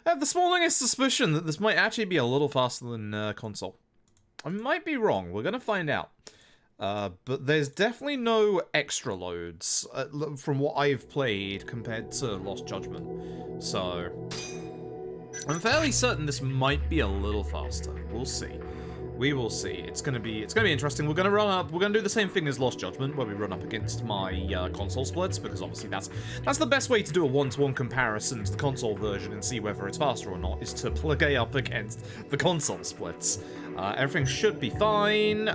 I have the smallest suspicion that this might actually be a little faster than console. I might be wrong. We're going to find out. But there's definitely no extra loads from what I've played compared to Lost Judgment. So I'm fairly certain this might be a little faster. We'll see. We will see. It's gonna be interesting. We're gonna run up. We're gonna do the same thing as Lost Judgment, where we run up against my console splits, because obviously that's the best way to do a one-to-one comparison to the console version and see whether it's faster or not, is to play up against the console splits. Everything should be fine.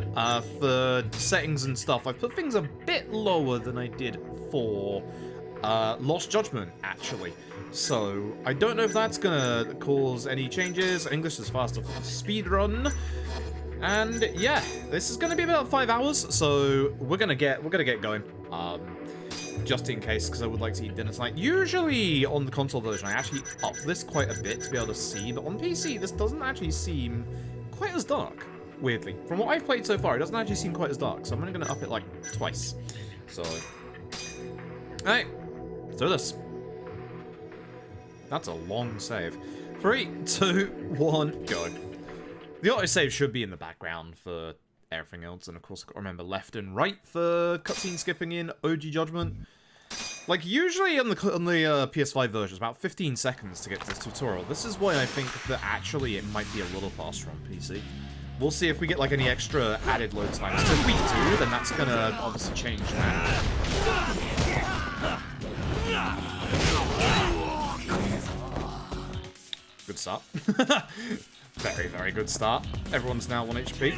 For settings and stuff, I've put things a bit lower than I did for Lost Judgment, actually. So I don't know if that's gonna cause any changes. English is faster for the speedrun. And yeah, this is gonna be about 5 hours, so we're gonna get going. Just in case, because I would like to eat dinner tonight. Usually on the console version, I actually up this quite a bit to be able to see, but on PC, this doesn't actually seem quite as dark. Weirdly, from what I've played so far, it doesn't actually seem quite as dark. So I'm only gonna up it like twice. So, all right, let's do this. That's a long save. 3, 2, 1, go. The autosave should be in the background for everything else, and of course I've got to remember left and right for cutscene skipping in OG Judgment. Like, usually on the PS5 version, it's about 15 seconds to get to this tutorial. This is why I think that actually it might be a little faster on PC. We'll see if we get like any extra added load times. If we do, then that's gonna obviously change that. Good start. Very, very good start. Everyone's now 1 HP.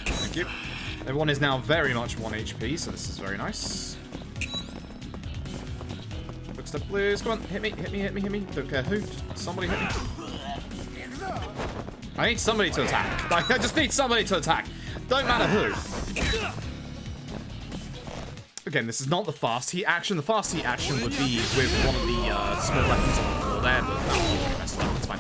Thank you. Everyone is now very much 1 HP, so this is very nice. Quick step, please. Come on, hit me, hit me, hit me, hit me. Don't care who. Somebody hit me. I need somebody to attack. I just need somebody to attack. Don't matter who. Again, this is not the fast heat action. The fast heat action would be with one of the small weapons on the floor there, but that will be messed up. It's fine.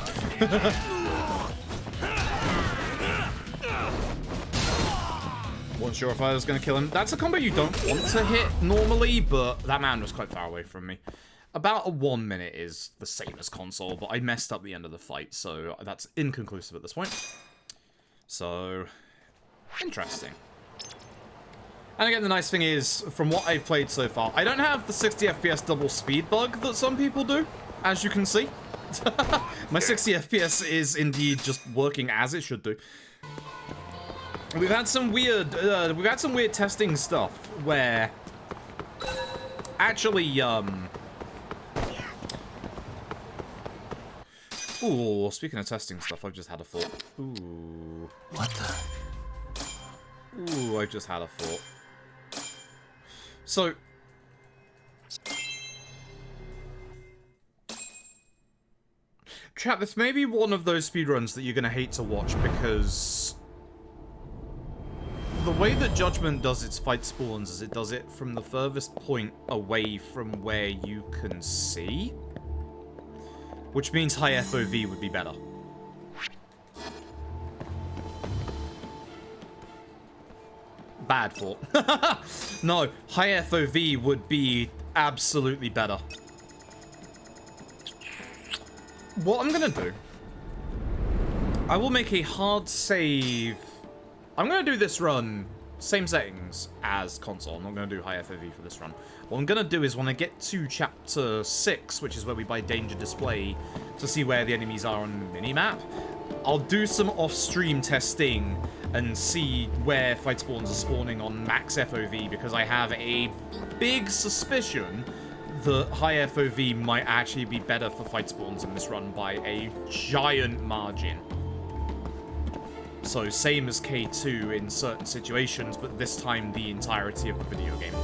Wasn't sure if I was going to kill him. That's a combo you don't want to hit normally, but that man was quite far away from me. About a 1 minute is the same as console, but I messed up the end of the fight, so that's inconclusive at this point. So, interesting. And again, the nice thing is, from what I've played so far, I don't have the 60 FPS double speed bug that some people do, as you can see. My 60 FPS is indeed just working as it should do. We've had some weird testing stuff where actually, ooh, speaking of testing stuff, I've just had a thought. Ooh. What the? Ooh, I've just had a thought. So, chat, this may be one of those speedruns that you're gonna hate to watch because the way that Judgment does its fight spawns is it does it from the furthest point away from where you can see, which means high FOV would be better. Bad thought. No, high FOV would be absolutely better. What I'm gonna do, I will make a hard save. I'm gonna do this run, same settings as console. I'm not gonna do high FOV for this run. What I'm gonna do is when I get to chapter 6, which is where we buy danger display to see where the enemies are on the minimap, I'll do some off-stream testing and see where fight spawns are spawning on max FOV, because I have a big suspicion that high FOV might actually be better for fight spawns in this run by a giant margin. So same as K2 in certain situations, but this time the entirety of the video game.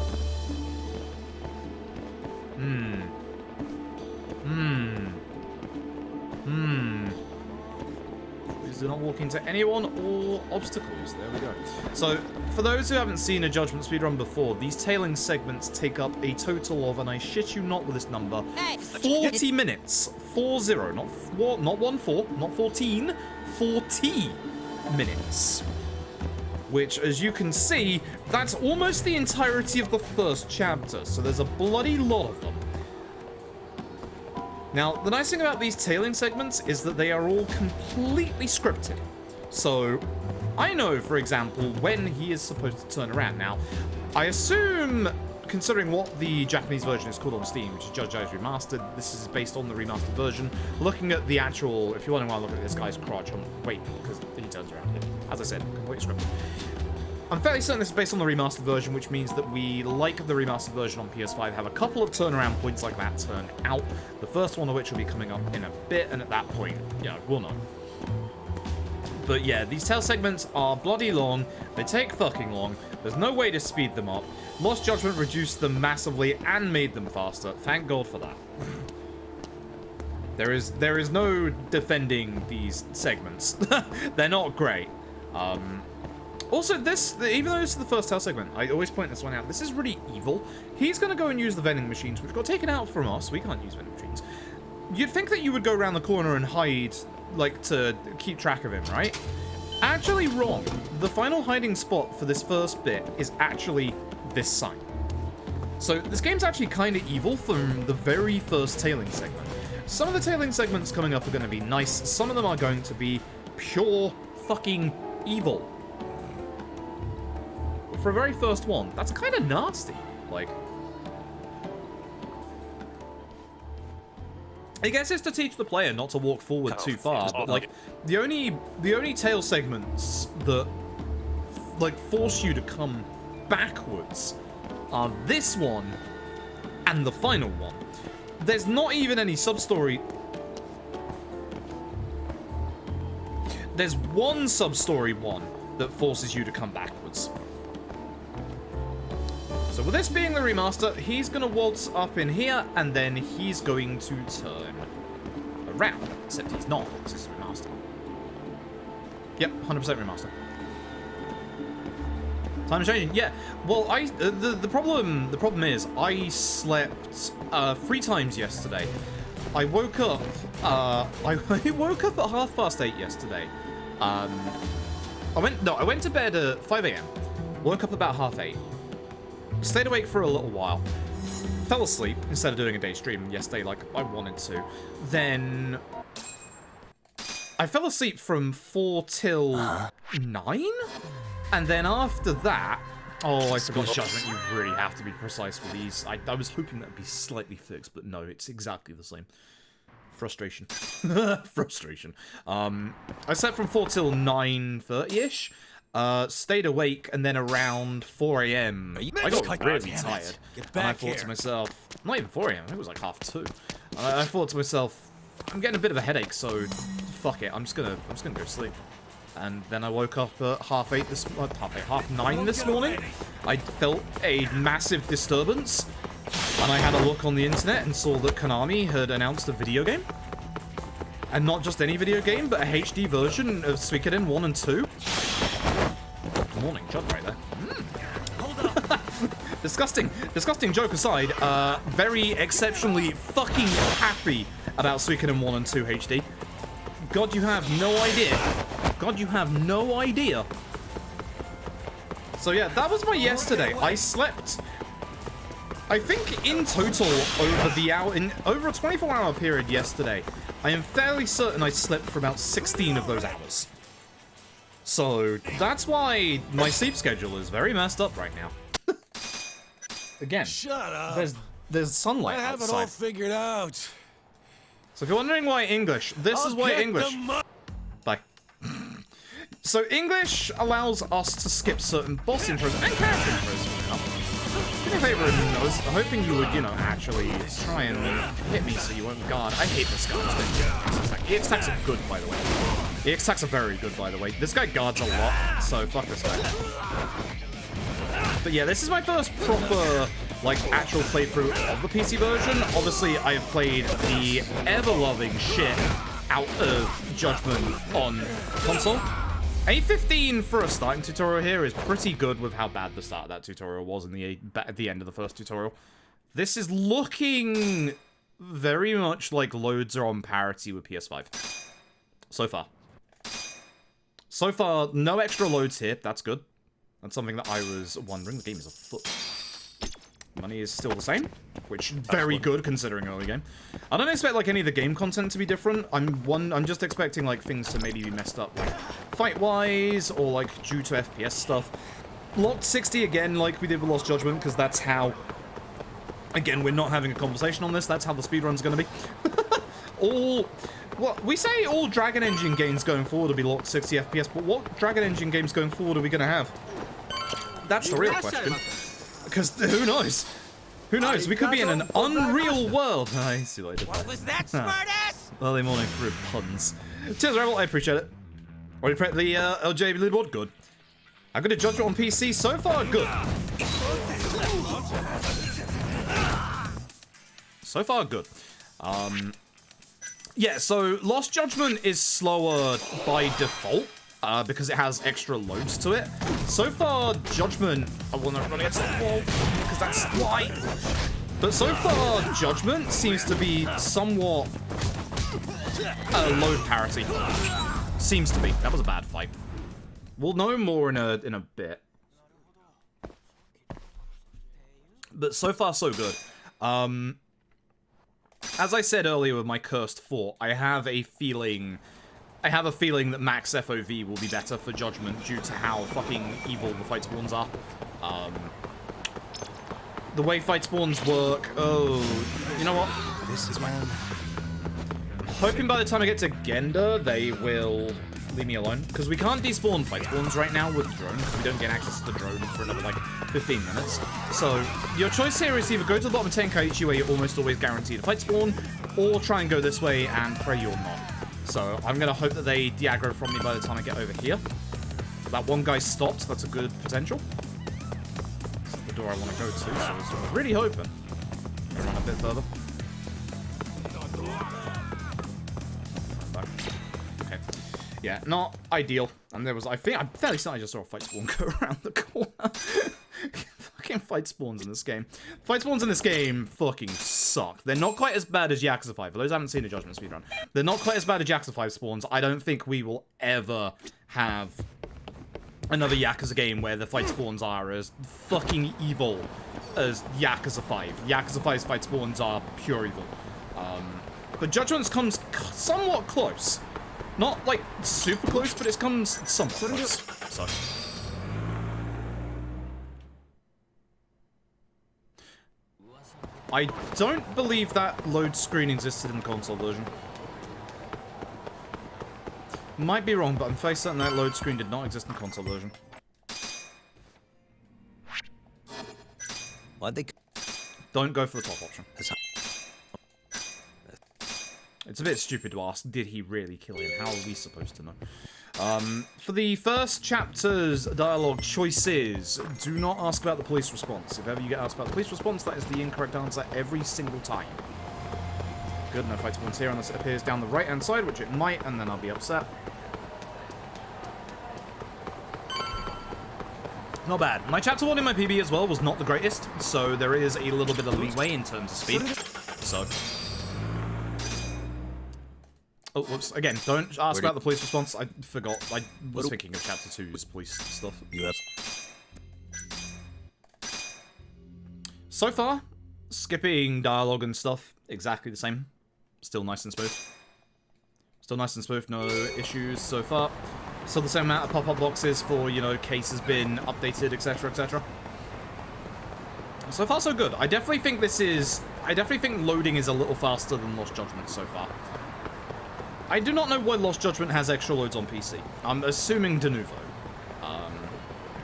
Please do not walk into anyone or obstacles. There we go. So, for those who haven't seen a Judgment speedrun before, these tailing segments take up a total of, and I shit you not with this number, 40 minutes. 40, not 4, not 1 4, not 14, 40 minutes. Which, as you can see, that's almost the entirety of the first chapter, so there's a bloody lot of them. Now, the nice thing about these tailing segments is that they are all completely scripted. So, I know, for example, when he is supposed to turn around. Now, I assume, considering what the Japanese version is called on Steam, which is Judgment Remastered, this is based on the remastered version. Looking at the actual, if you want to look at this guy's crotch, wait, because he turns around here. As I said, completely scripted. I'm fairly certain this is based on the remastered version, which means that we, like the remastered version on PS5, have a couple of turnaround points like that turn out. The first one of which will be coming up in a bit, and at that point, yeah, we'll know. But yeah, these tail segments are bloody long. They take fucking long. There's no way to speed them up. Lost Judgment reduced them massively and made them faster. Thank God for that. There is no defending these segments. They're not great. Also, this, even though this is the first tail segment, I always point this one out. This is really evil. He's going to go and use the vending machines, which got taken out from us. We can't use vending machines. You'd think that you would go around the corner and hide, like, to keep track of him, right? Actually wrong. The final hiding spot for this first bit is actually this sign. So this game's actually kind of evil from the very first tailing segment. Some of the tailing segments coming up are going to be nice. Some of them are going to be pure fucking evil. For a very first one, that's kind of nasty. Like, I guess it's to teach the player not to walk forward too far, but like the only tail segments that like force you to come backwards are this one and the final one. There's not even any sub-story. There's one sub-story one that forces you to come backwards. So with this being the remaster, he's going to waltz up in here, and then he's going to turn around. Except he's not, because this is remaster. Yep, 100% remaster. Time is changing. Yeah. Well, the problem is I slept 3 times yesterday. I woke up. I woke up at 8:30 yesterday. I went to bed at 5 AM. Woke up about 8:30. Stayed awake for a little while. Fell asleep instead of doing a day stream yesterday like I wanted to. Then I fell asleep from 4 till 9? And then after that... Oh, I forgot Judgment. You really have to be precise for these. I was hoping that would be slightly fixed, but no, it's exactly the same. Frustration. Frustration. I slept from 4 till 9:30-ish. Stayed awake, and then around 4 AM, I got really tired. And I thought to myself, not even 4 AM, it was like 2:30. I thought to myself, I'm getting a bit of a headache, so fuck it, I'm just gonna go sleep. And then I woke up at 9:30 this morning. I felt a massive disturbance, and I had a look on the internet and saw that Konami had announced a video game. And not just any video game, but a HD version of Suikoden 1 and 2. Good morning, Judd right there. Hold up. Disgusting joke aside, very exceptionally fucking happy about Suikoden 1 and 2 HD. God, you have no idea. God, you have no idea. So yeah, that was my yesterday. I slept, I think in total over a 24-hour period yesterday, I am fairly certain I slept for about 16 of those hours. So that's why my sleep schedule is very messed up right now. Again, shut up. There's sunlight outside. I have it all figured out. So if you're wondering why English, this is why English. Bye. So English allows us to skip certain boss intros and character intros. Do me a favor, and I was hoping you would, actually try and hit me so you won't guard. I hate this guy. EX attacks are good, by the way. EX attacks are very good, by the way. This guy guards a lot, so fuck this guy. But yeah, this is my first proper, actual playthrough of the PC version. Obviously, I have played the ever-loving shit out of Judgment on console. 8:15 for a starting tutorial here is pretty good with how bad the start of that tutorial was at the end of the first tutorial. This is looking very much like loads are on parity with PS5. So far. So far, no extra loads here. That's good. That's something that I was wondering. The game is afoot. Money is still the same, which very good considering early game. I don't expect like any of the game content to be different. I'm just expecting like things to maybe be messed up, like fight-wise or like due to FPS stuff. Locked 60 again, like we did with Lost Judgment, because that's how. Again, we're not having a conversation on this. That's how the speedrun's going to be. Well, we say all Dragon Engine games going forward will be locked 60 FPS, but what Dragon Engine games going forward are we going to have? That's the real question. Because who knows? Who knows? We could be in an unreal world. I see what I did there. What was that, smartass? Early morning through puns. Cheers, Rebel. I appreciate it. Already prepped the LJ leaderboard? Good. I'm going to Judgment on PC. So far, good. So far, good. Yeah, so Lost Judgment is slower by default. Because it has extra loads to it. So far, Judgment... I will not run against the wall, because that's why. But so far, Judgment seems to be somewhat... load parity. Seems to be. That was a bad fight. We'll know more in a bit. But so far, so good. As I said earlier with my cursed fort, I have a feeling that max FOV will be better for Judgment due to how fucking evil the fight spawns are. The way fight spawns work... Oh, you know what? This is man. Hoping by the time I get to Gender, they will leave me alone. Because we can't despawn fight spawns right now with the drone, because we don't get access to the drone for another, like, 15 minutes. So, your choice here is either go to the bottom of Tenkaichi, where you're almost always guaranteed a fight spawn, or try and go this way and pray you're not. So, I'm going to hope that they de-aggro from me by the time I get over here. But that one guy stopped. That's a good potential. That's the door I want to go to, so I'm really hoping. I'll run a bit further. Okay. Yeah, not ideal. And there was, I'm fairly certain I just saw a fight spawn go around the corner. Fucking fight spawns in this game. Fight spawns in this game fucking suck. They're not quite as bad as Yakuza 5. For those who haven't seen a Judgment speedrun, they're not quite as bad as Yakuza 5 spawns. I don't think we will ever have another Yakuza game where the fight spawns are as fucking evil as Yakuza 5. Yakuza 5's fight spawns are pure evil. But Judgment comes somewhat close. Not, like, super close, but it comes somewhat close. So... I don't believe that load screen existed in the console version. Might be wrong, but I'm fairly certain that load screen did not exist in the console version. Why'd they... Don't go for the top option. It's a bit stupid to ask, did he really kill him? How are we supposed to know? For the first chapter's dialogue choices, do not ask about the police response. If ever you get asked about the police response, that is the incorrect answer every single time. Good, no fight spawns here unless it appears down the right-hand side, which it might, and then I'll be upset. Not bad. My chapter 1 in my PB as well was not the greatest, so there is a little bit of leeway in terms of speed. So... Oh, whoops. Again, don't ask about the police response. I forgot. I was thinking of Chapter 2's police stuff. Yep. So far, skipping dialogue and stuff, exactly the same. Still nice and smooth. Still nice and smooth, no issues so far. Still the same amount of pop-up boxes for, you know, case has been updated, etc., etc. So far, so good. I definitely think loading is a little faster than Lost Judgment so far. I do not know why Lost Judgment has extra loads on PC. I'm assuming de novo.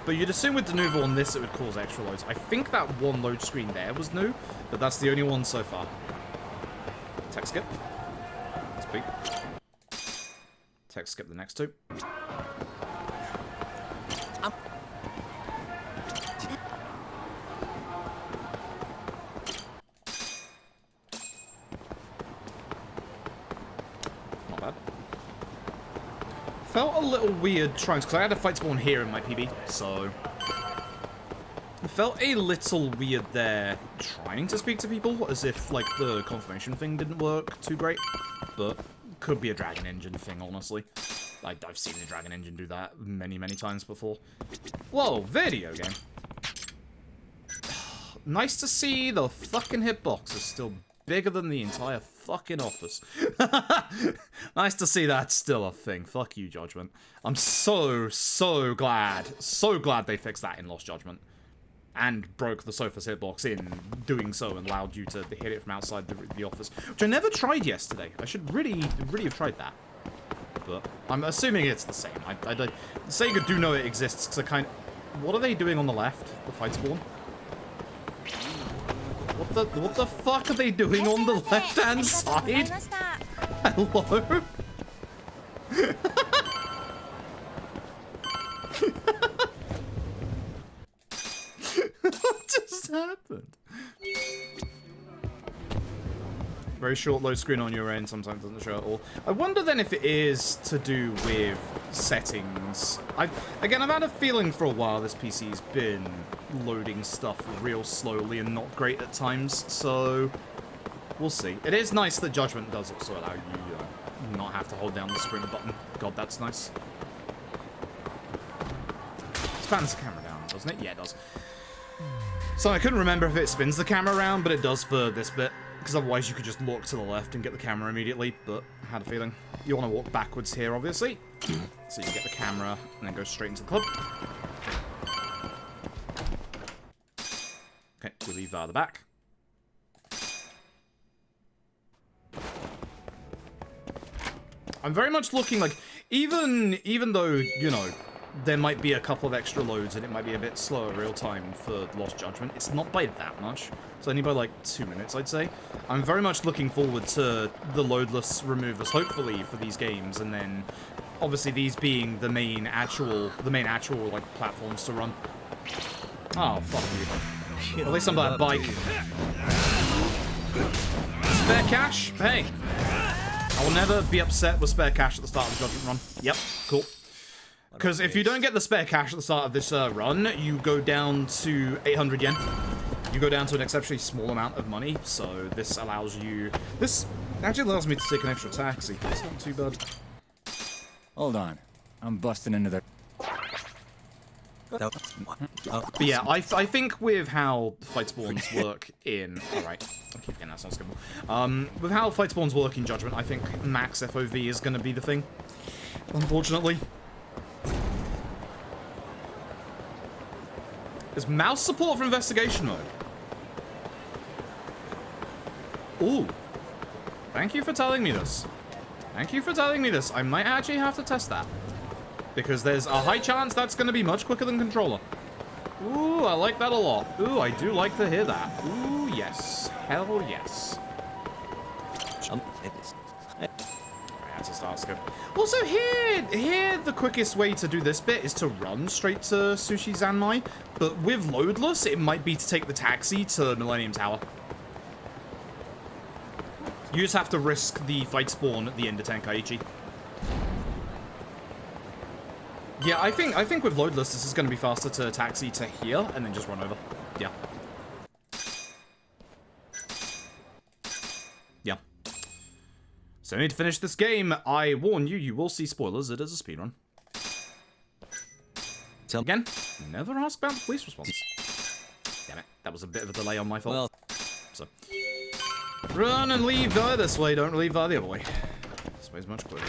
But you'd assume with de novo on this it would cause extra loads. I think that one load screen there was new, but that's the only one so far. Text skip. Speak. Text skip the next two. Felt a little weird trying, because I had a fight spawn here in my PB, so... It felt a little weird there trying to speak to people, as if, like, the confirmation thing didn't work too great. But, could be a Dragon Engine thing, honestly. Like, I've seen the Dragon Engine do that many, many times before. Whoa, video game. Nice to see the fucking hitbox is still bigger than the entire fucking office. Nice to see that's still a thing. Fuck you, Judgment. I'm so glad they fixed that in Lost Judgment. And broke the sofa's hitbox in doing so and allowed you to hit it from outside the office. Which I never tried yesterday. I should really have tried that. But I'm assuming it's the same. I Sega do know it exists because I kind of... What are they doing on the left? The fight spawn? What the fuck are they doing on the left-hand side? Hello? What just happened? Very short load screen on your end, sometimes doesn't show at all. I wonder then if it is to do with settings. Again, I've had a feeling for a while this PC's been loading stuff real slowly and not great at times, so we'll see. It is nice that Judgment does also allow you not have to hold down the sprint button. God, that's nice. Spans the camera down, doesn't it? Yeah, it does. So I couldn't remember if it spins the camera around, but it does for this bit. Because otherwise you could just look to the left and get the camera immediately, but I had a feeling. You want to walk backwards here, obviously. So you can get the camera and then go straight into the club. Okay, we leave the back. I'm very much looking like, even though, you know, there might be a couple of extra loads and it might be a bit slower real time for Lost Judgment, it's not by that much. It's only by like 2 minutes, I'd say. I'm very much looking forward to the loadless removers, hopefully, for these games, and then obviously these being the main actual like platforms to run. Oh, fuck you. At least I'm on a bike. Spare cash? Hey. I will never be upset with spare cash at the start of the Judgment run. Yep, cool. Because if you don't get the spare cash at the start of this run, you go down to 800 yen. You go down to an exceptionally small amount of money, so this allows you... This actually allows me to take an extra taxi. It's not too bad. Hold on. I'm busting into the... But yeah, I think with how fight spawns work in... Alright, I keep getting that sound good. With how fight spawns work in Judgment, I think max FOV is going to be the thing. Unfortunately. There's mouse support for investigation mode. Ooh. Thank you for telling me this. Thank you for telling me this. I might actually have to test that. Because there's a high chance that's going to be much quicker than controller. Ooh, I like that a lot. Ooh, I do like to hear that. Ooh, yes. Hell yes. That's a start skip. Also, here the quickest way to do this bit is to run straight to Sushi Zanmai. But with loadless, it might be to take the taxi to Millennium Tower. You just have to risk the fight spawn at the end of Tenkaichi. Yeah, I think with loadless, this is going to be faster to taxi to here and then just run over. Yeah. Yeah. So I need to finish this game. I warn you, you will see spoilers. It is a speedrun. Again, never ask about the police response. Damn it, that was a bit of a delay on my fault. Well. So, run and leave via this way, don't leave via the other way. This way's much quicker.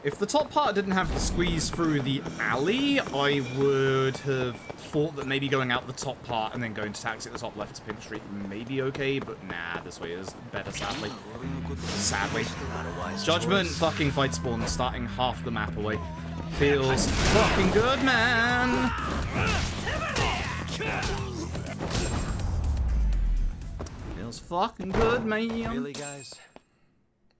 If the top part didn't have the squeeze through the alley, I would have thought that maybe going out the top part and then going to taxi at the top left to Pink Street may be okay, but nah, this way is better, sadly. Sadly. Judgment fucking fight spawn starting half the map away. Feels fucking good, man! Feels fucking good, man. Really, guys?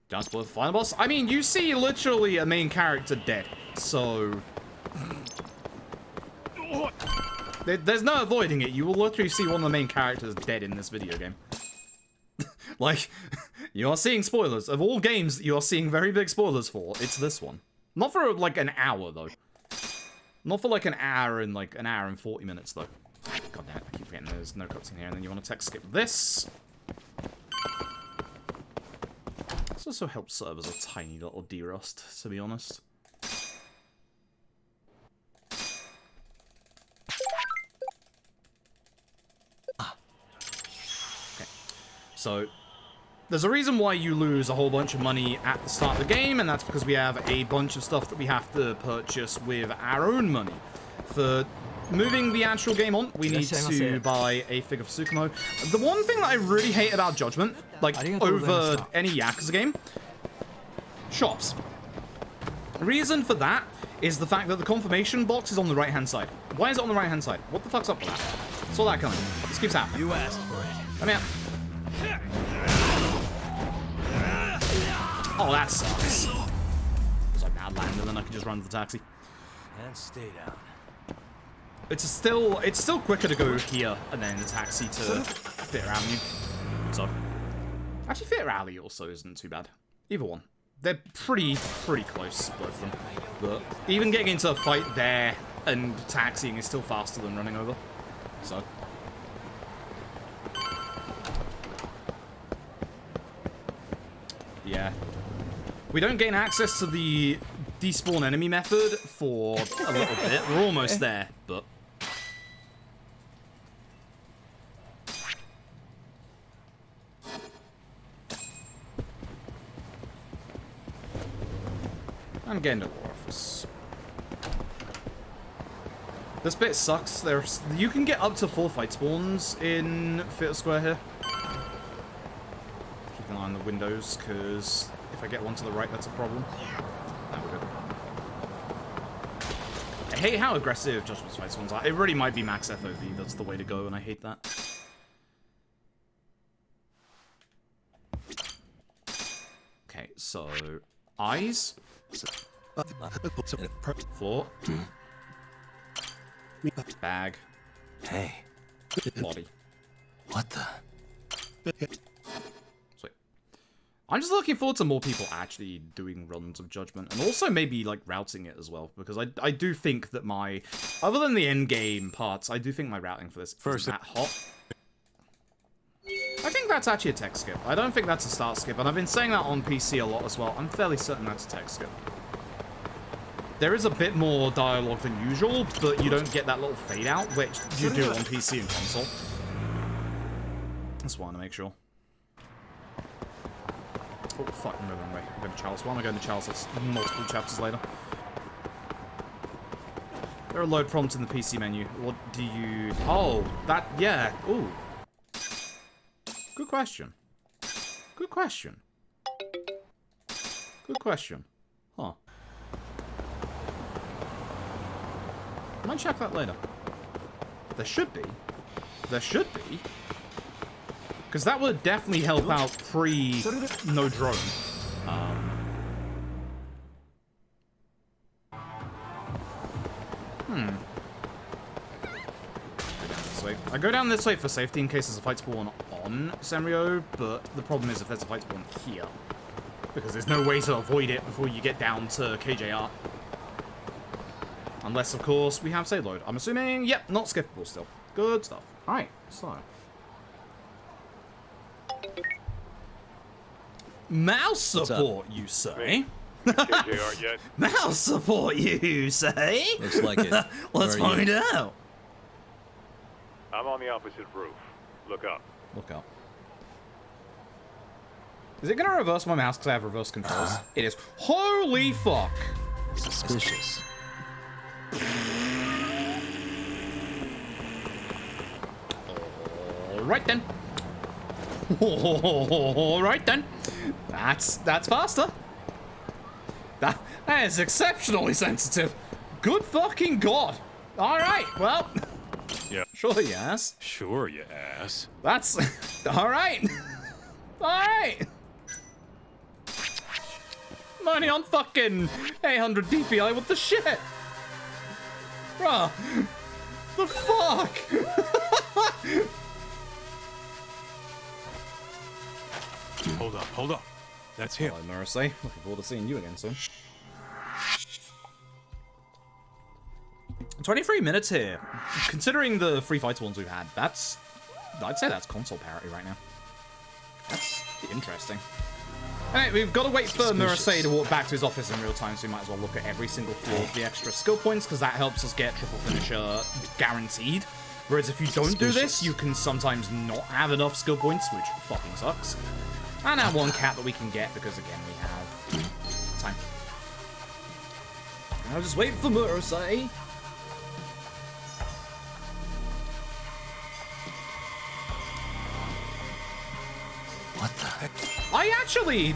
Don't spoil the final boss. I mean, you see literally a main character dead, so... There's no avoiding it. You will literally see one of the main characters dead in this video game. Like, you are seeing spoilers. Of all games that you are seeing very big spoilers for, it's this one. Not for, like, an hour, though. Not for, like, an hour and 40 minutes, though. God damn it, I keep forgetting there's no cutscene here, and then you want to text skip this. This also helps serve as a tiny little derust, to be honest. Okay. So, there's a reason why you lose a whole bunch of money at the start of the game, and that's because we have a bunch of stuff that we have to purchase with our own money. For moving the actual game on, we need to buy a figure for Tsukumo. The one thing that I really hate about Judgment, like over any Yakuza game, shops. Reason for that is the fact that the confirmation box is on the right-hand side. Why is it on the right-hand side? What the fuck's up with that? Saw that coming. This keeps happening. You asked for it. Come here. Oh, that sucks. Because I bad landed, and then I can just run to the taxi. And stay down. It's still quicker to go here and then the taxi to Theatre Avenue. So, actually, Theatre Alley also isn't too bad. Either one. They're pretty close, both of them. But even getting into a fight there and taxiing is still faster than running over. So. Yeah. We don't gain access to the despawn enemy method for a little bit. We're almost there, but... I'm getting to the office. This bit sucks. You can get up to 4 fight spawns in Theatre Square here. Keep an eye on the windows, because if I get one to the right, that's a problem. Now we're good. I hate how aggressive Judgment's fight spawns are. It really might be max FOV. That's the way to go, and I hate that. Okay, so... eyes. Floor. Bag. Hey. Body. What the? Sweet. I'm just looking forward to more people actually doing runs of Judgment, and also maybe, like, routing it as well, because I do think that my... other than the end game parts, I do think my routing for this isn't that hot. I think that's actually a text skip. I don't think that's a start skip, and I've been saying that on PC a lot as well. I'm fairly certain that's a text skip. There is a bit more dialogue than usual, but you don't get that little fade out, which you do on PC and console. That's why I want to make sure. Oh, fuck, I'm going the wrong way. I'm going to Charles. Why am I going to Charles? That's multiple chapters later. There are load prompts in the PC menu. What do you... oh, that... yeah. Ooh. Good question. Good question. Good question. Huh. I might check that later. There should be. There should be. Because that would definitely help out pre-no drone. I go down this way for safety in case there's a fight spawn on Senryo, but the problem is if there's a fight spawn here. Because there's no way to avoid it before you get down to KJR. Unless, of course, we have save load. I'm assuming, yep, not skippable still. Good stuff. Alright, so. Mouse support, you say? KJR yet? Mouse support, you say? Looks like it. Let's find out. I'm on the opposite roof. Look up. Look up. Is it going to reverse my mouse because I have reverse controls? It is. Holy fuck! Suspicious. Alright then. Alright then. That's faster. That is exceptionally sensitive. Good fucking god. Alright, well. Yeah. Sure, yes. Sure, you ass. That's... alright. Alright. I'm only on fucking 800 DPI. What the shit? Bruh. The fuck? Hold up. That's him. Hello, Morrissey. Looking forward to seeing you again soon. 23 minutes here. Considering the free fights ones we've had, I'd say that's console parity right now. That's interesting. Alright, we've got to wait for Murasei to walk back to his office in real time, so we might as well look at every single floor of the extra skill points, because that helps us get triple finisher guaranteed. Whereas if you don't do this, you can sometimes not have enough skill points, which fucking sucks. And now one cat that we can get, because again, we have time. I'll just wait for Murasei. What the heck? I actually...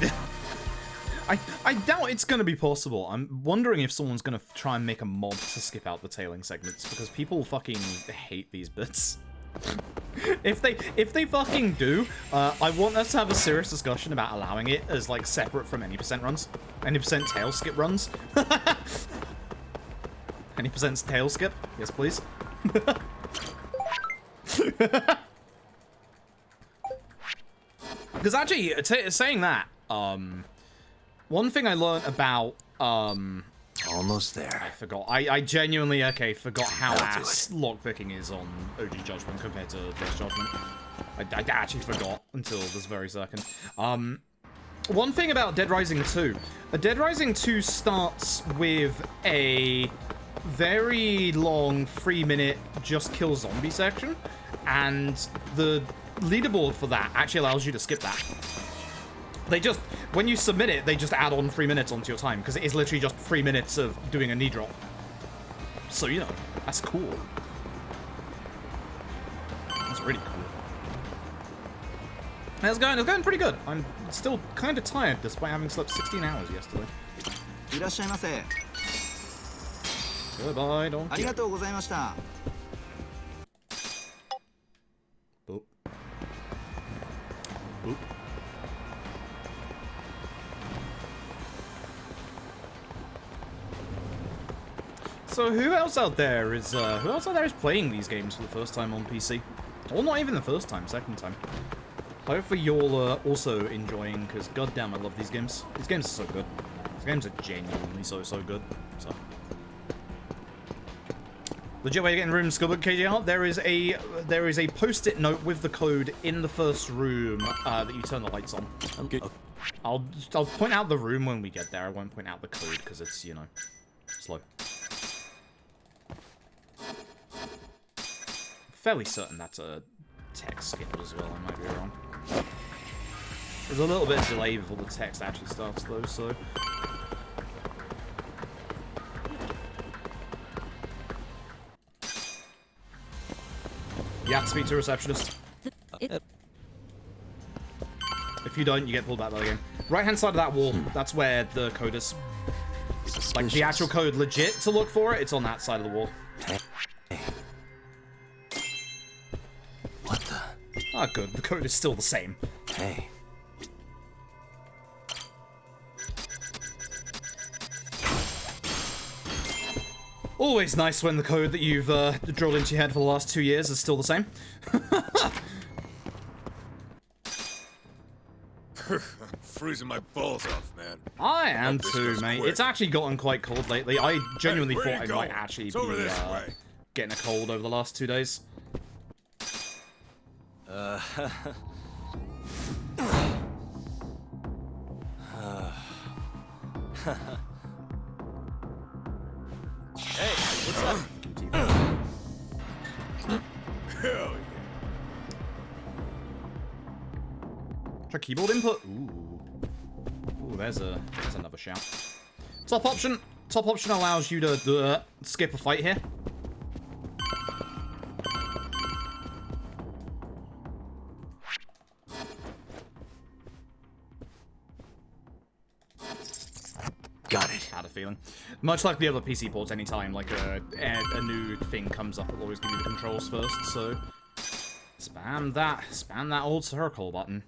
I doubt it's going to be possible. I'm wondering if someone's going to try and make a mod to skip out the tailing segments, because people fucking hate these bits. If they fucking do, I want us to have a serious discussion about allowing it as, like, separate from any percent runs. Any percent tail skip runs. Any percent tail skip? Yes, please. Because actually, saying that, one thing I learned about, Almost there. I forgot. I genuinely, forgot how ass lockpicking is on OG Judgment compared to this Judgment. I actually forgot until this very second. One thing about Dead Rising 2. Dead Rising 2 starts with a very long 3-minute just kill zombie section, and the leaderboard for that actually allows you to skip that. They just, when you submit it, they just add on 3 minutes onto your time, because it is literally just 3 minutes of doing a knee drop. So, you know, that's cool. That's really cool. It's going pretty good. I'm still kind of tired, despite having slept 16 hours yesterday. Goodbye, donkey. ありがとうございました。 Boop. Boop. So who else out there is playing these games for the first time on PC? Or not even the first time, second time. Hopefully you're also enjoying, because goddamn I love these games. These games are so good. These games are genuinely so good. So legit way to get in the room, Skullbook KJR. There is a post-it note with the code in the first room that you turn the lights on. Okay. I'll point out the room when we get there. I won't point out the code because it's, you know, slow. Fairly certain that's a text skip as well. I might be wrong. There's a little bit of delay before the text actually starts though, so. You have to speak to a receptionist. If you don't, you get pulled back by the game. Right hand side of that wall, that's where the code is. Like the actual code legit to look for it, it's on that side of the wall. Hey. What the? Ah, good. The code is still the same. Hey. Always nice when the code that you've drilled into your head for the last 2 years is still the same. Freezing my balls off, man. I am This too, goes mate. quick. It's actually gotten quite cold lately. I genuinely Hey, where thought you I might going? actually It's over be this way. getting a cold over the last 2 days. Hey, what's up? Hell yeah. Try keyboard input. Ooh, there's another shout. Top option. Top option allows you to skip a fight here. Got it. Had a feeling. Much like the other PC ports, anytime like a new thing comes up, it'll always give you the controls first. So spam that old circle button.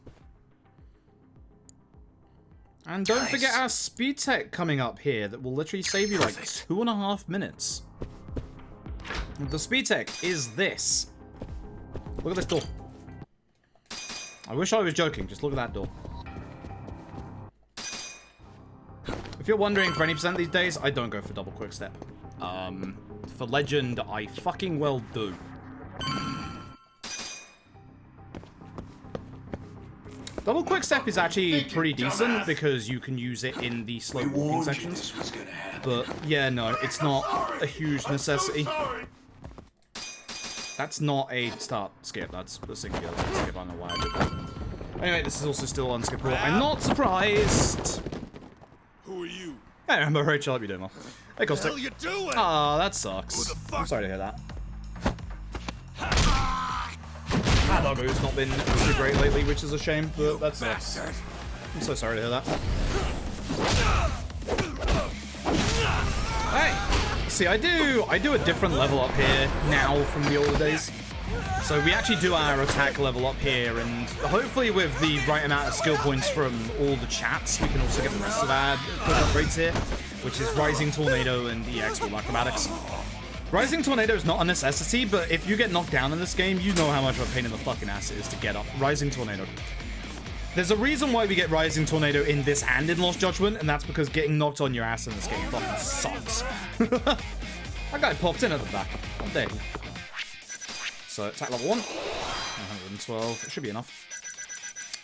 And don't forget our speed tech coming up here that will literally save you like 2.5 minutes. The speed tech is this. Look at this door. I wish I was joking. Just look at that door. If you're wondering for any percent these days, I don't go for double quick step. For Legend, I fucking well do. Double quick step is actually pretty decent because you can use it in the slow walking sections. But yeah, no, it's not a huge necessity. That's not a start skip, that's a singular skip. I don't know why I did that. Anyway, this is also still unskippable. I'm not surprised. Who are you? Hey, I'm Rachel, hope you're doing well. Hey, What the Caustic. hell you doing? Aw, that sucks. Who the fuck? I'm sorry to hear that. That doggo's not been too great lately, which is a shame, but that sucks. I'm so sorry to hear that. Hey! See, I do a different level up here now from the older days. So we actually do our attack level up here, and hopefully with the right amount of skill points from all the chats, we can also get the rest of our quick upgrades here, which is Rising Tornado and EX Wall Acrobatics. Rising Tornado is not a necessity, but if you get knocked down in this game, you know how much of a pain in the fucking ass it is to get up. Rising Tornado. There's a reason why we get Rising Tornado in this and in Lost Judgment, and that's because getting knocked on your ass in this game fucking sucks. That guy popped in at the back. How dare he? So, attack level 1. 112. It should be enough.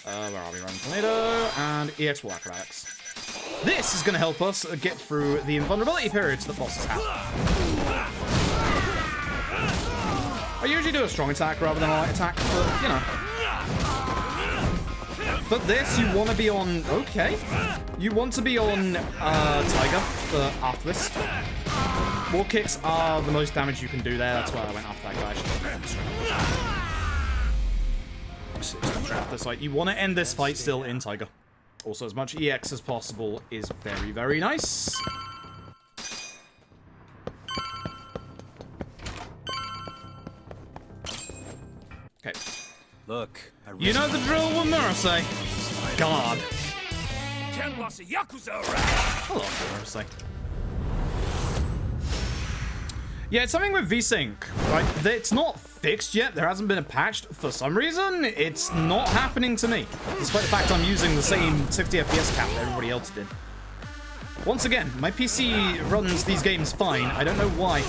Where are we? Rising Tornado and EX Wall Acrobatics. This is going to help us get through the invulnerability periods that bosses have. I usually do a strong attack rather than a light attack, but, you know. For this, you want to be on... Okay. You want to be on Tiger for after this. Wall kicks are the most damage you can do there. That's why I went after that guy. Straight after this fight. You want to end this fight still in Tiger. Also, as much EX as possible is very, very nice. Okay. Look, You know the drill with Murasai. God. Hello, Murasai. Yeah, it's something with VSync, right? It's not fixed yet. There hasn't been a patch. For some reason, it's not happening to me. Despite the fact I'm using the same 60 FPS cap that everybody else did. Once again, my PC runs these games fine. I don't know why.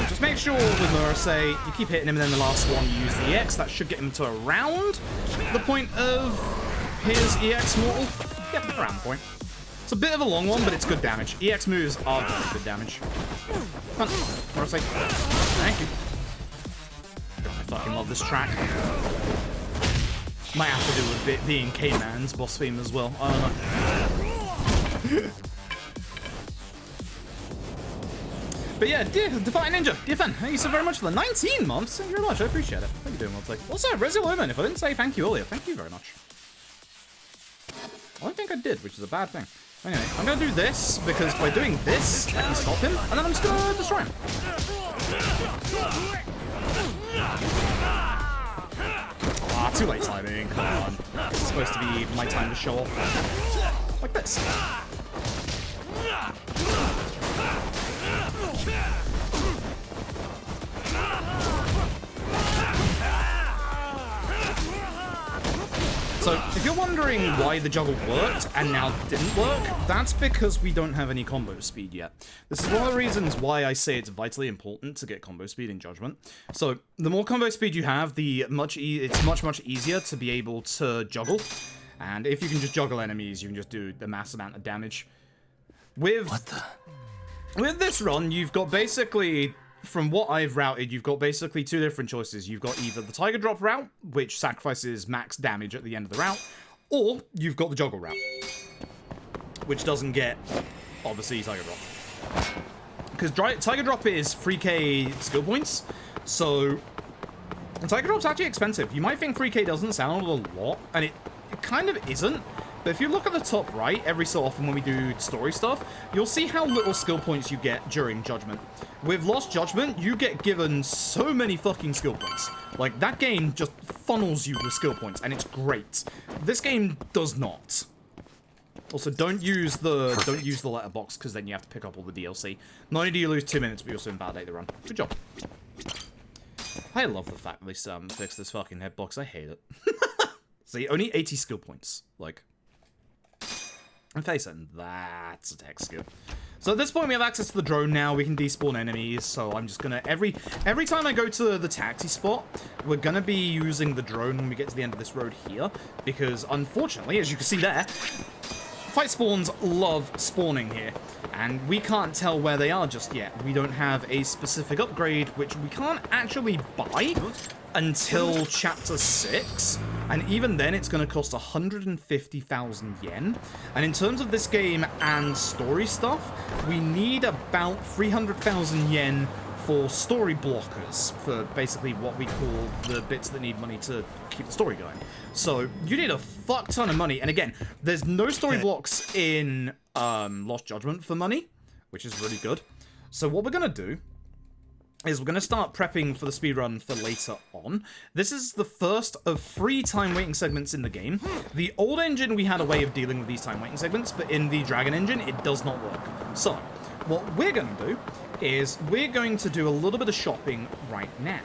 Just make sure with Murasai, you keep hitting him, and then the last one you use the EX. That should get him to around the point of his EX mortal. Yep, around the point. It's a bit of a long one, but it's good damage. EX moves are very good damage. Come on, Murasai. Thank you. God, I fucking love this track. Might have to do with it being K-Man's boss theme as well. I don't know. But yeah, Defy Ninja, DFN, thank you so very much for the 19 months. Thank you very much, I appreciate it. Thank you doing well today. Also, Resi Loman, if I didn't say thank you earlier, thank you very much. I don't think I did, which is a bad thing. Anyway, I'm gonna do this, because by doing this, I can stop him, and then I'm just gonna destroy him. Ah, too late timing, come on. It's supposed to be my time to show off. Like this. So, if you're wondering why the juggle worked and now didn't work, that's because we don't have any combo speed yet. This is one of the reasons why I say it's vitally important to get combo speed in Judgment. So, the more combo speed you have, it's much easier to be able to juggle. And if you can just juggle enemies, you can just do the mass amount of damage. With this run, you've got basically... From what I've routed, you've got basically two different choices. You've got either the Tiger Drop route, which sacrifices max damage at the end of the route, or you've got the Juggle route, which doesn't get, obviously, Tiger Drop. Because Tiger Drop is 3k skill points, so Tiger Drop's actually expensive. You might think 3k doesn't sound a lot, and it kind of isn't. But if you look at the top right, every so often when we do story stuff, you'll see how little skill points you get during Judgment. With Lost Judgment, you get given so many fucking skill points. Like, that game just funnels you with skill points, and it's great. This game does not. Also, don't use the letterbox, because then you have to pick up all the DLC. Not only do you lose 2 minutes, but you also invalidate the run. Good job. I love the fact that they fixed this fucking hitbox. I hate it. See, only 80 skill points. Like... And face it, that's a tech skill. So at this point, we have access to the drone now. We can despawn enemies. So I'm just gonna every time I go to the taxi spot, we're gonna be using the drone when we get to the end of this road here, because unfortunately, as you can see there, fight spawns love spawning here, and we can't tell where they are just yet. We don't have a specific upgrade, which we can't actually buy until chapter 6, and even then it's going to cost 150,000 yen. And in terms of this game and story stuff, we need about 300,000 yen for story blockers, for basically what we call the bits that need money to keep the story going. So you need a fuck ton of money, and again, there's no story blocks in Lost Judgment for money, which is really good. So what we're going to do is we're going to start prepping for the speedrun for later on. This is the first of 3 time waiting segments in the game. The old engine, we had a way of dealing with these time waiting segments, but in the Dragon engine, it does not work. So, what we're going to do is we're going to do a little bit of shopping right now.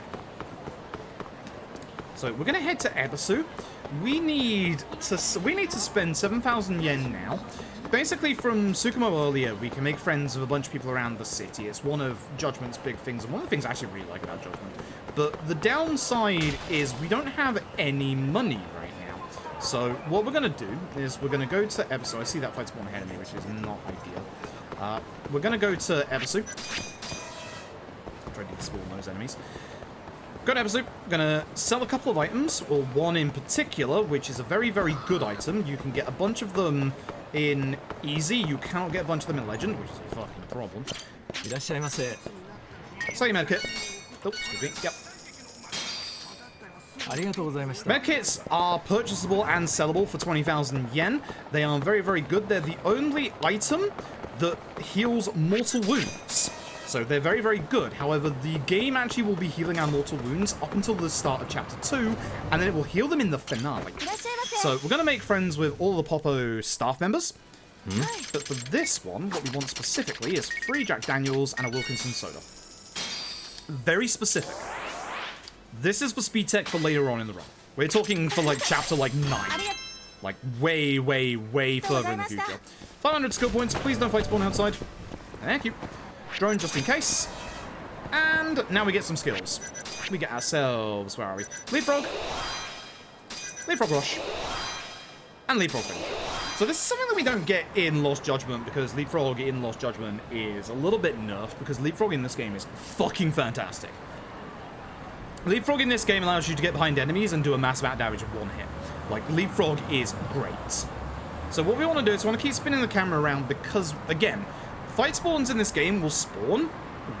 So, we're going to head to Ebisu. We need to spend 7,000 yen now. Basically, from Tsukumo earlier, we can make friends with a bunch of people around the city. It's one of Judgment's big things, and one of the things I actually really like about Judgment. But the downside is we don't have any money right now. So what we're going to do is we're going to go to Ebisu. I see that fight spawn ahead of me, which is not ideal. We're going to go to Ebisu. Try to spawn those enemies. Go to Ebisu. We're going to sell a couple of items, or one in particular, which is a very, very good item. You can get a bunch of them in easy. You cannot get a bunch of them in legend, which is a fucking problem. Sell your medkit. Oh, excuse me. Yep. Medkits are purchasable and sellable for 20,000 yen. They are very, very good. They're the only item that heals mortal wounds. So they're very, very good. However, the game actually will be healing our mortal wounds up until the start of Chapter 2, and then it will heal them in the finale. So we're going to make friends with all the Popo staff members. But for this one, what we want specifically is 3 Jack Daniels and a Wilkinson soda. Very specific. This is for speed tech for later on in the run. We're talking for like Chapter 9. Like way, way, way further in the future. 500 skill points. Please don't fight spawn outside. Thank you. Drone just in case. And now we get some skills. We get ourselves, where are we? Leapfrog. Leapfrog Rush. And Leapfrog Finish. So this is something that we don't get in Lost Judgment, because Leapfrog in Lost Judgment is a little bit nerfed, because Leapfrog in this game is fucking fantastic. Leapfrog in this game allows you to get behind enemies and do a massive amount of damage with one hit. Like, Leapfrog is great. So what we want to do is we want to keep spinning the camera around, because, again, fight spawns in this game will spawn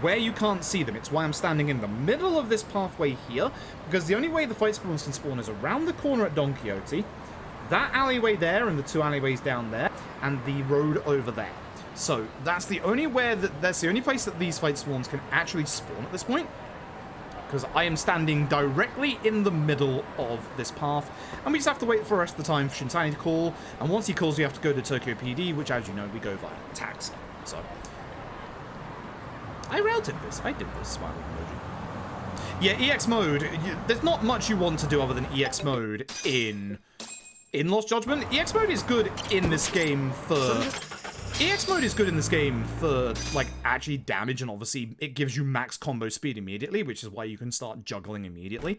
where you can't see them. It's why I'm standing in the middle of this pathway here, because the only way the fight spawns can spawn is around the corner at Don Quixote, that alleyway there, and the 2 alleyways down there, and the road over there. So that's the only that's the only place that these fight spawns can actually spawn at this point, because I am standing directly in the middle of this path, and we just have to wait for the rest of the time for Shintani to call, and once he calls, we have to go to Tokyo PD, which, as you know, we go via taxi. So I routed this. I did this. Smiley emoji. Yeah, EX mode. There's not much you want to do other than EX mode in Lost Judgment. EX mode is good in this game for... EX mode is good in this game for, like, actually damage, and obviously it gives you max combo speed immediately, which is why you can start juggling immediately.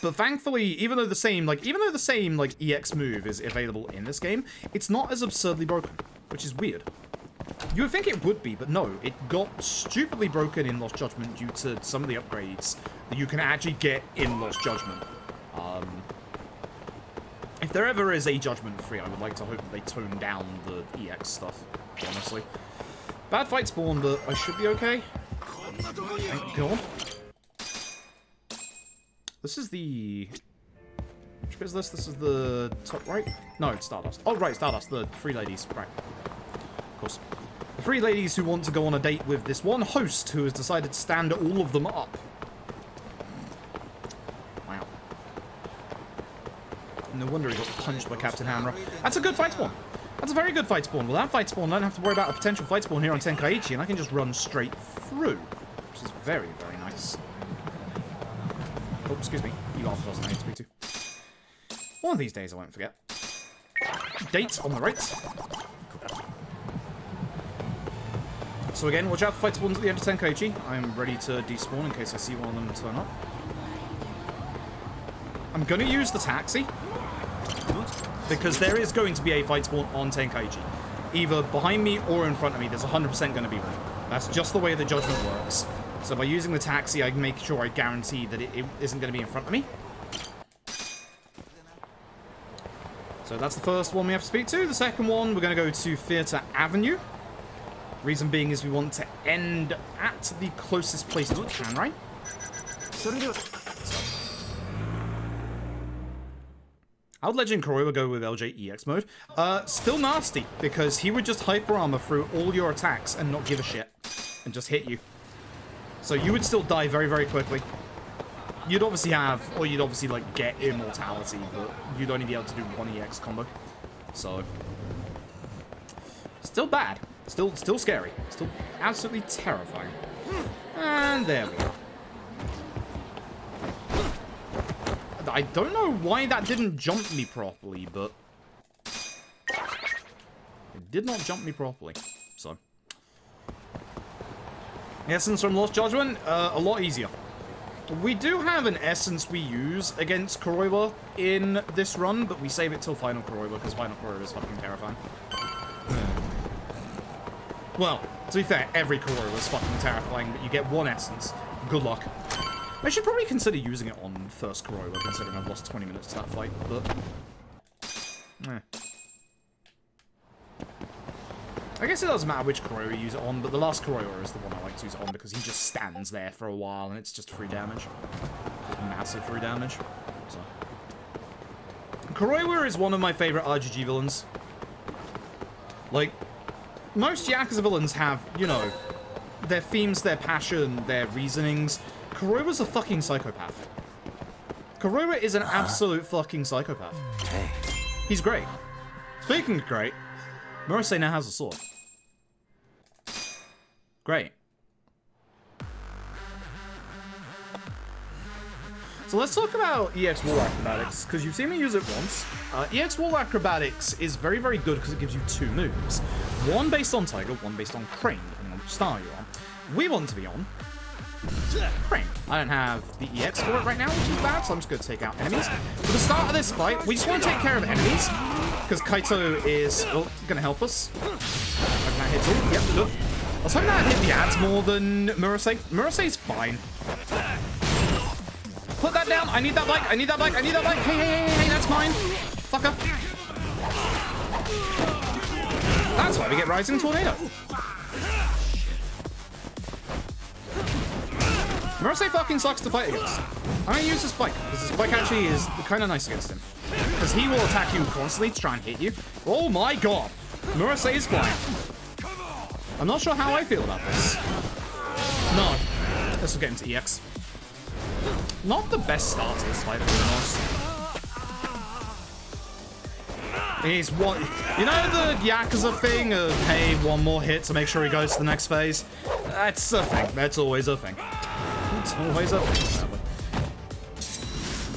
But thankfully, even though the same EX move is available in this game, it's not as absurdly broken, which is weird. You would think it would be, but no, it got stupidly broken in Lost Judgment due to some of the upgrades that you can actually get in Lost Judgment. If there ever is a Judgment 3, I would like to hope that they tone down the EX stuff, honestly. Bad fight spawn, but I should be okay. Thank God. This is the... Which bit is this? This is the top right? No, it's Stardust. Oh, right, Stardust, the 3 ladies. Right. Of course. The 3 ladies who want to go on a date with this one host who has decided to stand all of them up. Wow. No wonder he got punched by Captain Hammer. That's a good fight spawn. That's a very good fight spawn. Well, that fight spawn, I don't have to worry about a potential fight spawn here on Tenkaichi, and I can just run straight through, which is very, very nice. Oh, excuse me. You are the person I need to speak to. One of these days I won't forget. Date on the right. So again, watch out for fight spawns at the end of Tenkaichi. I'm ready to despawn in case I see one of them turn up. I'm going to use the taxi, because there is going to be a fight spawn on Tenkaichi. Either behind me or in front of me, there's 100% going to be one. That's just the way the Judgment works. So by using the taxi, I can make sure I guarantee that it isn't going to be in front of me. So that's the first one we have to speak to. The second one, we're going to go to Theatre Avenue. Reason being is we want to end at the closest place we can, right? How'd Legend Kuroiwa go with LJ EX mode? Still nasty, because he would just hyper armor through all your attacks and not give a shit. And just hit you. So you would still die very, very quickly. You'd obviously have, or you'd obviously, like, get immortality, but you'd only be able to do one EX combo. So, still bad. Still scary. Still absolutely terrifying. And there we go. I don't know why that didn't jump me properly, but it did not jump me properly. So, Essence from Lost Judgment, a lot easier. We do have an Essence we use against Kuroiwa in this run, but we save it till Final Kuroiwa, because Final Kuroiwa is fucking terrifying. Well, to be fair, every Kuroiwa is fucking terrifying, but you get one Essence. Good luck. I should probably consider using it on first Kuroiwa, considering I've lost 20 minutes to that fight, but I guess it doesn't matter which Kuroiwa you use it on, but the last Kuroiwa is the one I like to use it on, because he just stands there for a while, and it's just free damage. Just massive free damage. So. Kuroiwa is one of my favorite RGG villains. Like, most Yakuza villains have, you know, their themes, their passion, their reasonings. Kuroiwa's a fucking psychopath. Kuroiwa is an absolute fucking psychopath. Hey. He's great. Speaking of great, Murasei now has a sword. Great. So let's talk about EX Wall Acrobatics, because you've seen me use it once. EX Wall Acrobatics is very, very good because it gives you two moves. One based on Tiger, one based on Crane, depending on which style you're on. We want to be on Crane. I don't have the EX for it right now, which is bad, so I'm just going to take out enemies. For the start of this fight, we just want to take care of enemies, because Kaito is going to help us. Hoping that hits all. Yep, good. I was hoping that hit the ads more than Murasei. Murasei's fine. Put that down. I need that bike. I need that bike. I need that bike. Hey, hey, hey, hey, that's mine. Fucker. That's why we get Rising Tornado. Murasei fucking sucks to fight against. I'm gonna use this bike, because this bike actually is kind of nice against him. Because he will attack you constantly to try and hit you. Oh my god. Murasei is flying. I'm not sure how I feel about this. No. This will get into EX. Not the best start to this fight, to be honest. He's one. You know the Yakuza thing of, hey, one more hit to make sure he goes to the next phase? That's a thing. That's always a thing. It's always a thing.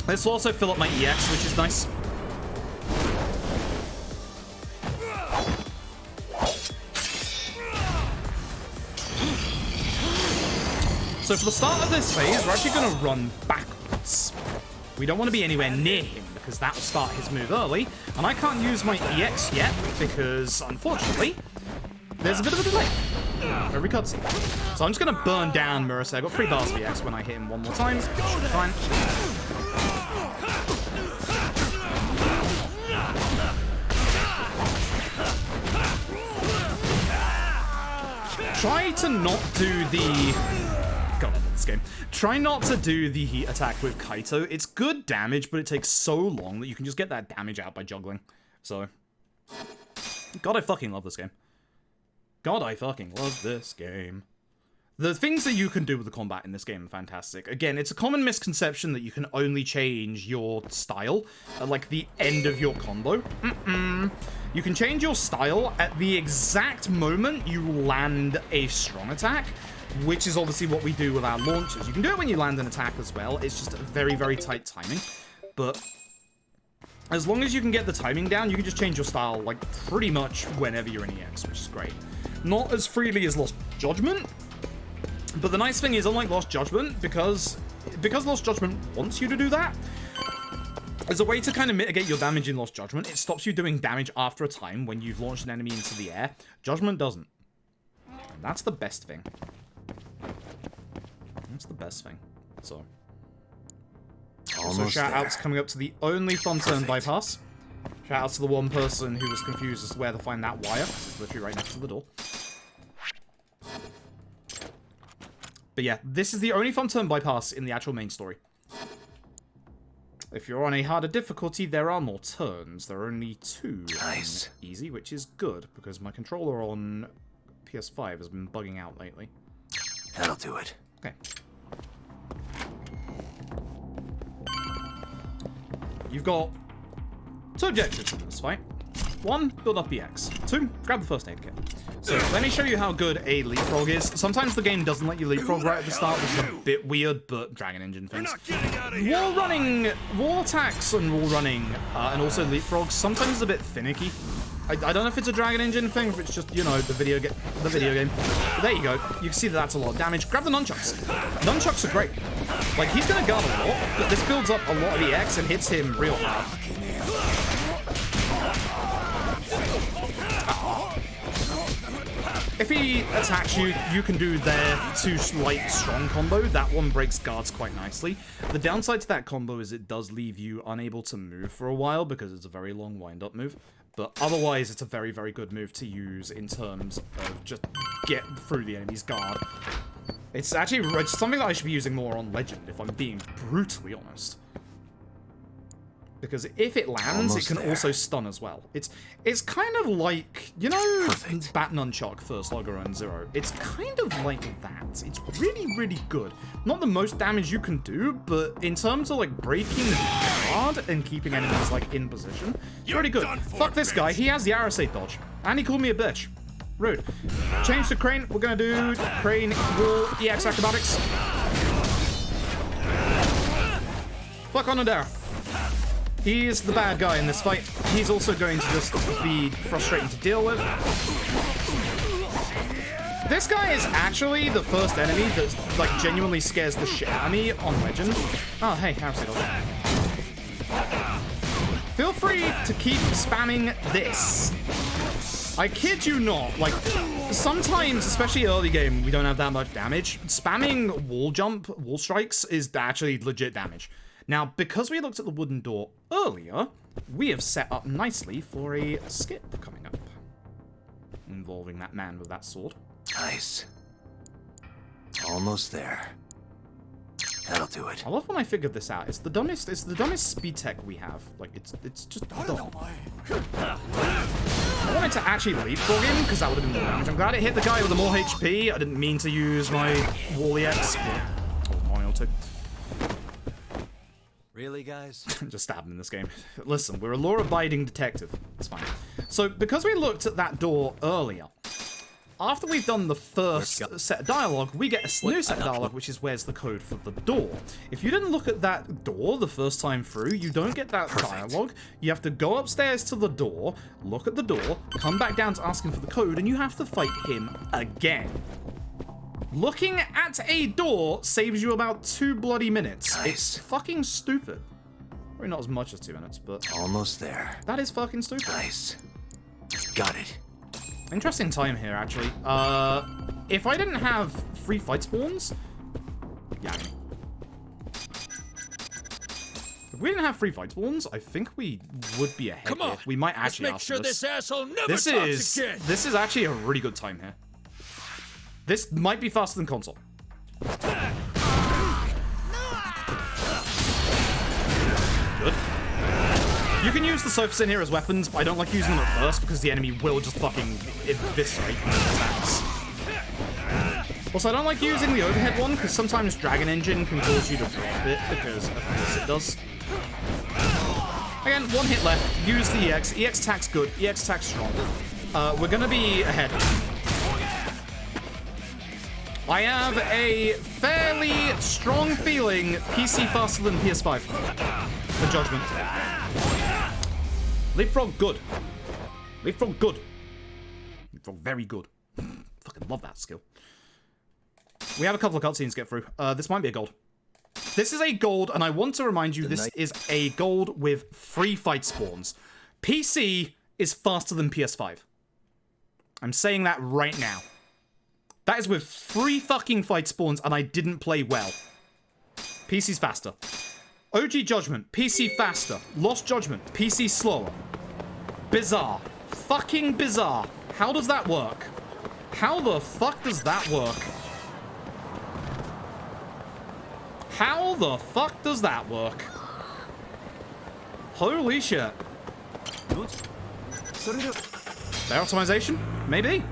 Let's also fill up my EX, which is nice. So for the start of this phase, we're actually going to run backwards. We don't want to be anywhere near him, because that will start his move early. And I can't use my EX yet, because, unfortunately, there's a bit of a delay for every cutscene. So I'm just going to burn down Murasei. I've got 3 bars of EX when I hit him one more time. Should be fine. Try to not do the... God, I love this game. Try not to do the heat attack with Kaito. It's good damage, but it takes so long that you can just get that damage out by juggling. So... God, I fucking love this game. God, I fucking love this game. The things that you can do with the combat in this game are fantastic. Again, it's a common misconception that you can only change your style at, like, the end of your combo. You can change your style at the exact moment you land a strong attack, which is obviously what we do with our launches. You can do it when you land an attack as well. It's just very, very tight timing. But as long as you can get the timing down, you can just change your style, like, pretty much whenever you're in EX, which is great. Not as freely as Lost Judgment. But the nice thing is, unlike Lost Judgment, because Lost Judgment wants you to do that, as a way to kind of mitigate your damage in Lost Judgment, it stops you doing damage after a time when you've launched an enemy into the air. Judgment doesn't. And that's the best thing. That's the best thing. So shout-outs coming up to the only fun turn bypass. Shout-outs to the one person who was confused as to where to find that wire. It's literally right next to the door. But yeah, this is the only fun turn bypass in the actual main story. If you're on a harder difficulty, there are more turns. There are only 2 Nice. on easy, which is good, because my controller on PS5 has been bugging out lately. That'll do it. Okay. You've got 2 objectives in this fight. 1, build up EX. 2, grab the first aid kit. So, let me show you how good a leapfrog is. Sometimes the game doesn't let you leapfrog right at the start, which is a bit weird, but Dragon Engine things. Wall attacks and wall running, and also leapfrogs, sometimes is a bit finicky. I don't know if it's a Dragon Engine thing, or if it's just, you know, the video game. But there you go. You can see that that's a lot of damage. Grab the nunchucks. Nunchucks are great. Like, he's gonna guard a lot, but this builds up a lot of EX and hits him real hard. If he attacks you, you can do their 2 light strong combo. That one breaks guards quite nicely. The downside to that combo is it does leave you unable to move for a while because it's a very long wind-up move. But otherwise, it's a very, very good move to use in terms of just get through the enemy's guard. It's something that I should be using more on Legend, if I'm being brutally honest. Because if it lands, it can also stun as well. It's kind of like, you know, Bat Nunchuck, First Logger and Zero. It's kind of like that. It's really, really good. Not the most damage you can do, but in terms of like breaking guard and keeping enemies like in position, it's pretty good. Fuck this guy, he has the Aerosate dodge. And he called me a bitch. Rude. Change to Crane. We're gonna do Crane Wall EX Acrobatics. Fuck on Adara. He's the bad guy in this fight. He's also going to just be frustrating to deal with. This guy is actually the first enemy that like genuinely scares the shit out of me on Legend. Oh, hey, Harrison. Feel free to keep spamming this. I kid you not, like, sometimes, especially early game, we don't have that much damage. Spamming wall strikes is actually legit damage. Now, because we looked at the wooden door earlier, we have set up nicely for a skip coming up. Involving that man with that sword. Nice. Almost there. That'll do it. I love when I figured this out. It's the dumbest speed tech we have. Like, it's just dumb. I wanted to actually leapfrog him, because that would have been more damage. I'm glad it hit the guy with the more HP. I didn't mean to use my wall EX, but I ought to. Really, guys? Just stab him in this game. Listen, we're a law-abiding detective. It's fine. So, because we looked at that door earlier, after we've done the first set of dialogue, we get a new set of dialogue, which is where's the code for the door. If you didn't look at that door the first time through, you don't get that dialogue. You have to go upstairs to the door, look at the door, come back down to ask him for the code, and you have to fight him again. Looking at a door saves you about 2 bloody minutes. Nice. It's fucking stupid. Probably not as much as 2 minutes, but Almost there. that is fucking stupid. Nice. Got it. Interesting time here, actually. If I didn't have free fight spawns... Yeah. If we didn't have free fight spawns, I think we would be ahead. Come on, here. We might actually Let's make sure this asshole never This talks again. is actually a really good time here. This might be faster than console. Good. You can use the sofas in here as weapons, but I don't like using them at first because the enemy will just fucking eviscerate attacks. Also, I don't like using the overhead one because sometimes Dragon Engine can cause you to drop it because of course it does. Again, 1 hit left. Use the EX. EX attack's good. EX attack's strong. We're gonna be ahead. I have a fairly strong feeling PC faster than PS5. The Judgment. Leapfrog good. Leapfrog good. Leapfrog very good. Fucking love that skill. We have a couple of cutscenes to get through. This might be a gold. This is a gold, and I want to remind you, this is a gold with 3 fight spawns. PC is faster than PS5. I'm saying that right now. That is with 3 fucking fight spawns, and I didn't play well. PC's faster. OG Judgment, PC faster. Lost Judgment, PC slower. Bizarre. Fucking bizarre. How does that work? How the fuck does that work? How the fuck does that work? Holy shit. Better optimization? Maybe.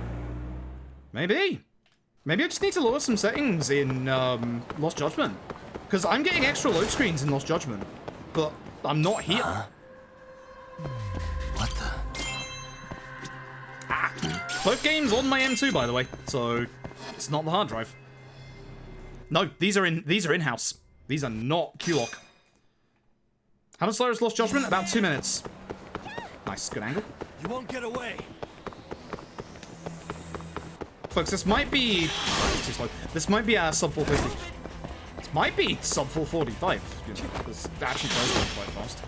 Maybe. Maybe I just need to lower some settings in Lost Judgment. Because I'm getting extra load screens in Lost Judgment. But I'm not here. What the? Both games on my M2, by the way. So it's not the hard drive. No, these are in-house. These are not Q-Lock. How much slower is Lost Judgment? About 2 minutes. Nice, good angle. You won't get away. Folks, this might be too slow. This might be sub 450. This might be sub 445. This actually does go quite fast.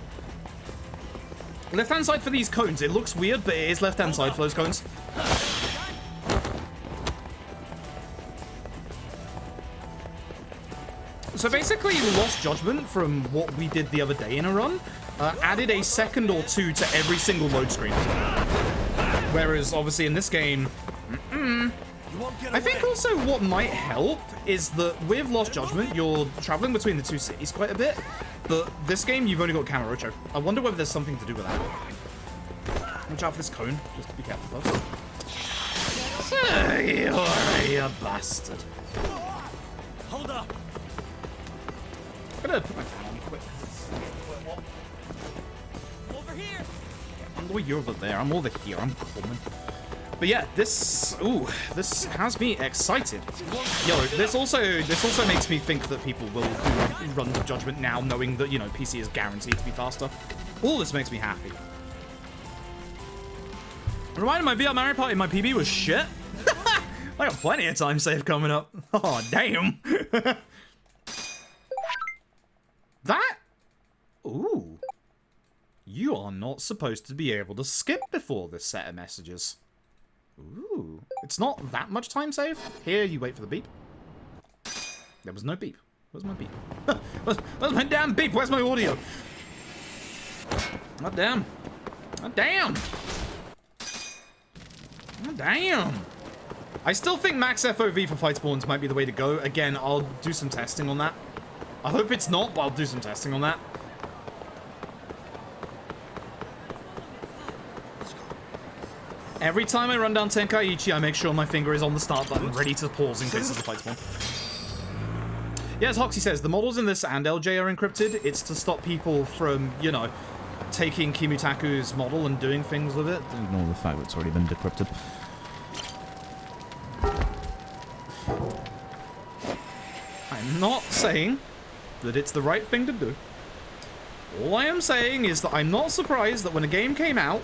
Left-hand side for these cones. It looks weird, but it is left-hand side for those cones. So basically, Lost Judgment, from what we did the other day in a run, added a second or 2 to every single load screen. Whereas, obviously, in this game, I think also what might help is that with Lost Judgment, you're traveling between the 2 cities quite a bit, but this game, you've only got Kamurocho. I wonder whether there's something to do with that. Watch out for this cone. Just be careful, folks. You're a bastard. Hold up. I'm gonna put my fan on quick. Over here. You're over there. I'm over here. I'm coming. But yeah, this has me excited. Yo, this also makes me think that people will do runs of Judgment now, knowing that, you know, PC is guaranteed to be faster. All this makes me happy. Reminder, my VR Mario Party, my PB was shit. I got plenty of time saved coming up. Oh, damn. That? Ooh. You are not supposed to be able to skip before this set of messages. Ooh. It's not that much time save. Here, you wait for the beep. There was no beep. Where's my beep? Where's my damn beep? Where's my audio? Oh, damn. Oh, damn. Oh, damn. I still think max FOV for fight spawns might be the way to go. Again, I'll do some testing on that. I hope it's not, but I'll do some testing on that. Every time I run down Tenkaichi, I make sure my finger is on the start button, ready to pause in case of the fight spawn. Yes, Hoxie says, the models in this and LJ are encrypted. It's to stop people from, you know, taking Kimutaku's model and doing things with it. Ignore the fact that it's already been decrypted. I'm not saying that it's the right thing to do. All I am saying is that I'm not surprised that when a game came out,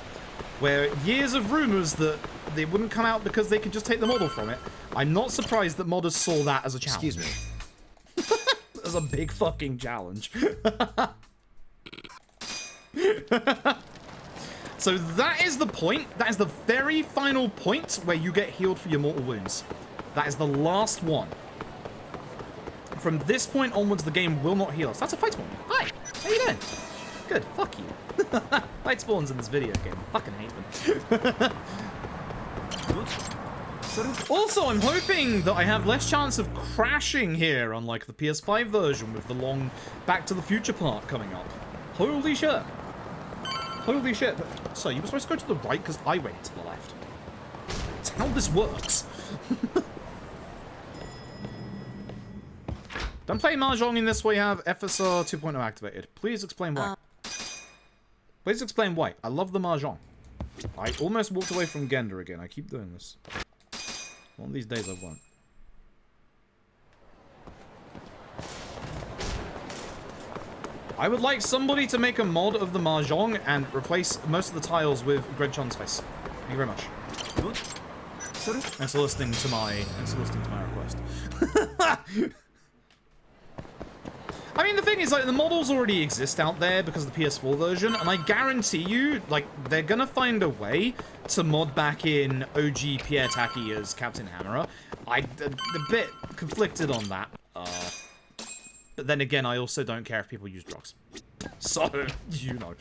where years of rumors that they wouldn't come out because they could just take the model from it, I'm not surprised that modders saw that as a challenge. Excuse me. As a big fucking challenge. So that is the point. That is the very final point where you get healed for your mortal wounds. That is the last one. From this point onwards, the game will not heal us. That's a fight spawn. Hi, how you doing? Good, fuck you. Fight spawns in this video game. I fucking hate them. Also, I'm hoping that I have less chance of crashing here, unlike the PS5 version with the long Back to the Future part coming up. Holy shit. Holy shit. So, you were supposed to go to the right because I went to the left. That's how this works. Don't play Mahjong in this way, have FSR 2.0 activated. Please explain why. Please explain why. I love the Mahjong. I almost walked away from Gender again. I keep doing this. One of these days I won't. I would like somebody to make a mod of the Mahjong and replace most of the tiles with Greg Chun's face. Thank you very much. And soliciting to my request. I mean, the thing is, like, the models already exist out there because of the PS4 version, and I guarantee you, like, they're gonna find a way to mod back in OG Pierre Taki as Captain Hammerer. I'm a bit conflicted on that. But then again, I also don't care if people use drugs. So, you know.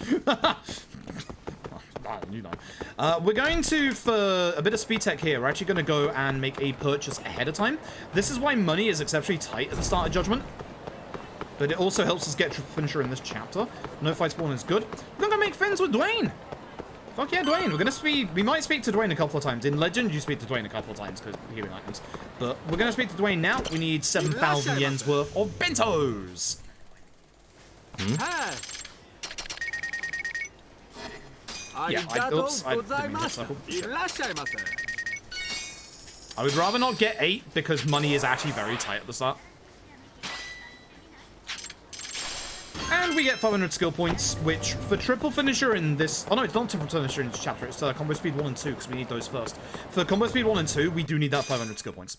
You know. We're going to, for a bit of speed tech here, we're actually going to go and make a purchase ahead of time. This is why money is exceptionally tight at the start of Judgment. But it also helps us get to finisher in this chapter. No fight spawn is good. We're going to make friends with Dwayne. Fuck yeah, Dwayne. We're going to speak. We might speak to Dwayne a couple of times. In Legend, you speak to Dwayne a couple of times because healing items. But we're going to speak to Dwayne now. We need 7,000 yen's worth of bentos. Yeah, oops, I didn't mean to circle. I would rather not get 8 because money is actually very tight at the start. And we get 500 skill points, which for triple finisher in this... Oh no, it's not triple finisher in this chapter, it's combo speed 1 and 2, because we need those first. For combo speed 1 and 2, we do need that 500 skill points.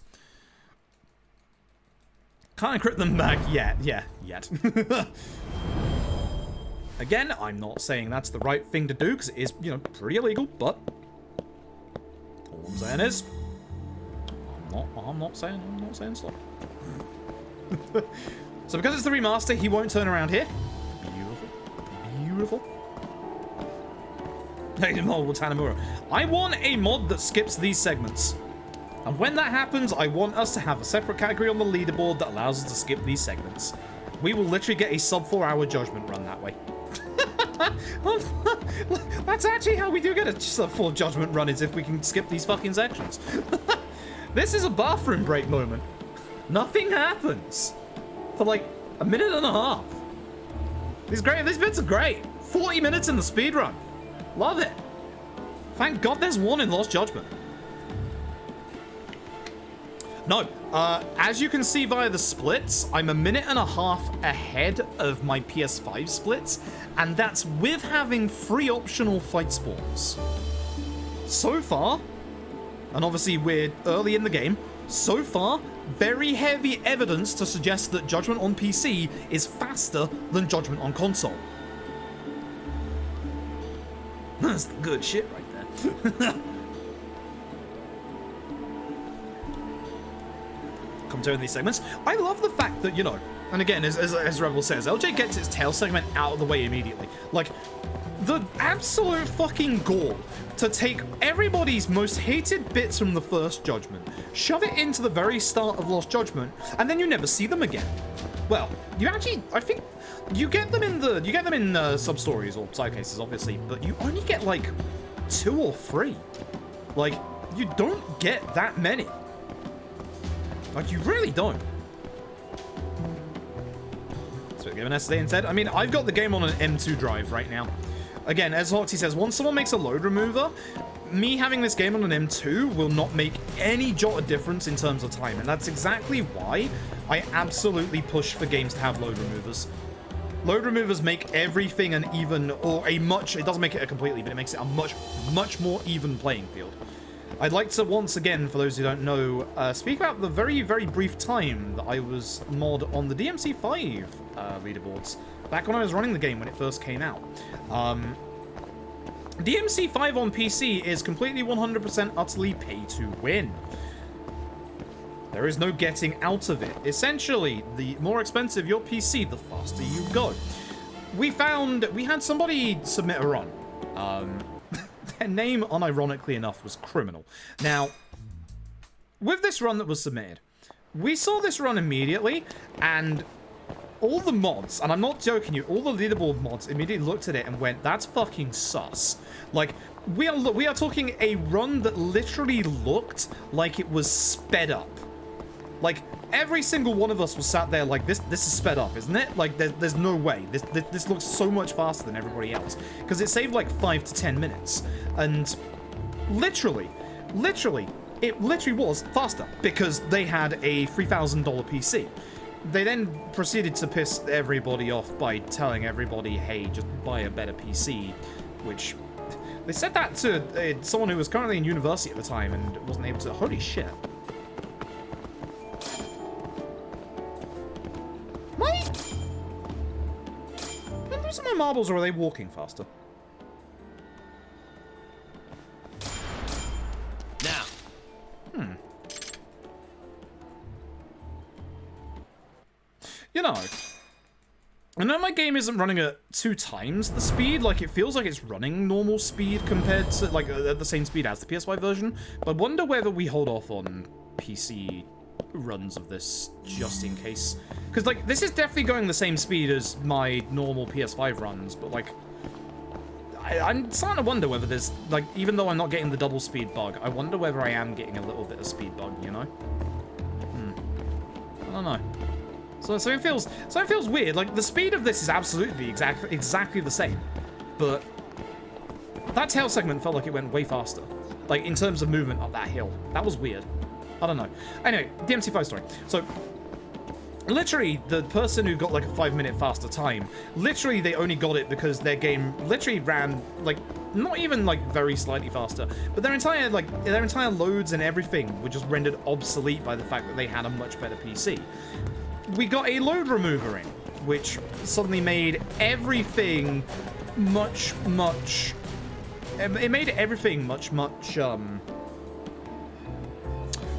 Can't encrypt them back yet. Yeah, yet. Again, I'm not saying that's the right thing to do, because it is, you know, pretty illegal, but... All I'm saying is... I'm not saying stop. So because it's the remaster, he won't turn around here. Beautiful. Hey, mod with Tanamura. I want a mod that skips these segments. And when that happens, I want us to have a separate category on the leaderboard that allows us to skip these segments. We will literally get a sub 4-hour Judgment run that way. That's actually how we do get a sub 4 Judgment run, is if we can skip these fucking sections. This is a bathroom break moment. Nothing happens. For like a minute and a half. These bits are great. 40 minutes in the speedrun. Love it. Thank God there's one in Lost Judgment. No, as you can see via the splits, I'm a minute and a half ahead of my PS5 splits, and that's with having 3 optional fight spawns. So far, and obviously we're early in the game, so far, very heavy evidence to suggest that Judgment on PC is faster than Judgment on console. That's the good shit right there. Commentary in these segments. I love the fact that, you know, and again, as Rebel says, LJ gets its tail segment out of the way immediately. Like, the absolute fucking gall to take everybody's most hated bits from the first Judgment, shove it into the very start of Lost Judgment, and then you never see them again. Well, you actually, I think, you get them in sub-stories or side cases, obviously, but you only get, like, 2 or 3. Like, you don't get that many. Like, you really don't. So give an SSD instead. I mean, I've got the game on an M2 drive right now. Again, as Hoxie says, once someone makes a load remover, me having this game on an M2 will not make any jot of difference in terms of time. And that's exactly why I absolutely push for games to have load removers. Load removers make everything an even, or a much, it doesn't make it a completely, but it makes it a much more even playing field. I'd like to once again, for those who don't know, speak about the very, very brief time that I was mod on the DMC5 leaderboards, back when I was running the game when it first came out. DMC5 on PC is completely 100% utterly pay to win. There is no getting out of it. Essentially, the more expensive your PC, the faster you go. We had somebody submit a run. Their name, unironically enough, was Criminal. Now, with this run that was submitted, we saw this run immediately, and all the mods, and I'm not joking you, all the leaderboard mods immediately looked at it and went, that's fucking sus. Like, we are talking a run that literally looked like it was sped up. Like, every single one of us was sat there like, this is sped up, isn't it? Like, there's no way. This looks so much faster than everybody else. Because it saved like 5 to 10 minutes. And literally, it literally was faster because they had a $3,000 PC. They then proceeded to piss everybody off by telling everybody, hey, just buy a better PC, which They said that to someone who was currently in university at the time and wasn't able to. Holy shit. What? Am I losing my marbles, or are they walking faster? Now. You know, I know my game isn't running at 2 times the speed. Like, it feels like it's running normal speed compared to, like, at the same speed as the PS5 version. But I wonder whether we hold off on PC runs of this just in case. Because, like, this is definitely going the same speed as my normal PS5 runs. But, like, I'm starting to wonder whether there's, like, even though I'm not getting the double speed bug, I wonder whether I am getting a little bit of speed bug, you know? I don't know. So it feels weird. Like, the speed of this is absolutely exactly the same, but that tail segment felt like it went way faster. Like, in terms of movement up that hill. That was weird. I don't know. Anyway, DMC5 story. So, literally, the person who got, like, a 5-minute faster time, literally, they only got it because their game literally ran, like, not even, like, very slightly faster, but their entire loads and everything were just rendered obsolete by the fact that they had a much better PC. We got a load remover in, which suddenly made everything much, it made everything much,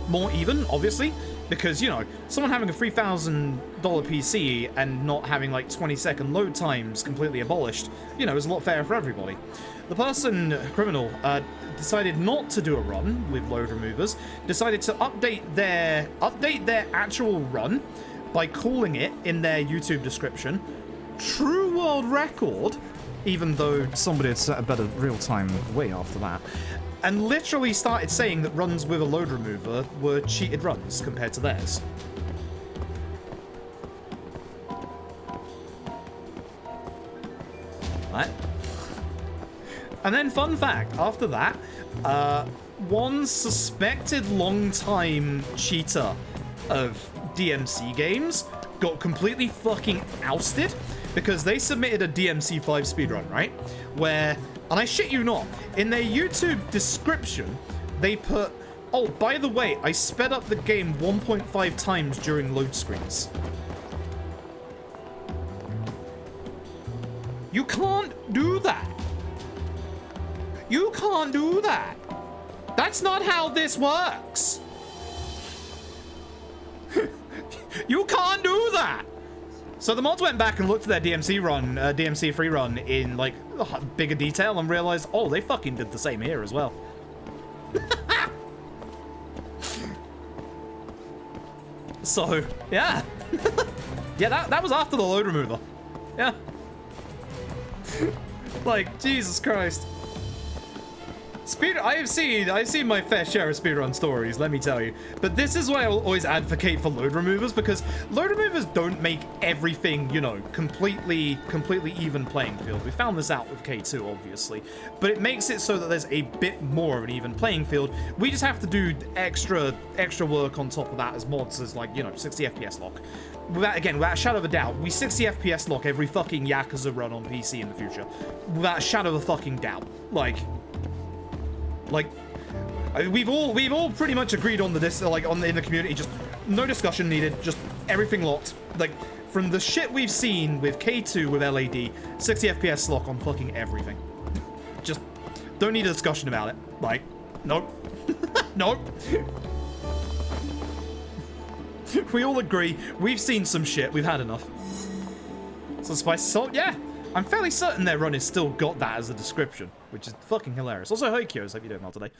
more even, obviously, because, you know, someone having a $3,000 PC and not having, like, 20-second load times completely abolished, you know, is a lot fairer for everybody. The person, criminal, decided not to do a run with load removers, decided to update their actual run by calling it in their YouTube description true world record, even though somebody had set a better real-time way after that, and literally started saying that runs with a load remover were cheated runs compared to theirs. Right? And then, fun fact, after that, one suspected long-time cheater of DMC games got completely fucking ousted because they submitted a DMC5 speedrun, right? Where, and I shit you not, in their YouTube description, they put, oh, by the way, I sped up the game 1.5 times during load screens. You can't do that. You can't do that. That's not how this works. You can't do that! So the mods went back and looked at their DMC3 run in, like, bigger detail and realized, oh, they fucking did the same here as well. So, yeah. Yeah, that was after the load remover. Yeah. Like, Jesus Christ. I've seen my fair share of speedrun stories, let me tell you. But this is why I will always advocate for load removers, because load removers don't make everything, you know, completely even playing field. We found this out with K2, obviously. But it makes it so that there's a bit more of an even playing field. We just have to do extra work on top of that as mods, as, like, you know, 60 FPS lock. Without a shadow of a doubt, we 60 FPS lock every fucking Yakuza run on PC in the future. Without a shadow of a fucking doubt. Like, we've all pretty much agreed on this, like, in the community, just no discussion needed, just everything locked. Like, from the shit we've seen with K2 with LAD, 60 FPS lock on fucking everything. Just don't need a discussion about it. Like, nope. Nope. We all agree, we've seen some shit, we've had enough. So yeah, I'm fairly certain their run has still got that as a description, which is fucking hilarious. Also, hi Kyos, hope you're doing well today.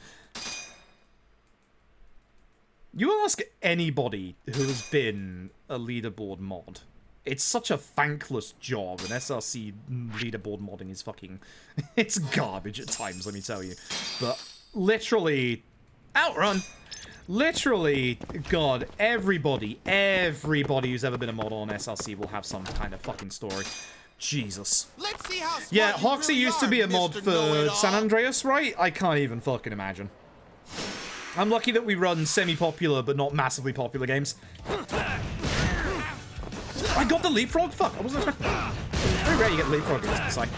You ask anybody who has been a leaderboard mod, it's such a thankless job, and SRC leaderboard modding is fucking... it's garbage at times, let me tell you. But literally, outrun! Literally, God, everybody who's ever been a mod on SRC will have some kind of fucking story. Jesus. Let's see how smart Yeah, you Hoxie really used to are, be a mod Mr. for Know-It-All. San Andreas, right? I can't even fucking imagine. I'm lucky that we run semi-popular but not massively popular games. I got the leapfrog? Fuck, I wasn't... Very rare you get leapfrog in this site.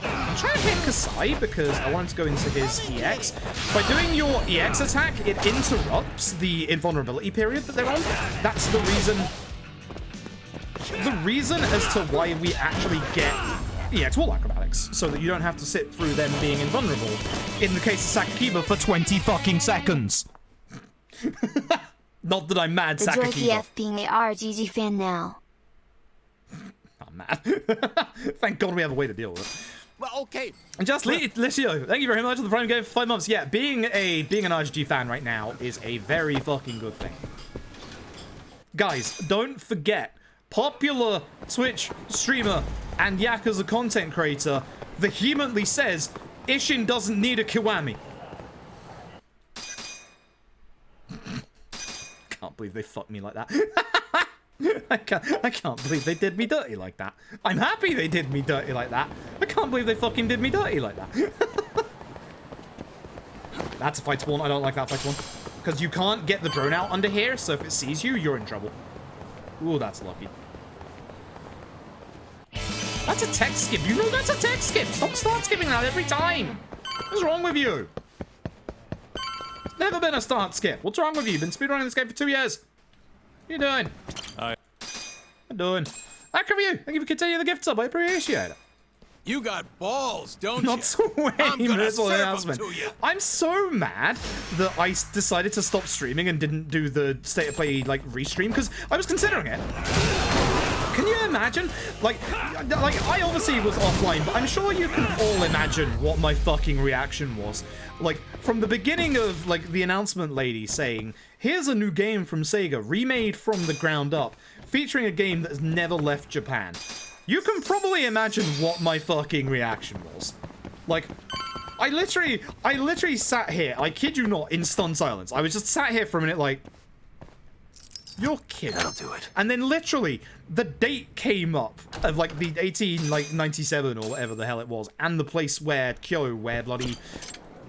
I'm trying to hit Kasai because I want him to go into his EX. By doing your EX attack, it interrupts the invulnerability period that they're on. That's the reason. The reason as to why we actually get EX wall acrobatics, so that you don't have to sit through them being invulnerable. In the case of Sakakiba for 20 fucking seconds. Not that I'm mad, Enjoy Sakakiba. PF being a RGG fan now. I'm mad. Thank God we have a way to deal with it. Well, okay. And just Licio, thank you very much for the Prime game for 5 months. Yeah, being an RGG fan right now is a very fucking good thing. Guys, don't forget, popular Twitch streamer and Yakuza content creator vehemently says Ishin doesn't need a Kiwami. Can't believe they fucked me like that. I can't believe they did me dirty like that. I'm happy they did me dirty like that. I can't believe they fucking did me dirty like that. That's a fight spawn. I don't like that fight spawn. Because you can't get the drone out under here, so if it sees you, you're in trouble. Ooh, that's lucky. That's a tech skip. You know that's a tech skip. Start skipping that every time. What's wrong with you? It's never been a start skip. What's wrong with you? You've been speedrunning this game for 2 years. What are you doing? I'm doing. That could be you. Thank you for continuing the gift sub. I appreciate it. You got balls, don't Not you? sway, I'm gonna Missile serve 'em announcement. to you. I'm so mad that I decided to stop streaming and didn't do the state of play like restream because I was considering it. Can you imagine? Like I obviously was offline, but I'm sure you can all imagine what my fucking reaction was. Like from the beginning of like the announcement lady saying, "Here's a new game from Sega, remade from the ground up, featuring a game that has never left Japan." You can probably imagine what my fucking reaction was. Like, I literally sat here, I kid you not, in stunned silence. I was just sat here for a minute like, you're kidding. That'll do it. And then literally, the date came up of like the 1897 or whatever the hell it was, and the place where Kyo, where bloody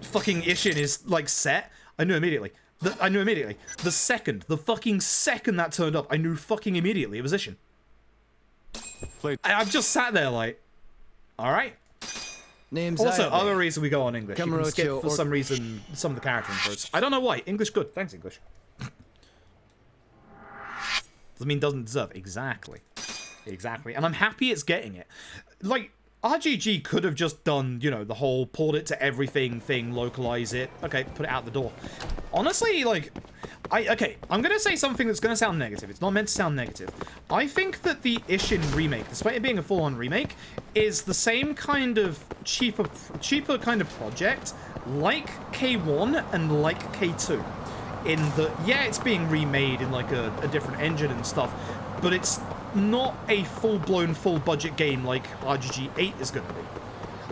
fucking Ishin is like set. I knew immediately. The fucking second that turned up, I knew fucking immediately it was Ishin. I've just sat there like, all right. Name's Also, Ivy. other reason we go on English. You can skip Camarocho for some reason some of the character intros. I don't know why. English good. Thanks, English. Doesn't mean doesn't deserve. Exactly. Exactly. And I'm happy it's getting it. Like, RGG could have just done, you know, the whole port it to everything thing, localize it. Okay, put it out the door. Honestly, like, I'm going to say something that's going to sound negative. It's not meant to sound negative. I think that the Ishin remake, despite it being a full-on remake, is the same kind of cheaper kind of project like K1 and like K2. In that, yeah, it's being remade in like a different engine and stuff, but it's not a full-blown, full-budget game like RGG 8 is going to be.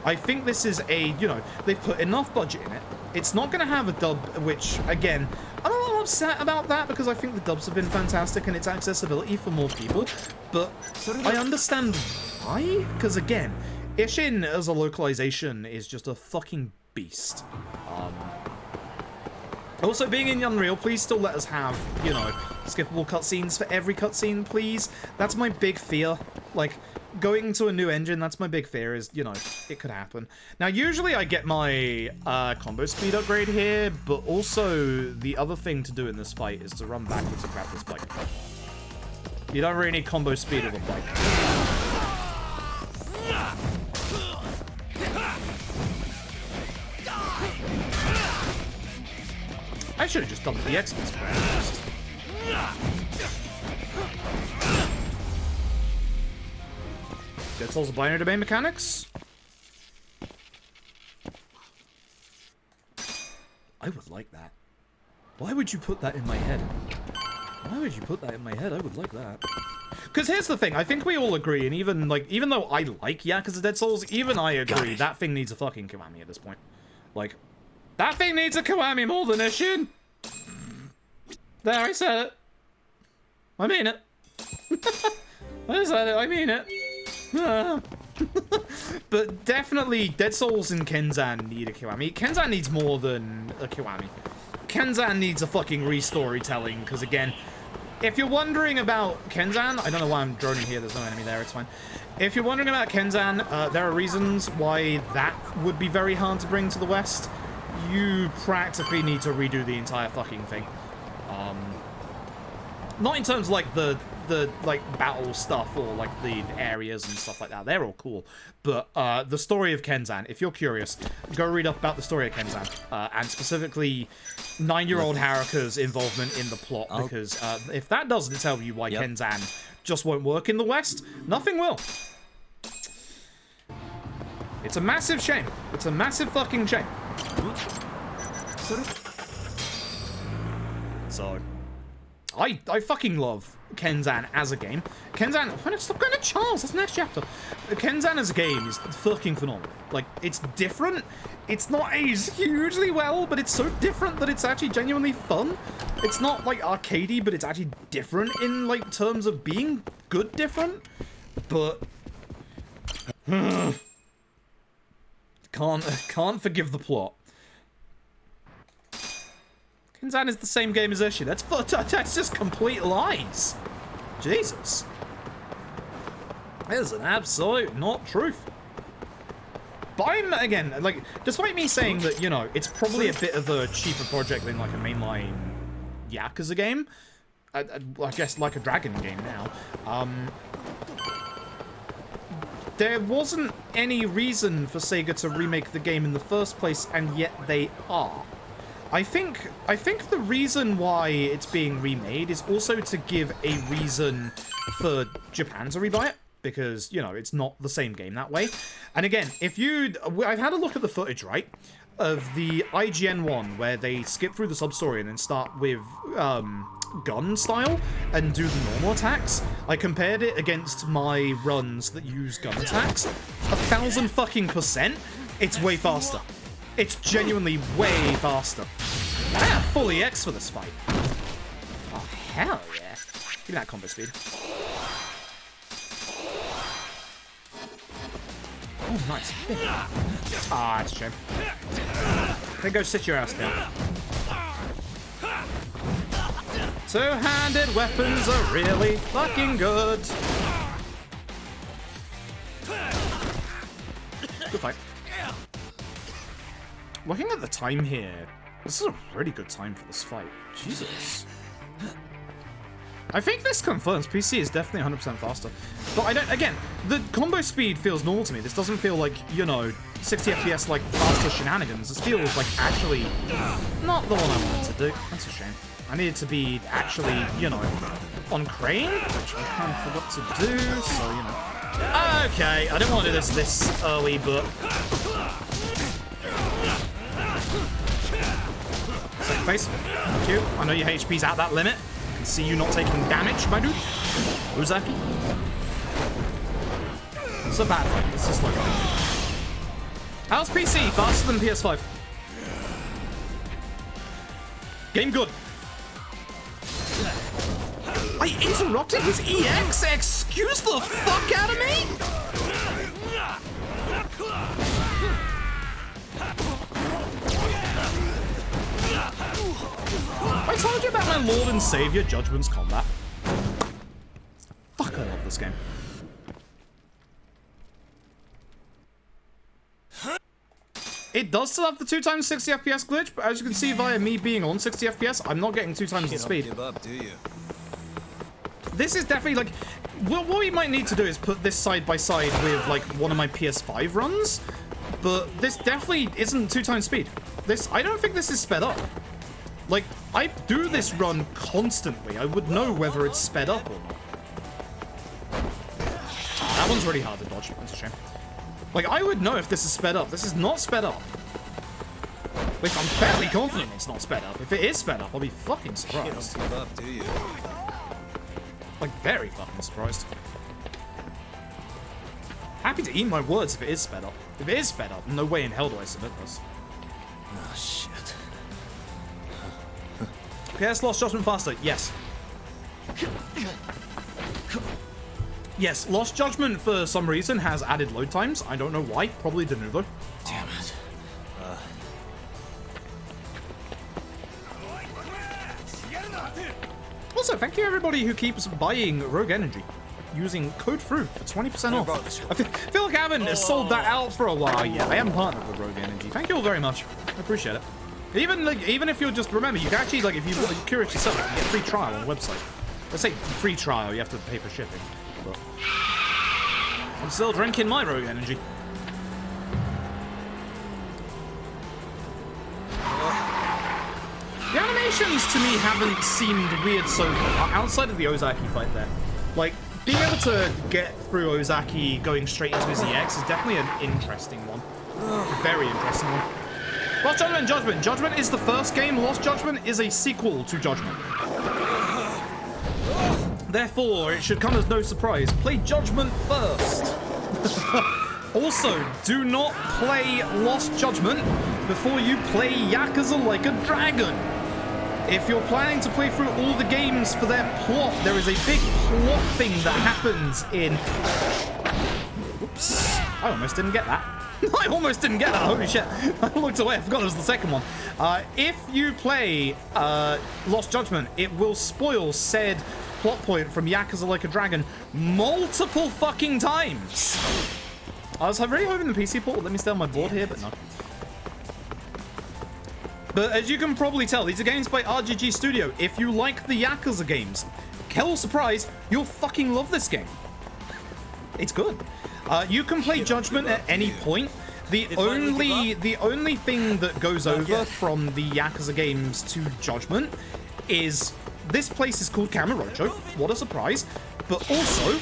I think this is a, you know, they put enough budget in it. It's not going to have a dub, which, again, I'm a little upset about that because I think the dubs have been fantastic and its accessibility for more people, but I understand why, because, again, Ishin as a localization is just a fucking beast. Also, being in Unreal, please still let us have, you know, skippable cutscenes for every cutscene, please. That's my big fear. Like, going to a new engine, that's my big fear is, you know, it could happen. Now, usually I get my combo speed upgrade here, but also the other thing to do in this fight is to run backwards and grab this bike. You don't really need combo speed with a bike. I should have just done the EX this first. Dead Souls binary domain mechanics? I would like that. Why would you put that in my head? Why would you put that in my head? I would like that. Because here's the thing, I think we all agree, and even though I like Yakuza Dead Souls, even I agree, that thing needs a fucking Kiwami at this point. Like, that thing needs a Kiwami more than Ishin. There, I said it. I mean it. I said it, I mean it. But definitely, Dead Souls and Kenzan need a Kiwami. Kenzan needs more than a Kiwami. Kenzan needs a fucking re-storytelling, because again, If you're wondering about Kenzan, I don't know why I'm droning here. There's no enemy there. It's fine. If you're wondering about Kenzan, there are reasons why that would be very hard to bring to the West. You practically need to redo the entire fucking thing. Not in terms of like the like battle stuff or like the areas and stuff like that. They're all cool. But the story of Kenzan, if you're curious, go read up about the story of Kenzan. And specifically 9-year-old Haruka's involvement in the plot. Because if that doesn't tell you why Kenzan just won't work in the West, nothing will. It's a massive shame. It's a massive fucking shame. So, I fucking love Kenzan as a game. Kenzan, stop going to Charles, that's the next chapter. Kenzan as a game is fucking phenomenal. Like, it's different. It's not aged hugely well, but it's so different that it's actually genuinely fun. It's not, like, arcadey, but it's actually different in, like, terms of being good different. But... Can't forgive the plot. Kenzan is the same game as Ushi. That's just complete lies. Jesus. That is an absolute not truth. But I'm, again, like, despite me saying that, you know, it's probably a bit of a cheaper project than, like, a mainline Yakuza game. I guess, like a Dragon game now. There wasn't any reason for Sega to remake the game in the first place, and yet they are. I think the reason why it's being remade is also to give a reason for Japan to rebuy it, because, you know, it's not the same game that way. And again, I've had a look at the footage, right, of the IGN one, where they skip through the sub-story and then start with, gun style and do the normal attacks. I compared it against my runs that use gun attacks. 1,000%. It's way faster. It's genuinely way faster. I have full EX for this fight. Oh, hell yeah. Give me that combo speed. Oh, nice. Ah, that's a shame. Then go sit your ass down. Two-handed weapons are really fucking good. Good fight. Looking at the time here, this is a really good time for this fight. Jesus. I think this confirms PC is definitely 100% faster. But I don't, again, the combo speed feels normal to me. This doesn't feel like, you know, 60 FPS like faster shenanigans. This feels like actually not the one I wanted to do. That's a shame. I needed to be actually, you know, on crane, which I kind of forgot to do, so, you know. Okay, I didn't want to do this early, but... Second face. Thank you. I know your HP's at that limit. I can see you not taking damage, my dude. Ozaki. It's a bad fight. It's a slow fight. How's PC? Faster than PS5. Game good. I interrupted his EX? Excuse the fuck out of me? I told you about my Lord and Savior Judgment's combat. Fuck, I love this game. It does still have the 2x 60 FPS glitch, but as you can see via me being on 60 FPS, I'm not getting 2x the speed. You don't give up, do you? This is definitely, like, what we might need to do is put this side by side with, like, one of my PS5 runs, but this definitely isn't 2x speed. I don't think this is sped up. Like, I do this run constantly. I would know whether it's sped up or not. That one's really hard to dodge. That's a shame. Like, I would know if this is sped up. This is not sped up. At least I'm fairly confident it's not sped up. If it is sped up, I'll be fucking surprised. You don't give up, do you? Like, very fucking surprised. Happy to eat my words if it is sped up. If it is sped up, no way in hell do I submit this. Oh, shit. PS Lost Judgment faster. Yes. Yes, Lost Judgment for some reason has added load times. I don't know why. Probably de novo. Damn it. Also, thank you everybody who keeps buying Rogue Energy using code FRUIT for 20% off. I feel like I haven't sold that out for a while yet. I am partnered with Rogue Energy. Thank you all very much. I appreciate it. Even if you're just, remember, you can actually, like, if you're curious yourself, you can get free trial on the website. Let's say free trial, you have to pay for shipping. But I'm still drinking my Rogue Energy. The animations to me haven't seemed weird so far, outside of the Ozaki fight there. Like, being able to get through Ozaki going straight into his EX is definitely an interesting one. A very interesting one. Lost Judgment and Judgment. Judgment is the first game. Lost Judgment is a sequel to Judgment. Therefore, it should come as no surprise. Play Judgment first. Also, do not play Lost Judgment before you play Yakuza Like a Dragon. If you're planning to play through all the games for their plot, there is a big plot thing that happens in... Oops. I almost didn't get that. I almost didn't get that. Holy shit. I looked away. I forgot it was the second one. If you play Lost Judgment, it will spoil said plot point from Yakuza Like a Dragon multiple fucking times. I was really hoping the PC port would let me stay on my board here, but no. But as you can probably tell, these are games by RGG Studio. If you like the Yakuza games, hell surprise, you'll fucking love this game. It's good. You can play Judgment at any point. The only thing that goes over from the Yakuza games to Judgment is this place is called Kamurocho. What a surprise. But also,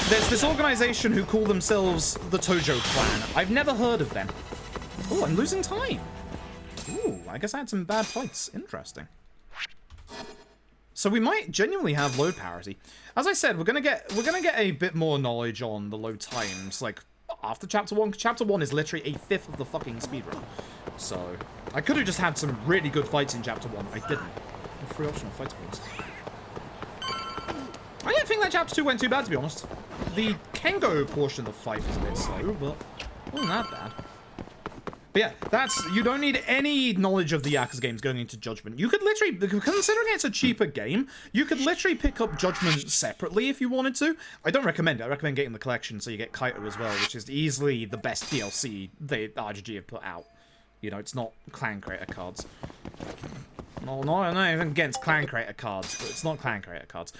there's this organization who call themselves the Tojo Clan. I've never heard of them. Oh, I'm losing time. Ooh, I guess I had some bad fights. Interesting. So we might genuinely have load parity. As I said, we're gonna get a bit more knowledge on the load times, like after chapter 1. Chapter 1 is literally a fifth of the fucking speedrun. So I could have just had some really good fights in chapter 1. I didn't. 3 optional fight points. I don't think that chapter 2 went too bad, to be honest. The Kengo portion of the fight was a bit slow, but it wasn't that bad. But yeah, you don't need any knowledge of the Yakuza games going into Judgment. You could literally, considering it's a cheaper game, you could literally pick up Judgment separately if you wanted to. I don't recommend it. I recommend getting the collection so you get Kaito as well, which is easily the best DLC the RGG have put out. You know, it's not clan creator cards. No, not even against clan creator cards, but it's not clan creator cards.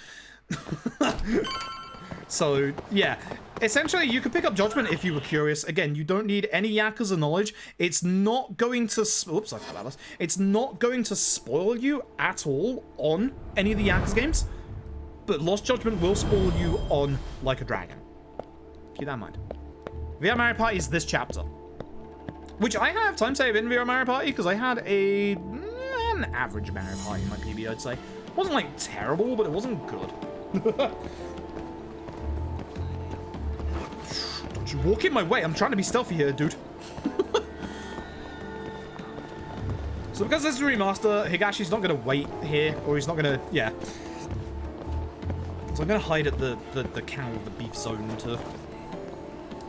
So, yeah. Essentially, you could pick up Judgment if you were curious. Again, you don't need any Yakuza knowledge. It's not going to... Oops, I forgot about this. It's not going to spoil you at all on any of the Yakuza games. But Lost Judgment will spoil you on Like a Dragon. Keep that in mind. VR Mario Party is this chapter. Which I have time save in VR Mario Party, because I had an average Mario Party in my PB, I'd say. It wasn't, like, terrible, but it wasn't good. Don't you walk in my way. I'm trying to be stealthy here, dude. So because this is a remaster, Higashi's not going to wait here, or he's not going to... Yeah. So I'm going to hide at the cow of the beef zone to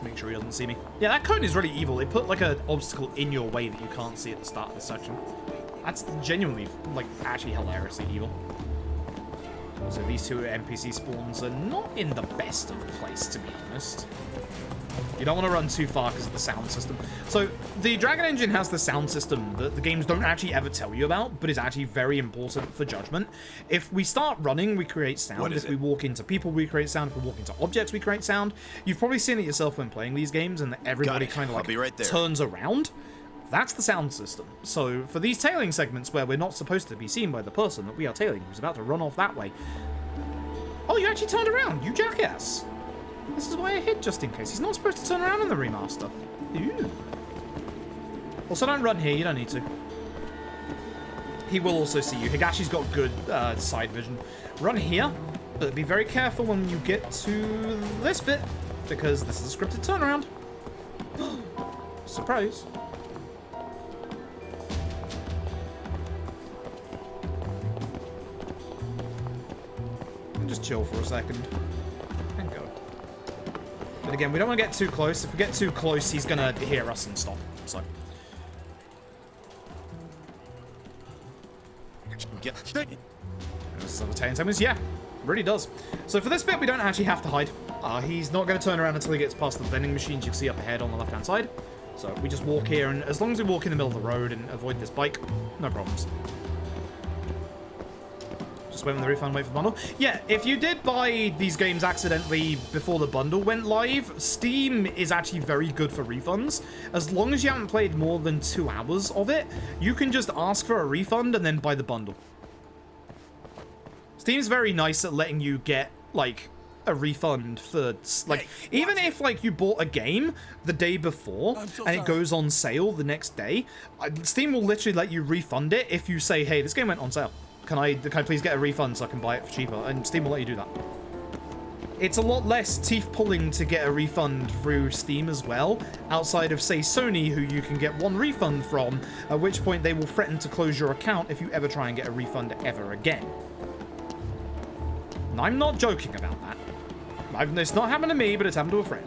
make sure he doesn't see me. Yeah, that cone is really evil. They put, like, an obstacle in your way that you can't see at the start of this section. That's genuinely, like, actually hilariously evil. So these two NPC spawns are not in the best of place, to be honest. You don't want to run too far because of the sound system. So the Dragon Engine has the sound system that the games don't actually ever tell you about, but is actually very important for Judgment. If we start running, we create sound. If we walk into people, we create sound. If we walk into objects, we create sound. You've probably seen it yourself when playing these games, and everybody kind of like turns around. That's the sound system. So for these tailing segments where we're not supposed to be seen by the person that we are tailing, who's about to run off that way. Oh, you actually turned around, you jackass. This is why I hid just in case. He's not supposed to turn around in the remaster. Ew. Also, don't run here. You don't need to. He will also see you. Higashi's got good side vision. Run here, but be very careful when you get to this bit, because this is a scripted turnaround. Surprise. Just chill for a second and go. But again, we don't want to get too close. If we get too close, he's gonna hear us and stop. So So the 10 seconds, yeah, really does. So for this bit, we don't actually have to hide. He's not going to turn around until he gets past the vending machines you can see up ahead on the left-hand side. So we just walk here, and as long as we walk in the middle of the road and avoid this bike, no problems. Just wait on the refund, wait for the bundle. Yeah, if you did buy these games accidentally before the bundle went live, Steam is actually very good for refunds. As long as you haven't played more than 2 hours of it, you can just ask for a refund and then buy the bundle. Steam's very nice at letting you get, like, a refund for, like, even if, like, you bought a game the day before and it goes on sale the next day, Steam will literally let you refund it if you say, hey, this game went on sale. Can I please get a refund so I can buy it for cheaper? And Steam will let you do that. It's a lot less teeth-pulling to get a refund through Steam as well, outside of, say, Sony, who you can get 1 refund from, at which point they will threaten to close your account if you ever try and get a refund ever again. And I'm not joking about that. It's not happened to me, but it's happened to a friend.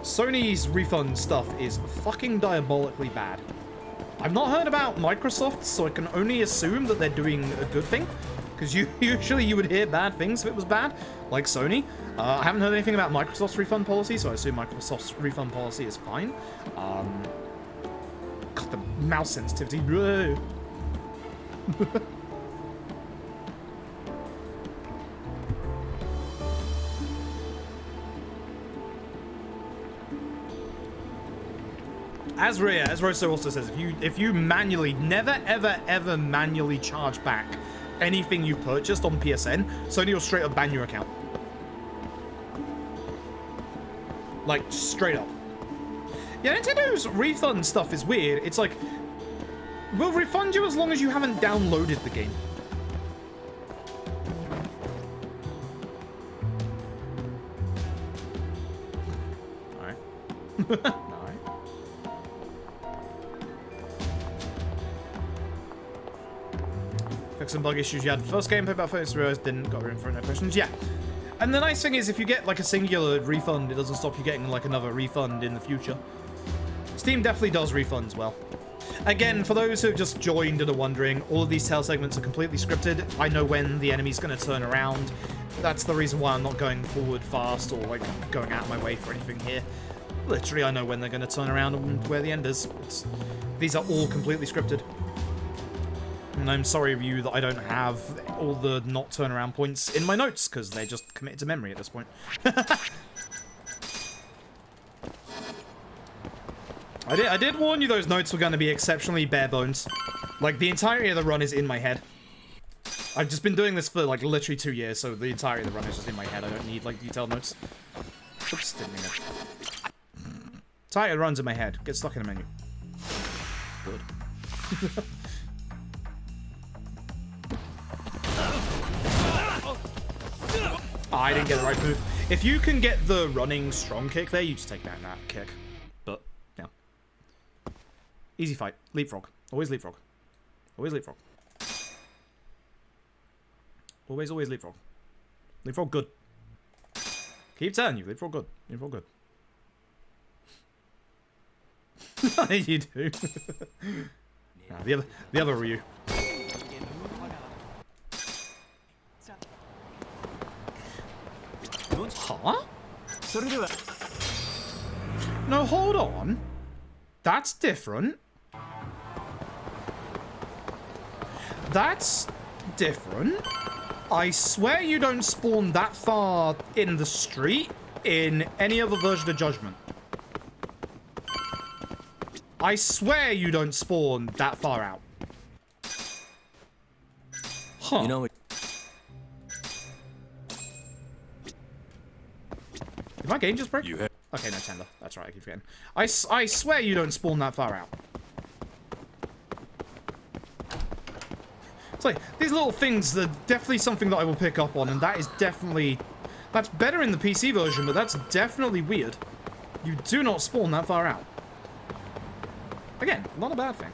Sony's refund stuff is fucking diabolically bad. I've not heard about Microsoft, so I can only assume that they're doing a good thing. Because usually you would hear bad things if it was bad, like Sony. I haven't heard anything about Microsoft's refund policy, so I assume Microsoft's refund policy is fine. God, the mouse sensitivity. As Rosso also says, if you manually, never ever manually charge back anything you purchased on PSN, Sony will straight up ban your account. Like, straight up. Yeah, Nintendo's refund stuff is weird. It's like, we'll refund you as long as you haven't downloaded the game. Alright. Fix some bug issues you had the first game, played about 30 hours, didn't got room for no questions. Yeah. And the nice thing is, if you get like a singular refund, it doesn't stop you getting like another refund in the future. Steam definitely does refunds well. Again, for those who have just joined and are wondering, all of these tail segments are completely scripted. I know when the enemy's going to turn around. That's the reason why I'm not going forward fast or like going out of my way for anything here. Literally, I know when they're going to turn around and where the end is. These are all completely scripted. And I'm sorry of you that I don't have all the not turnaround points in my notes, because they're just committed to memory at this point. I did warn you those notes were going to be exceptionally bare bones. Like, the entirety of the run is in my head. I've just been doing this for, like, literally 2 years, so the entirety of the run is just in my head. I don't need, like, detailed notes. Oops, didn't mean it. Entirety of the run's in my head. Get stuck in a menu. Good. I didn't get the right move. If you can get the running strong kick there, you just take that kick. But, yeah. Easy fight. Leapfrog. Always leapfrog. Always leapfrog. Always leapfrog. Leapfrog good. Keep telling you, leapfrog good. Leapfrog good. You do. Nah, the other Ryu. Huh? No, hold on. That's different. That's different. I swear you don't spawn that far in the street in any other version of Judgment. I swear you don't spawn that far out. Huh. You know what? Did my game just break? Okay, no, Tender. That's right, I keep forgetting. I swear you don't spawn that far out. It's like, these little things are definitely something that I will pick up on, and that is definitely... That's better in the PC version, but that's definitely weird. You do not spawn that far out. Again, not a bad thing.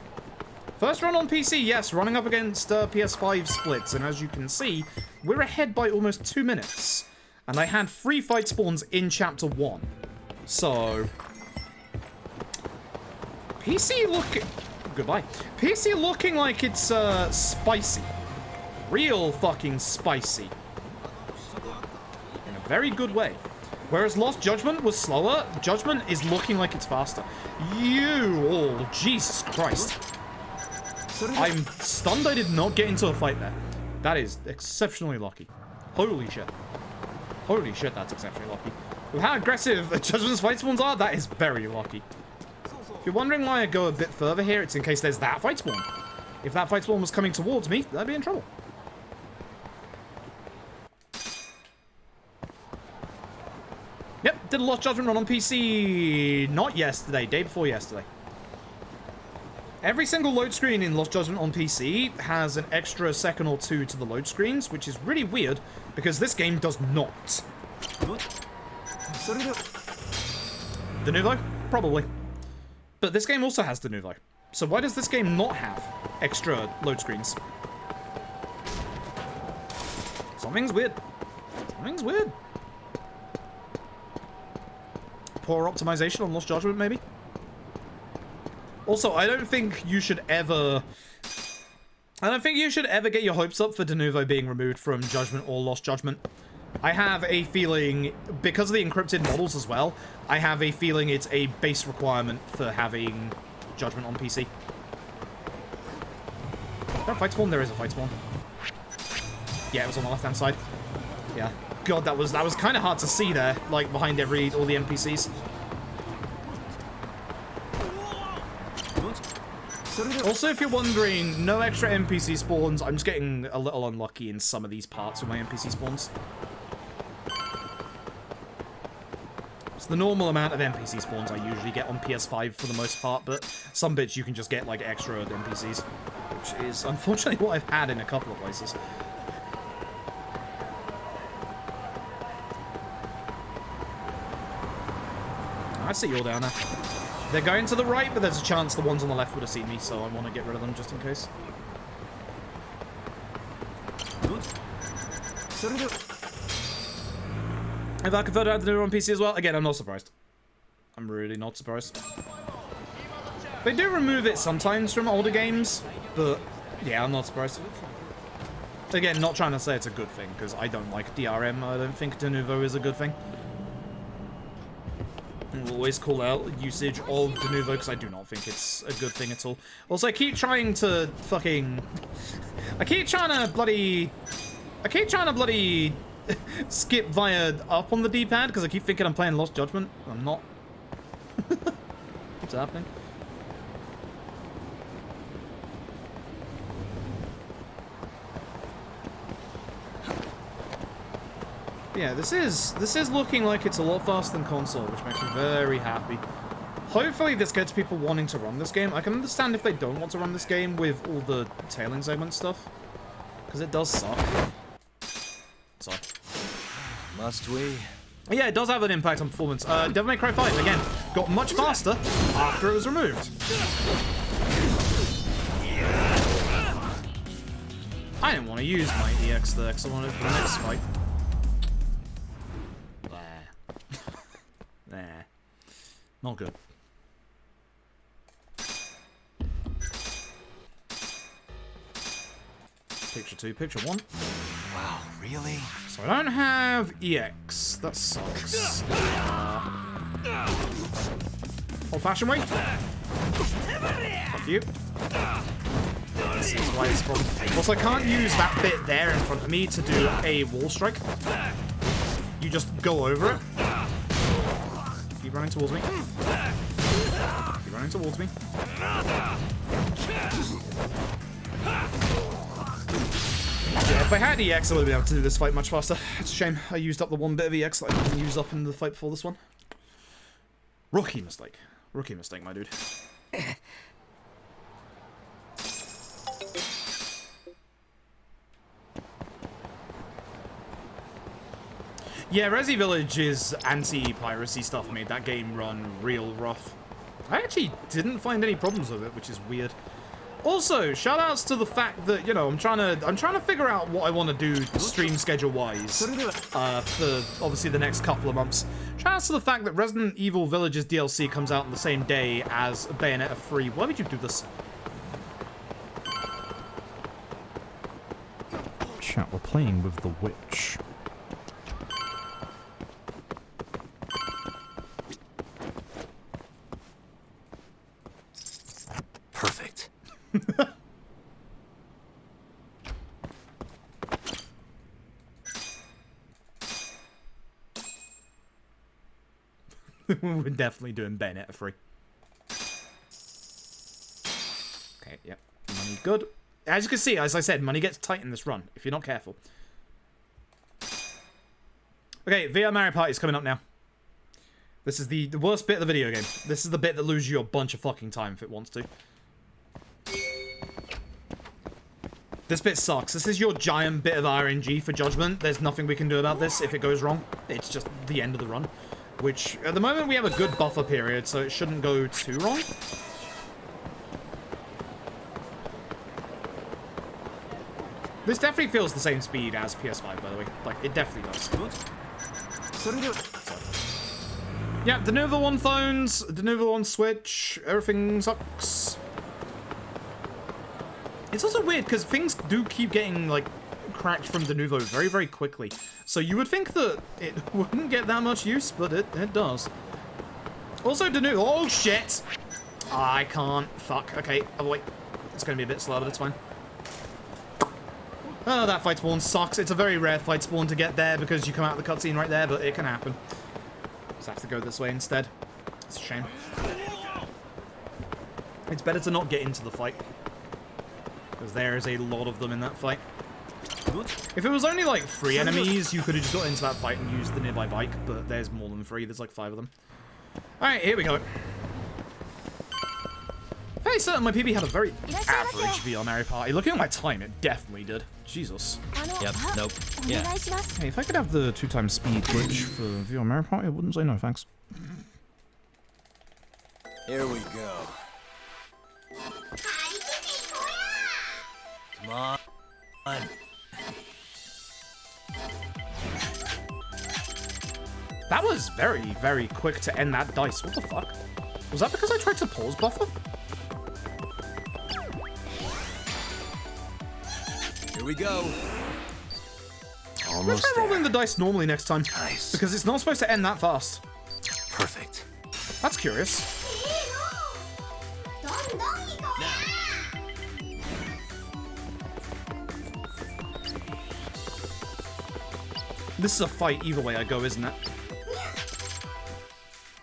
First run on PC, yes, running up against PS5 splits, and as you can see, we're ahead by almost 2 minutes. And I had 3 fight spawns in Chapter 1. So... PC looking... Goodbye. PC looking like it's, spicy. real fucking spicy. In a very good way. Whereas Lost Judgment was slower, Judgment is looking like it's faster. Oh, Jesus Christ. I'm stunned I did not get into a fight there. That is exceptionally lucky. Holy shit. Holy shit, that's exceptionally lucky. With how aggressive Judgment's fight spawns are, that is very lucky. If you're wondering why I go a bit further here, it's in case there's that fight spawn. If that fight spawn was coming towards me, I'd be in trouble. Yep, did a Lost Judgment run on PC not yesterday, day before yesterday. Every single load screen in Lost Judgment on PC has an extra second or two to the load screens, which is really weird because this game does not. De Nouveau? Probably. But this game also has De Nouveau. So why does this game not have extra load screens? Something's weird. Something's weird. Poor optimization on Lost Judgment, maybe? Also, I don't think you should ever get your hopes up for De Nouveau being removed from Judgment or Lost Judgment. I have a feeling, because of the encrypted models as well, I have a feeling it's a base requirement for having Judgment on PC. Is there a fight spawn? There is a fight spawn. Yeah, it was on the left-hand side. Yeah. God, that was kind of hard to see there, like behind all the NPCs. Also, if you're wondering, no extra NPC spawns. I'm just getting a little unlucky in some of these parts with my NPC spawns. It's the normal amount of NPC spawns I usually get on PS5 for the most part, but some bits you can just get like extra NPCs, which is unfortunately what I've had in a couple of places. I see you all down there. They're going to the right, but there's a chance the ones on the left would have seen me, so I want to get rid of them just in case. If I prefer to have the new on PC as well, again, I'm not surprised. I'm really not surprised. They do remove it sometimes from older games, but yeah, I'm not surprised. Again, not trying to say it's a good thing, because I don't like DRM. I don't think De Nouveau is a good thing. We'll always call out usage of De Nouveau because I do not think it's a good thing at all. Also, I keep trying to fucking... I keep trying to bloody skip via up on the D-pad because I keep thinking I'm playing Lost Judgment. I'm not. What's happening? Yeah, this is looking like it's a lot faster than console, which makes me very happy. Hopefully this gets people wanting to run this game. I can understand if they don't want to run this game with all the tailing segment stuff, because it does suck. So. Must we? Yeah, it does have an impact on performance. Devil May Cry 5, again, got much faster after it was removed. I didn't want to use my EX there, because I wanted it for the next fight. Nah. Not good. Picture 2, picture 1. Wow, really? So I don't have EX. That sucks. Old-fashioned way. Fuck you. This is why it's a problem. Also, I can't use that bit there in front of me to do a wall strike. You just go over it. Keep running towards me. Keep running towards me. Yeah, if I had EX, I would have been able to do this fight much faster. It's a shame I used up the one bit of EX that I didn't use up in the fight before this one. Rookie mistake. Rookie mistake, my dude. Yeah, Resi Village is anti-piracy stuff made that game run real rough. I actually didn't find any problems with it, which is weird. Also, shoutouts to the fact that, you know, I'm trying to figure out what I want to do stream schedule-wise for obviously the next couple of months. Shoutouts to the fact that Resident Evil Village's DLC comes out on the same day as Bayonetta 3. Why would you do this? chat, we're playing with the witch. Perfect. We're definitely doing Bayonetta 3. Okay, yep. Money good. As you can see, as I said, money gets tight in this run, if you're not careful. Okay, VR Mario Party is coming up now. This is the worst bit of the video game. This is the bit that loses you a bunch of fucking time if it wants to. This bit sucks. This is your giant bit of RNG for Judgment. There's nothing we can do about this if it goes wrong. It's just the end of the run. Which, at the moment, we have a good buffer period, so it shouldn't go too wrong. This definitely feels the same speed as PS5, by the way. Like, it definitely does. Yeah, de novo on phones, de novo on Switch, everything sucks. It's also weird, because things do keep getting, like, cracked from de novo very, very quickly. So you would think that it wouldn't get that much use, but it does. Also, de novo. Oh, shit! I can't. Fuck. Okay. Oh, wait. It's going to be a bit slow, but it's fine. Oh, that fight spawn sucks. It's a very rare fight spawn to get there because you come out of the cutscene right there, but it can happen. Just have to go this way instead. It's a shame. It's better to not get into the fight, because there is a lot of them in that fight. If it was only like 3 enemies, you could have just got into that fight and used the nearby bike, but there's more than 3. There's like 5 of them. Alright, here we go. Very certain my PB had a very average VR Mario Party. Looking at my time, it definitely did. Jesus. Yep, nope. Yeah. Hey, if I could have the 2x speed glitch for VR Mario Party, I wouldn't say no thanks. Here we go. Come on. That was very, very quick to end that dice. What the fuck? Was that because I tried to pause buffer? Here we go. Let's Almost try there. rolling the dice normally next time. Nice. Because it's not supposed to end that fast. Perfect. That's curious. This is a fight either way I go, isn't it?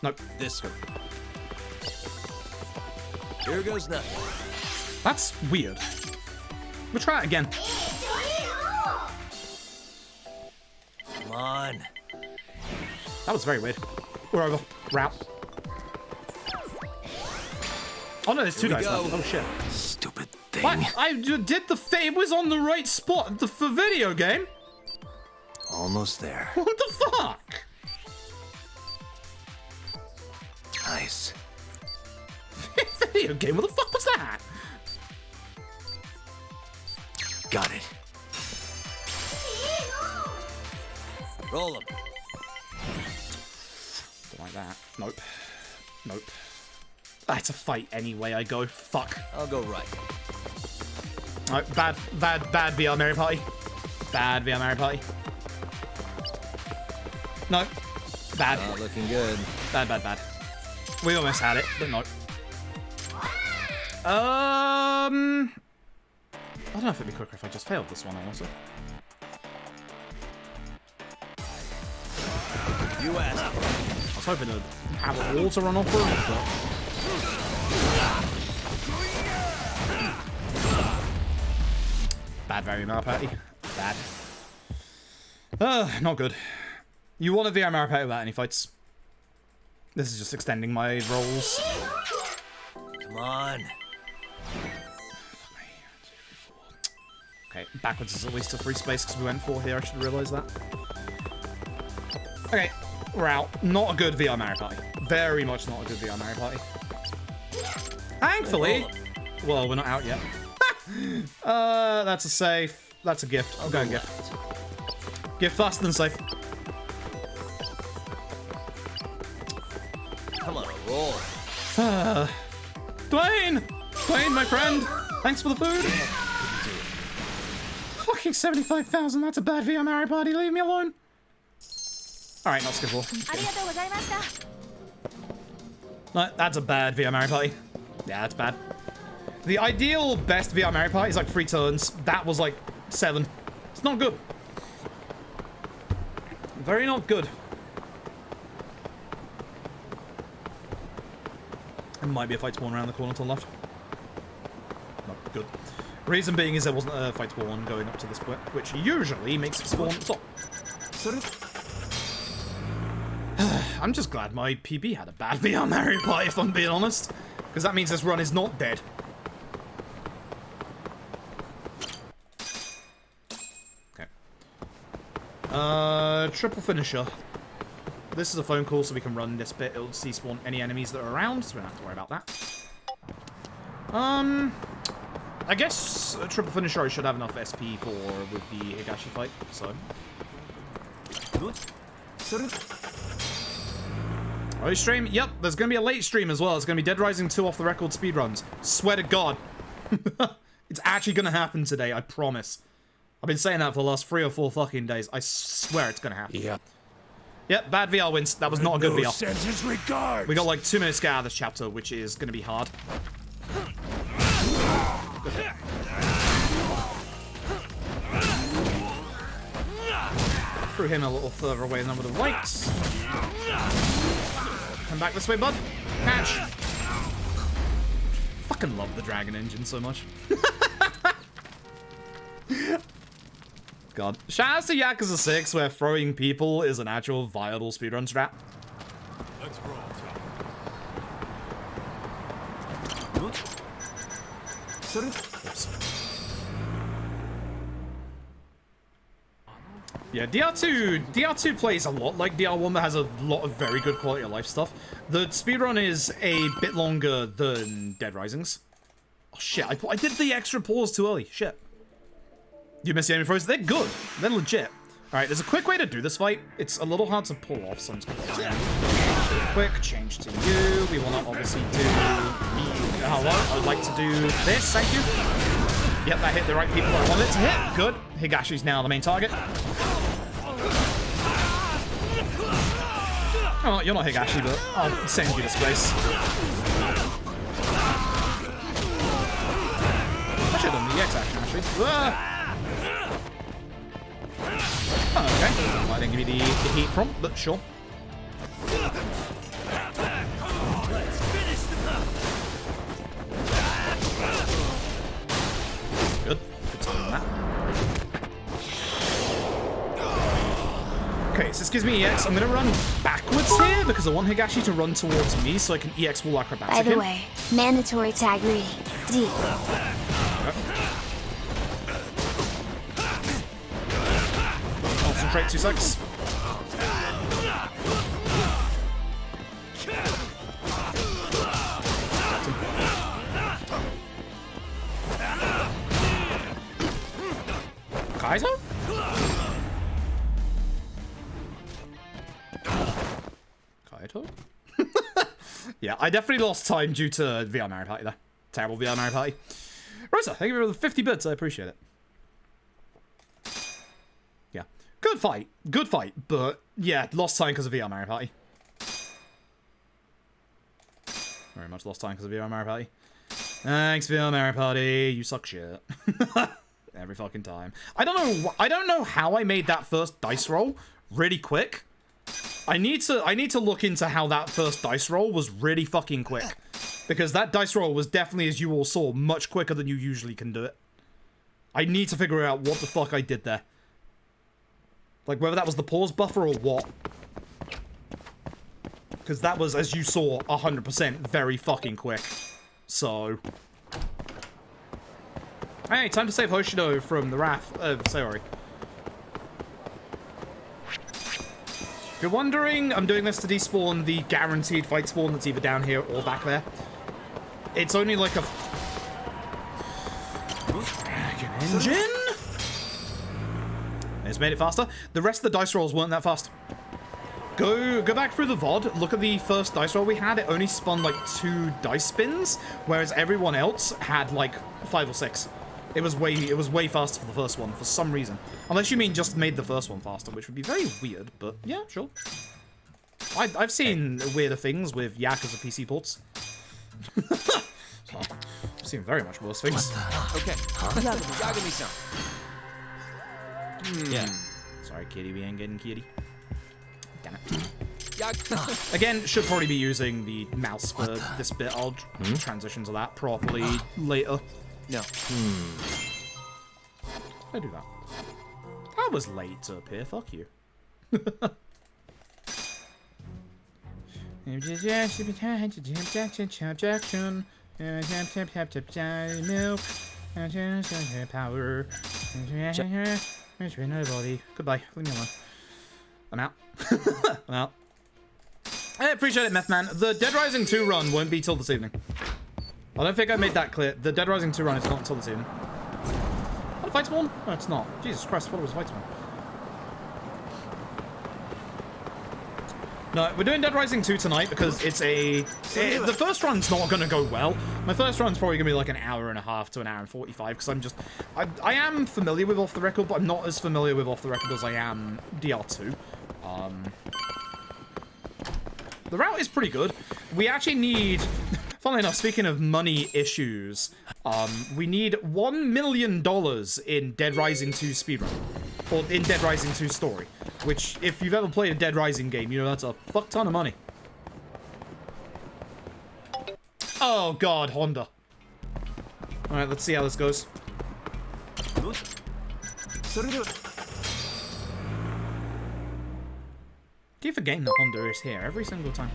Nope. This one. Here goes nothing. That's weird. We'll try it again. Come on. That was very weird. We're over. Route. Oh no, there's 2 Here we dice left. go. Oh shit. Stupid thing. What? I did the thing. It was on the right spot for video game. Almost there. What the fuck? Nice. Video game? What the fuck was that? Got it. Roll him. Don't like that. Nope. Nope. That's a fight anyway. I go. Fuck. I'll go right. Alright, bad VR Mario Party. Bad VR Mario Party. No. Bad. Not looking good. Bad. We almost had it, but no. I don't know if it'd be quicker if I just failed this one, honestly. You asked. I was hoping to have a wall to run off of, but... Bad Mario Party. Bad. Not good. You want a VR Mario Party without any fights. This is just extending my rolls. Come on. Okay, backwards is at least a free space because we went 4 here. I should realise that. Okay, we're out. Not a good VR Mario Party. Very much not a good VR Mario Party. Thankfully. Well, we're not out yet. That's a safe. That's a gift. I'm going gift. Gift faster than safe. Come on, roll. Dwayne! Dwayne, my friend! Thanks for the food! Fuck Fucking 75,000, that's a bad VR Mario Party, leave me alone. Alright, not skippable. No, that's a bad VR Mario Party. Yeah, that's bad. The ideal best VR Mario Party is like 3 turns. That was like 7. It's not good. Very not good. There might be a fight spawn around the corner to the left. Not good. Reason being is there wasn't a fight spawn going up to this point, which usually makes it spawn at the top. I'm just glad my PB had a bad VR Mario Party, if I'm being honest. Because that means this run is not dead. Okay. Triple finisher. This is a phone call, so we can run this bit. It'll despawn any enemies that are around, so we don't have to worry about that. I guess a triple finisher I should have enough SP for with the Higashi fight, so. Early stream? Yep, there's gonna be a late stream as well. It's gonna be Dead Rising 2 off the record speedruns. Swear to God. It's actually gonna happen today, I promise. I've been saying that for the last 3 or 4 fucking days. I swear it's gonna happen. Yep. Yep, bad VR wins. That was not a good VR. Sends his regards. We got like 2 minutes to get out of this chapter, which is gonna be hard. Threw him a little further away than I would have liked. Come back this way, bud. Catch. Fucking love the dragon engine so much. God. Shout out to Yakuza 6, where throwing people is an actual viable speedrun strat. Let's roll, Oops. Yeah, DR2 plays a lot like DR1, but has a lot of very good quality of life stuff. The speedrun is a bit longer than Dead Rising's. Oh shit, I did the extra pause too early. Shit. You missed the enemy throws. They're good. They're legit. Alright, there's a quick way to do this fight. It's a little hard to pull off, so I'm just gonna quick change to you. We will not obviously do hello. I would like to do this, thank you. Yep, that hit the right people I wanted it to hit. Good. Higashi's now the main target. Oh, you're not Higashi, but I'll send you this place. I should have done the EX action, actually. Oh, okay. Well, I didn't give me the heat prompt, but sure. Good. Good to know that. Okay, so this gives me EX. I'm gonna run backwards here because I want Higashi to run towards me so I can EX wall acrobatics. By the way, mandatory tag reading. D. Concentrate 2 seconds. Kaizo? Kaito? Yeah, I definitely lost time due to VR Mario Party there. Terrible VR Mario Party. Rosa, thank you for the 50 bits, I appreciate it. Yeah. Good fight, but yeah, lost time because of VR Mario Party. Very much lost time because of VR Mario Party. Thanks, VR Mario Party, you suck shit. Every fucking time. I don't know how I made that first dice roll really quick. I need to look into how that first dice roll was really fucking quick. Because that dice roll was definitely, as you all saw, much quicker than you usually can do it. I need to figure out what the fuck I did there. Like, whether that was the pause buffer or what. Because that was, as you saw, 100% very fucking quick. So... Hey, time to save Hoshido from the wrath of Sayori. If you're wondering, I'm doing this to despawn the guaranteed fight spawn that's either down here or back there. It's only like a... engine? It's made it faster. The rest of the dice rolls weren't that fast. Go back through the VOD, look at the first dice roll we had. It only spun like 2 dice spins, whereas everyone else had like 5 or 6. It was way faster for the first one for some reason. Unless you mean just made the first one faster, which would be very weird, but yeah, sure. I've seen weirder things with Yakuza PC ports. I've seen very much worse things. Okay. Yagami some. Yeah. Sorry, kitty, we ain't getting kitty. Damn it. Yag. Again, should probably be using the mouse for this bit. I'll transition to that properly later. No. I do that. I was late to appear, fuck you. Power. Nobody. Goodbye. Leave me alone. I'm out. I'm out. I appreciate it, Meth Man. The Dead Rising 2 run won't be till this evening. I don't think I made that clear. The Dead Rising 2 run is not until this evening. What, a fight spawn? No, it's not. Jesus Christ, what was a fight spawn? No, we're doing Dead Rising 2 tonight because it's the first run's not going to go well. My first run's probably going to be like an hour and a half to an hour and 45 because I am familiar with Off the Record, but I'm not as familiar with Off the Record as I am DR2. The route is pretty good. We actually need, funnily enough, speaking of money issues, we need $1 million in Dead Rising 2 speedrun. Or in Dead Rising 2 story. Which, if you've ever played a Dead Rising game, you know that's a fuck ton of money. Oh god, Honda. Alright, let's see how this goes. Keep forgetting that Honda is here every single time.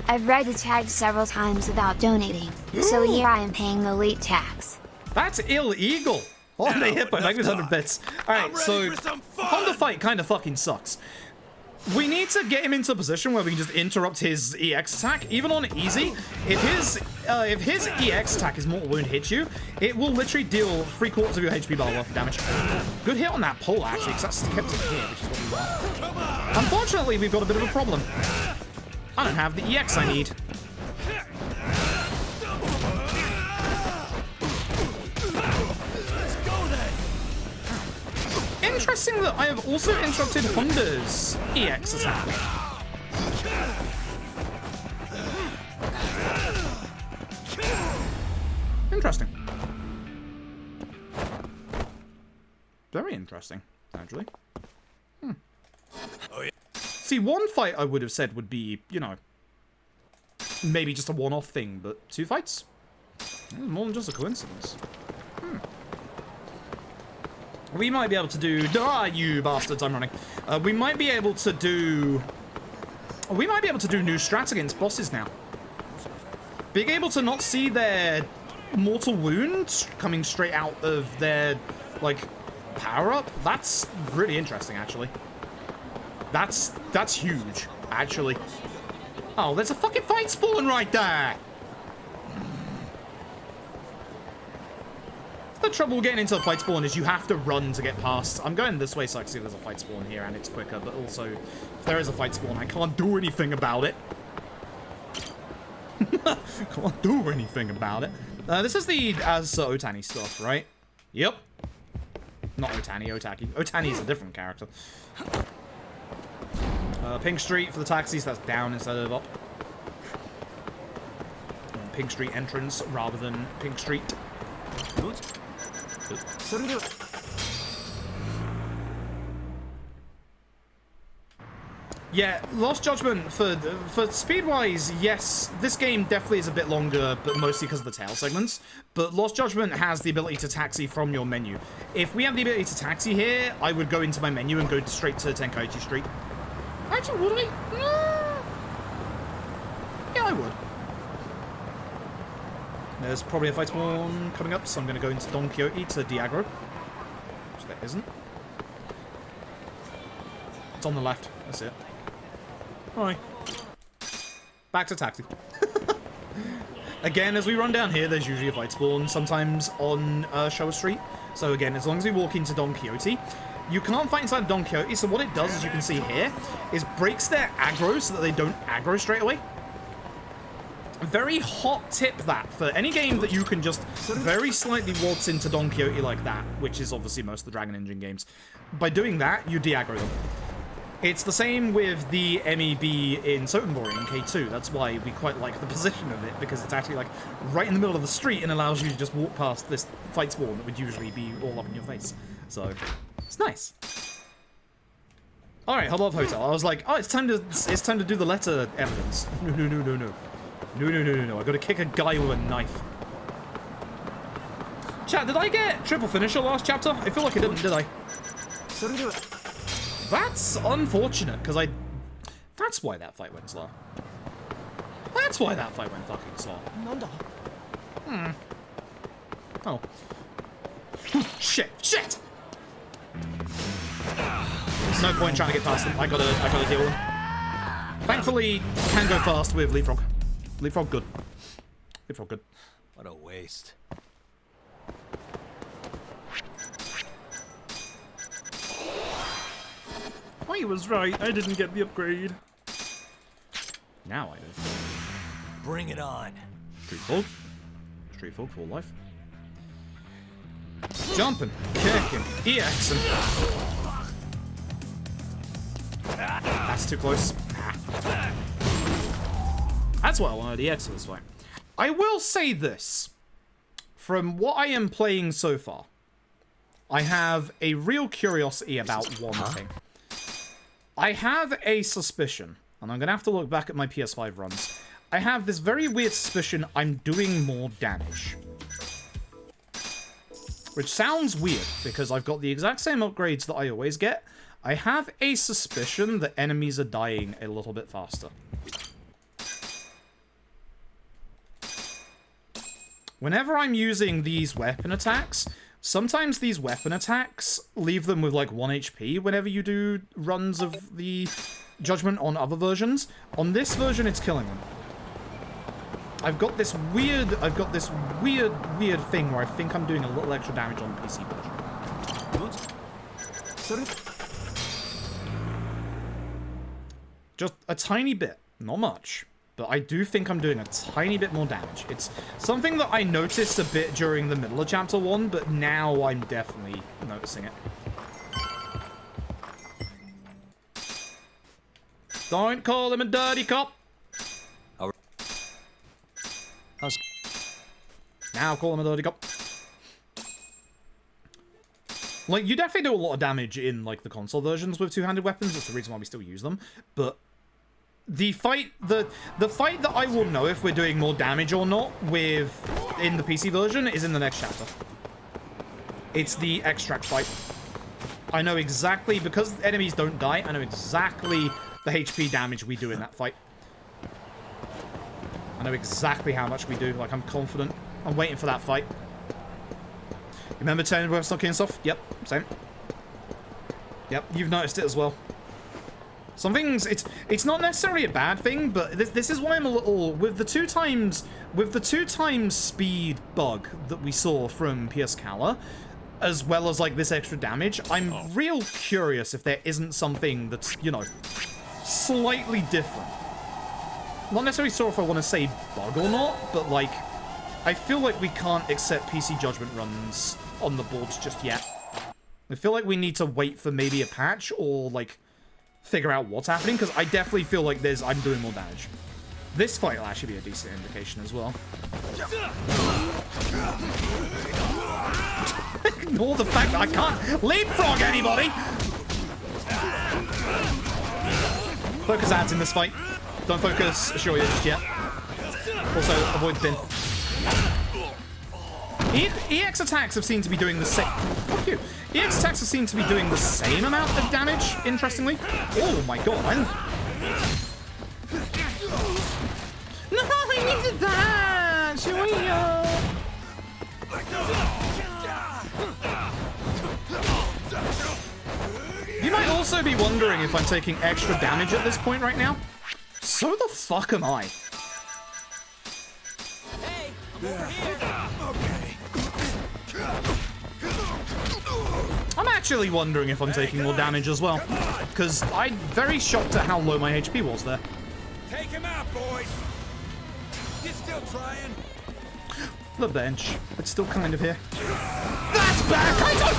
I've read the tag several times without donating, so here I am paying the late tax. That's illegal! Honda hit by 900 bits. Alright, so Honda fight kind of fucking sucks. We need to get him into a position where we can just interrupt his EX attack, even on easy. If his EX attack, his mortal wound, hits you, it will literally deal 3/4 of your HP bar worth of damage. Good hit on that pole, actually, because that's kept it here, which is what we want. Unfortunately, we've got a bit of a problem. I don't have the EX I need. Interesting that I have also interrupted Honda's EX attack. Interesting. Very interesting, actually. Oh, yeah. See, one fight I would have said would be, you know, maybe just a one-off thing, but 2 fights? More than just a coincidence. We might be able to do... Ah, you bastards, I'm running. We might be able to do new strats against bosses now. Being able to not see their mortal wound coming straight out of their, like, power-up, that's really interesting, actually. That's huge, actually. Oh, there's a fucking fight spawn right there! The trouble getting into a fight spawn is you have to run to get past. I'm going this way so I can see there's a fight spawn here and it's quicker, but also, if there is a fight spawn, I can't do anything about it. Can't do anything about it. This is the Otani stuff, right? Yep. Not Otani, Otaki. Otani is a different character. Pink Street for the taxis, that's down instead of up. Pink Street entrance rather than Pink Street. Yeah, Lost Judgment, for speed-wise, yes, this game definitely is a bit longer, but mostly because of the tail segments. But Lost Judgment has the ability to taxi from your menu. If we have the ability to taxi here, I would go into my menu and go straight to Tenkaichi Street. Actually, would I? Yeah, I would. There's probably a fight spawn coming up, so I'm going to go into Don Quixote to de-aggro. Which there isn't. It's on the left. That's it. Alright. Back to taxi. Again, as we run down here, there's usually a fight spawn, sometimes on Showa Street. So again, as long as we walk into Don Quixote, you can't fight inside Don Quixote, so what it does, as you can see here, is breaks their aggro so that they don't aggro straight away. Very hot tip that for any game that you can just very slightly waltz into Don Quixote like that, which is obviously most of the Dragon Engine games. By doing that, you de-aggro them. It's the same with the MEB in Sotenbori in K2. That's why we quite like the position of it, because it's actually like right in the middle of the street and allows you to just walk past this fight spawn that would usually be all up in your face. So, it's nice. Alright, Hubbub Hotel. I was like, oh, it's time to do the letter evidence. No. I gotta kick a guy with a knife. Chat, did I get triple finisher last chapter? I feel like I didn't, did I? That's unfortunate, because that's why that fight went slow. That's why that fight went fucking slow. Oh. Shit! There's no point trying to get past them. I gotta deal with them. Thankfully, can go fast with Leapfrog. Leapfrog good. Leapfrog good. What a waste. He was right. I didn't get the upgrade. Now I do. Bring it on. Street Fog for life. Jumping, kicking, EXing. That's too close. That's why I wanted EX this way. I will say this. From what I am playing so far, I have a real curiosity about one thing. I have a suspicion, and I'm going to have to look back at my PS5 runs. I have this very weird suspicion I'm doing more damage. Which sounds weird, because I've got the exact same upgrades that I always get. I have a suspicion that enemies are dying a little bit faster. Whenever I'm using these weapon attacks, sometimes these weapon attacks leave them with like 1 HP whenever you do runs of the Judgment on other versions. On this version, it's killing them. I've got this weird thing where I think I'm doing a little extra damage on the PC version. Just a tiny bit, not much. But I do think I'm doing a tiny bit more damage. It's something that I noticed a bit during the middle of Chapter 1, but now I'm definitely noticing it. Don't call him a dirty cop. Now call him a dirty cop. Like, you definitely do a lot of damage in, like, the console versions with two-handed weapons. That's the reason why we still use them. But the fight that I will know if we're doing more damage or not with in the PC version is in the next chapter. It's the extract fight. I know exactly, because enemies don't die, I know exactly the HP damage we do in that fight. I know exactly how much we do, like, I'm confident. I'm waiting for that fight. Remember turning web stocking and stuff? Yep, same. Yep, you've noticed it as well. Some things, it's not necessarily a bad thing, but this is why I'm a little with the two times speed bug that we saw from PS Cala, as well as like this extra damage. I'm real curious if there isn't something that's, you know, slightly different. Not necessarily sure if I want to say bug or not, but like I feel like we can't accept PC Judgment runs on the boards just yet. I feel like we need to wait for maybe a patch or like figure out what's happening, because I definitely feel like I'm doing more damage. This fight will actually be a decent indication as well. Ignore the fact that I can't leapfrog anybody! Focus ads in this fight. Don't focus Ashuria just yet. Also, avoid Din. EX attacks have seemed to be doing the same. Fuck you. EX attacks have seemed to be doing the same amount of damage, interestingly. Oh my god. No, I needed that! Shuya! You might also be wondering if I'm taking extra damage at this point right now. So the fuck am I? Hey, over here. I'm actually wondering if I'm taking more damage as well, because I'm very shocked at how low my HP was there. Take him out, boys. You still trying? The bench. It's still kind of here. That's back! I don't...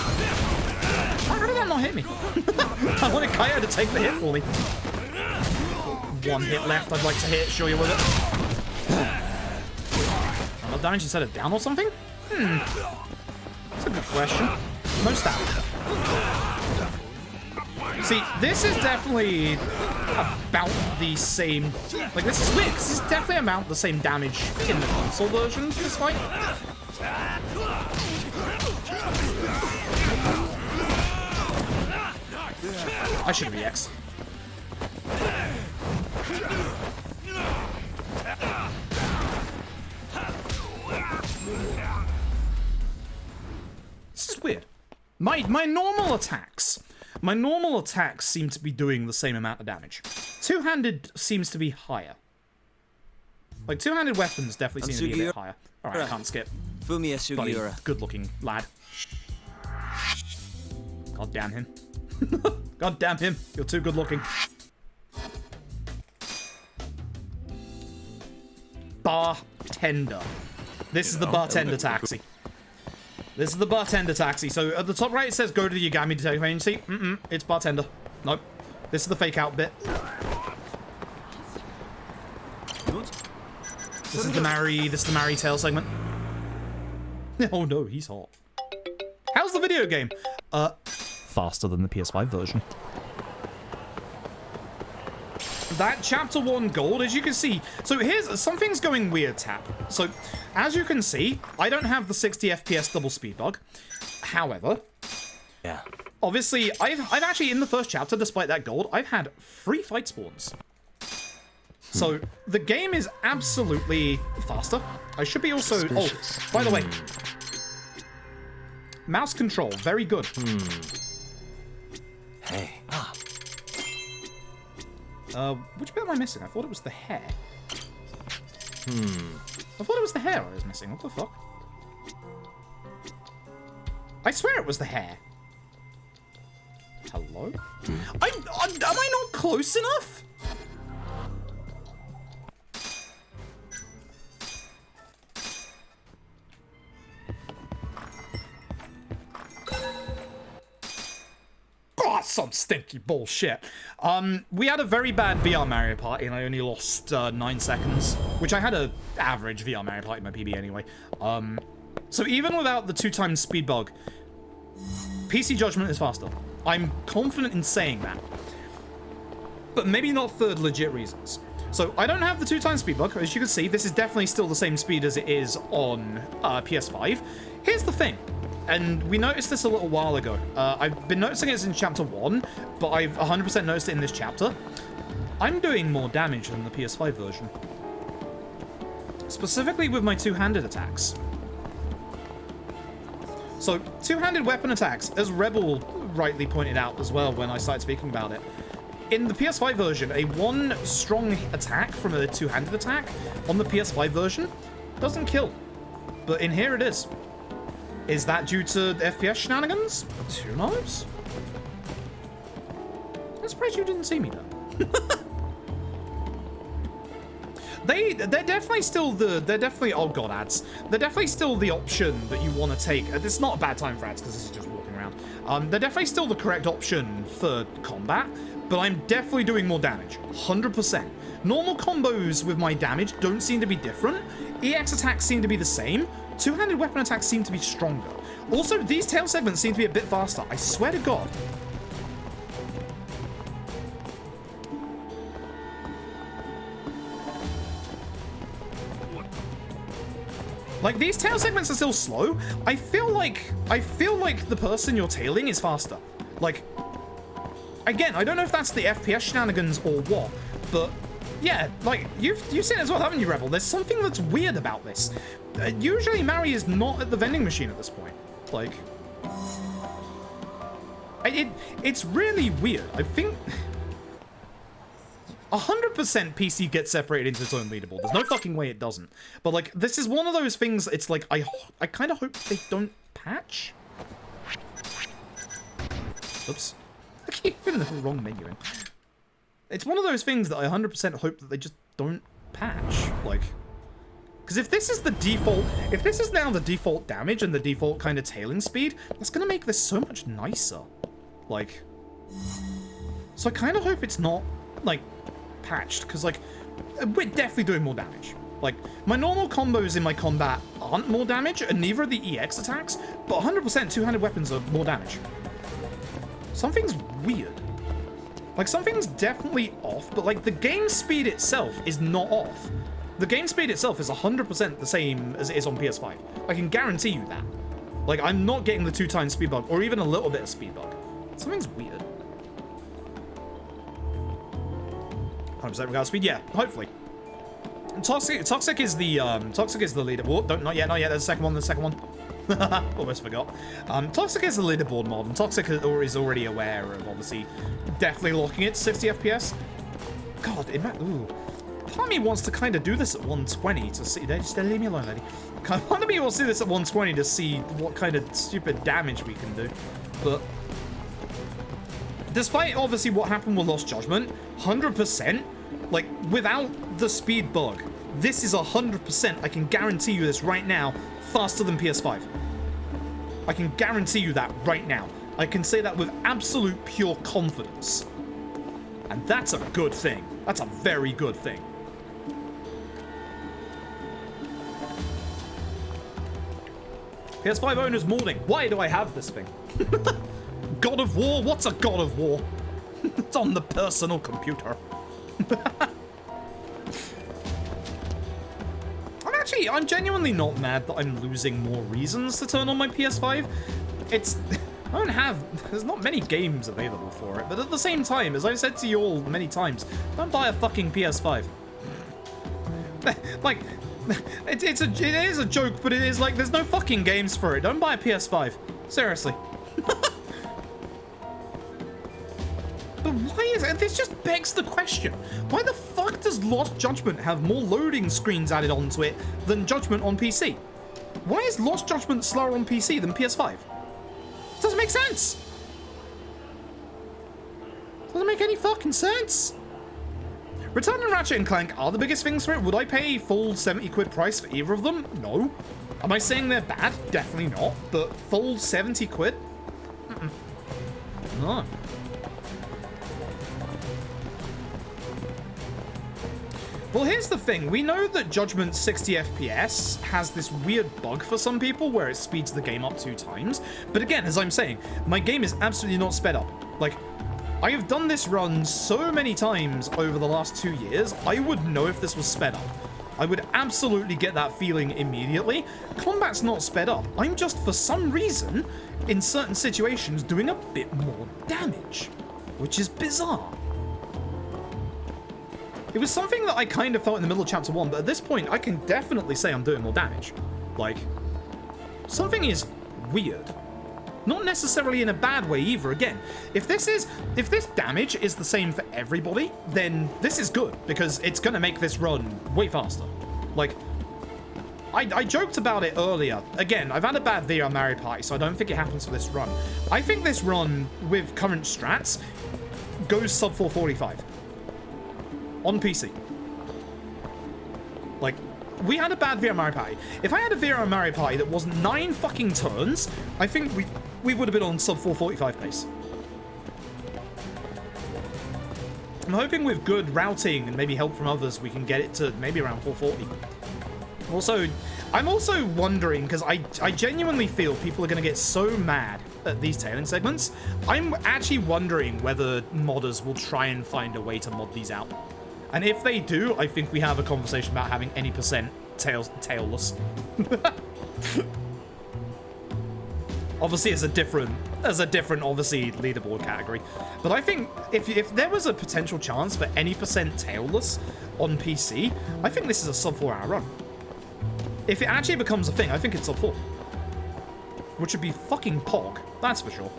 How did that not hit me? I wanted Kaya to take the hit for me. One hit left. I'd like to hit. Sure you with it. Not damage instead of down or something? That's a good question. No stat. See, this is definitely about the same... Like, this is weird, 'cause this is definitely about the same damage in the console version of this fight. I should be X. This is weird. My normal attacks seem to be doing the same amount of damage. Two-handed seems to be higher. Like, two-handed weapons definitely seem to be a bit higher. Alright, I can't skip. Fumiya Bloody Sugiura. good-looking lad. God damn him. God damn him. You're too good-looking. Bartender. This is the bartender taxi. This is the bartender taxi. So at the top right it says go to the Yagami Detective Agency. It's bartender. Nope. This is the fake out bit. This is the Mary Tale segment. Oh no, he's hot. How's the video game? Faster than the PS5 version. That chapter 1 gold, as you can see. So here's something's going weird, Tap. So as you can see, I don't have the 60 FPS double speed bug. However, Yeah. obviously I've actually in the first chapter, despite that gold, I've had 3 fight spawns. So the game is absolutely faster. I should be also oh, by the way. Mouse control, very good. Hey. Which bit am I missing? I thought it was the hair. I thought it was the hair I was missing. What the fuck? I swear it was the hair. Hello? Am I not close enough? Oh, some stinky bullshit. We had a very bad VR Mario Party and I only lost 9 seconds, which I had a average VR Mario Party in my PB anyway. So even without the 2x speed bug, PC Judgment is faster. I'm confident in saying that. But maybe not for legit reasons. So I don't have the 2x speed bug. As you can see, this is definitely still the same speed as it is on PS5. Here's the thing. And we noticed this a little while ago. I've been noticing it in chapter 1, but I've 100% noticed it in this chapter. I'm doing more damage than the PS5 version. Specifically with my two-handed attacks. So, two-handed weapon attacks, as Rebel rightly pointed out as well when I started speaking about it. In the PS5 version, a one strong attack from a two-handed attack on the PS5 version doesn't kill. But in here it is. Is that due to FPS shenanigans? Who knows? I'm surprised you didn't see me though. They're definitely still they're definitely, oh god, ads. They're definitely still the option that you want to take. It's not a bad time for ads because this is just walking around. They're definitely still the correct option for combat, but I'm definitely doing more damage, 100%. Normal combos with my damage don't seem to be different. EX attacks seem to be the same. Two-handed weapon attacks seem to be stronger. Also, these tail segments seem to be a bit faster. I swear to God. Like, these tail segments are still slow. I feel like the person you're tailing is faster. Like, again, I don't know if that's the FPS shenanigans or what, but yeah, like, you've seen it as well, haven't you, Rebel? There's something that's weird about this. Usually Mary is not at the vending machine at this point. Like, it's really weird. I think 100% PC gets separated into its own leaderboard. There's no fucking way it doesn't. But like, this is one of those things. It's like I kind of hope they don't patch. Oops, I keep putting the wrong menu in. It's one of those things that I 100% hope that they just don't patch. Like, Because if this is the default, if this is now the default damage and the default kind of tailing speed, that's going to make this so much nicer. Like, so I kind of hope it's not, like, patched, because, like, we're definitely doing more damage. Like, my normal combos in my combat aren't more damage, and neither are the EX attacks, but 100% two-handed weapons are more damage. Something's weird. Like, something's definitely off, but, like, the game speed itself is not off. The game speed itself is 100% the same as it is on PS5. I can guarantee you that. Like, I'm not getting the 2x speed bug, or even a little bit of speed bug. Something's weird. 100% regard speed, yeah, hopefully. Toxic is the leader. Whoa, not yet. There's the second one. Almost forgot. Toxic is the leaderboard mod, and Toxic is already aware of, obviously, definitely locking it to 60 FPS. God, ooh. Part of me wants to kind of do this at 120 to see. Just leave me alone, lady. Part of me wants to do this at 120 to see what kind of stupid damage we can do. But despite obviously what happened with Lost Judgment, 100%, like without the speed bug, this is 100%. I can guarantee you this right now, faster than PS5. I can guarantee you that right now. I can say that with absolute pure confidence. And that's a good thing. That's a very good thing. PS5 owners mourning. Why do I have this thing? God of War? What's a God of War? It's on the personal computer. I'm genuinely not mad that I'm losing more reasons to turn on my PS5. There's not many games available for it, but at the same time, as I've said to you all many times, don't buy a fucking PS5. Like, it is a joke, but it is like, there's no fucking games for it. Don't buy a PS5. Seriously. But why is it? This just begs the question. Why the fuck does Lost Judgment have more loading screens added onto it than Judgment on PC? Why is Lost Judgment slower on PC than PS5? It doesn't make sense. Doesn't make any fucking sense. Return and Ratchet and Clank are the biggest things for it. Would I pay full 70 quid price for either of them? No. Am I saying they're bad? Definitely not. But full 70 quid? No. Well, here's the thing. We know that Judgment 60 FPS has this weird bug for some people where it speeds the game up 2 times. But again, as I'm saying, my game is absolutely not sped up. Like, I have done this run so many times over the last 2 years, I would know if this was sped up. I would absolutely get that feeling immediately. Combat's not sped up. I'm just, for some reason, in certain situations, doing a bit more damage, which is bizarre. It was something that I kind of felt in the middle of Chapter 1, but at this point, I can definitely say I'm doing more damage. Like, something is weird. Not necessarily in a bad way either. Again, if this damage is the same for everybody, then this is good, because it's going to make this run way faster. Like, I joked about it earlier. Again, I've had a bad VR Mario Party, so I don't think it happens for this run. I think this run, with current strats, goes sub 445. On PC. Like, we had a bad VR Mario Party. If I had a VR Mario Party that was 9 fucking turns, I think we would have been on sub 445 pace. I'm hoping with good routing and maybe help from others, we can get it to maybe around 440. Also, I'm also wondering, because I genuinely feel people are going to get so mad at these tailing segments. I'm actually wondering whether modders will try and find a way to mod these out. And if they do, I think we have a conversation about having any percent tailless. Obviously, it's a different obviously leaderboard category. But I think if there was a potential chance for any percent tailless on PC, I think this is a sub 4 hour run. If it actually becomes a thing, I think it's sub 4. Which would be fucking pog, that's for sure.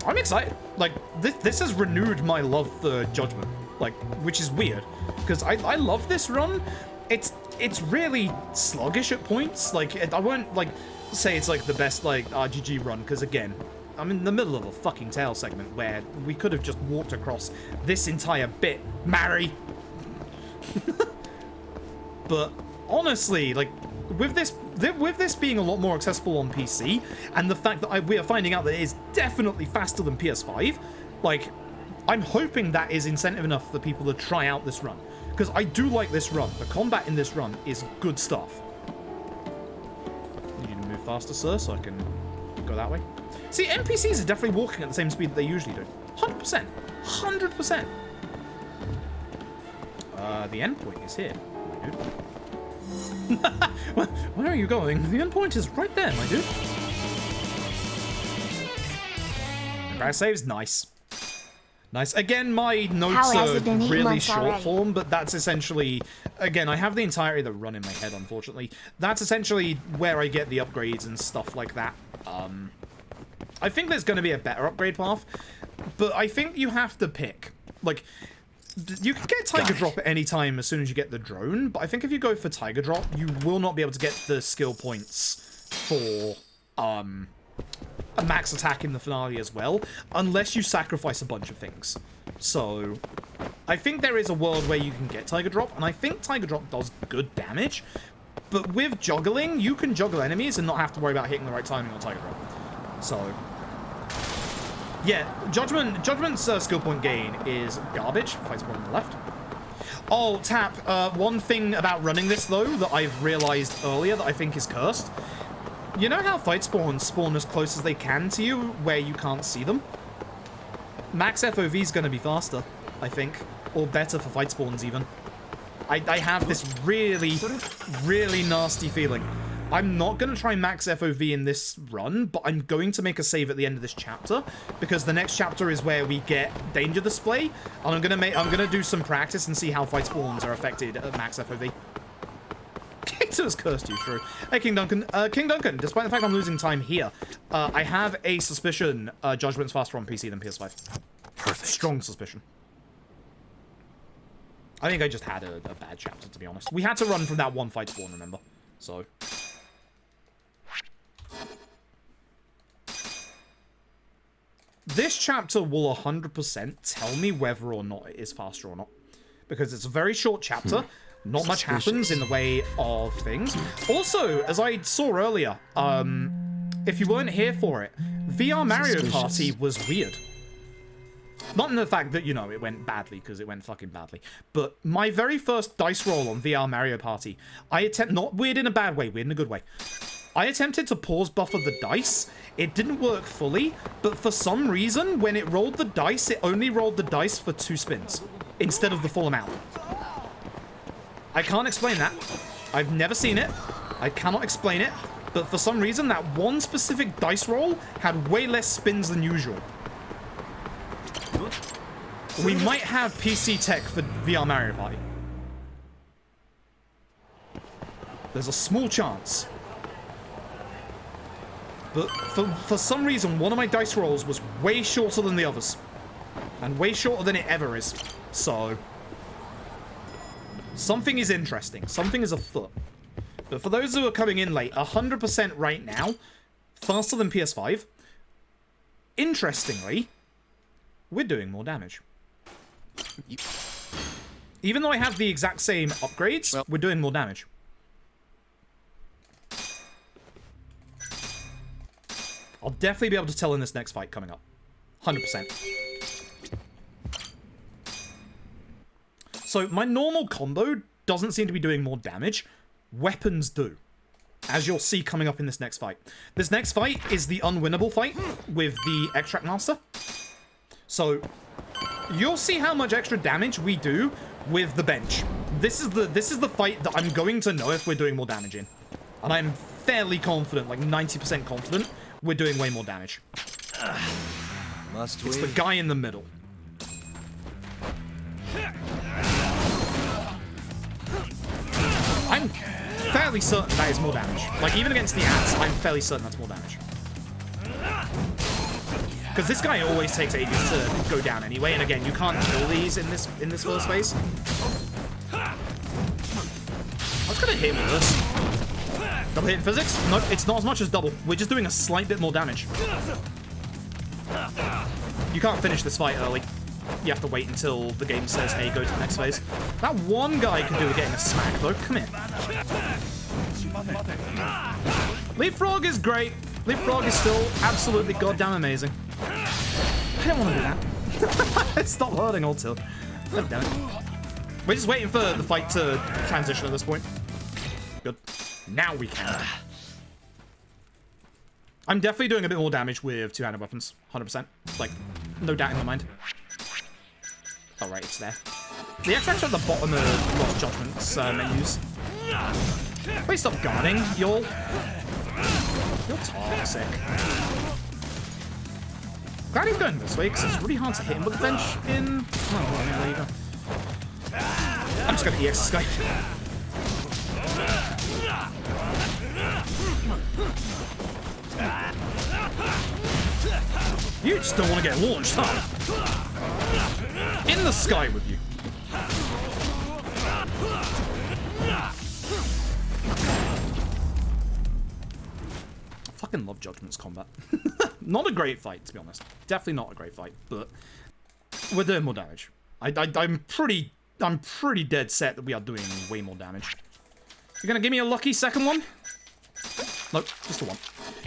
I'm excited. Like, this has renewed my love for Judgment. Like, which is weird. Because I love this run. It's really sluggish at points. Like, I won't, like, say it's, like, the best, like, RGG run. Because, again, I'm in the middle of a fucking tail segment where we could have just walked across this entire bit. Marry! But honestly, like, with this being a lot more accessible on PC, and the fact that we are finding out that it is definitely faster than PS5, like, I'm hoping that is incentive enough for people to try out this run. Because I do like this run. The combat in this run is good stuff. You need to move faster, sir, so I can go that way. See, NPCs are definitely walking at the same speed that they usually do. 100%. 100%. The endpoint is here, my dude. Where are you going? The endpoint is right there, my dude. Crash saves, nice. Nice. Again, my notes are really short form, but that's essentially... Again, I have the entirety of the run in my head, unfortunately. That's essentially where I get the upgrades and stuff like that. I think there's going to be a better upgrade path, but I think you have to pick. Like, you can get Tiger Drop at any time as soon as you get the drone, but I think if you go for Tiger Drop, you will not be able to get the skill points for a max attack in the finale as well, unless you sacrifice a bunch of things. So, I think there is a world where you can get Tiger Drop, and I think Tiger Drop does good damage, but with juggling, you can juggle enemies and not have to worry about hitting the right timing on Tiger Drop. So, yeah, Judgment's skill point gain is garbage. Fight spawn on the left. Oh, Tap, one thing about running this, though, that I've realized earlier that I think is cursed. You know how fight spawns spawn as close as they can to you, where you can't see them? Max FOV is going to be faster, I think. Or better for fight spawns, even. I have this really, really nasty feeling. I'm not going to try max FOV in this run, but I'm going to make a save at the end of this chapter, because the next chapter is where we get danger display, and I'm gonna do some practice and see how fight spawns are affected at max FOV. Kato has cursed you, true. Hey, King Duncan. King Duncan, despite the fact I'm losing time here, I have a suspicion Judgment's faster on PC than PS5. Perfect. Strong suspicion. I think I just had a bad chapter, to be honest. We had to run from that one fight spawn, remember? So... This chapter will 100% tell me whether or not it is faster or not. Because it's a very short chapter. Not much happens in the way of things. Also, as I saw earlier, if you weren't here for it, VR Mario Party was weird. Not in the fact that, you know, it went badly, because it went fucking badly. But my very first dice roll on VR Mario Party, not weird in a bad way, weird in a good way. I attempted to pause buffer the dice. It didn't work fully, but for some reason, when it rolled the dice, it only rolled the dice for 2 spins, instead of the full amount. I can't explain that. I've never seen it. I cannot explain it, but for some reason, that one specific dice roll had way less spins than usual. We might have PC tech for VR Mario Party. There's a small chance. But for some reason, one of my dice rolls was way shorter than the others. And way shorter than it ever is. So... something is interesting. Something is afoot. But for those who are coming in late, 100% right now, faster than PS5. Interestingly, we're doing more damage. Even though I have the exact same upgrades, we're doing more damage. I'll definitely be able to tell in this next fight coming up. 100%. So, my normal combo doesn't seem to be doing more damage. Weapons do. As you'll see coming up in this next fight. This next fight is the unwinnable fight with the Extract Master. So, you'll see how much extra damage we do with the bench. This is the fight that I'm going to know if we're doing more damage in. And I'm fairly confident, like 90% confident, we're doing way more damage. Must it's the guy in the middle. I'm fairly certain that is more damage. Like, even against the ants, I'm fairly certain that's more damage. Because this guy always takes ages to go down anyway, and again, you can't kill these in this first phase. I was gonna hit with this. Double hit in physics? Nope, it's not as much as double. We're just doing a slight bit more damage. You can't finish this fight early. you have to wait until the game says, hey, go to the next phase. That one guy can do with getting a smack, though. Come here. Leapfrog is great. Leapfrog is still absolutely goddamn amazing. I don't want to do that. Stop hurting, old Till. God damn it. We're just waiting for the fight to transition at this point. Good. Now we can. I'm definitely doing a bit more damage with two-handed weapons. 100%. Like, no doubt in my mind. Oh, right, it's there. The extracts are at the bottom of Lost Judgment's menus. Please stop guarding, y'all. You're toxic. Glad he's going this way, because it's really hard to hit him with the bench in... Oh, well, there you go. I'm just going to EX this guy. You just don't want to get launched, huh? In the sky with you. I fucking love Judgment's combat. Not a great fight, to be honest. Definitely not a great fight, but we're doing more damage. I'm pretty dead set that we are doing way more damage. You're gonna give me a lucky second one? Nope, just the one.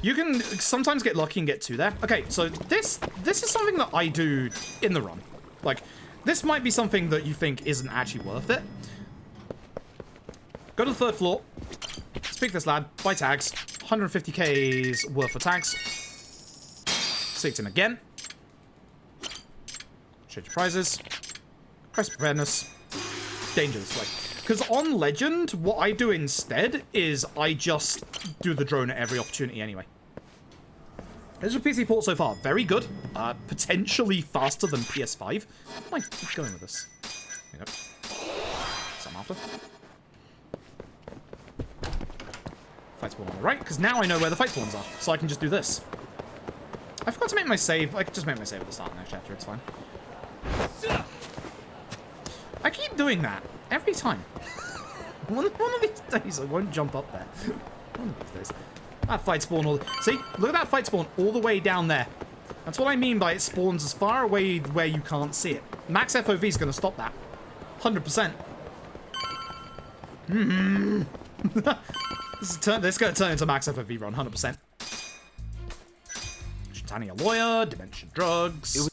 You can sometimes get lucky and get two there. Okay, so this is something that I do in the run. Like, this might be something that you think isn't actually worth it. Go to the 3rd floor. Speak to this lad. Buy tags. 150k's worth of tags. Speak to him again. Change your prizes. Press preparedness. Dangerous, like. Because on Legend, what I do instead is I just do the drone at every opportunity anyway. There's a PC port so far. Very good. Potentially faster than PS5. Where am I going with this? There you go. So I'm after. Fight spawn on the right, because now I know where the fight spawns are. So I can just do this. I forgot to make my save. I could just make my save at the start of the next chapter. It's fine. I keep doing that. Every time. One of these days I won't jump up there. One of these days. That fight spawn all... See? Look at that fight spawn all the way down there. That's what I mean by it spawns as far away where you can't see it. Max FOV is going to stop that. 100%. This is going to turn into Max FOV run, 100%. Tiny a lawyer, Dimension Drugs...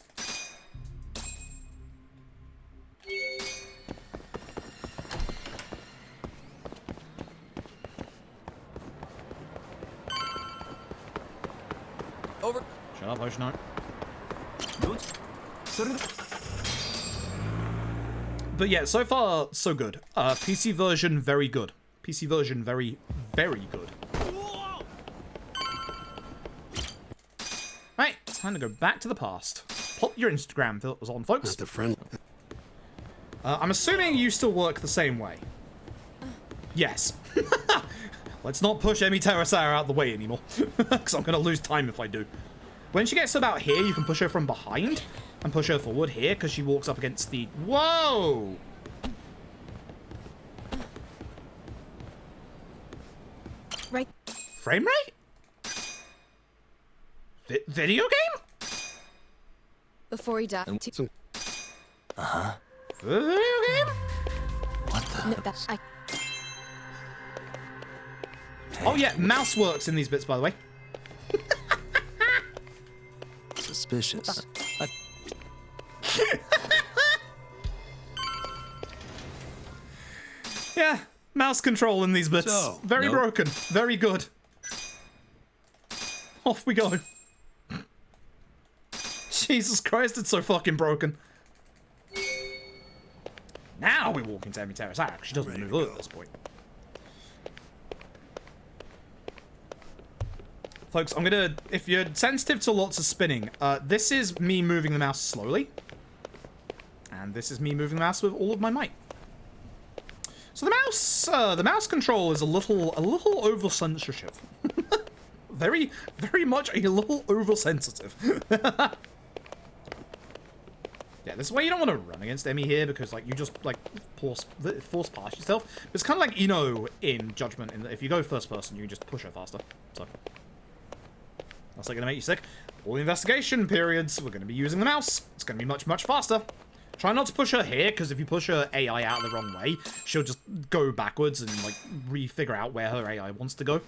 Over. Shut up, Ocean. But yeah, so far, so good. PC version, very good. PC version, very, very good. Right, time to go back to the past. Pop your Instagram if it was on, folks. Mr. Friend. I'm assuming you still work the same way. Yes. Let's not push Emmy Terrasara out the way anymore, because I'm going to lose time if I do. When she gets to about here, you can push her from behind and push her forward here, because she walks up against the... Whoa! Right. Frame rate? Video game? Before he died. Uh-huh. Video game? What the? No, that, I... Oh yeah, mouse works in these bits, by the way. Suspicious. Yeah, mouse control in these bits. So, Very nope. broken. Very good. Off we go. Jesus Christ, it's so fucking broken. Now we walk into Emmy Terrace. She doesn't move at this point. Folks, I'm gonna... If you're sensitive to lots of spinning, this is me moving the mouse slowly. And this is me moving the mouse with all of my might. So the mouse control is a little over-sensitive. very much a little over-sensitive. Yeah, this is why you don't want to run against Emmy here, because, like, you just, like, force past yourself. It's kind of like, you know, in Judgment, if you go first person, you can just push her faster. So... That's not gonna make you sick. all the investigation periods, we're going to be using the mouse. It's going to be much, much faster. Try not to push her here, because if you push her AI out the wrong way, she'll just go backwards and, like, re-figure out where her AI wants to go.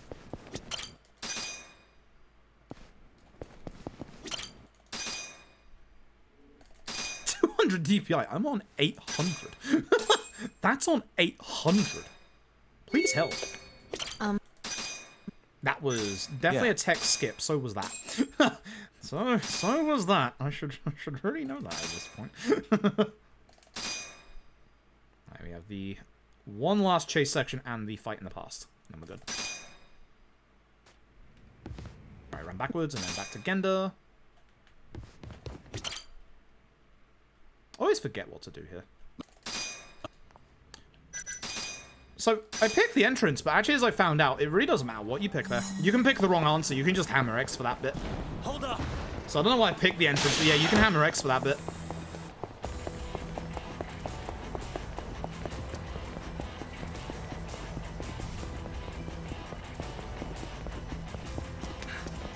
DPI. I'm on 800. That's on 800. Please help. That was definitely a text skip. So was that. so was that. I should really know that at this point. Alright, we have the one last chase section and the fight in the past. And we're good. Alright, run backwards and then back to Genda. I always forget what to do here. So, I picked the entrance, but actually as I found out, it really doesn't matter what you pick there. You can pick the wrong answer, you can just hammer X for that bit. Hold up. So I don't know why I picked the entrance, but yeah, you can hammer X for that bit.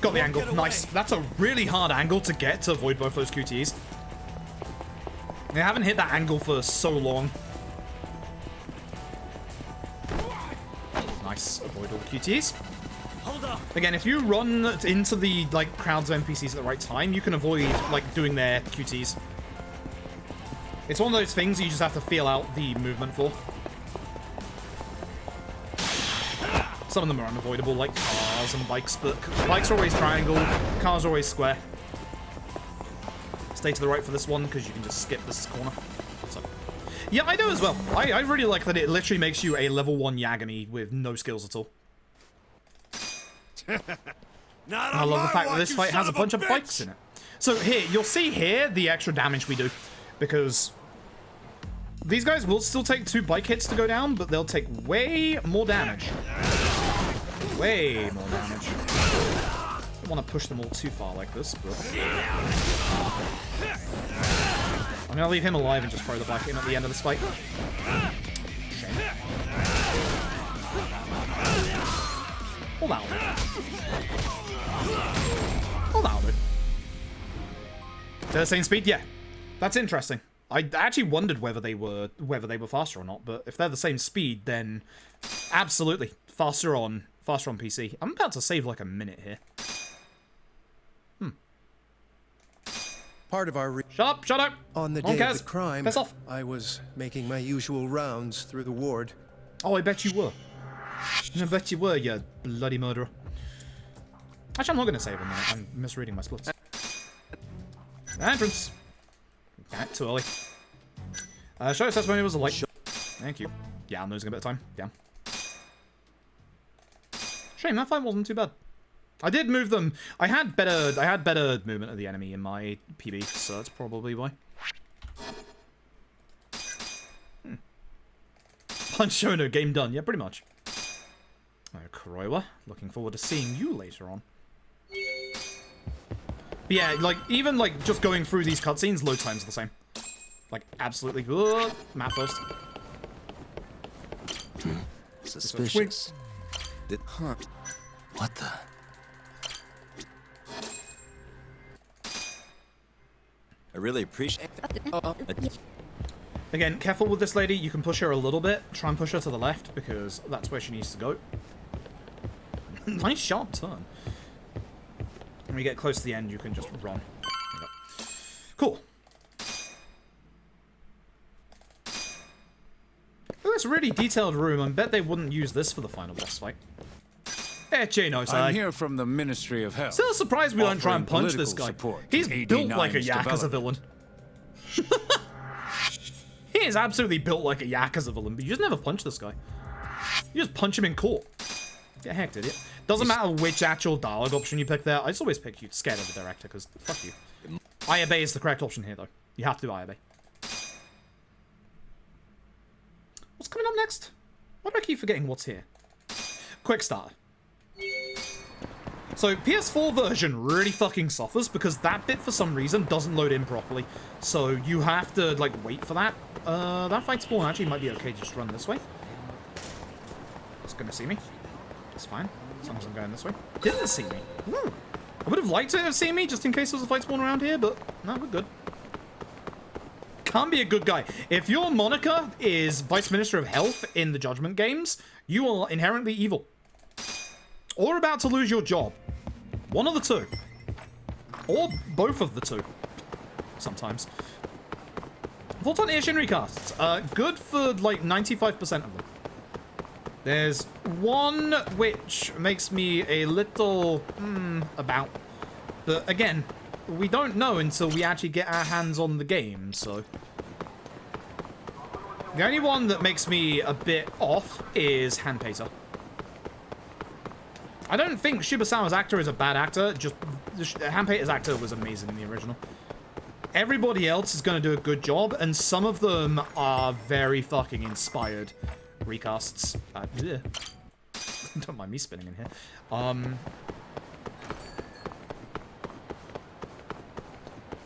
Got the angle, nice. That's a really hard angle to get to avoid both those QTEs. I haven't hit that angle for so long. Nice. Avoid all the QTEs. Hold up. Again, if you run into the like crowds of NPCs at the right time, you can avoid like doing their QTEs. It's one of those things you just have to feel out the movement for. Some of them are unavoidable, like cars and bikes, but bikes are always triangle, cars are always square. Stay to the right for this one, because you can just skip this corner. So, yeah, I do as well. I really like that it literally makes you a level 1 Yagami with no skills at all. I love the fact that this fight has a bunch of bikes in it. So here, you'll see here the extra damage we do, because these guys will still take 2 bike hits to go down, but they'll take way more damage. Way more damage. I don't want to push them all too far like this, but I'm gonna leave him alive and just throw the bike in at the end of this fight. Shame. Well, that'll do. Well, that'll do. They're the same speed? Yeah. That's interesting. I actually wondered whether they were faster or not, but if they're the same speed, then absolutely faster on PC. I'm about to save like a minute here. Part of our Shut up! On the day of the crime, piss off. I was making my usual rounds through the ward. Oh, I bet you were. I bet you were, you bloody murderer. Actually, I'm not going to save him. I'm misreading my splits. Entrance. Damn, too early. Show us testimony was a light. Thank you. Yeah, I'm losing a bit of time. Yeah. Shame, that fight wasn't too bad. I did move them. I had better movement of the enemy in my PB, so that's probably why. Punch Shono, game done. Yeah, pretty much. Kuroiwa, looking forward to seeing you later on. But yeah, like, even, like, just going through these cutscenes, load time's the same. Like, absolutely good. Map first. Suspicious. Huh. What the? I really appreciate that. Again, careful with this lady. You can push her a little bit. Try and push her to the left, because that's where she needs to go. Nice sharp turn. When we get close to the end, you can just run. There you go. Cool. Look at this really detailed room. I bet they wouldn't use this for the final boss fight. I'm here from the Ministry of Health. Still surprised we don't try and punch this guy. He's built like a Yakuza villain. He is absolutely built like a Yakuza villain, but you just never punch this guy. You just punch him in court. Get hecked, idiot. Doesn't matter which actual dialogue option you pick there. I just always pick you scared of the director, because fuck you. I obey is the correct option here, though. You have to do I obey. What's coming up next? Why do I keep forgetting what's here? Quick starter. So, PS4 version really fucking suffers because that bit, for some reason, doesn't load in properly. So, you have to, like, wait for that. That fight spawn actually might be okay to just run this way. It's gonna see me. It's fine. As long as I'm going this way. Didn't see me. Ooh. I would have liked to have seen me just in case there was a fight spawn around here, but no, we're good. Can't be a good guy. If your moniker is Vice Minister of Health in the Judgment games, you are inherently evil. Or about to lose your job. One of the two. Or both of the two. Sometimes. Thoughts on Ishin recasts? Good for like 95% of them. There's one which makes me a little about. But again, we don't know until we actually get our hands on the game, so. The only one that makes me a bit off is Hanpeter. I don't think Shibusawa's actor is a bad actor, just Hanpeter's actor was amazing in the original. Everybody else is going to do a good job, and some of them are very fucking inspired recasts. Yeah. Don't mind me spinning in here.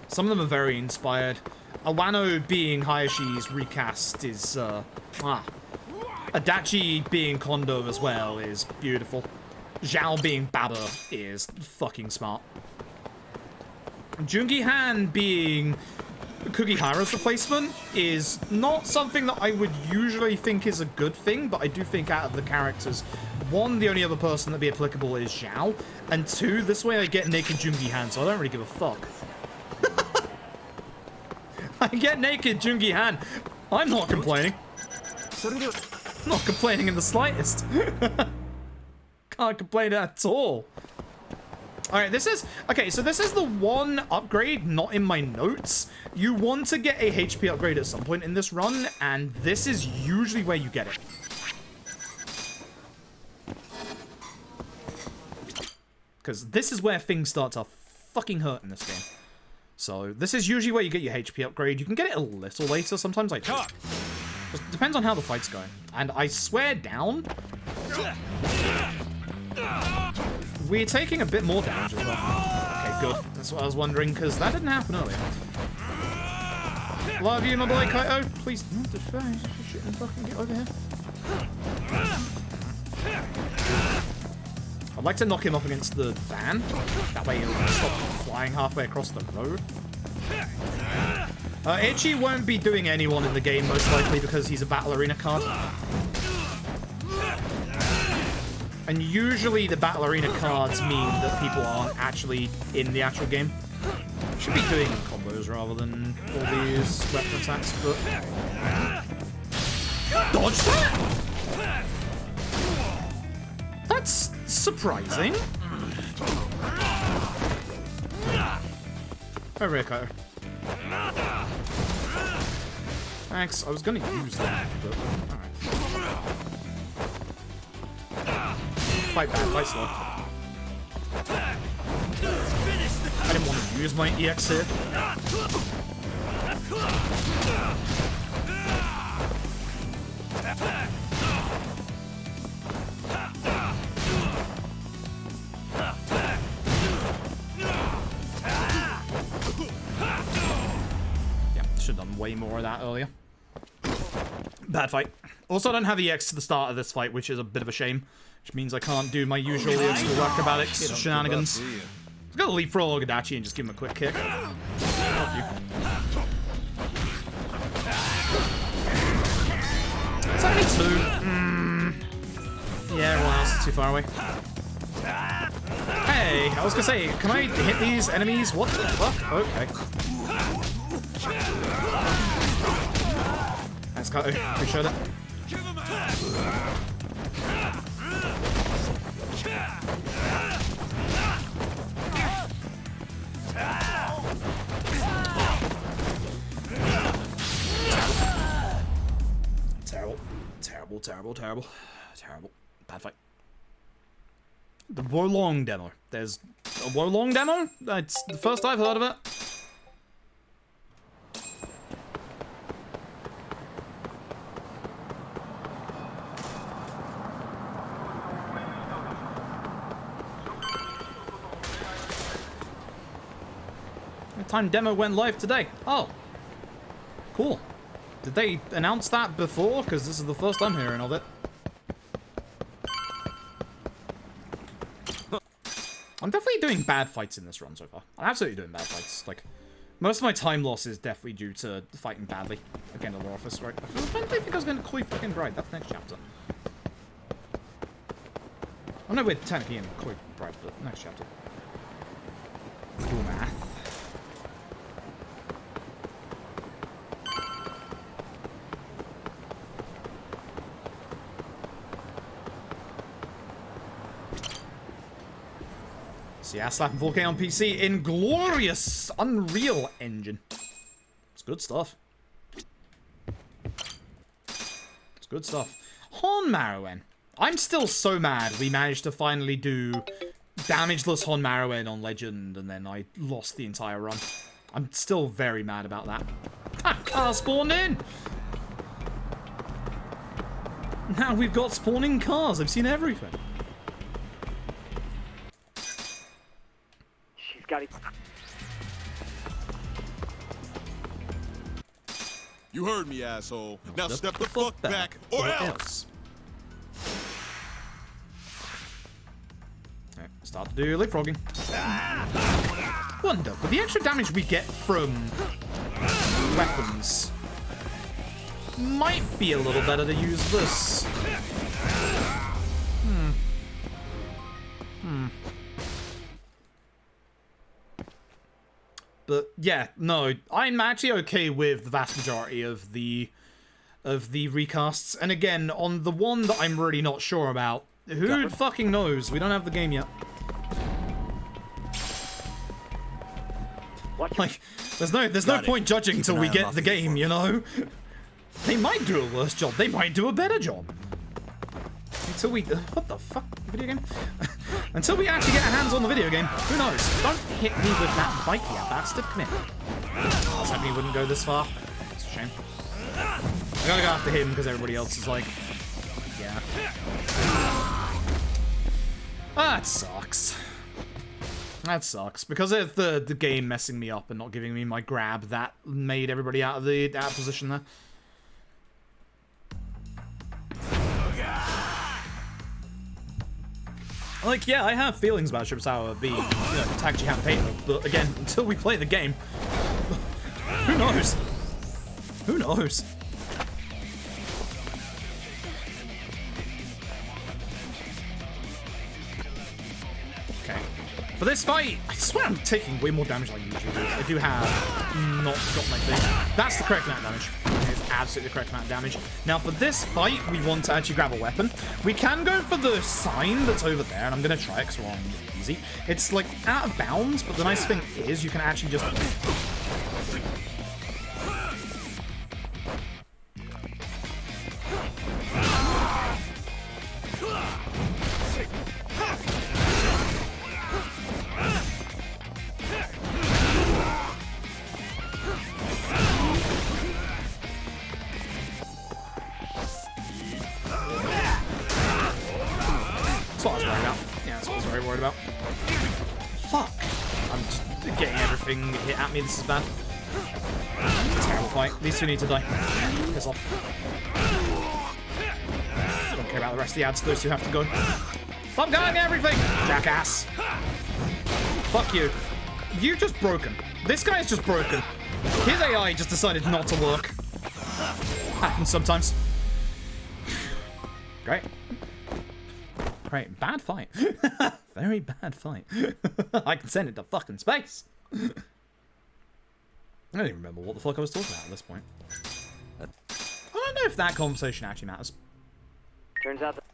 Some of them are very inspired. Awano being Hayashi's recast is, Adachi being Kondo as well is beautiful. Zhao being Baba is fucking smart. Jungi Han being Kugihara's replacement is not something that I would usually think is a good thing, but I do think out of the characters, one, the only other person that'd be applicable is Zhao, and two, this way I get naked Jungi Han, so I don't really give a fuck. I get naked Jungi Han. I'm not complaining. Not complaining in the slightest. Can't complain at all. Alright, this is... Okay, so this is the one upgrade not in my notes. You want to get a HP upgrade at some point in this run, and this is usually where you get it. Because this is where things start to fucking hurt in this game. So, this is usually where you get your HP upgrade. You can get it a little later, sometimes like... Just depends on how the fight's going. And I swear down... We're taking a bit more damage as well. Okay, good. That's what I was wondering, because that didn't happen earlier. Love you, my boy Kaito. Please, not the face. Shit, and fucking get over here. I'd like to knock him up against the van. That way he'll stop flying halfway across the road. Ichi won't be doing anyone in the game, most likely, because he's a Battle Arena card. And usually the Battle Arena cards mean that people aren't actually in the actual game. Should be doing combos rather than all these weapon attacks, but... Dodge that? That's surprising. Over here, Kaito. Thanks, I was gonna use that, but... Alright. Fight back, fight slow. I didn't want to use my EX here. Yeah, should have done way more of that earlier. Bad fight. Also, I don't have EX to the start of this fight, which is a bit of a shame. Which means I can't do my usual school acrobatics shenanigans. I was gonna leapfrog Adachi and just give him a quick kick. Help you. 72. Yeah, everyone else is too far away. Hey, I was gonna say, can I hit these enemies? What the fuck? Okay. Thanks, Kaito. Appreciate it. Terrible. Bad fight. The Wolong demo. There's a Wolong demo? It's the first I've heard of it. The time demo went live today. Oh. Cool. Did they announce that before? Because this is the first I'm hearing of it. I'm definitely doing bad fights in this run so far. I'm absolutely doing bad fights. Like, most of my time loss is definitely due to fighting badly. Again, the Law Office, right? When did I think I was going to Koi fucking Bride? That's the next chapter. I know we're technically in Koi Bride, but next chapter. Cool math. Yeah, slapping 4K on PC in glorious Unreal Engine. It's good stuff. It's good stuff. Hon Marrowen. I'm still so mad we managed to finally do damageless Hon Marrowen on Legend, and then I lost the entire run. I'm still very mad about that. Ah, car spawned in! Now we've got spawning cars. I've seen everything. You heard me, asshole. Now step the fuck back or else. Right, start to do leapfrogging. Wonder, but the extra damage we get from weapons might be a little better to use this. But yeah, no, I'm actually okay with the vast majority of the recasts. And again, on the one that I'm really not sure about, who fucking knows? We don't have the game yet. Like, there's no point judging till we get the game, you know? They might do a worse job. They might do a better job. Until we... what the fuck? Video game? Until we actually get our hands on the video game, who knows? Don't hit me with that bike, you bastard. Come here. I was hoping he wouldn't go this far. It's a shame. I gotta go after him because everybody else is like... yeah. That sucks. That sucks. Because of the game messing me up and not giving me my grab, that made everybody out of position there. Like, yeah, I have feelings about Ship's Hour being, you know, Tag Hand Paper, but again, until we play the game, who knows? Who knows? Okay. For this fight, I swear I'm taking way more damage than I usually do. I do have not got my thing. That's the correct amount of damage. It's absolutely the correct amount of damage. Now, for this fight, we want to actually grab a weapon. We can go for the sign that's over there, and I'm going to try it because we're on easy. It's, like, out of bounds, but the nice thing is you can actually just... That's what I was worried about. Yeah, that's what I was very worried about. Fuck! I'm just getting everything hit at me. This is bad. Terrible fight. These two need to die. Piss off. I don't care about the rest of the ads. Those two have to go. Stop going everything! Jackass! Fuck you. You're just broken. This guy is just broken. His AI just decided not to work. Happens sometimes. Great. Great. Bad fight. Very bad fight. I can send it to fucking space. I don't even remember what the fuck I was talking about at this point. I don't know if that conversation actually matters. Turns out that...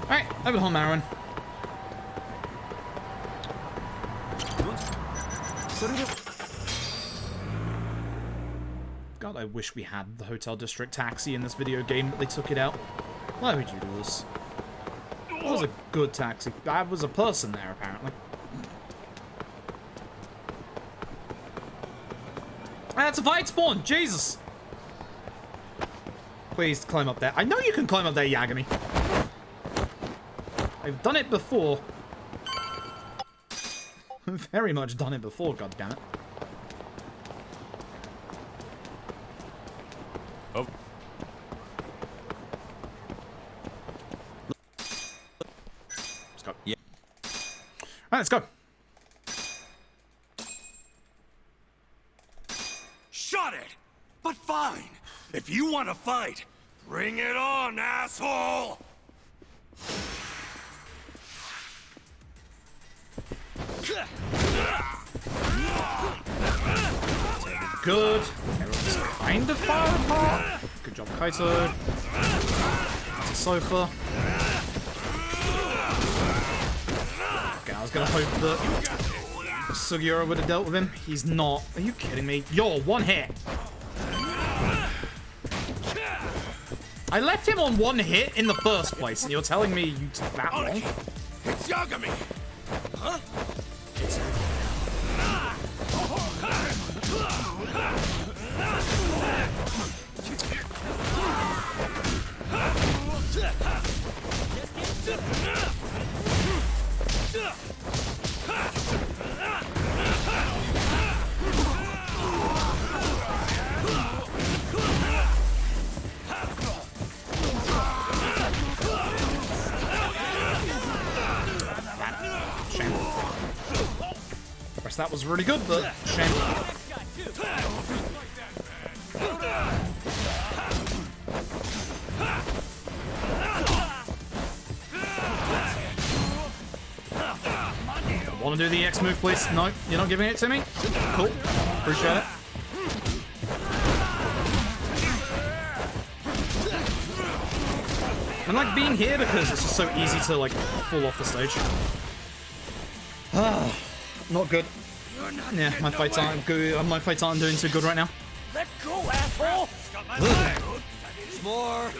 Alright, over to Hon Marrowen. God, I wish we had the Hotel District taxi in this video game, but they took it out. Why would you do this? It was a good taxi. I was a person there, apparently. That's a fight spawn! Jesus! Please climb up there. I know you can climb up there, Yagami. I've done it before. Very much done it before, goddammit. Oh. let's go. Shut it! But fine. If you want to fight, bring it on, asshole! Good. Everyone's kind of far apart. Good job, Kaito. It's a sofa. Okay, I was gonna hope that Sugiura would have dealt with him. He's not. Are you kidding me? Yo, one hit. I left him on one hit in the first place, and you're telling me you took that long? It's Yagami! Huh? That was really good, but shame. Want to do the X move, please? No, you're not giving it to me? Cool. Appreciate it. I like being here because it's just so easy to, like, fall off the stage. Ah, not good. Yeah, my fights aren't good. My fights aren't doing too good right now. Let go, asshole! More.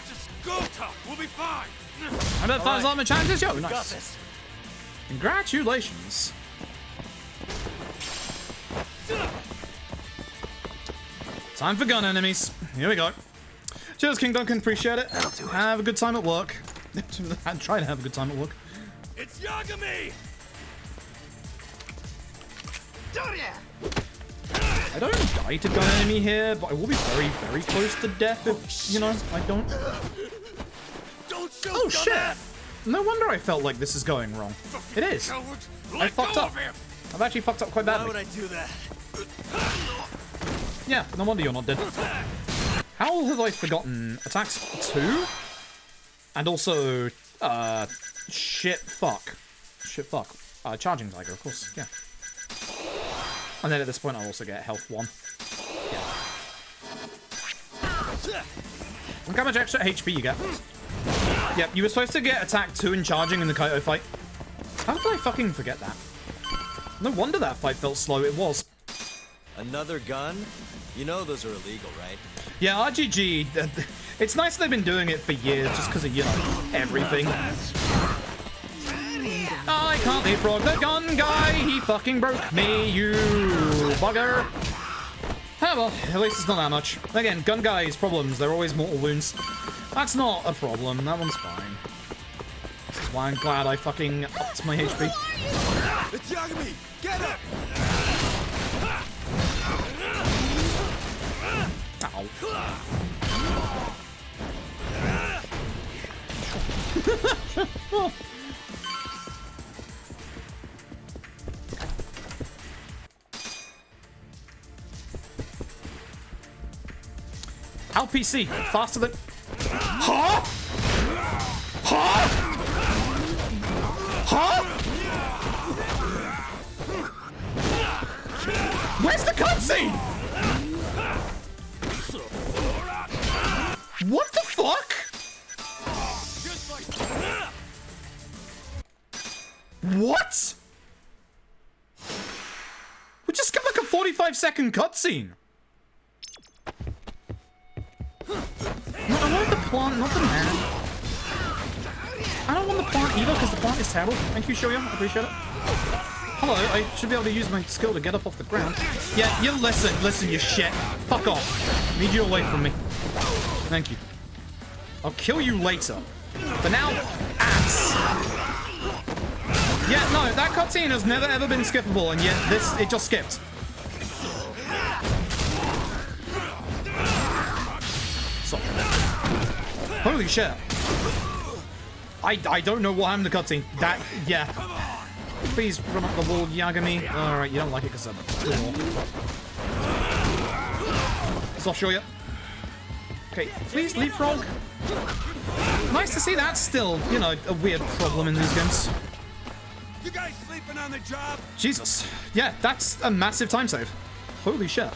Just go, tough. We'll be fine. I bet Fire's Armor challenges. Yo, nice. Congratulations. Time for gun enemies. Here we go. Cheers, King Duncan. Appreciate it. That'll do it. Have a good time at work. Try to have a good time at work. It's Yagami! I don't die to gun enemy here, but I will be very, very close to death if, you know, I don't. Don't shoot, Oh, shit! No wonder I felt like this is going wrong. It is. I fucked up. I've actually fucked up quite badly. Why would I do that? Yeah, no wonder you're not dead. How have I forgotten attacks 2? And also, shit fuck. Charging Tiger, of course, yeah. And then at this point I'll also get health 1. Yeah. Look how much extra HP you get. Yep, you were supposed to get attack 2 and charging in the Kaito fight. How did I fucking forget that? No wonder that fight felt slow, it was. Another gun? You know those are illegal, right? Yeah, RGG, it's nice they've been doing it for years just because of, you know, everything. I can't leapfrog the gun guy, he fucking broke me, you bugger. Oh well, at least it's not that much. Again, gun guy's problems, they're always mortal wounds. That's not a problem, that one's fine. This is why I'm glad I fucking upped my HP. It's Yagami! Get up! Ow. How PC? Faster than... Huh? Huh? Huh? Where's the cutscene? What the fuck? What? We just got like a 45-second cutscene. No, I want the plant, not the man. I don't want the plant either, because the plant is terrible. Thank you, Shoya. I appreciate it. Hello, I should be able to use my skill to get up off the ground. Yeah, you listen, you shit. Fuck off. Need you away from me. Thank you. I'll kill you later. For now, ass. Yeah, no, that cutscene has never ever been skippable, and yet it just skipped. Sorry. Holy shit. I don't know what happened to cutscene. Yeah. Please run up the wall, Yagami. Alright, you don't like it because I'm two more. Soft show you. Okay, please leapfrog. Nice to see that still, you know, a weird problem in these games. You guys sleeping on the job? Jesus. Yeah, that's a massive time save. Holy shit.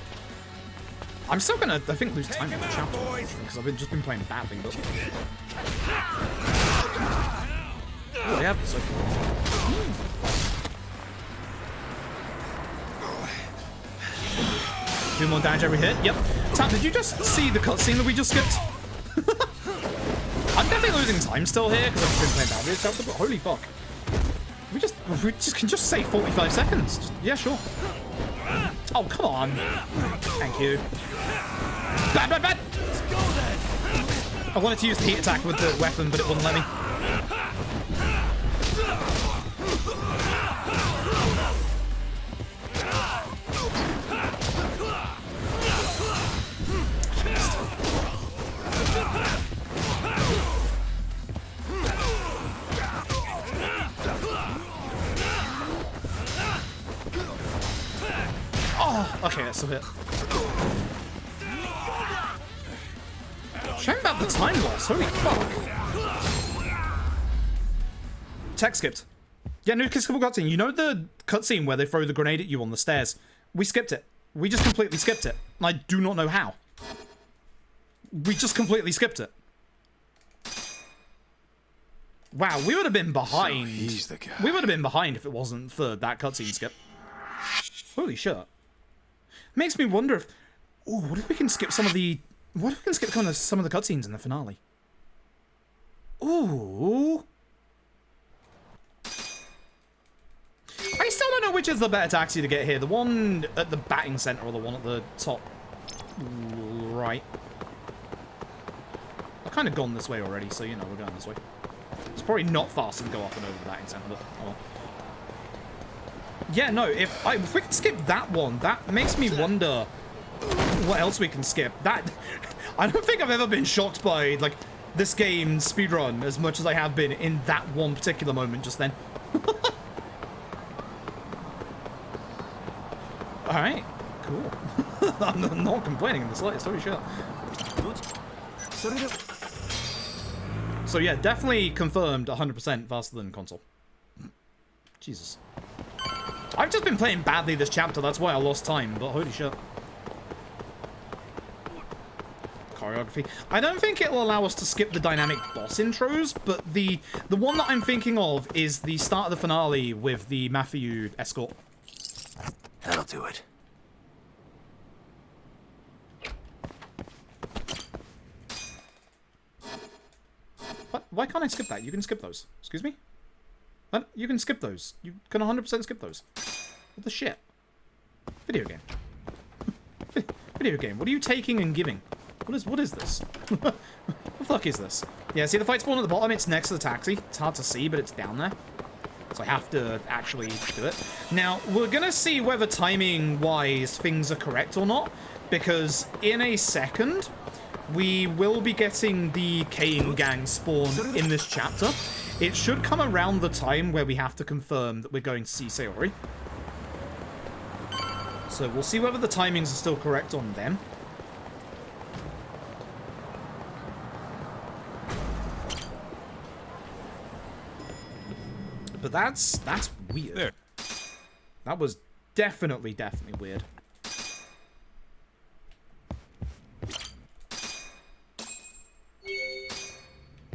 I'm still gonna, I think, lose time in the chapter because I've just been playing badly, but... Oh, I have this. Do more damage every hit. Yep. Tam, did you just see the cutscene that we just skipped? I'm definitely losing time still here because I've been playing badly this chapter, but holy fuck. We can just say 45 seconds. Yeah, sure. Oh, come on. Thank you. Bad, bad, bad. I wanted to use the heat attack with the weapon, but it wouldn't let me. Oh, okay, that's a hit. Shame about the time loss. Holy fuck. Tech skipped. Yeah, new skippable cutscene. You know the cutscene where they throw the grenade at you on the stairs? We skipped it. We just completely skipped it. And I do not know how. We just completely skipped it. Wow, we would have been behind. So he's the guy. We would have been behind if it wasn't for that cutscene skip. Holy shit. Makes me wonder if... Ooh, what if we can skip some of the... What if we can skip kind of some of the cutscenes in the finale? Ooh. I still don't know which is the better taxi to get here. The one at the batting center or the one at the top right. I've kind of gone this way already, so you know we're going this way. It's probably not faster to go up and over the batting center, but oh well. Yeah, no, if we can skip that one, that makes me wonder what else we can skip. That I don't think I've ever been shocked by like this game's speedrun as much as I have been in that one particular moment just then. Alright, cool. I'm not complaining in the slightest, holy shit. So yeah, definitely confirmed 100% faster than console. Jesus. I've just been playing badly this chapter, that's why I lost time, but holy shit. Choreography. I don't think it will allow us to skip the dynamic boss intros, but the one that I'm thinking of is the start of the finale with the Matthew escort. That'll do it. What? Why can't I skip that? You can skip those. Excuse me? What? You can skip those. You can 100% skip those. What the shit? Video game. Video game. What are you taking and giving? What is this? What the fuck is this? Yeah, see the fight spawn at the bottom? It's next to the taxi. It's hard to see, but it's down there. So I have to actually do it. Now, we're going to see whether timing-wise things are correct or not, because in a second, we will be getting the Kane gang spawn in this chapter. It should come around the time where we have to confirm that we're going to see Sayori. So we'll see whether the timings are still correct on them. But that's weird. There. That was definitely weird.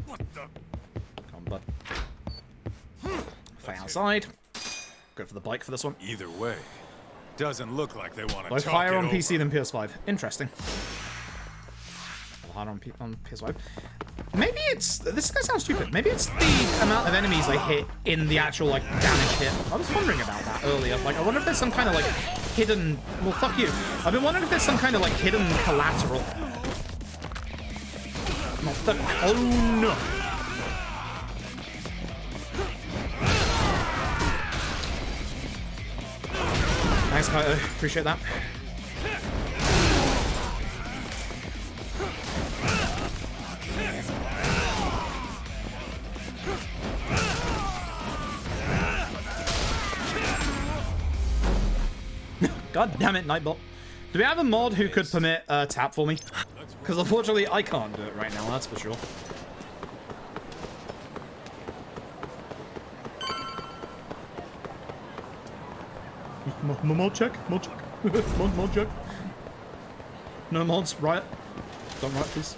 What the? Come on, bud. Fly outside. Go for the bike for this one. Either way, doesn't look like they want to Both higher on PC than PS5. Interesting. Harder on PS5. Maybe it's... This is gonna sound stupid. Maybe it's the amount of enemies I hit in the actual, like, damage hit. I was wondering about that earlier. Like, I wonder if there's some kind of, like, hidden... Well, fuck you. I've been wondering if there's some kind of, like, hidden collateral. Not the... Oh, no. Thanks, Kaito. Appreciate that. God damn it, Nightbot. Do we have a mod who could permit tap for me? Because unfortunately, I can't do it right now, that's for sure. Mod check? Mod check? Mod check? No mods, riot. Don't riot, please.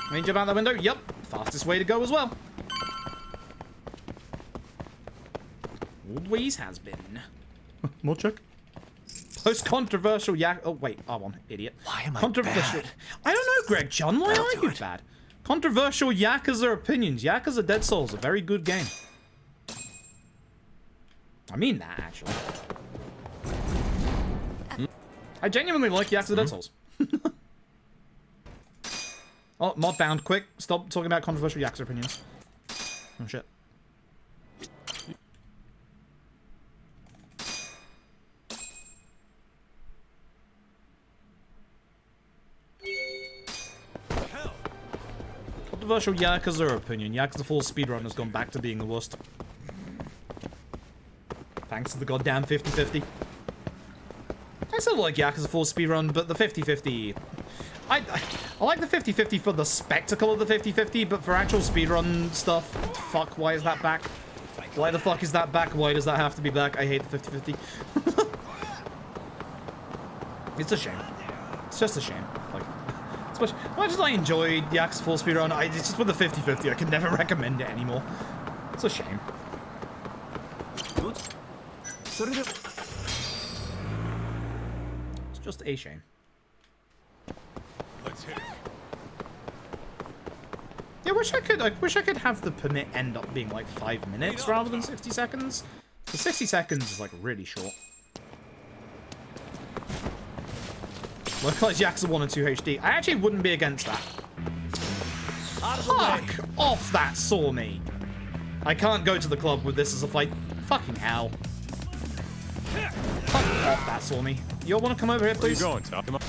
Can you jump out that window? Yep. Fastest way to go as well. Always has been. Mod check? Most controversial oh wait, R1, idiot. Why am I controversial. bad? I don't know, Greg John. Why are you bad? Controversial Yakuza opinions. Yakuza Dead Souls, a very good game. I mean that, actually. I genuinely like Yakuza Dead Souls. Oh, mod found. Quick, stop talking about controversial Yakuza opinions. Oh, shit. Controversial Yakuza opinion. Yakuza 4 speedrun has gone back to being the worst. Thanks to the goddamn 50-50. I still like Yakuza 4 speedrun, but the 50-50... I like the 50-50 for the spectacle of the 50-50, but for actual speedrun stuff, fuck, why is that back? Why the fuck is that back? Why does that have to be back? I hate the 50-50. It's a shame. It's just a shame. Like, as much as I enjoyed Yakuza 4 speedrun, it's just with the 50-50, I can never recommend it anymore. It's a shame. It's just a shame. Let's hit it. Yeah, I wish I could have the permit end up being like 5 minutes rather than 60 seconds. The 60 seconds is like really short. Localized Yakuza 1 and 2 HD. I actually wouldn't be against that. Fuck off, that saw me. I can't go to the club with this as a fight. Fucking hell. Fuck off, that saw me. You all want to come over here, please? Where you going, Tom? Come on.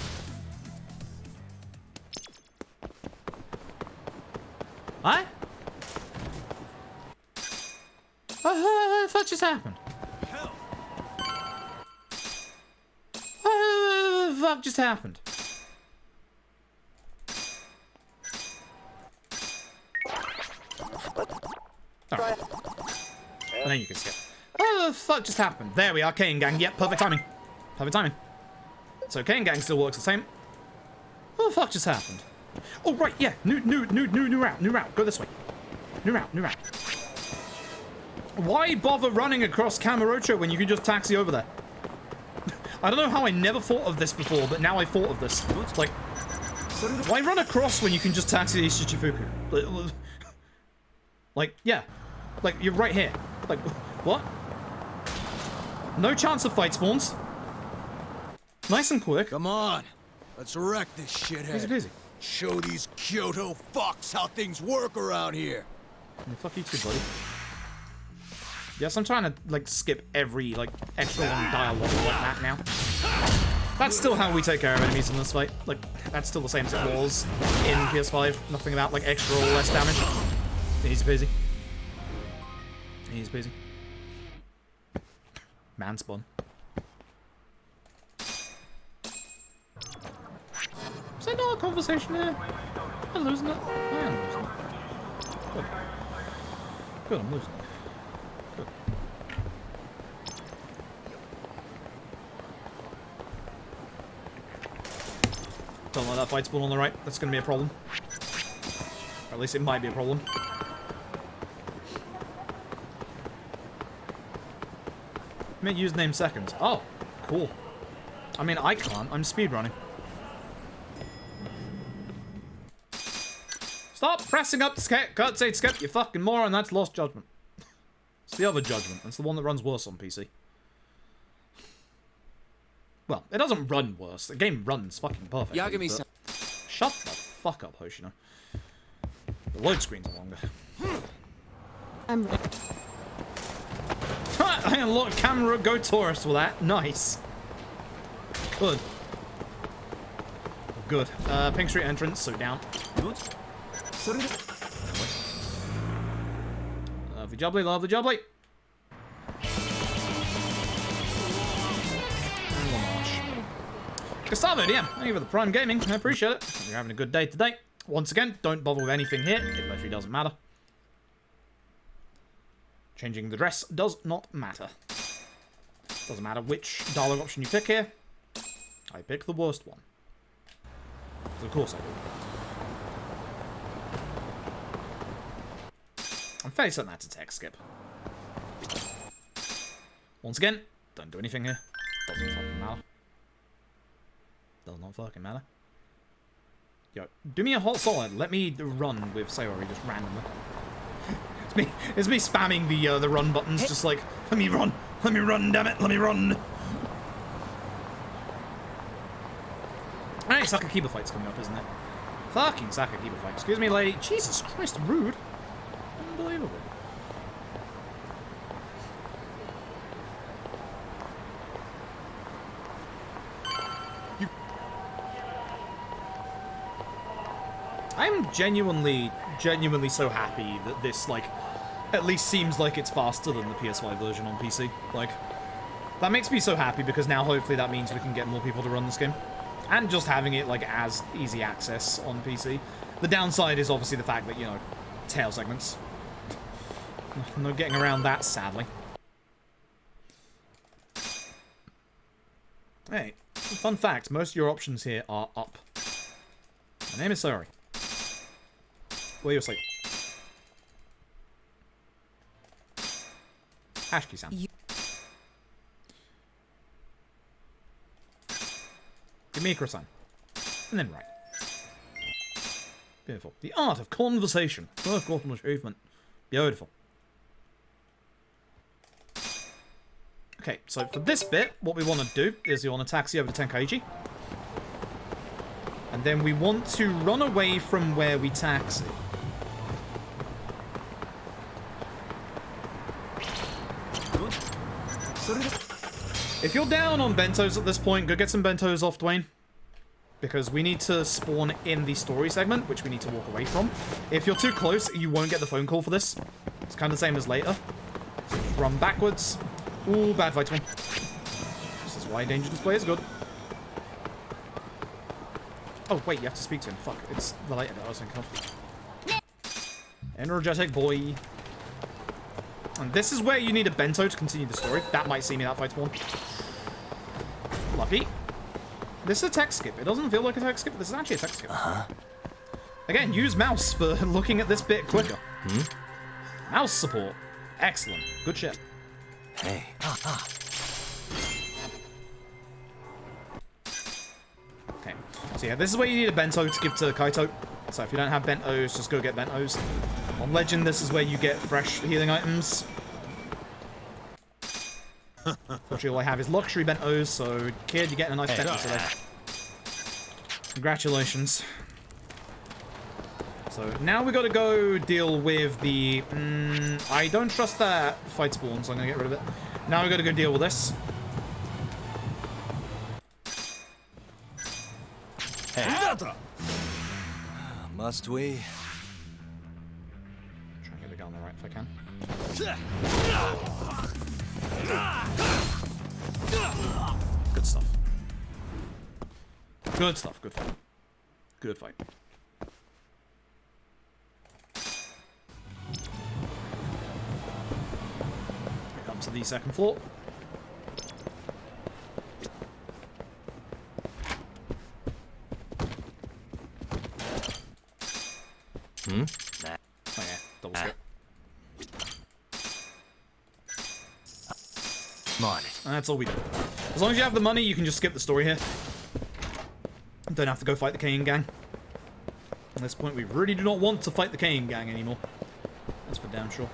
What? What the fuck just happened? What the fuck just happened? Alright. And then you can skip. What the fuck just happened? There we are, Kane Gang. Yep, perfect timing. Perfect timing. So Kane Gang still works the same. What the fuck just happened? Oh, right, yeah. New route. Go this way. New route. Why bother running across Kamurocho when you can just taxi over there? I don't know how I never thought of this before, but now I thought of this. Like, why run across when you can just taxi Shichifuku? Like, yeah. Like, you're right here. Like, what? No chance of fight spawns. Nice and quick. Come on. Let's wreck this shithead. Easy. Show these Kyoto fucks how things work around here. Yeah, fuck you too, buddy. Yes, I'm trying to, like, skip every, like, extra long dialogue like that now. That's still how we take care of enemies in this fight. Like, that's still the same as it was in PS5. Nothing about, like, extra or less damage. Easy peasy. Easy peasy. Man spawn. Is that not a conversation here? I'm losing it. I am losing it. Good. Good, I'm losing it. Good. Don't let that fight spawn on the right. That's going to be a problem. Or at least it might be a problem. Make username seconds. Oh, cool. I mean, I can't. I'm speedrunning. Stop pressing up the skip. God say skip, you fucking moron. That's Lost Judgment. It's the other Judgment. That's the one that runs worse on PC. Well, it doesn't run worse. The game runs fucking perfectly. Y'all give me some. Shut the fuck up, Hoshino. The load screens are longer. I'm ready. I unlocked camera go tourist with that. Nice. Good. Good. Pink Street entrance, so down. Love the jubbly, love the jubbly. Gustavo, DM, thank you for the Prime Gaming. I appreciate it. Hope you're having a good day today. Once again, don't bother with anything here. It literally doesn't matter. Changing the dress does not matter. Doesn't matter which dialogue option you pick here. I pick the worst one. Of course I do. I'm fairly certain that's a text skip. Once again, don't do anything here. Doesn't fucking matter. Does not fucking matter. Yo, do me a hot solid. Let me run with Sayori just randomly. It's me spamming the run buttons, just like, let me run, damn it, let me run. Hey, Sakakiba fight's coming up, isn't it? Fucking Sakakiba fight. Excuse me, lady. Jesus Christ, rude. Unbelievable. I'm genuinely so happy that this, like, at least seems like it's faster than the PS5 version on PC. Like, that makes me so happy because now hopefully that means we can get more people to run this game. And just having it, like, as easy access on PC. The downside is obviously the fact that, you know, tail segments. No getting around that, sadly. Hey, fun fact, most of your options here are up. My name is Sayori. Where you asleep? Ashki-san. Give me a croissant. And then right. Beautiful. The art of conversation. First ultimate achievement. Beautiful. Okay, so for this bit, what we want to do is we want to taxi over to Tenkaichi. And then we want to run away from where we taxi. If you're down on bentos at this point, go get some bentos off Dwayne. Because we need to spawn in the story segment, which we need to walk away from. If you're too close, you won't get the phone call for this. It's kind of the same as later. So run backwards. Ooh, bad fight, Dwayne. This is why danger display is good. Oh, wait, you have to speak to him. Fuck, it's the later that I was thinking of. Energetic boy. And this is where you need a bento to continue the story. That might see me that fight spawn. Lucky. This is a text skip. It doesn't feel like a text skip. This is actually a text skip. Again, use mouse for looking at this bit quicker. Mouse support. Excellent. Good shit. Hey. Okay. So yeah, this is where you need a bento to give to Kaito. So if you don't have bentos, just go get bentos. On Legend, this is where you get fresh healing items. Fortunately, all I have is luxury bentos, so kid, you're getting a nice bento today. Congratulations. So now we got to go deal with the... I don't trust that fight spawn, so I'm going to get rid of it. Now we got to go deal with this. Hey. Must we? Try and get the guy on the right if I can. Good stuff. Good stuff. Good fight. Good fight. Up to the second floor. Oh yeah, double skip. And that's all we do. As long as you have the money, you can just skip the story here. Don't have to go fight the Kane gang. At this point, we really do not want to fight the Kane gang anymore. That's for damn sure.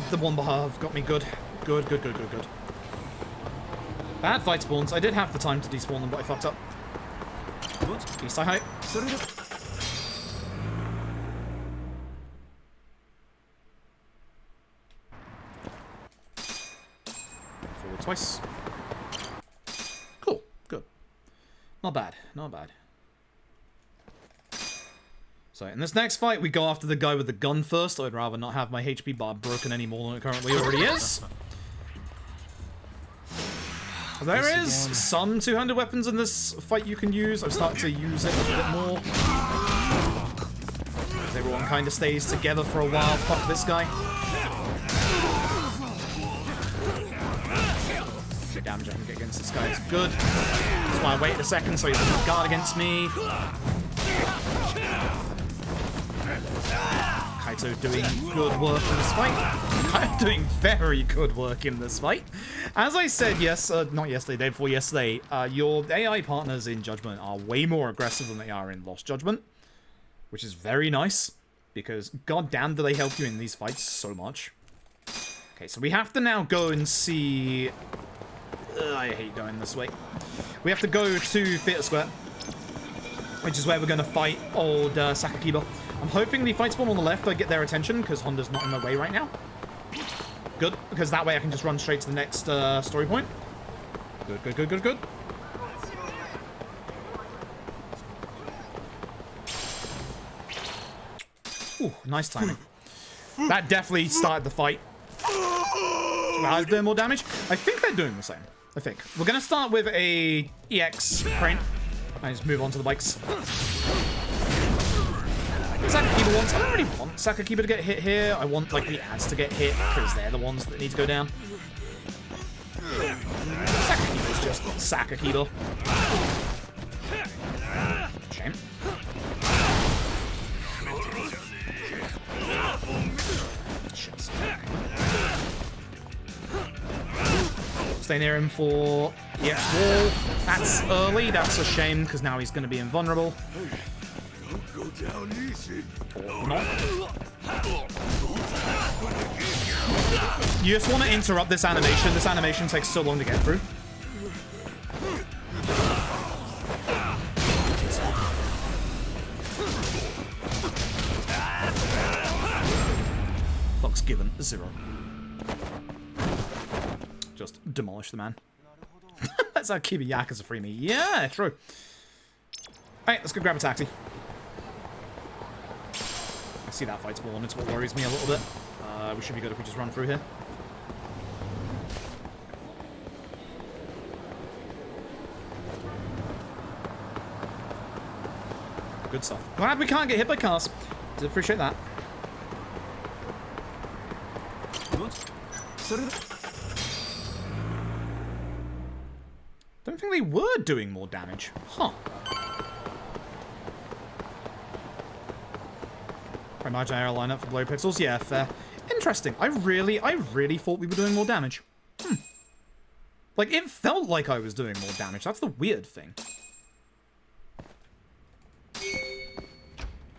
The one behalf got me good. Good. Bad fight spawns. I did have the time to despawn them, but I fucked up. East high. Forward twice. Cool. Good. Not bad. Not bad. So, in this next fight, we go after the guy with the gun first. I'd rather not have my HP bar broken any more than it currently already is. There is some two-handed weapons in this fight you can use. I've started to use it a bit more. Everyone kind of stays together for a while. Fuck this guy. The damage I can get against this guy is good. That's why I waited a second so he doesn't guard against me. Kaito doing good work in this fight. Kaito doing very good work in this fight. As I said, not yesterday, day before yesterday, your AI partners in Judgment are way more aggressive than they are in Lost Judgment, which is very nice, because goddamn do they help you in these fights so much. Okay, so we have to now go and see... I hate going this way. We have to go to Theatre Square, which is where we're going to fight old Sakakiba. I'm hoping the fight spawn on the left, I get their attention, because Honda's not in my way right now. Good, because that way I can just run straight to the next story point. Good, good, good, good, good. Ooh, nice timing. That definitely started the fight. Is doing more damage? I think they're doing the same. I think. We're going to start with a EX crane. And just move on to the bikes. Sakakiba wants... I don't really want Sakakiba to get hit here. I want, like, the ads to get hit, because they're the ones that need to go down. Sakakiba's just Sakakiba. Shame. Shit. Stay near him for EX wall. That's early. That's a shame, because now he's going to be invulnerable. Or not. You just want to interrupt this animation. This animation takes so long to get through. Fuck's given 0. Just demolish the man. That's how Kiba Yak is a free me. Yeah, true. Alright, let's go grab a taxi. I see that fight spawn. It's what worries me a little bit. We should be good if we just run through here. Good stuff. Glad we can't get hit by cars. Did appreciate that. Don't think they were doing more damage. Huh. Imagine air lineup for blow pixels. Yeah, fair. Interesting. I really thought we were doing more damage. Like, it felt like I was doing more damage. That's the weird thing.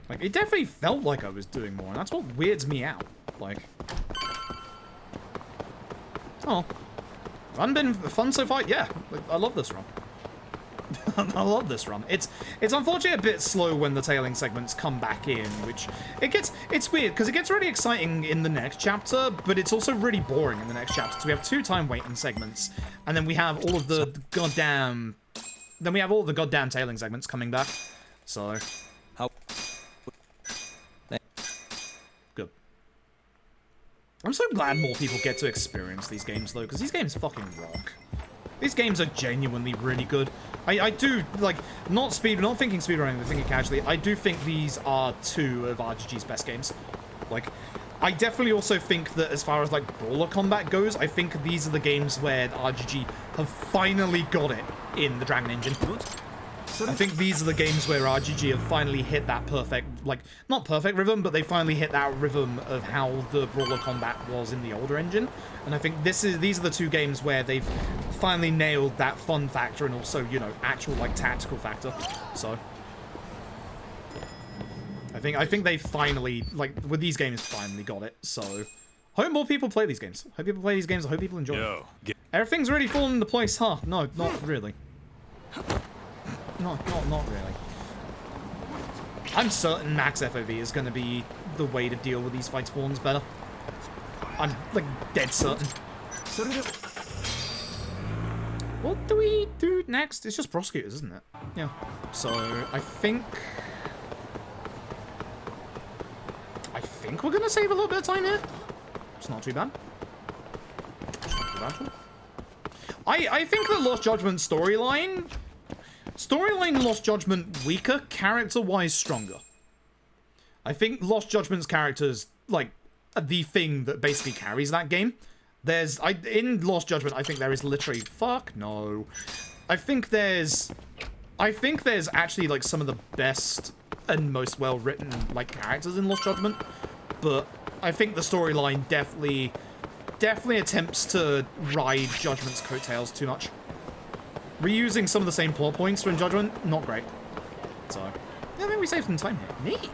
Like, it definitely felt like I was doing more, and that's what weirds me out. Like... Oh. Run been fun so far? Yeah. I love this run. I love this run. It's unfortunately a bit slow when the tailing segments come back in, which it's weird because it gets really exciting in the next chapter, but it's also really boring in the next chapter. So we have 2 time waiting segments, and then we have all of the goddamn tailing segments coming back. So good. I'm so glad more people get to experience these games though, because these games fucking rock. These games are genuinely really good. I do, like, not thinking speedrunning, but thinking casually, I do think these are 2 of RGG's best games. Like, I definitely also think that as far as, like, brawler combat goes, I think these are the games where RGG have finally got it in the Dragon Engine. I think these are the games where RGG have finally hit that perfect, like, not perfect rhythm, but they finally hit that rhythm of how the brawler combat was in the older engine. And I think these are the 2 games where they've finally nailed that fun factor and also, you know, actual, like, tactical factor. So I think they finally, like, with these games, finally got it. So hope more people play these games. Hope people play these games. I hope people enjoy them. Everything's really fallen into place, huh? No, not really. Not really. I'm certain max FOV is going to be the way to deal with these fight spawns better. I'm, like, dead certain. What do we do next? It's just prosecutors, isn't it? Yeah. So, I think we're going to save a little bit of time here. It's not too bad. I think the Lost Judgment storyline Lost Judgment weaker, character-wise stronger. I think Lost Judgment's characters, like, the thing that basically carries that game. In Lost Judgment, I think there is literally, fuck no. I think there's actually, like, some of the best and most well-written, like, characters in Lost Judgment. But I think the storyline definitely attempts to ride Judgment's coattails too much. Reusing some of the same plot points from Judgment, not great. So, yeah, I think we saved some time here. Neat.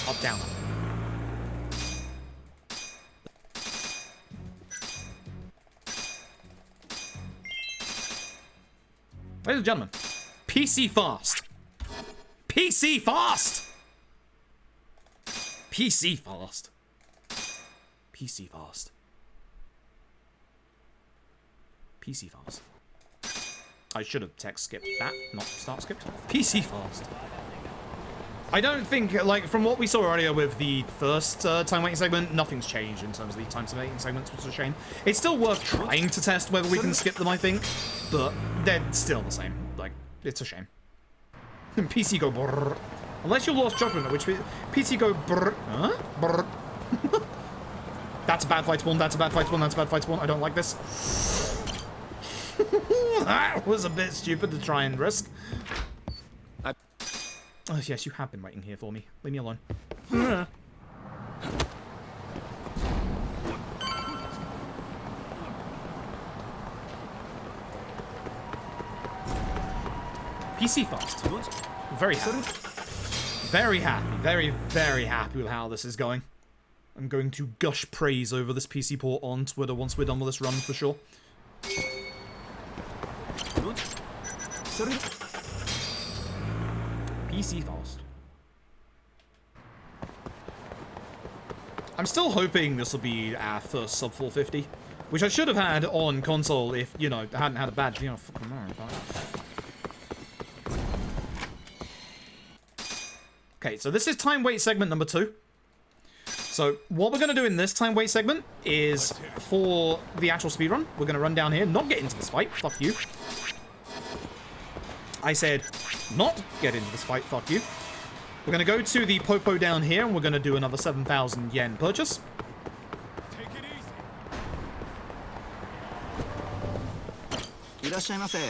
Up, down. Ladies and gentlemen, PC fast. PC fast. PC fast. PC fast. PC fast. I should have text skipped that, not start skipped. PC fast. I don't think, like, from what we saw earlier with the first time waiting segment, nothing's changed in terms of the time waiting segments, which is a shame. It's still worth trying to test whether we can skip them, I think, but they're still the same. Like, it's a shame. PC go brrr. Unless you Lost Judgment, which PC go brrr. Huh? Brrr. That's a bad fight spawn, that's a bad fight spawn, that's a bad fight spawn. I don't like this. That was a bit stupid to try and risk. Oh, yes, you have been waiting here for me. Leave me alone. PC fast. Very happy. Very happy. Very, very happy with how this is going. I'm going to gush praise over this PC port on Twitter once we're done with this run for sure. PC fast. I'm still hoping this will be our first sub 450, which I should have had on console if, you know, I hadn't had a badge. You know, fucking marathon. Okay, so this is time wait segment number 2. So what we're going to do in this time wait segment is, for the actual speedrun, we're going to run down here, not get into this fight. Fuck you. I said, not get into this fight, fuck you. We're going to go to the Popo down here, and we're going to do another 7,000 yen purchase. Take it easy.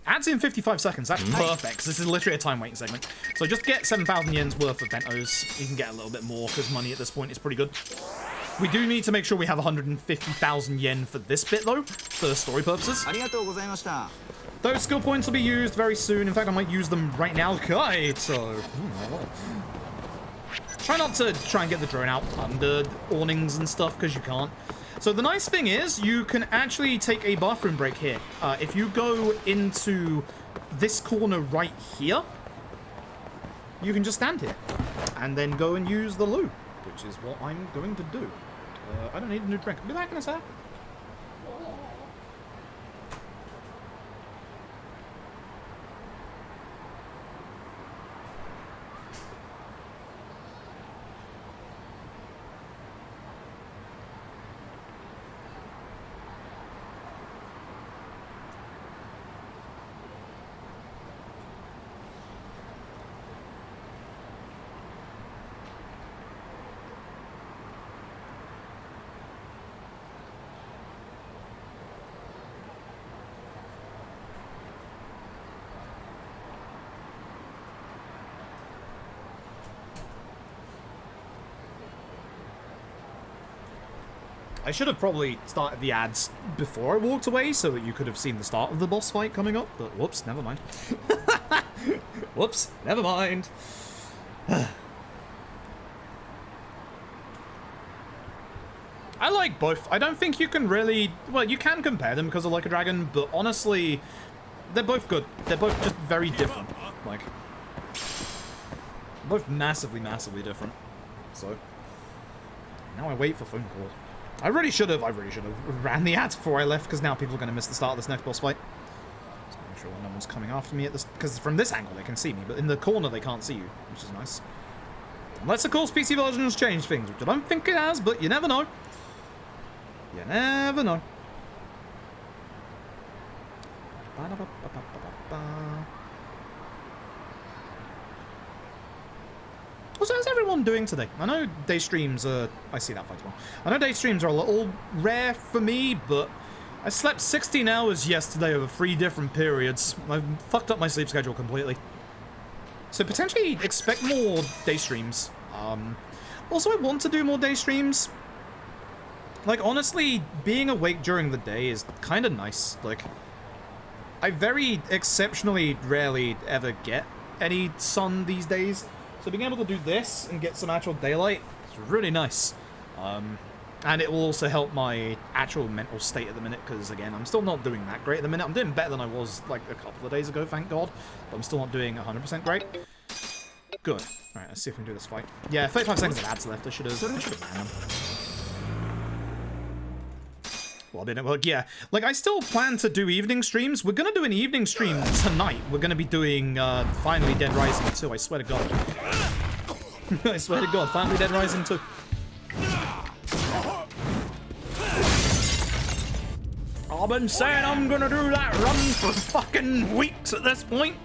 Adds in 55 seconds. That's perfect, 'cause this is literally a time waiting segment. So just get 7,000 yen's worth of bentos. You can get a little bit more, because money at this point is pretty good. We do need to make sure we have 150,000 yen for this bit, though, for story purposes. Those skill points will be used very soon. In fact, I might use them right now. Okay, so... Try not to try and get the drone out under awnings and stuff, because you can't. So the nice thing is, you can actually take a bathroom break here. If you go into this corner right here, you can just stand here. And then go and use the loo, which is what I'm going to do. I don't need a new drink. I'll be back in a sec. I should have probably started the ads before I walked away so that you could have seen the start of the boss fight coming up, but whoops, never mind. Whoops, never mind. I like both. I don't think you can really... Well, you can compare them because of Like a Dragon, but honestly, they're both good. They're both just very different. Like, both massively, massively different. So, now I wait for phone call. I really should have ran the ads before I left, because now people are going to miss the start of this next boss fight. Just make sure no one's coming after me at this, because from this angle they can see me, but in the corner they can't see you, which is nice. Unless, of course, PC version has changed things, which I don't think it has, but you never know. You never know. Also, how's everyone doing today? I know day streams are... I see that fight well. I know day streams are a little rare for me, but I slept 16 hours yesterday over 3 different periods. I've fucked up my sleep schedule completely. So potentially expect more day streams. Also, I want to do more day streams. Like, honestly, being awake during the day is kind of nice. Like, I very exceptionally rarely ever get any sun these days. So being able to do this and get some actual daylight is really nice. And it will also help my actual mental state at the minute, because, again, I'm still not doing that great at the minute. I'm doing better than I was, like, a couple of days ago, thank God. But I'm still not doing 100% great. Good. Alright, let's see if we can do this fight. Yeah, 35 seconds of ads left. I should have ran them. Well, didn't it work? Yeah. Like, I still plan to do evening streams. We're gonna do an evening stream tonight. We're gonna be doing, Finally Dead Rising 2. I swear to God. I swear to God. Finally Dead Rising 2. I've been saying I'm gonna do that run for fucking weeks at this point.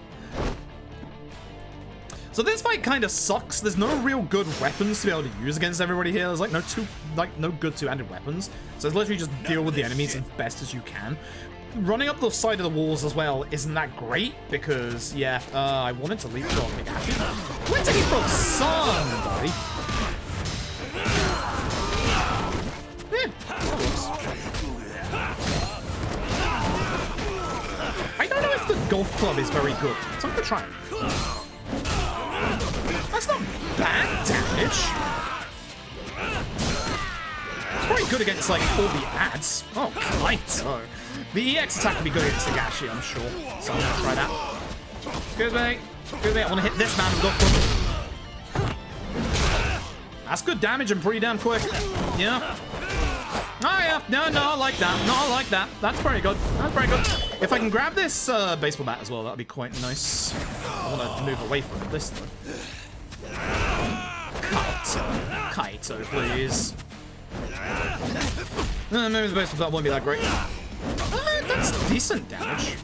So this fight kind of sucks. There's no real good weapons to be able to use against everybody here. There's like no good two-handed weapons. So it's literally just deal with the enemies as best as you can. Running up the side of the walls as well isn't that great because, yeah, I wanted to leapfrog Nagashi. Where's taking from son, buddy? Yeah, that works. I don't know if the golf club is very good, so I'm gonna try it. That's not bad damage. It's pretty good against, like, all the ads. Oh, Kaito. The EX attack would be good against Nagashi, I'm sure. So I'm gonna try that. Excuse me. Excuse me, I wanna hit this man with golf club. That's good damage and pretty damn quick. Yeah. Oh, yeah. No, I like that. No, I like that. That's pretty good. That's pretty good. If I can grab this baseball bat as well, that'd be quite nice. I want to move away from this, though. Kaito, please. Maybe the baseball bat won't be that great. That's decent damage.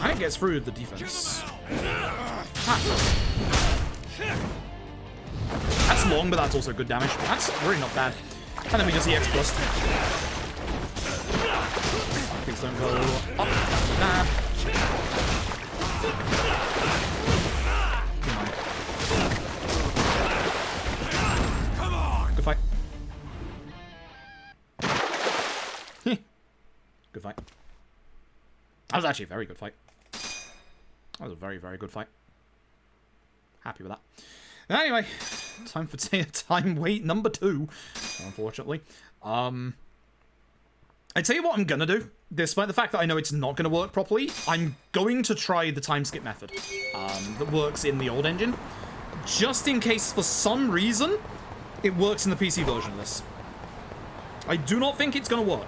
I think it gets through the defense. That's long, but that's also good damage. That's really not bad. And then we just EX burst. Please don't go up. Nah. Come on. Good fight. Good fight. That was actually a very good fight. That was a very, very good fight. Happy with that. Anyway, time for time wait number 2, unfortunately. I tell you what I'm gonna do. Despite the fact that I know it's not gonna work properly, I'm going to try the time skip method that works in the old engine. Just in case, for some reason, it works in the PC version of this. I do not think it's gonna work.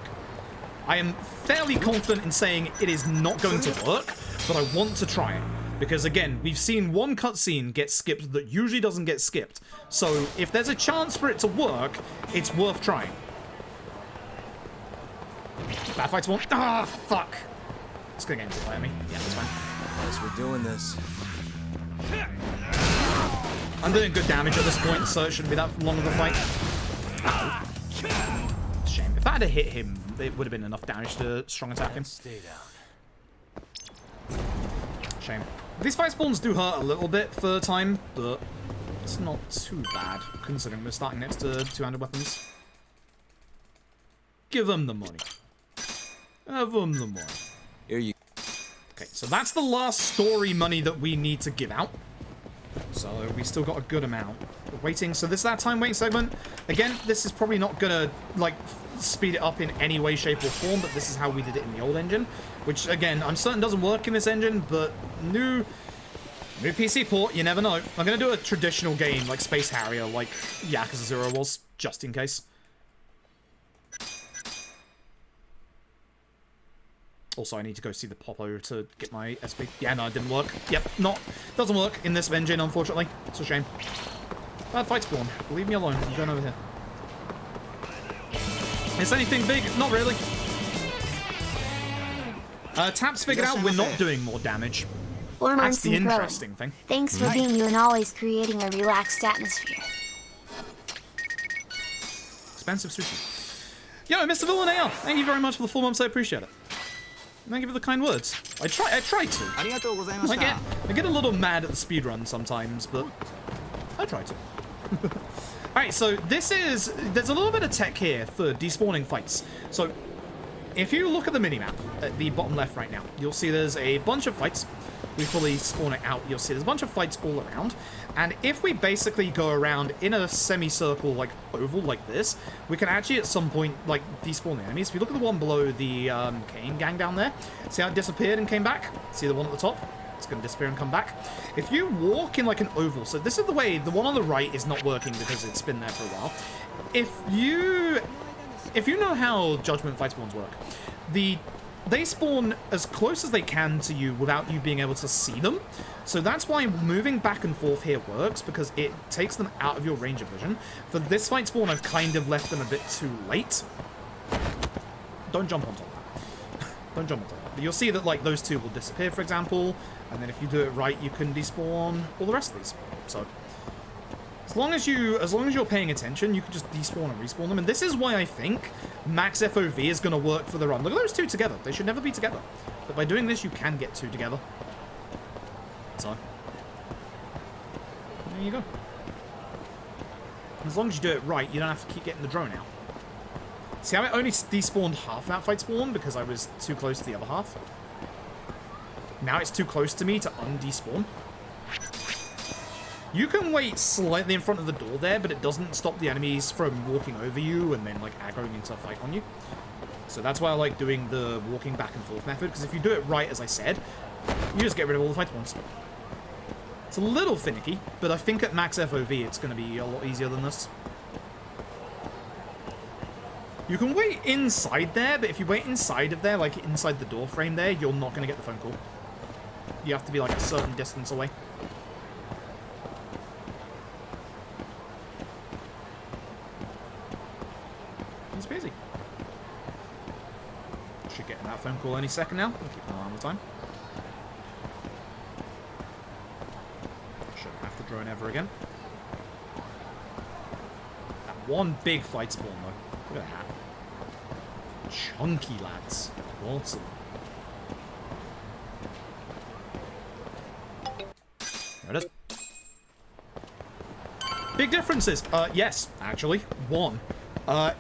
I am fairly confident in saying it is not going to work, but I want to try it. Because, again, we've seen one cutscene get skipped that usually doesn't get skipped. So, if there's a chance for it to work, it's worth trying. Bad fight's one. Ah, fuck. It's gonna get him to fire me. Yeah, that's fine. Guess we're doing this. I'm doing good damage at this point, so it shouldn't be that long of a fight. Ow. Shame. If that had hit him, it would have been enough damage to strong attack him. Stay down. Shame. These fight spawns do hurt a little bit for the time, but it's not too bad, considering we're starting next to two-handed weapons. Give them the money. Give them the money. Here you... Okay, so that's the last story money that we need to give out. So we still got a good amount. We're waiting, so this is that time waiting segment. Again, this is probably not gonna, like, speed it up in any way, shape, or form, but this is how we did it in the old engine. Which, again, I'm certain doesn't work in this engine, but new PC port, you never know. I'm gonna do a traditional game, like Space Harrier, like Yakuza 0 was, just in case. Also, I need to go see the Popo to get my SP. Yeah, no, it didn't work. Yep, doesn't work in this engine, unfortunately. It's a shame. Bad fight spawn. Leave me alone. I'm going over here. Is anything big? Not really. Taps figured out we're not doing more damage. That's the interesting thing. Thanks for being you and always creating a relaxed atmosphere. Expensive sushi. Yo, Mr. Villanelle, thank you very much for the 4 months. I appreciate it. Thank you for the kind words. I try to. I get a little mad at the speedrun sometimes, but I try to. Alright, so there's a little bit of tech here for despawning fights. So if you look at the minimap at the bottom left right now, you'll see there's a bunch of fights. We fully spawn it out, you'll see there's a bunch of fights all around. And if we basically go around in a semicircle, like oval like this, we can actually at some point, like, despawn the enemies. If you look at the one below the Kane gang down there, see how it disappeared and came back? See the one at the top? It's going to disappear and come back. If you walk in like an oval, so this is the way, the one on the right is not working because it's been there for a while. If you know how Judgment fight spawns work, they spawn as close as they can to you without you being able to see them. So that's why moving back and forth here works, because it takes them out of your range of vision. For this fight spawn, I've kind of left them a bit too late. Don't jump on top of that. Don't jump on top of that. But you'll see that, like, those two will disappear, for example, and then if you do it right, you can despawn all the rest of these. So as long as you're paying attention, you can just despawn and respawn them. And this is why I think max FOV is going to work for the run. Look at those two together. They should never be together. But by doing this, you can get two together. So there you go. As long as you do it right, you don't have to keep getting the drone out. See how I only despawned half that fight spawn because I was too close to the other half? Now it's too close to me to undespawn. You can wait slightly in front of the door there, but it doesn't stop the enemies from walking over you and then, like, aggroing into a fight on you. So that's why I like doing the walking back and forth method, because if you do it right, as I said, you just get rid of all the fight spawns. It's a little finicky, but I think at max FOV it's going to be a lot easier than this. You can wait inside there, but if you wait inside of there, like inside the door frame there, you're not going to get the phone call. You have to be, like, a certain distance away. It's busy. Should get that phone call any second now. I'll keep an eye on the time. Shouldn't have to drone ever again. That one big fight spawn though. Look at that. Chunky lads. Awesome. There it is. Big differences. Yes, actually. One.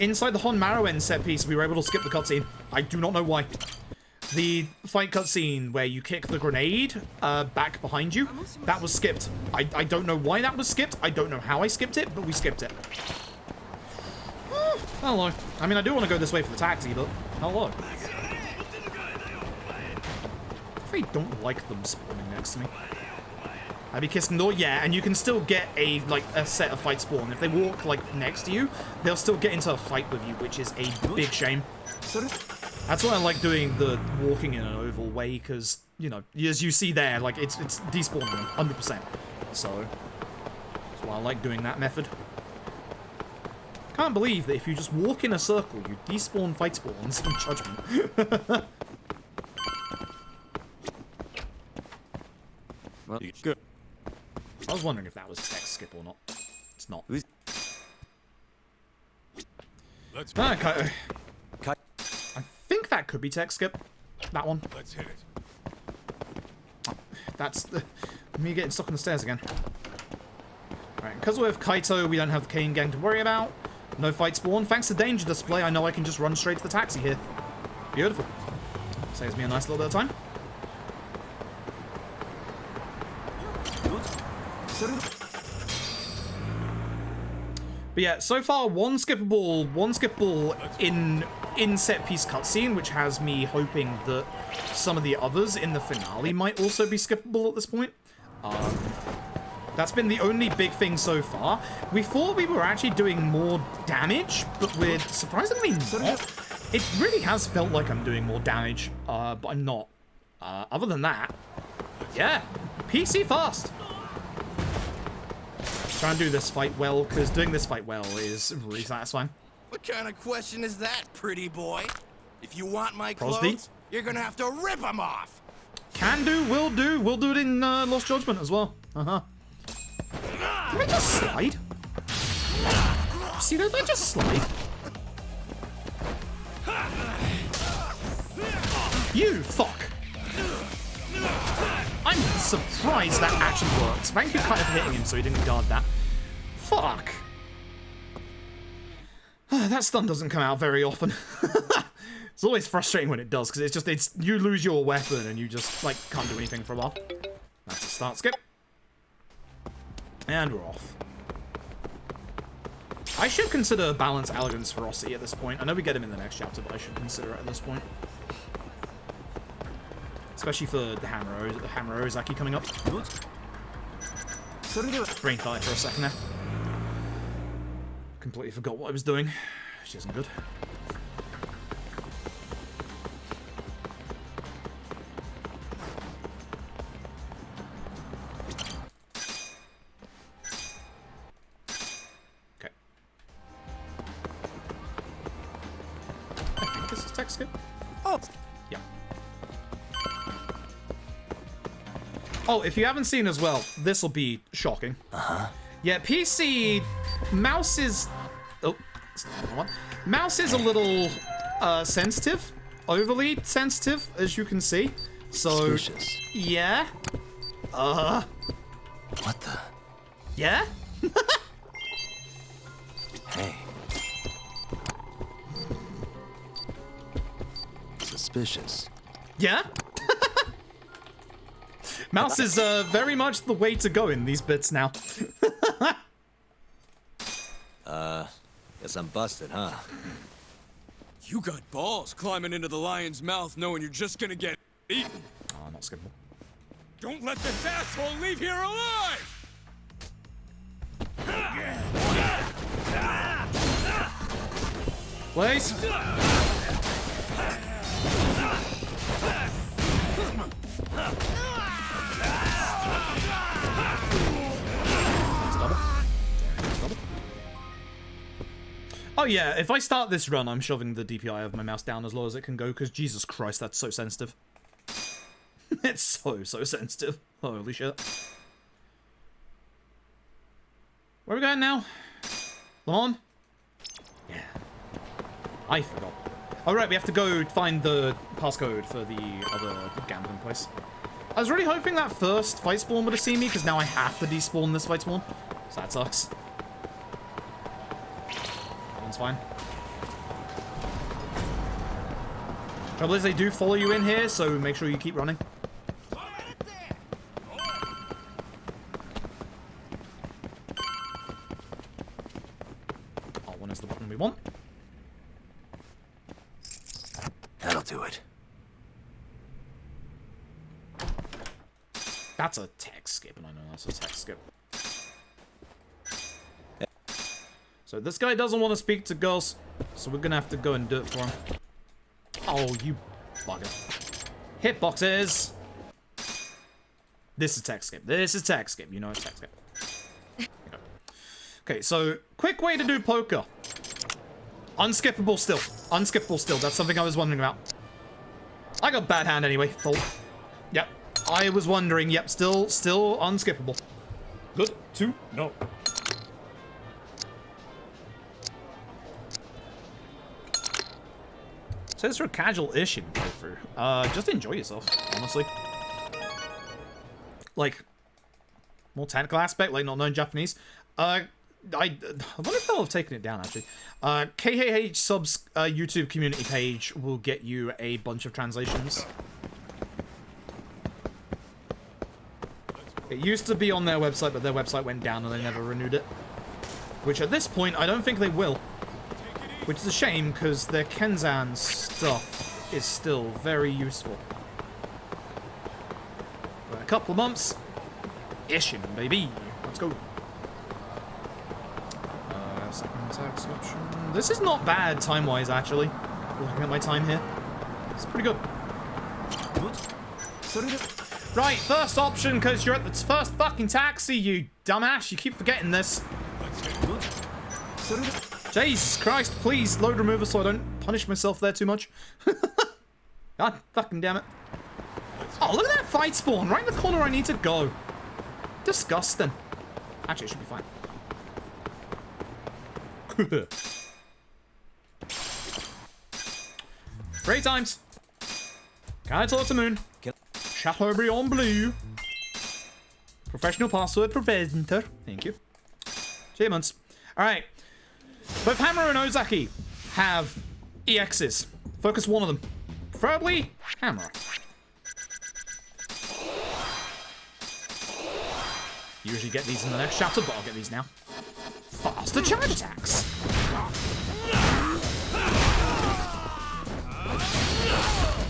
Inside the Hon Marrowen set piece, we were able to skip the cutscene. I do not know why. The fight cutscene where you kick the grenade back behind you, that was skipped. I don't know why that was skipped. I don't know how I skipped it, but we skipped it. Hello. I mean, I do want to go this way for the taxi, but hello. I don't like them spawning next to me. I'd be kissing the door, yeah, and you can still get a set of fight spawn. If they walk like next to you, they'll still get into a fight with you, which is a big shame. That's why I like doing the walking in an oval way, because, you know, as you see there, like, it's despawning them, 100%. So, that's why I like doing that method. Can't believe that if you just walk in a circle, you despawn fight spawns in Judgment. Well, good. I was wondering if that was text skip or not. It's not. Let's Okay. I think that could be text skip. That one. Let's hit it. That's me getting stuck on the stairs again. Alright, because we're with Kaito, we don't have the Kane gang to worry about. No fight spawn. Thanks to danger display, I know I can just run straight to the taxi here. Beautiful. Saves me a nice little bit of time. But yeah, so far one skippable in set piece cutscene, which has me hoping that some of the others in the finale might also be skippable at this point. That's been the only big thing so far. We thought we were actually doing more damage, but we're surprisingly not. It really has felt like I'm doing more damage, but I'm not. Other than that, yeah, PC fast. Try and do this fight well, because doing this fight well is really satisfying. What kind of question is that, pretty boy? If you want my Crosby? clothes, you're gonna have to rip them off. Can do, will do. We'll do it in Lost Judgment as well. Uh-huh. Did I just slide? See, did I just slide? You fuck! I'm surprised that actually worked. Thank you kind of hitting him so he didn't guard that. Fuck! That stun doesn't come out very often. It's always frustrating when it does, because it's you lose your weapon and you just, like, can't do anything for a while. That's a start skip. And we're off. I should consider Balance, Elegance, Ferocity at this point. I know we get him in the next chapter, but I should consider it at this point. Especially for the Hammer Ozaki coming up. Brain fire for a second there. Completely forgot what I was doing. Which isn't good. Okay. I think this is text skip. Oh! Yeah. Oh, if you haven't seen as well, this will be shocking. Uh-huh. Yeah, PC... Mouse is... Oh, mouse is a little sensitive. Overly sensitive, as you can see. So... Suspicious. Yeah. What the? Yeah? Hey. Suspicious. Yeah? Mouse is very much the way to go in these bits now. Guess I'm busted, huh? You got balls climbing into the lion's mouth knowing you're just gonna get eaten. Oh, not skippable. Don't let this asshole leave here alive! Please? Oh yeah, if I start this run, I'm shoving the DPI of my mouse down as low as it can go, because Jesus Christ, that's so sensitive. It's so sensitive. Holy shit. Where are we going now? Lamont? Yeah. I forgot. Alright, we have to go find the passcode for the other gambling place. I was really hoping that first fight spawn would have seen me, because now I have to despawn this fight spawn. So that sucks. That one's fine. Trouble is, they do follow you in here, so make sure you keep running. R1 is the button we want. That'll do it. That's a text skip, and I know that's a text skip. So this guy doesn't want to speak to girls, so we're gonna have to go and do it for him. Oh, you bugger. Hitboxes! This is text skip. This is text skip. You know it's text skip. Okay, so quick way to do poker. Unskippable still. Unskippable still. That's something I was wondering about. I got bad hand anyway. Full. Yep. I was wondering. Yep. Still unskippable. Good to know. So it's for a casual-ish playthrough. Just enjoy yourself, honestly. Like, more technical aspect, like not knowing Japanese. I wonder if they'll have taken it down, actually. KHH Sub's YouTube community page will get you a bunch of translations. It used to be on their website, but their website went down and they never renewed it. Which at this point, I don't think they will. Which is a shame, because their Kenzan stuff is still very useful. But in a couple of months, Ishin, baby. Let's go. Second text option. This is not bad time-wise, actually. looking at my time here. It's pretty good. Right, first option, because you're at the first fucking taxi, you dumbass. You keep forgetting this. Jesus Christ, please load remover so I don't punish myself there too much. God fucking damn it. Oh, look at that fight spawn right in the corner I need to go. Disgusting. Actually, it should be fine. Great times. Can I talk to Moon? Chateaubriand Blue. Professional password preventer. Thank you. Achievements. Alright. Both Hammer and Ozaki have EXs. Focus one of them. Preferably Hammer. Usually get these in the next chapter, but I'll get these now. Faster charge attacks.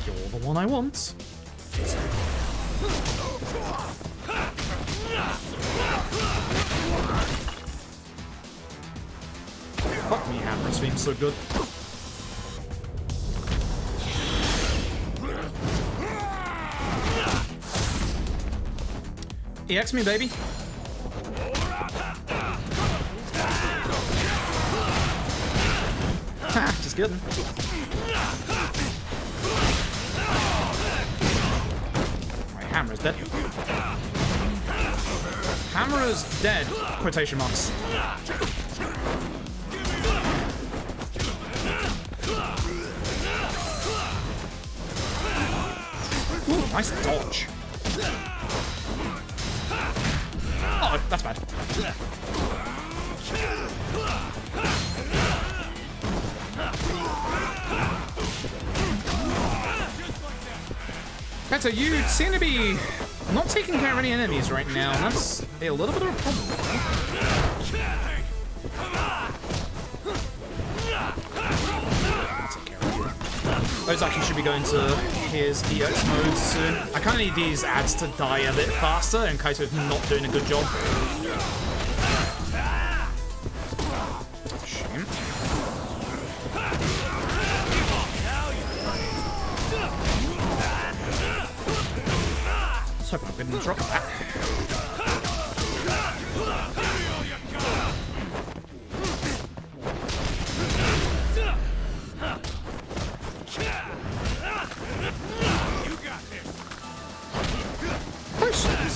You're the one I want. Fuck me, Hammer. It seems so good. EX me, baby. Ha, just kidding. Right, Hammer's dead. Hammer's dead, quotation marks. Ooh, nice dodge. Oh, that's bad. Better, you seem to be not taking care of any enemies right now. That's a little bit of a problem. Ozaki should be going to his EX mode soon. I kind of need these ads to die a bit faster, and Kaito's not doing a good job. Shame. Let's hope I'm going to drop that.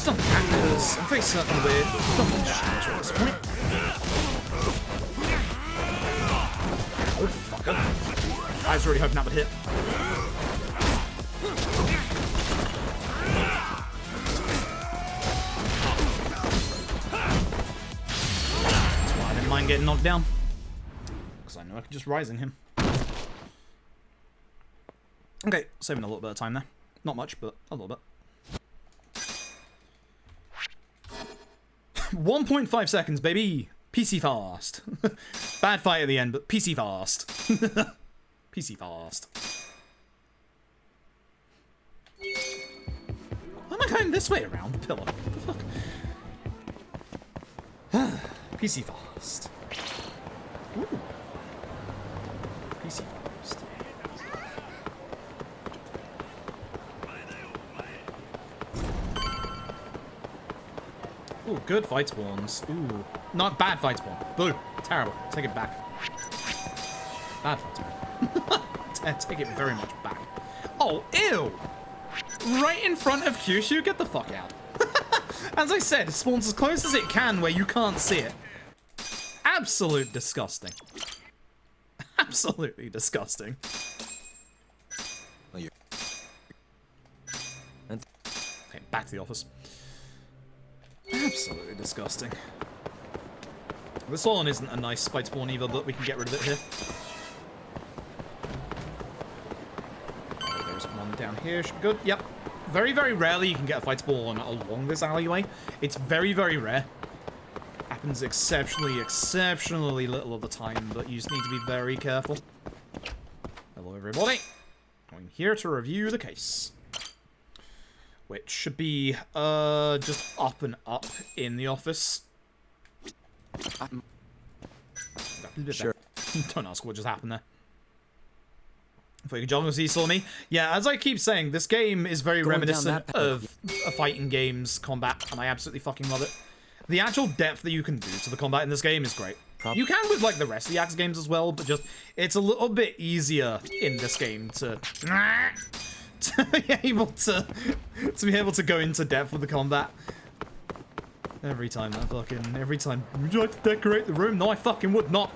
Done that because I'm very certain we're not going to shoot at this point. Oh, fucker. I was really hoping that would hit. That's why I didn't mind getting knocked down. Because I know I can just Rising him. Okay, saving a little bit of time there. Not much, but a little bit. 1.5 seconds, baby. PC fast. Bad fight at the end, but PC fast. PC fast. Why am I going this way around the pillar? What the fuck? PC fast. Ooh. PC fast. Ooh, good fight spawns. Ooh. Not bad fight spawn. Boo. Terrible. Take it back. Bad fight spawn. Take it very much back. Oh, ew! Right in front of Kyushu? Get the fuck out. As I said, it spawns as close as it can where you can't see it. Absolute disgusting. Absolutely disgusting. Okay, back to the office. Absolutely disgusting. This one isn't a nice fight spawn either, but we can get rid of it here. There's one down here. Should be good. Yep. Very, very rarely you can get a fight spawn along this alleyway. It's very, very rare. Happens exceptionally little of the time, but you just need to be very careful. Hello, everybody. I'm here to review the case. Which should be, just up and up in the office. Sure. Don't ask what just happened there. For your joggers, he saw me. Yeah, as I keep saying, this game is very reminiscent of a fighting game's combat, and I absolutely fucking love it. The actual depth that you can do to the combat in this game is great. You can with like the rest of the Axe games as well, but just it's a little bit easier in this game to be able to go into depth with the combat. Every time. Would you like to decorate the room? No, I fucking would not.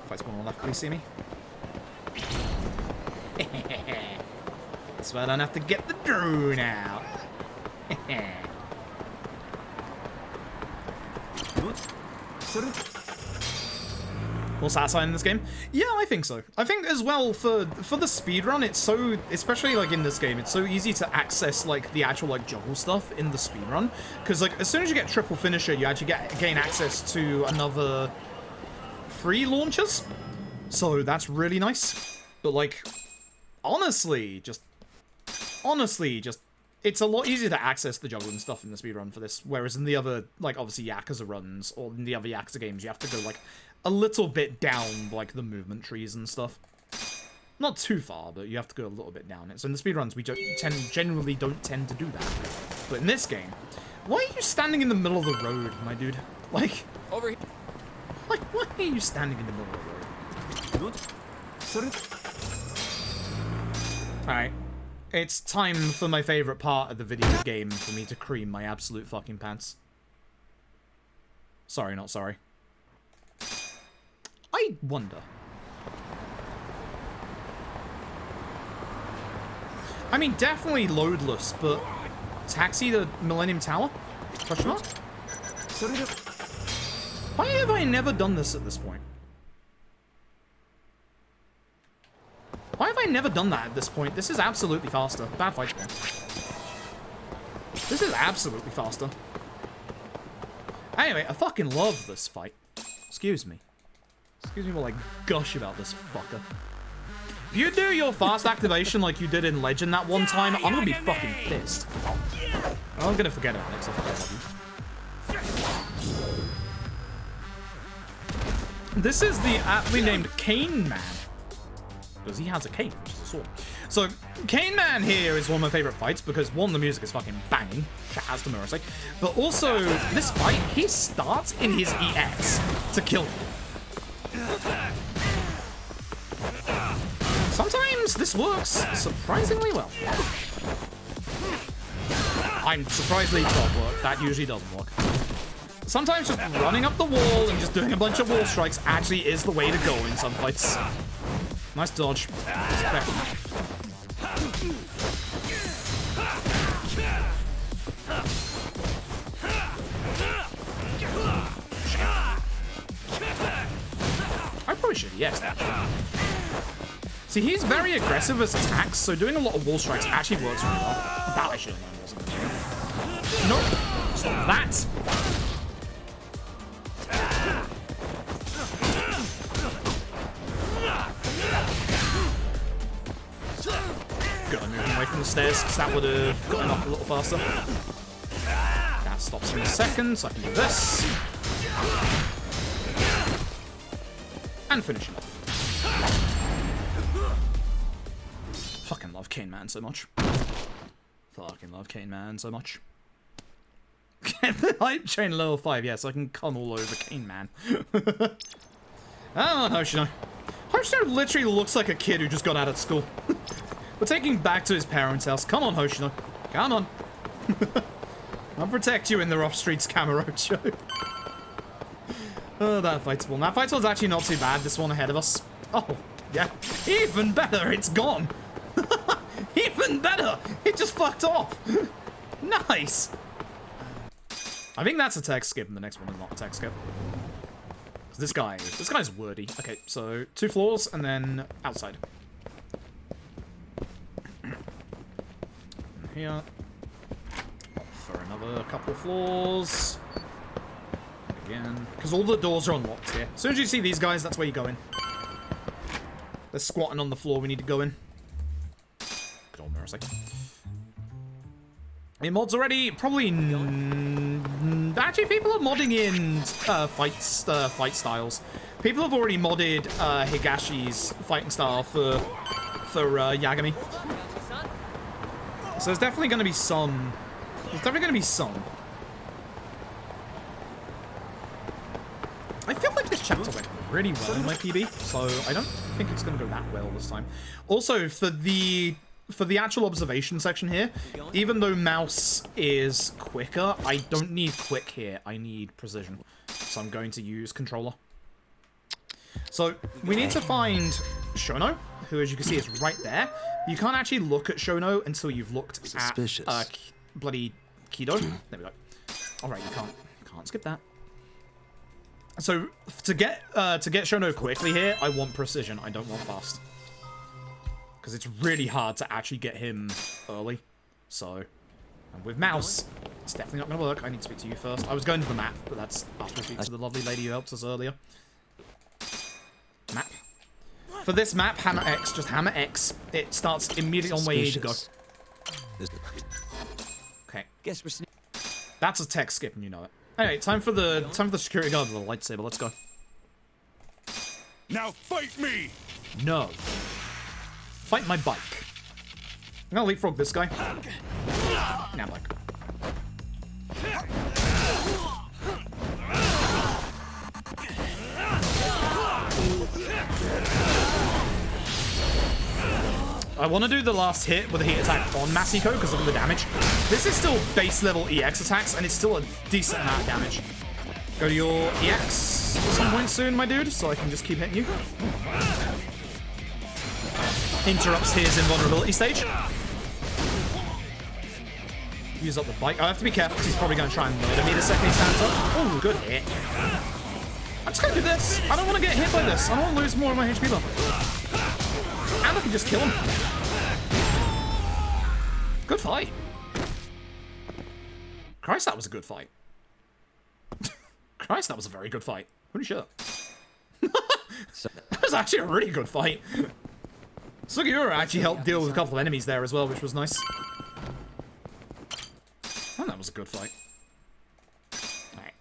Fight spawn on the left, please see me. That's why I don't have to get the drone out. More satisfying in this game? Yeah, I think so. I think as well for the speedrun, it's so, especially like in this game, it's so easy to access like the actual like juggle stuff in the speedrun. Because like as soon as you get triple finisher, you actually gain access to another 3 launchers. So that's really nice. But like, honestly, just it's a lot easier to access the juggling stuff in the speedrun for this, whereas in the other, like, obviously Yakuza runs, or in the other Yakuza games, you have to go, like, a little bit down, like, the movement trees and stuff. Not too far, but you have to go a little bit down it. So in the speedruns, we generally don't tend to do that. But in this game, why are you standing in the middle of the road, my dude? Like, Over here. Like, why are you standing in the middle of the road? Alright. It's time for my favorite part of the video game for me to cream my absolute fucking pants. Sorry, not sorry. I wonder. I mean, definitely loadless, but taxi the Millennium Tower? Question mark? Why have I never done this at this point? Why have I never done that at this point? This is absolutely faster. Bad fight there. This is absolutely faster. Anyway, I fucking love this fight. Excuse me. Excuse me while I gush about this fucker. If you do your fast activation like you did in Legend that one time, I'm gonna be fucking pissed. I'm gonna forget it next time I love you. This is the aptly named Cane Man. Because he has a cane, which is a sword. So, Cane Man here is one of my favorite fights because, one, the music is fucking banging. Shout out to Murasek. But also, this fight, he starts in his EX to kill you. Sometimes this works surprisingly well. I'm surprised it does work. That usually doesn't work. Sometimes just running up the wall and just doing a bunch of wall strikes actually is the way to go in some fights. Nice dodge. Respect. I probably should, yes. See, he's very aggressive with his attacks, so doing a lot of wall strikes actually works really well. That I should have known wasn't. Nope. Stop that. Gotta move away from the stairs, because that would have gotten up a little faster. That stops in a second, so I can do this. And finish him off. Fucking love Cane Man so much. Fucking love Cane Man so much. Get the hype chain level 5, yeah, so I can come all over Cane Man. Oh, Hoshino. Hoshino literally looks like a kid who just got out of school. We're taking back to his parents' house. Come on, Hoshino. Come on. I'll protect you in the rough streets, Kamurocho. Oh, that fight's one. That fight's one's actually not too bad. This one ahead of us. Oh, yeah. Even better. It's gone. Even better. It just fucked off. Nice. I think that's a tech skip, and the next one is not a tech skip. This guy's wordy. Okay, so 2 floors and then outside. Here. For another couple of floors. Again. Because all the doors are unlocked here. As soon as you see these guys, that's where you go in. They're squatting on the floor, we need to go in. Good old Murasek. Any mods already? Probably... Actually, people are modding in fight styles. People have already modded Higashi's fighting style for Yagami. So there's definitely going to be some. There's definitely going to be some. I feel like this chapter went really well in my PB, so I don't think it's going to go that well this time. Also, for the actual observation section here, even though mouse is quicker, I don't need quick here. I need precision. So I'm going to use controller. So we need to find Shono, who, as you can see, is right there. You can't actually look at Shono until you've looked at bloody Kido. There we go. All right, you can't skip that. So to get Shono quickly here, I want precision. I don't want fast, because it's really hard to actually get him early. So, and with mouse, it's definitely not going to work. I need to speak to you first. I was going to the map, but that's after we speak to the lovely lady who helped us earlier. Map. For this map, hammer X, just hammer X. It starts immediately on where you need to go. Okay. That's a text skip, and you know it. Anyway, time for the security guard with a lightsaber. Let's go. Now fight me! No. Fight my bike. I'm gonna leapfrog this guy. Now bike. I want to do the last hit with a heat attack on Masiko because of the damage. This is still base level EX attacks, and it's still a decent amount of damage. Go to your EX at some point soon, my dude, so I can just keep hitting you. Interrupts his invulnerability stage. Use up the bike. I have to be careful because he's probably going to try and murder me the second he stands up. Oh, good hit. I'm just going to do this. I don't want to get hit by this. I don't want to lose more of my HP level. And I can just kill him. Good fight. Christ, that was a good fight. Christ, that was a very good fight. Holy shit. That was actually a really good fight. Sugiura actually helped deal with a couple of enemies there as well, which was nice. And that was a good fight. Alright.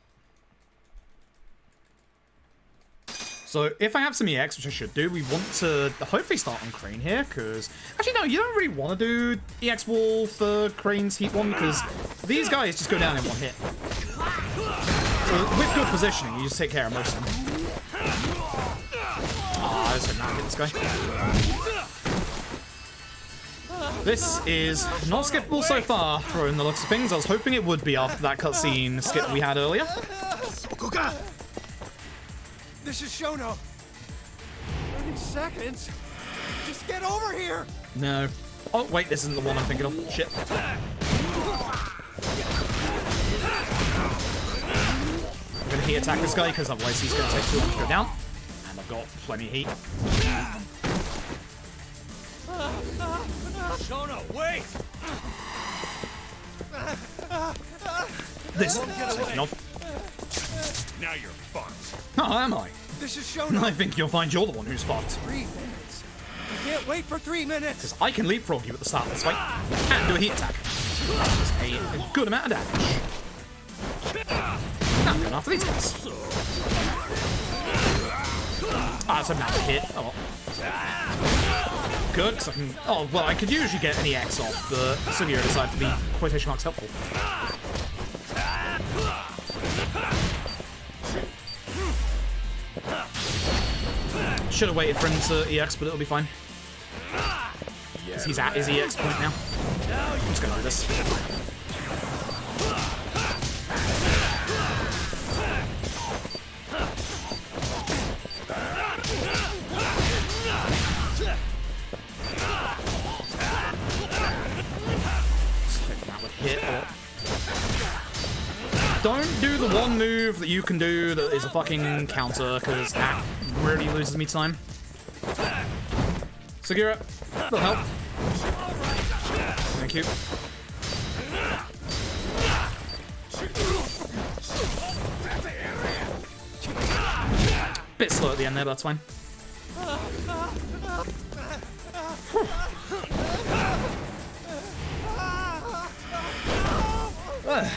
So, if I have some EX, which I should do, we want to hopefully start on Crane here, because... Actually, no, you don't really want to do EX wall for Crane's Heat 1, because these guys just go down in one hit. So, with good positioning, you just take care of most of them. Oh, I was going to not hit this guy. This is not skippable so far, from the looks of things. I was hoping it would be after that cutscene skip we had earlier. This is Shono. 30 seconds. Just get over here. No. Oh, wait, this isn't the one I'm thinking of. Shit. I'm going to heat attack this guy, because otherwise he's going to take too long to go down. And I've got plenty of heat. Shono, wait! This is taking off. Now you're fucked. Oh, am I? This is Shono. I think you'll find you're the one who's fucked. 3 minutes. I can't wait for 3 minutes. Because I can leapfrog you at the start of this fight and do a heat attack. That's a good amount of damage. Now I'm going after these guys. Ah, it's a map hit. Oh well. Good, because I can... Oh, well, I could usually get an EX off, but Sugiura decided to be quotation marks helpful. Should have waited for him to EX, but it'll be fine. Because he's at his EX point now. I'm just going to do this. Don't do the one move that you can do that is a fucking counter, because that really loses me time. Sugiura, that'll help. Thank you. Bit slow at the end there, but that's fine.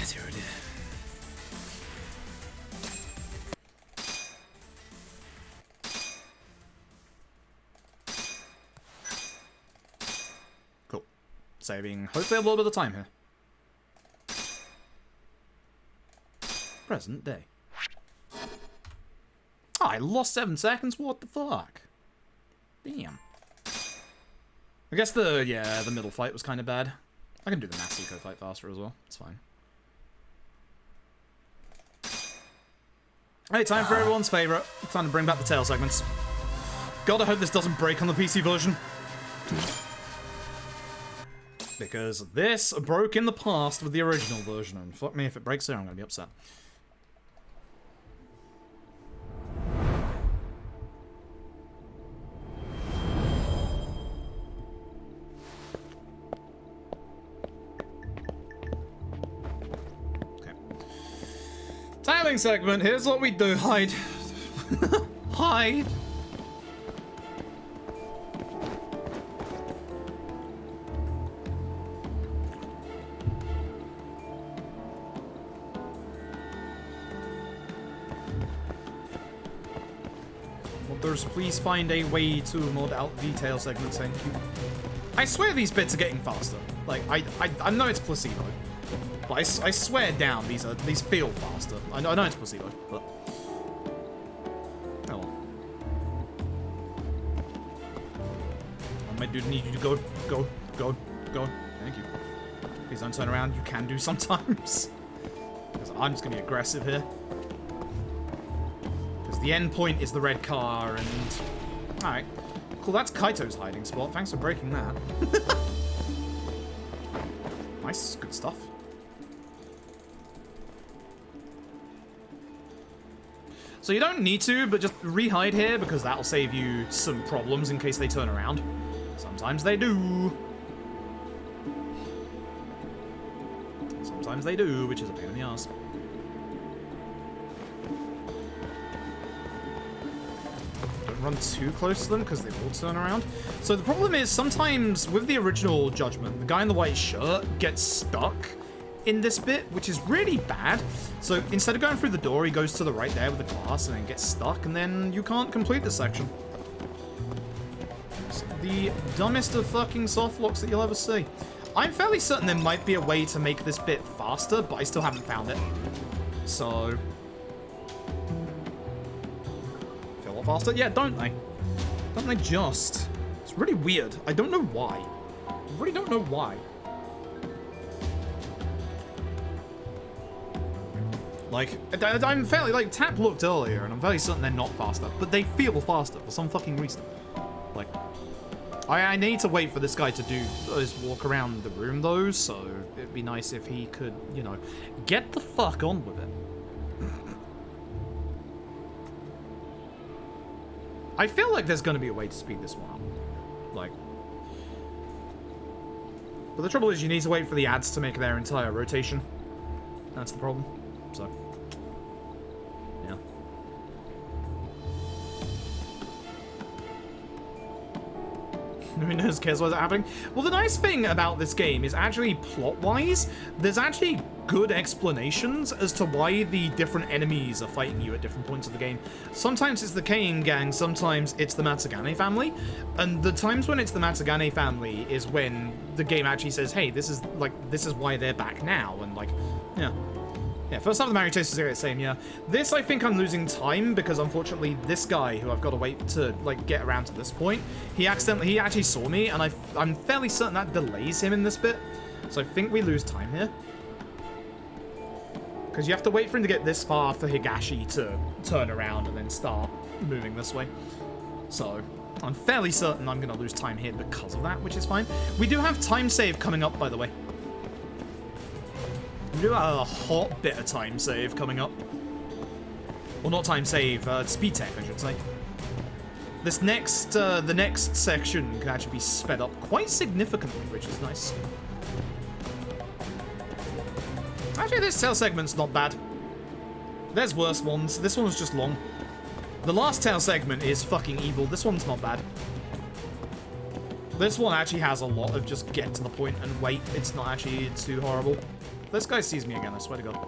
Dude. Saving hopefully a little bit of time here. Present day. Oh, I lost 7 seconds? What the fuck? Damn. I guess the middle fight was kind of bad. I can do the mass eco fight faster as well. It's fine. Hey, time for everyone's favorite. Time to bring back the tail segments. God, I hope this doesn't break on the PC version. Because this broke in the past with the original version, and fuck me if it breaks there, I'm gonna be upset. Tiling segment, here's what we do. Hide. Hide. Modders, please find a way to mod out detail segments, thank you. I swear these bits are getting faster. Like, I know it's placebo. But I swear down, these feel faster. I know it's placebo, but oh well. I might need you to go. Thank you. Please don't turn around. You can do sometimes. Because I'm just gonna be aggressive here. Because the end point is the red car, and all right, cool. That's Kaito's hiding spot. Thanks for breaking that. Nice, good stuff. So you don't need to, but just re-hide here, because that'll save you some problems in case they turn around. Sometimes they do. Sometimes they do, which is a pain in the ass. Don't run too close to them, because they will turn around. So the problem is, sometimes with the original Judgment, the guy in the white shirt gets stuck in this bit, which is really bad. So instead of going through the door, he goes to the right there with the glass and then gets stuck, and then you can't complete this section. It's the dumbest of fucking softlocks that you'll ever see. I'm fairly certain there might be a way to make this bit faster, but I still haven't found it. So feel a lot faster? Yeah, don't they? Don't they just? It's really weird. I don't know why. I really don't know why. Like, I'm fairly, like, Tap looked earlier, and I'm fairly certain they're not faster, but they feel faster for some fucking reason. Like, I need to wait for this guy to do his walk around the room, though, so it'd be nice if he could, you know, get the fuck on with it. I feel like there's gonna be a way to speed this one up. Like, but the trouble is you need to wait for the ads to make their entire rotation. That's the problem. So, yeah. Who knows, cares what's happening? Well, the nice thing about this game is actually plot-wise, there's actually good explanations as to why the different enemies are fighting you at different points of the game. Sometimes it's the Kane gang, sometimes it's the Matsugane family, and the times when it's the Matsugane family is when the game actually says, hey, this is why they're back now, and like, yeah. Yeah, first half of the Mario Chase is the same, yeah. This, I think I'm losing time, because unfortunately this guy, who I've got to wait to, like, get around to this point, he actually saw me, and I'm fairly certain that delays him in this bit. So I think we lose time here. Because you have to wait for him to get this far for Higashi to turn around and then start moving this way. So I'm fairly certain I'm going to lose time here because of that, which is fine. We do have time save coming up, by the way. We do have a hot bit of time save coming up. Well, not time save, speed tech, I should say. This next, the next section can actually be sped up quite significantly, which is nice. Actually, this tail segment's not bad. There's worse ones. This one's just long. The last tail segment is fucking evil. This one's not bad. This one actually has a lot of just get to the point and wait. It's not actually too horrible. This guy sees me again, I swear to God.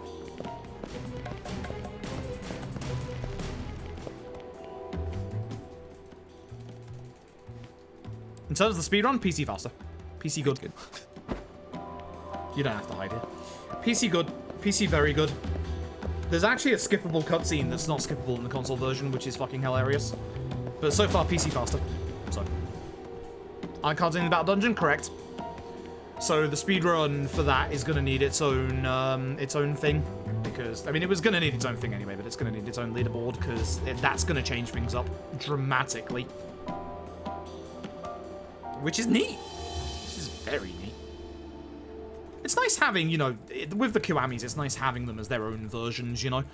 In terms of the speedrun, PC faster. PC good. You don't have to hide it. PC good. PC very good. There's actually a skippable cutscene that's not skippable in the console version, which is fucking hilarious. But so far, PC faster. So. I can't do anything about Dungeon? Correct. So the speedrun for that is going to need its own thing. Because, I mean, it was going to need its own thing anyway, but it's going to need its own leaderboard, because that's going to change things up dramatically. Which is neat. This is very neat. It's nice having, you know, with the Kiwamis, it's nice having them as their own versions, you know?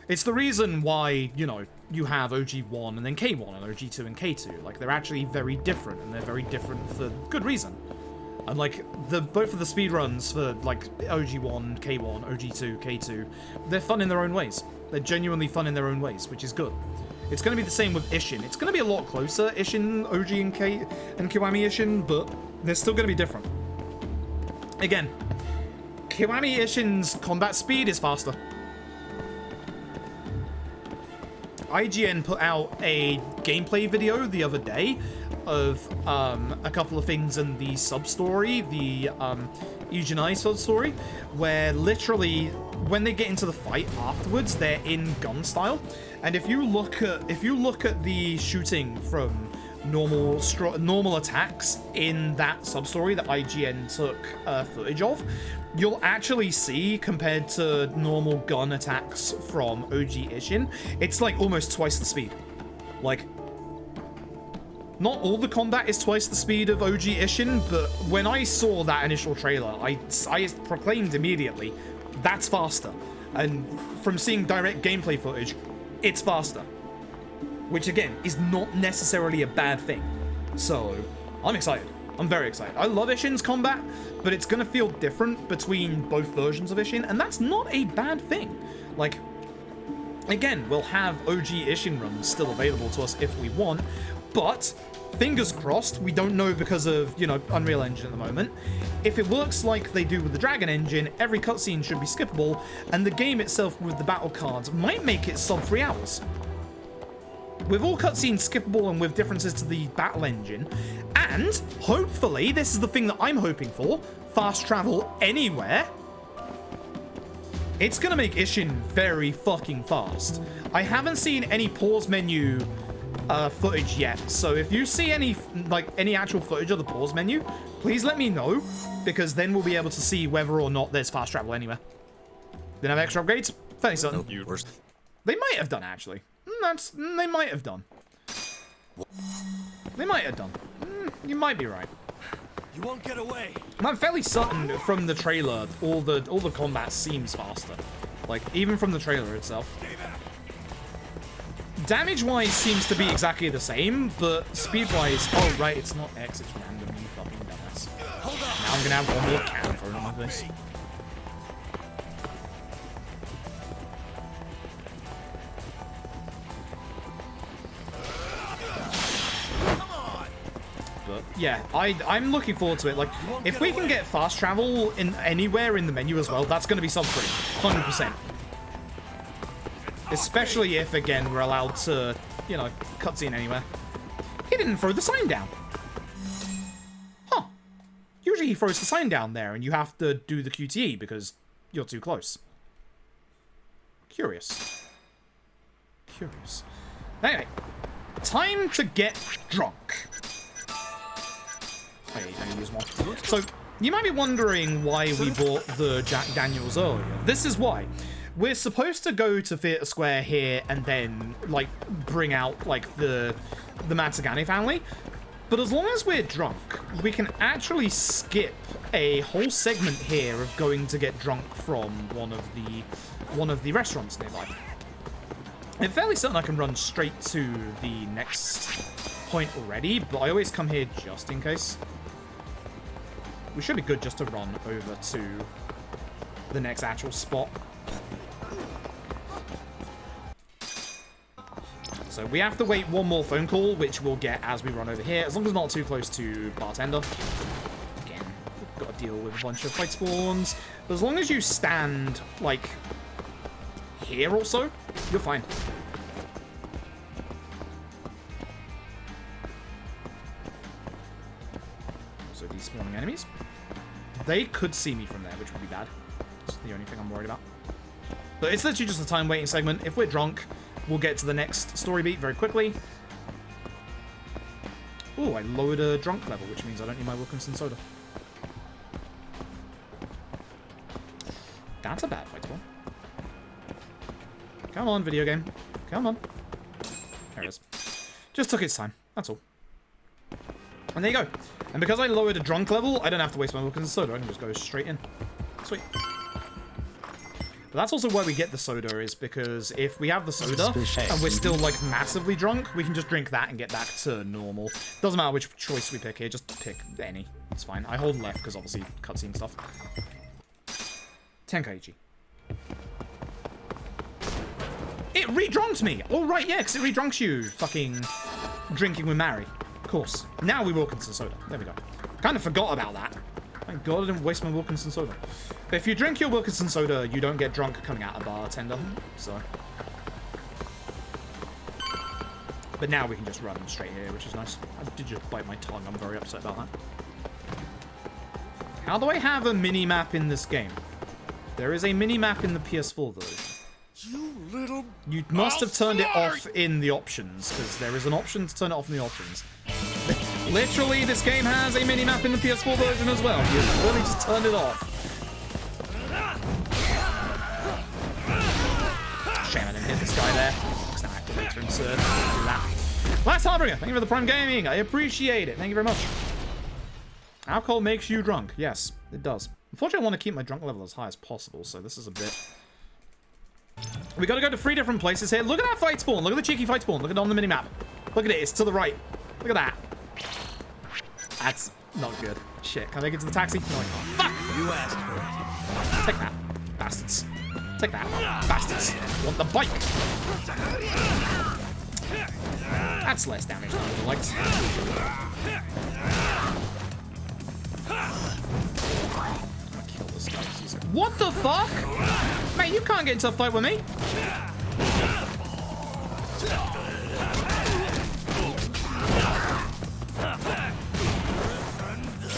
It's the reason why, you know, you have OG1 and then K1 and OG2 and K2. Like, they're actually very different, and they're very different for good reason. And, like, both of the speedruns for, like, OG1, K1, OG2, K2, they're fun in their own ways. They're genuinely fun in their own ways, which is good. It's going to be the same with Ishin. It's going to be a lot closer, Ishin, OG, and Kiwami Ishin, but they're still going to be different. Again, Kiwami Ishin's combat speed is faster. IGN put out a gameplay video the other day of a couple of things in the sub-story, the Eugenai sub-story, where literally when they get into the fight afterwards, they're in gun style. And if you look at the shooting from normal attacks in that sub-story that IGN took footage of, you'll actually see, compared to normal gun attacks from OG Ishin, it's like almost twice the speed. Like, not all the combat is twice the speed of OG Ishin, but when I saw that initial trailer, I proclaimed immediately, that's faster. And from seeing direct gameplay footage, it's faster. Which, again, is not necessarily a bad thing. So, I'm excited. I'm very excited. I love Ishin's combat, but it's going to feel different between both versions of Ishin, and that's not a bad thing. Like, again, we'll have OG Ishin runs still available to us if we want, but fingers crossed, we don't know because of, you know, Unreal Engine at the moment. If it works like they do with the Dragon Engine, every cutscene should be skippable, and the game itself with the battle cards might make it sub 3 hours. With all cutscenes skippable and with differences to the battle engine, and hopefully, this is the thing that I'm hoping for, fast travel anywhere, it's gonna make Ishin very fucking fast. I haven't seen any pause menu footage yet, so if you see any actual footage of the pause menu, please let me know, because then we'll be able to see whether or not there's fast travel anywhere. Didn't have extra upgrades? Fairly certain. They might have done, actually. They might have done. They might have done. You might be right. You won't get away. I'm fairly certain from the trailer, all the combat seems faster. Like, even from the trailer itself. Damage-wise seems to be exactly the same, but speed-wise... Oh, right, it's not X, it's random, you fucking dumbass. Now I'm gonna have one more cannon thrown on my face. But yeah, I'm looking forward to it. Like, if we can get fast travel in anywhere in the menu as well, that's going to be sub 3, 100%. Especially if, again, we're allowed to, you know, cutscene anywhere. He didn't throw the sign down. Huh. Usually he throws the sign down there and you have to do the QTE because you're too close. Curious. Curious. Anyway, time to get drunk. Oh, yeah, you can use one. So, you might be wondering why we bought the Jack Daniels earlier. This is why. We're supposed to go to Theatre Square here and then, like, bring out, like, the Matsugane family. But as long as we're drunk, we can actually skip a whole segment here of going to get drunk from one of the restaurants nearby. I'm fairly certain I can run straight to the next point already, but I always come here just in case. We should be good just to run over to the next actual spot. So we have to wait one more phone call, which we'll get as we run over here, as long as it's not too close to Bartender. Again, we've got to deal with a bunch of fight spawns. But as long as you stand, like, here or so, you're fine. So these spawning enemies. They could see me from there, which would be bad. That's the only thing I'm worried about. But it's literally just a time waiting segment. If we're drunk, we'll get to the next story beat very quickly. Ooh, I lowered a drunk level, which means I don't need my Wilkinson soda. That's a bad fight spawn. Come on, video game. Come on. There it is. Just took its time. That's all. And there you go. And because I lowered a drunk level, I don't have to waste my Wilkinson soda. I can just go straight in. Sweet. But that's also where we get the soda, is because if we have the soda and we're still, like, massively drunk, we can just drink that and get back to normal. Doesn't matter which choice we pick here, just pick any. It's fine. I hold left because obviously cutscene stuff. Tenkaichi. It re-drunks me! Alright, yeah, because it re-drunks you, fucking drinking with Mary. Of course. Now we Wilkinson soda. There we go. Kind of forgot about that. Thank God I didn't waste my Wilkinson soda. But if you drink your Wilkinson soda, you don't get drunk coming out of bartender, so. But now we can just run straight here, which is nice. I did just bite my tongue. I'm very upset about that. How do I have a mini-map in this game? There is a mini-map in the PS4 version. You must have turned it off in the options, because there is an option to turn it off in the options. Literally, this game has a mini-map in the PS4 version as well. You really just turned it off. Shame I didn't hit this guy there. Because now I have to wait for him to do that. Last Harbinger, thank you for the Prime Gaming. I appreciate it. Thank you very much. Alcohol makes you drunk. Yes, it does. Unfortunately, I want to keep my drunk level as high as possible, so this is a bit... We gotta go to 3 different places here. Look at that fight spawn. Look at the cheeky fight spawn. Look at it on the minimap. Look at it. It's to the right. Look at that. That's not good. Shit. Can I get to the taxi? No, I can't. Fuck! You asked for it. Take that, bastards. Take that, bastards. Want the bike? That's less damage than I would have liked. What the fuck? Mate, you can't get into a fight with me.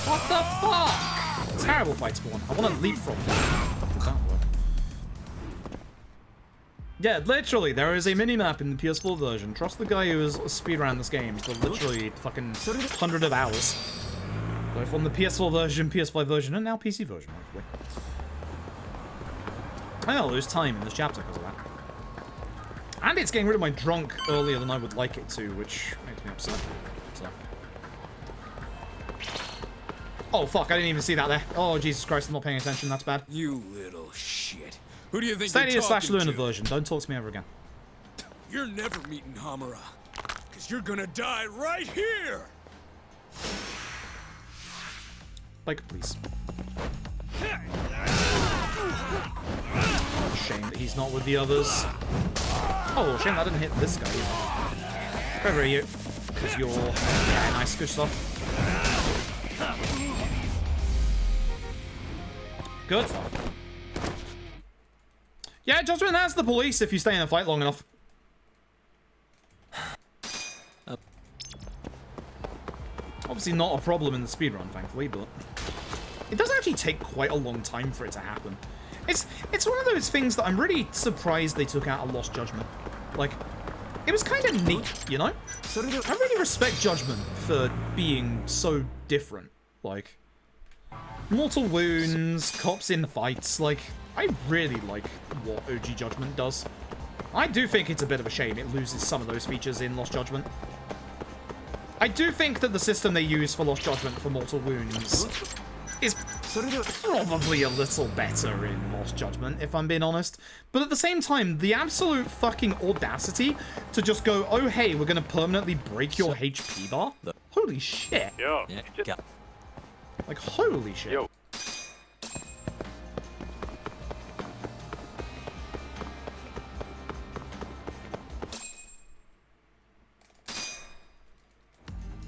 What the fuck? Terrible fight spawn. I want to leap from that. Yeah, literally, there is a minimap in the PS4 version. Trust the guy who has speedrun this game for literally fucking 100 of hours. Both on the PS4 version, PS5 version, and now PC version, hopefully. I don't lose time in this chapter because of that. And it's getting rid of my drunk earlier than I would like it to, which makes me upset. So. Oh, fuck, I didn't even see that there. Oh, Jesus Christ, I'm not paying attention. That's bad. You little shit. Who do you think Stadia you're talking / Luna to? version. Don't talk to me ever again. You're never meeting Hamura. Because you're gonna die right here! Like, please. Shame that he's not with the others. Oh, shame I didn't hit this guy either. Where are you? Because you're... Yeah, nice, good stuff. Good stuff. Yeah, Judgment has the police if you stay in a fight long enough. Obviously not a problem in the speedrun, thankfully, but... It does actually take quite a long time for it to happen. It's one of those things that I'm really surprised they took out of Lost Judgment. Like, it was kind of neat, you know? I really respect Judgment for being so different. Like, mortal wounds, cops in fights, like, I really like what OG Judgment does. I do think it's a bit of a shame it loses some of those features in Lost Judgment. I do think that the system they use for Lost Judgment for mortal wounds is probably a little better in Lost Judgment, if I'm being honest. But at the same time, the absolute fucking audacity to just go, oh hey, we're gonna permanently break your HP bar? Holy shit. Yo. Yeah. Like, holy shit. Yo.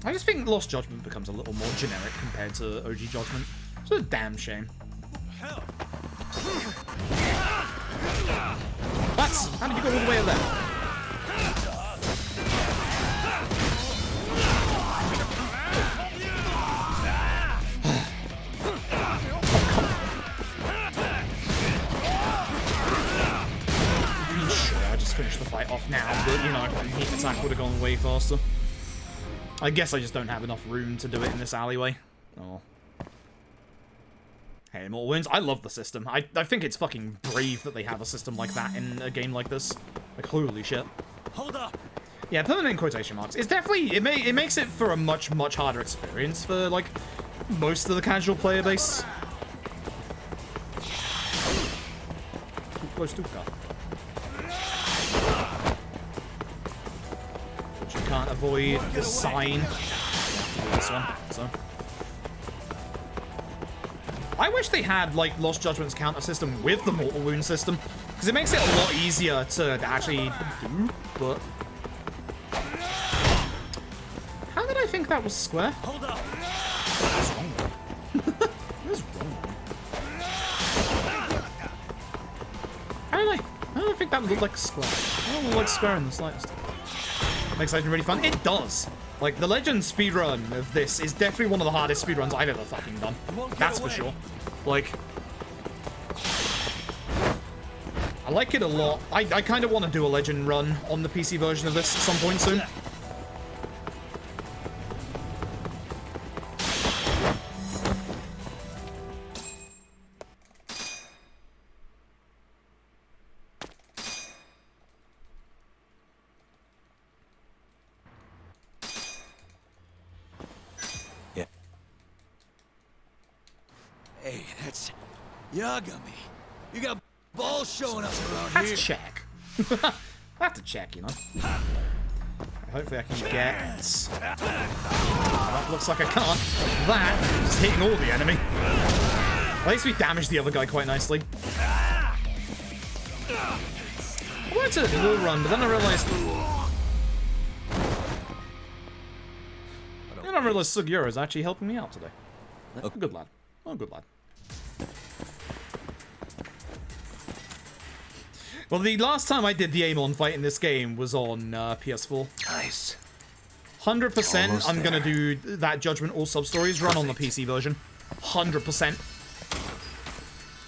I just think Lost Judgment becomes a little more generic compared to OG Judgment. It's a damn shame. What? How did you go all the way there? heat attack would have gone way faster. I guess I just don't have enough room to do it in this alleyway. Oh. Hey, more wounds. I love the system. I think it's fucking brave that they have a system like that in a game like this. Like, holy shit. Hold up. Yeah, put them in quotation marks. It's definitely, it makes it for a much, much harder experience for, like, most of the casual player base. Too close to car. Which you can't avoid the sign. You have to do this one, so. I wish they had, like, Lost Judgment's counter system with the mortal wound system, because it makes it a lot easier to actually do, but... How did I think that was square? Hold up. What's wrong with me? What's wrong with me? How did I think that looked like square? I don't look like square in the slightest. Makes Legend really fun. It does. Like, the Legend speedrun of this is definitely one of the hardest speedruns I've ever fucking done. That's for sure. Like, I like it a lot. I kind of want to do a Legend run on the PC version of this at some point soon. Hey, that's Yagami. You got balls showing up around Have here. to check. I have to check, you know. Hopefully I can get... That looks like I can't. That is hitting all the enemy. At least we damaged the other guy quite nicely. I wanted to wall run, but then I realized... Then I realized Sugiura is actually helping me out today. Oh, good lad. Oh, good lad. Well, the last time I did the aim-on fight in this game was on PS4. Nice. 100% I'm gonna do that Judgment All Sub-Stories run on the PC version. 100%.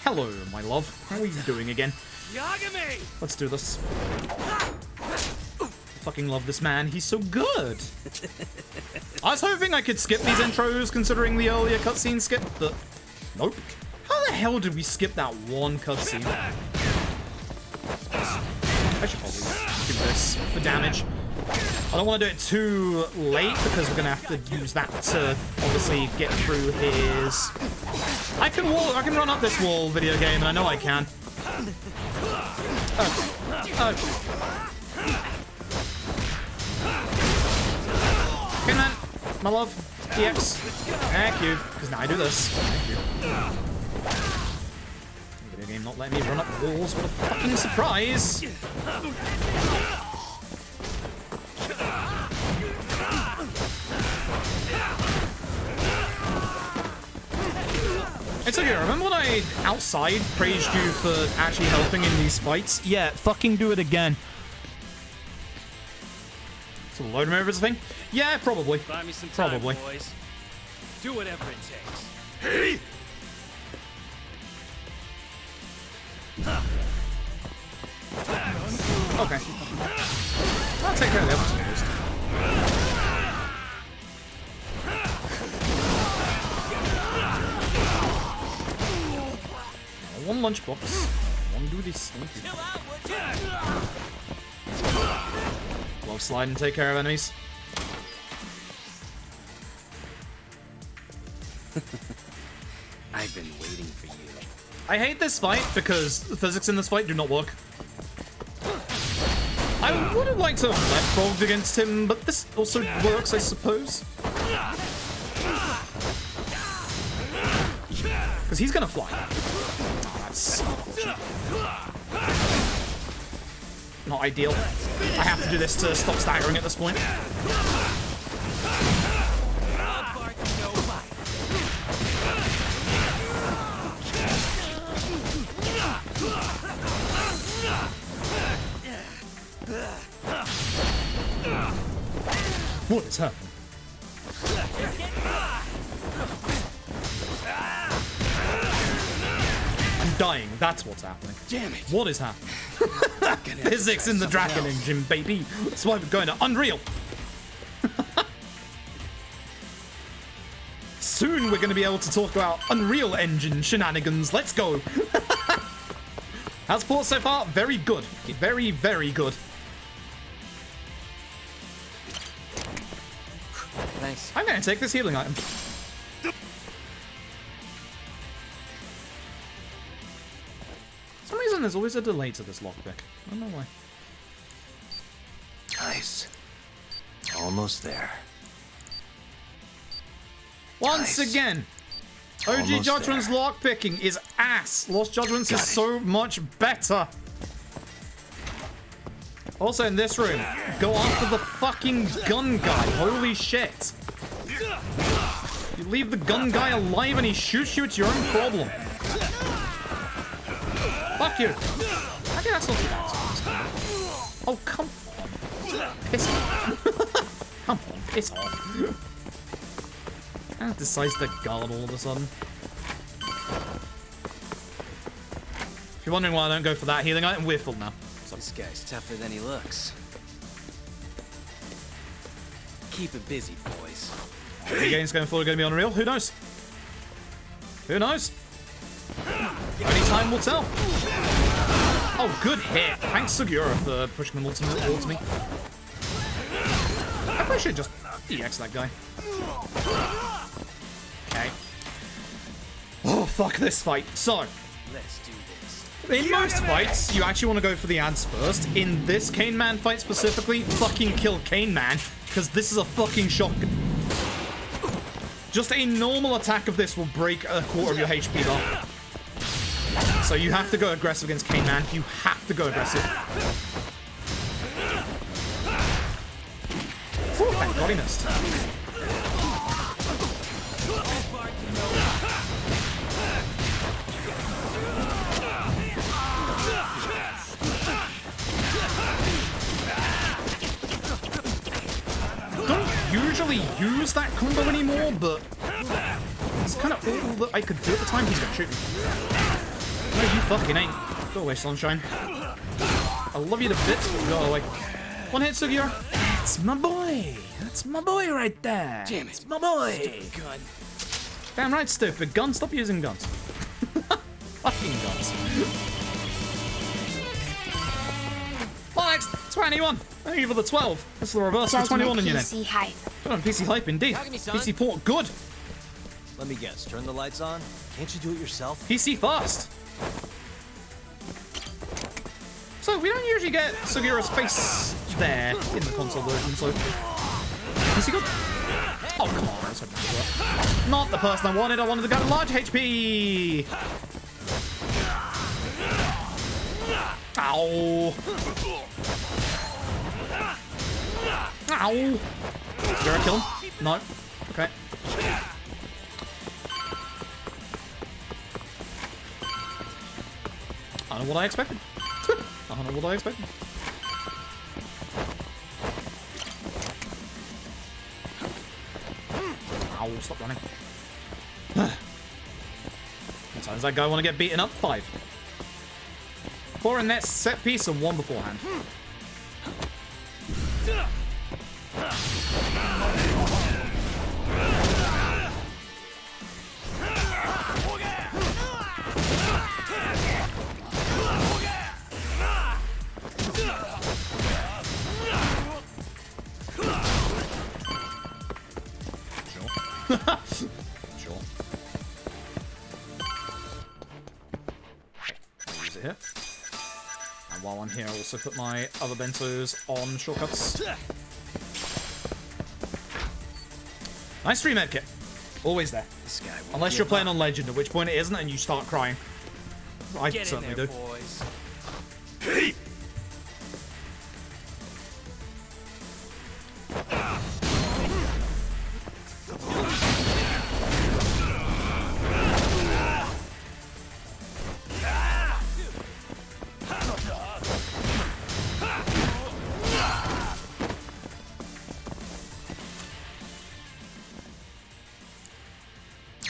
Hello, my love. How are you doing again? Yagami! Let's do this. I fucking love this man. He's so good. I was hoping I could skip these intros considering the earlier cutscene skip, but nope. How the hell did we skip that one cutscene? I should probably do this for damage. I don't want to do it too late because we're gonna have to use that to obviously get through his. I can run up this wall, video game, and I know I can. Okay, man, my love, EX. Thank you, because now I do this. Thank you. Video game not letting me run up walls. What a fucking surprise! It's okay, remember when I, outside, praised you for actually helping in these fights? Yeah, fucking do it again. So load him over as a thing? Yeah, probably. Buy me some time, Probably. boys. Do whatever it takes. Hey! Okay. I'll take care of the other two first. One lunchbox. One do this. Love slide and take care of enemies. I've been waiting for you. I hate this fight because the physics in this fight do not work. I would have liked to have leapfrogged against him, but this also works, I suppose. Because he's gonna fly. Oh, that's not ideal. I have to do this to stop staggering at this point. What is happening? I'm dying. That's what's happening. Damn it! What is happening? Physics in the Dragon Engine, baby. That's why we're going to Unreal. Soon we're going to be able to talk about Unreal Engine shenanigans. Let's go. How's port so far? Very good. Very, very good. Thanks. I'm going to take this healing item. For some reason, there's always a delay to this lockpick. I don't know why. Nice. Almost there. Once again, OG Judgment's lockpicking is ass. Lost Judgment's is so much better. Also in this room, go after the fucking gun guy. Holy shit. You leave the gun guy alive and he shoots you, it's your own problem. Fuck you. Okay, that's not too bad. Oh, come on. Piss off. Come on, piss off. And decides to guard all of a sudden. If you're wondering why I don't go for that healing item, we're full now. So. This guy's tougher than he looks. Keep it busy, boys. The game's going forward, going to be Unreal. Who knows? Who knows? Only time will tell. Oh, good hit. Thanks, Sugiura, for pushing an ultimate towards me. I probably should just EX that guy. Okay. Oh, fuck this fight. So, Let's do this. in most fights, you actually want to go for the ads first. In this Cane Man fight specifically, fucking kill Cane Man, because this is a fucking shotgun. Just a normal attack of this will break a quarter of your HP bar. So you have to go aggressive against Cane Man. You have to go aggressive. Ooh, thank God he missed. Don't usually use that combo anymore, but it's kind of all that I could do at the time. He's gonna shoot me. No, you fucking ain't. Go away, sunshine. I love you to bits, but go away. One hit, Sugiura. That's my boy. That's my boy right there. Damn it. It's my boy. Stupid gun. Damn right, stupid gun. Stop using guns. Fucking guns. Well, it's 21. Thank you for the 12. That's the reverse of 21 in your name. PC hype. Judgment PC hype indeed. Talk to me, son. PC port good. Let me guess, turn the lights on? Can't you do it yourself? PC fast. So we don't usually get Sugiura's face there in the console version, so is he good? Oh come on, that's not the person I wanted. I wanted the guy with large HP. Ow. Ow. Sugiura kill him? No. Okay. I don't know what I expected. I don't know what I expected. Ow, stop running. What time does that guy want to get beaten up? 5. 4 in that set piece and 1 beforehand. Sure. I'll use it here. And while I'm here, I'll also put my other bentos on shortcuts. Nice free medkit. Always there. This guy won't Unless you're give playing up. on Legend, at which point it isn't and you start crying. I Get in certainly there, do. boys.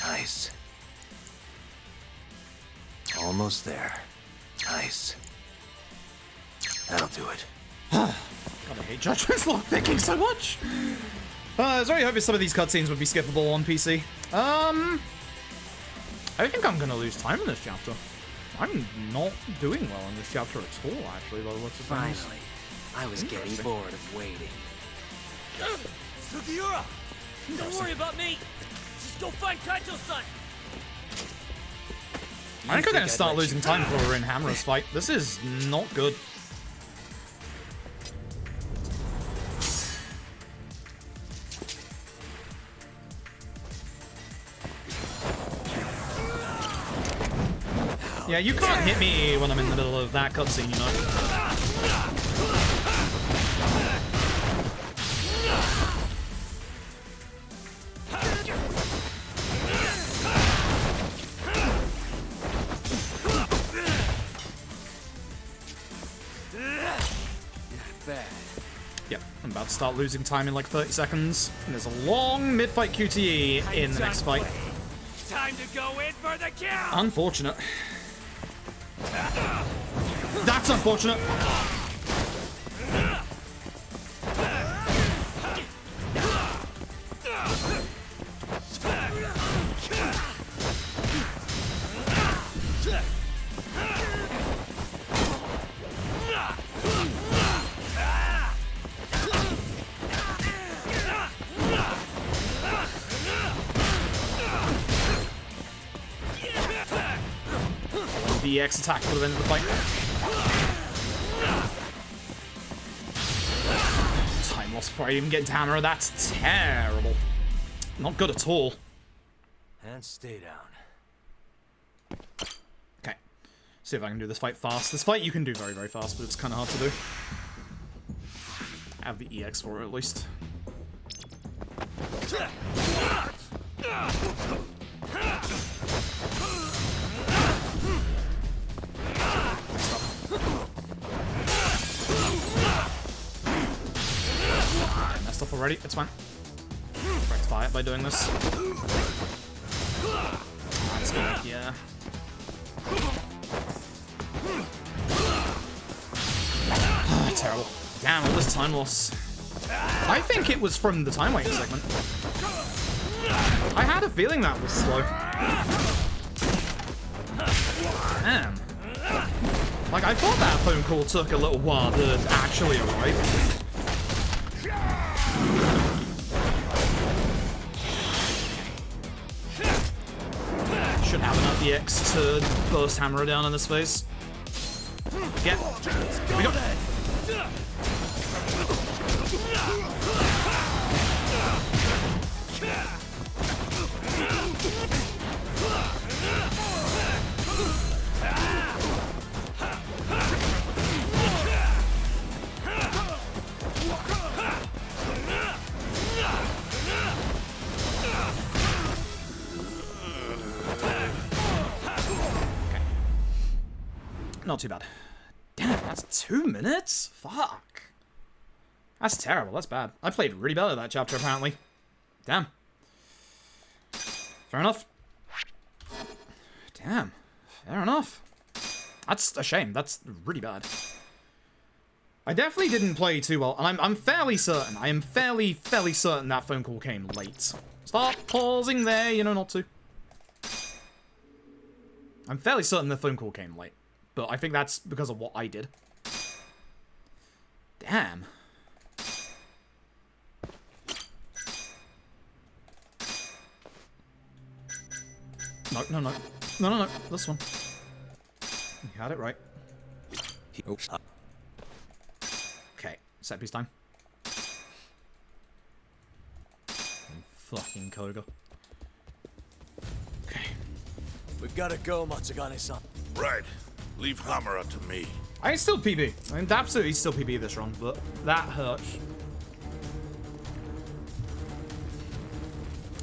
Nice. Almost there. Nice. That'll do it. God, I hate Judgment's lockpicking so much. I was very hoping some of these cutscenes would be skippable on PC. I think I'm gonna lose time in this chapter. I'm not doing well in this chapter at all, actually, by the looks of things. Finally, I was getting bored of waiting. Sugiura! Don't worry about me! Just go find Kaito-san! I think I'm gonna start losing time before we're in Hamura's fight. This is not good. Yeah, you can't hit me when I'm in the middle of that cutscene, you know. Yep, I'm about to start losing time in like 30 seconds. And there's a long mid-fight QTE in the next fight. Time to go in for the kill! Unfortunate. That's unfortunate. The X attack would have ended the fight. Time lost before I even get into Hammer. That's terrible. Not good at all. And stay down. Okay. See if I can do this fight fast. This fight you can do very, very fast, but it's kind of hard to do. I have the EX for it, at least. I messed up already. It's fine. Rectify it by doing this. That's good. Yeah. Terrible. Damn, all this time loss. I think it was from the time waiting segment. I had a feeling that was slow. Damn. Like, I thought that phone call took a little while to actually arrive. Should have enough EX to burst Hammer down in this phase. Get. Here we go. Not too bad. Damn, that's 2 minutes? Fuck. That's terrible, that's bad. I played really bad at that chapter, apparently. Damn. Fair enough. Damn. Fair enough. That's a shame, that's really bad. I definitely didn't play too well, and I'm fairly certain, I am fairly certain that phone call came late. Stop pausing there, you know not to. I'm fairly certain the phone call came late. But I think that's because of what I did. Damn. No, no, no. No, no, no. This one. You had it right. Okay. Set piece time. Fucking Koga. Okay. We've got to go, Matsugane-san. Right. Leave Hamura to me. I can still PB. I can absolutely still PB this run, but that hurts.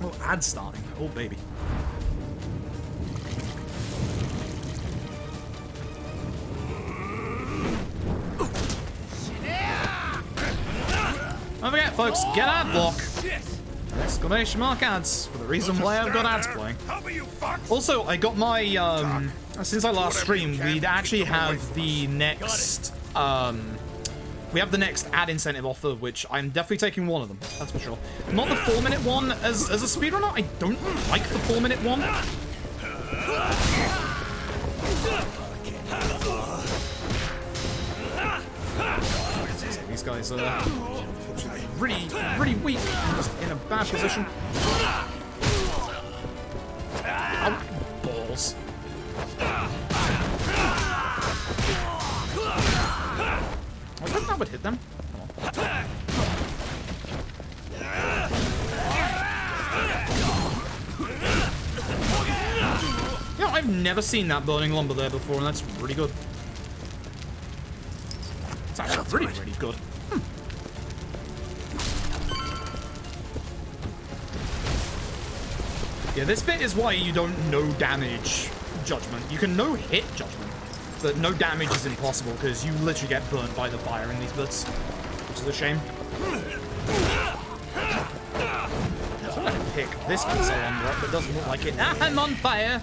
Oh, ad starting. Oh, baby. Don't forget, folks, get ad block. Exclamation mark ads for the reason why I've got ads playing. Also, I got my, since I last streamed, we'd actually have the next, we have the next ad incentive offer, which I'm definitely taking one of them. That's for sure. Not the 4-minute one. As a speedrunner, I don't like the 4-minute one. These guys are really, really weak. Just in a bad position. Oh, balls. I thought that would hit them. Come on. You know, I've never seen that burning lumber there before, and that's really good. It's actually really good. Yeah, this bit is why you don't no damage Judgment. You can no hit Judgment, but no damage is impossible because you literally get burnt by the fire in these bits, which is a shame. So I'm gonna pick this piece of lumber up, but it doesn't look like it. Ah, I'm on fire!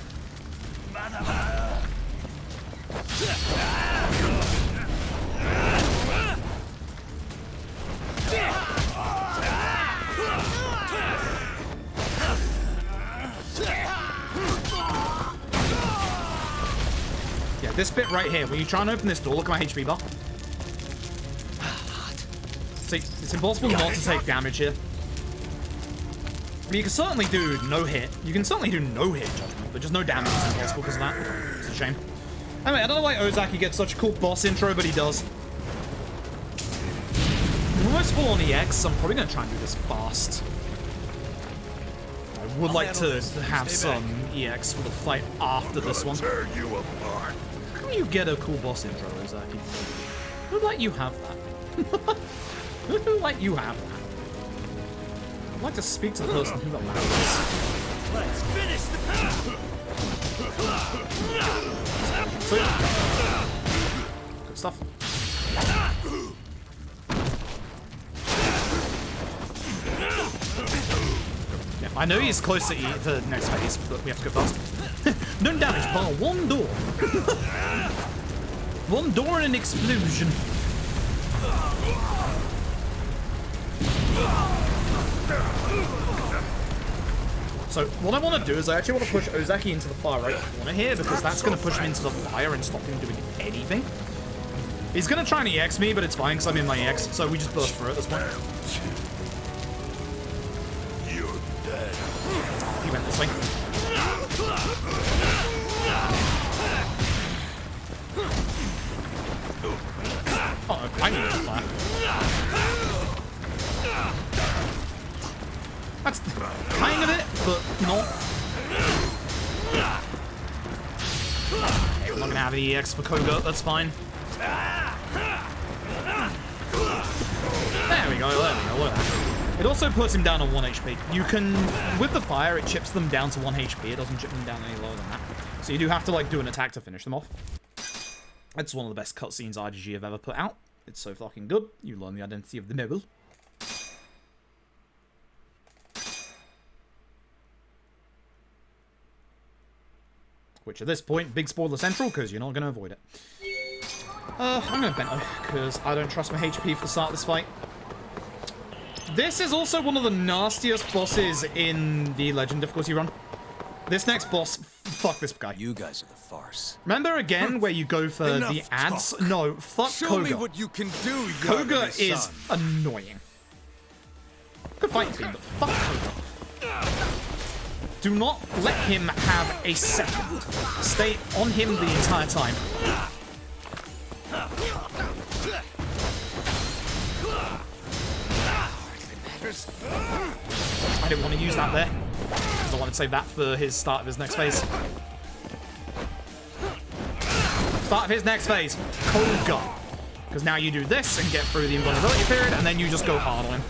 Yeah, this bit right here, when you try and open this door, look at my HP bar. See, it's impossible not to take damage here. I mean, you can certainly do no hit. You can certainly do no hit Judgment, but just no damage is impossible because of that. It's a shame. Anyway, I don't know why Ozaki gets such a cool boss intro, but he does. I'm almost full on EX, so I'm probably going to try and do this fast. I would like to have some EX for the fight after this one. How can you get a cool boss intro, Ozaki? Who let you have that? Who let you have that? I'd like to speak to the person who allowed this. Let's finish the Sweet. Good stuff. Yeah, I know he's close to the next phase, but we have to go fast. Done damage by one door. One door and an explosion. So what I want to do is I actually want to push Ozaki into the far right corner here because that's going to push him into the fire and stop him doing anything. He's going to try and EX me, but it's fine because I'm in my EX, so we just burst through at this point. You're dead. He went this way. Oh, I need to fire. That's kind of it, but not. Hey, we're not gonna have the EX for Koga, that's fine. There we go, look at that. It also puts him down on 1 HP. You can, with the fire, it chips them down to 1 HP. It doesn't chip them down any lower than that. So you do have to, like, do an attack to finish them off. It's one of the best cutscenes RGG have ever put out. It's so fucking good. You learn the identity of the noble. Which at this point, big spoiler central, because you're not going to avoid it. I'm going to Bento, because I don't trust my HP for the start of this fight. This is also one of the nastiest bosses in the Legend difficulty run. This next boss, fuck this guy. You guys are the farce. Remember again where you go for the ads? Talk. No, fuck Show Koga. me what you can do, Koga is annoying. Good fighting team, but fuck Koga. Do not let him have a second. Stay on him the entire time. I didn't want to use that there. I wanted to save that for his start of his next phase. Start of his next phase. Koga. Because now you do this and get through the invulnerability period, and then you just go hard on him.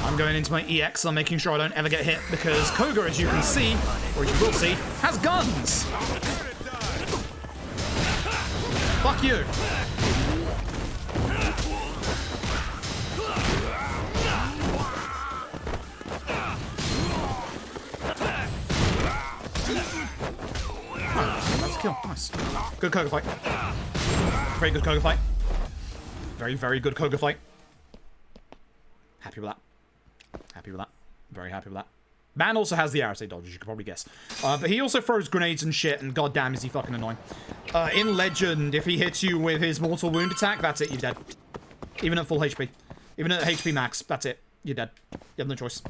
I'm going into my EX, I'm making sure I don't ever get hit, because Koga, as you can see, or you will see, has guns! Fuck you! Oh, that's a kill, nice. Good Koga fight. Very good Koga fight. Very, very good Koga fight. Happy with that. Happy with that. Very happy with that. Man also has the Arate dodge, as you could probably guess. But he also throws grenades and shit, and goddamn is he fucking annoying. In Legend, if he hits you with his mortal wound attack, that's it, you're dead. Even at full HP. Even at HP max, that's it. You're dead. You have no choice.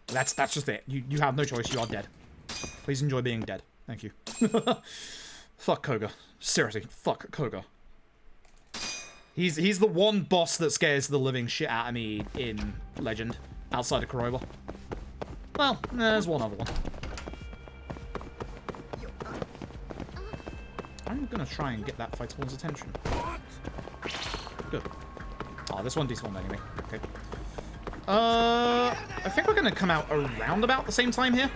That's just it. You have no choice, you are dead. Please enjoy being dead. Thank you. Fuck Koga. Seriously, fuck Koga. He's the one boss that scares the living shit out of me in Legend, outside of Kuroiwa. Well, there's one other one. I'm gonna try and get that Fightball's attention. Good. Oh, this one despawned anyway. Okay. I think we're gonna come out around about the same time here.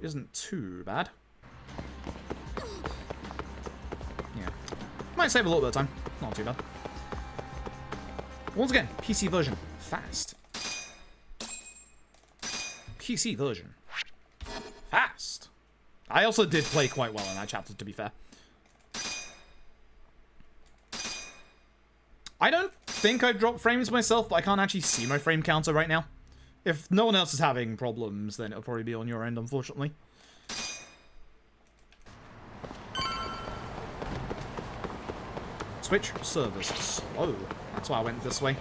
Isn't too bad. Yeah. Might save a little bit of time. Not too bad. Once again, PC version. Fast. PC version. Fast. I also did play quite well in that chapter, to be fair. I don't think I've dropped frames myself, but I can't actually see my frame counter right now. If no one else is having problems, then it'll probably be on your end, unfortunately. Switch servers slow. That's why I went this way.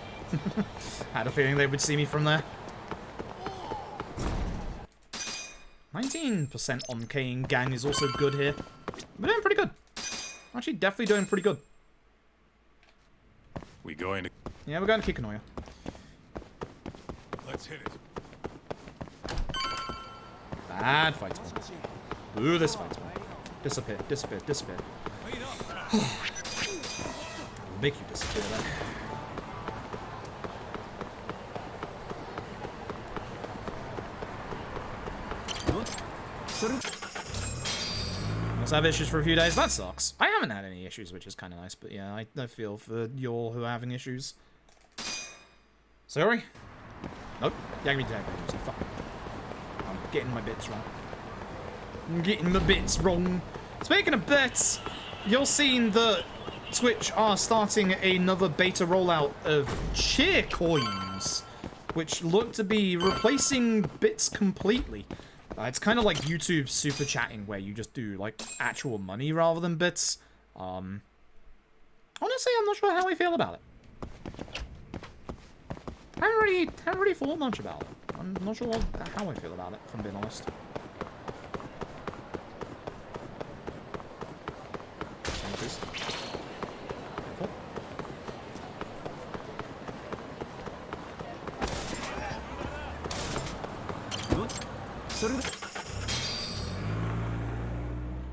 Had a feeling they would see me from there. 19% on Kane Gang is also good here. We're doing pretty good. Actually, definitely doing pretty good. We going to... Yeah, we're going to Kikanoya. Let's hit it. Bad fight. Ooh, this fight. Disappear, disappear, disappear. We'll make you disappear then. Must have issues for a few days. That sucks. I haven't had any issues, which is kind of nice. But yeah, I feel for y'all who are having issues. Sorry? Nope. Yeah, give me tag. Fuck. I'm getting my bits wrong. I'm getting my bits wrong. Speaking of bits, you're seeing that Twitch are starting another beta rollout of cheer coins, which look to be replacing bits completely. It's kind of like YouTube super chatting, where you just do like actual money rather than bits. Honestly, I'm not sure how I feel about it. I haven't really thought much about it. I'm not sure how I feel about it, if I'm being honest.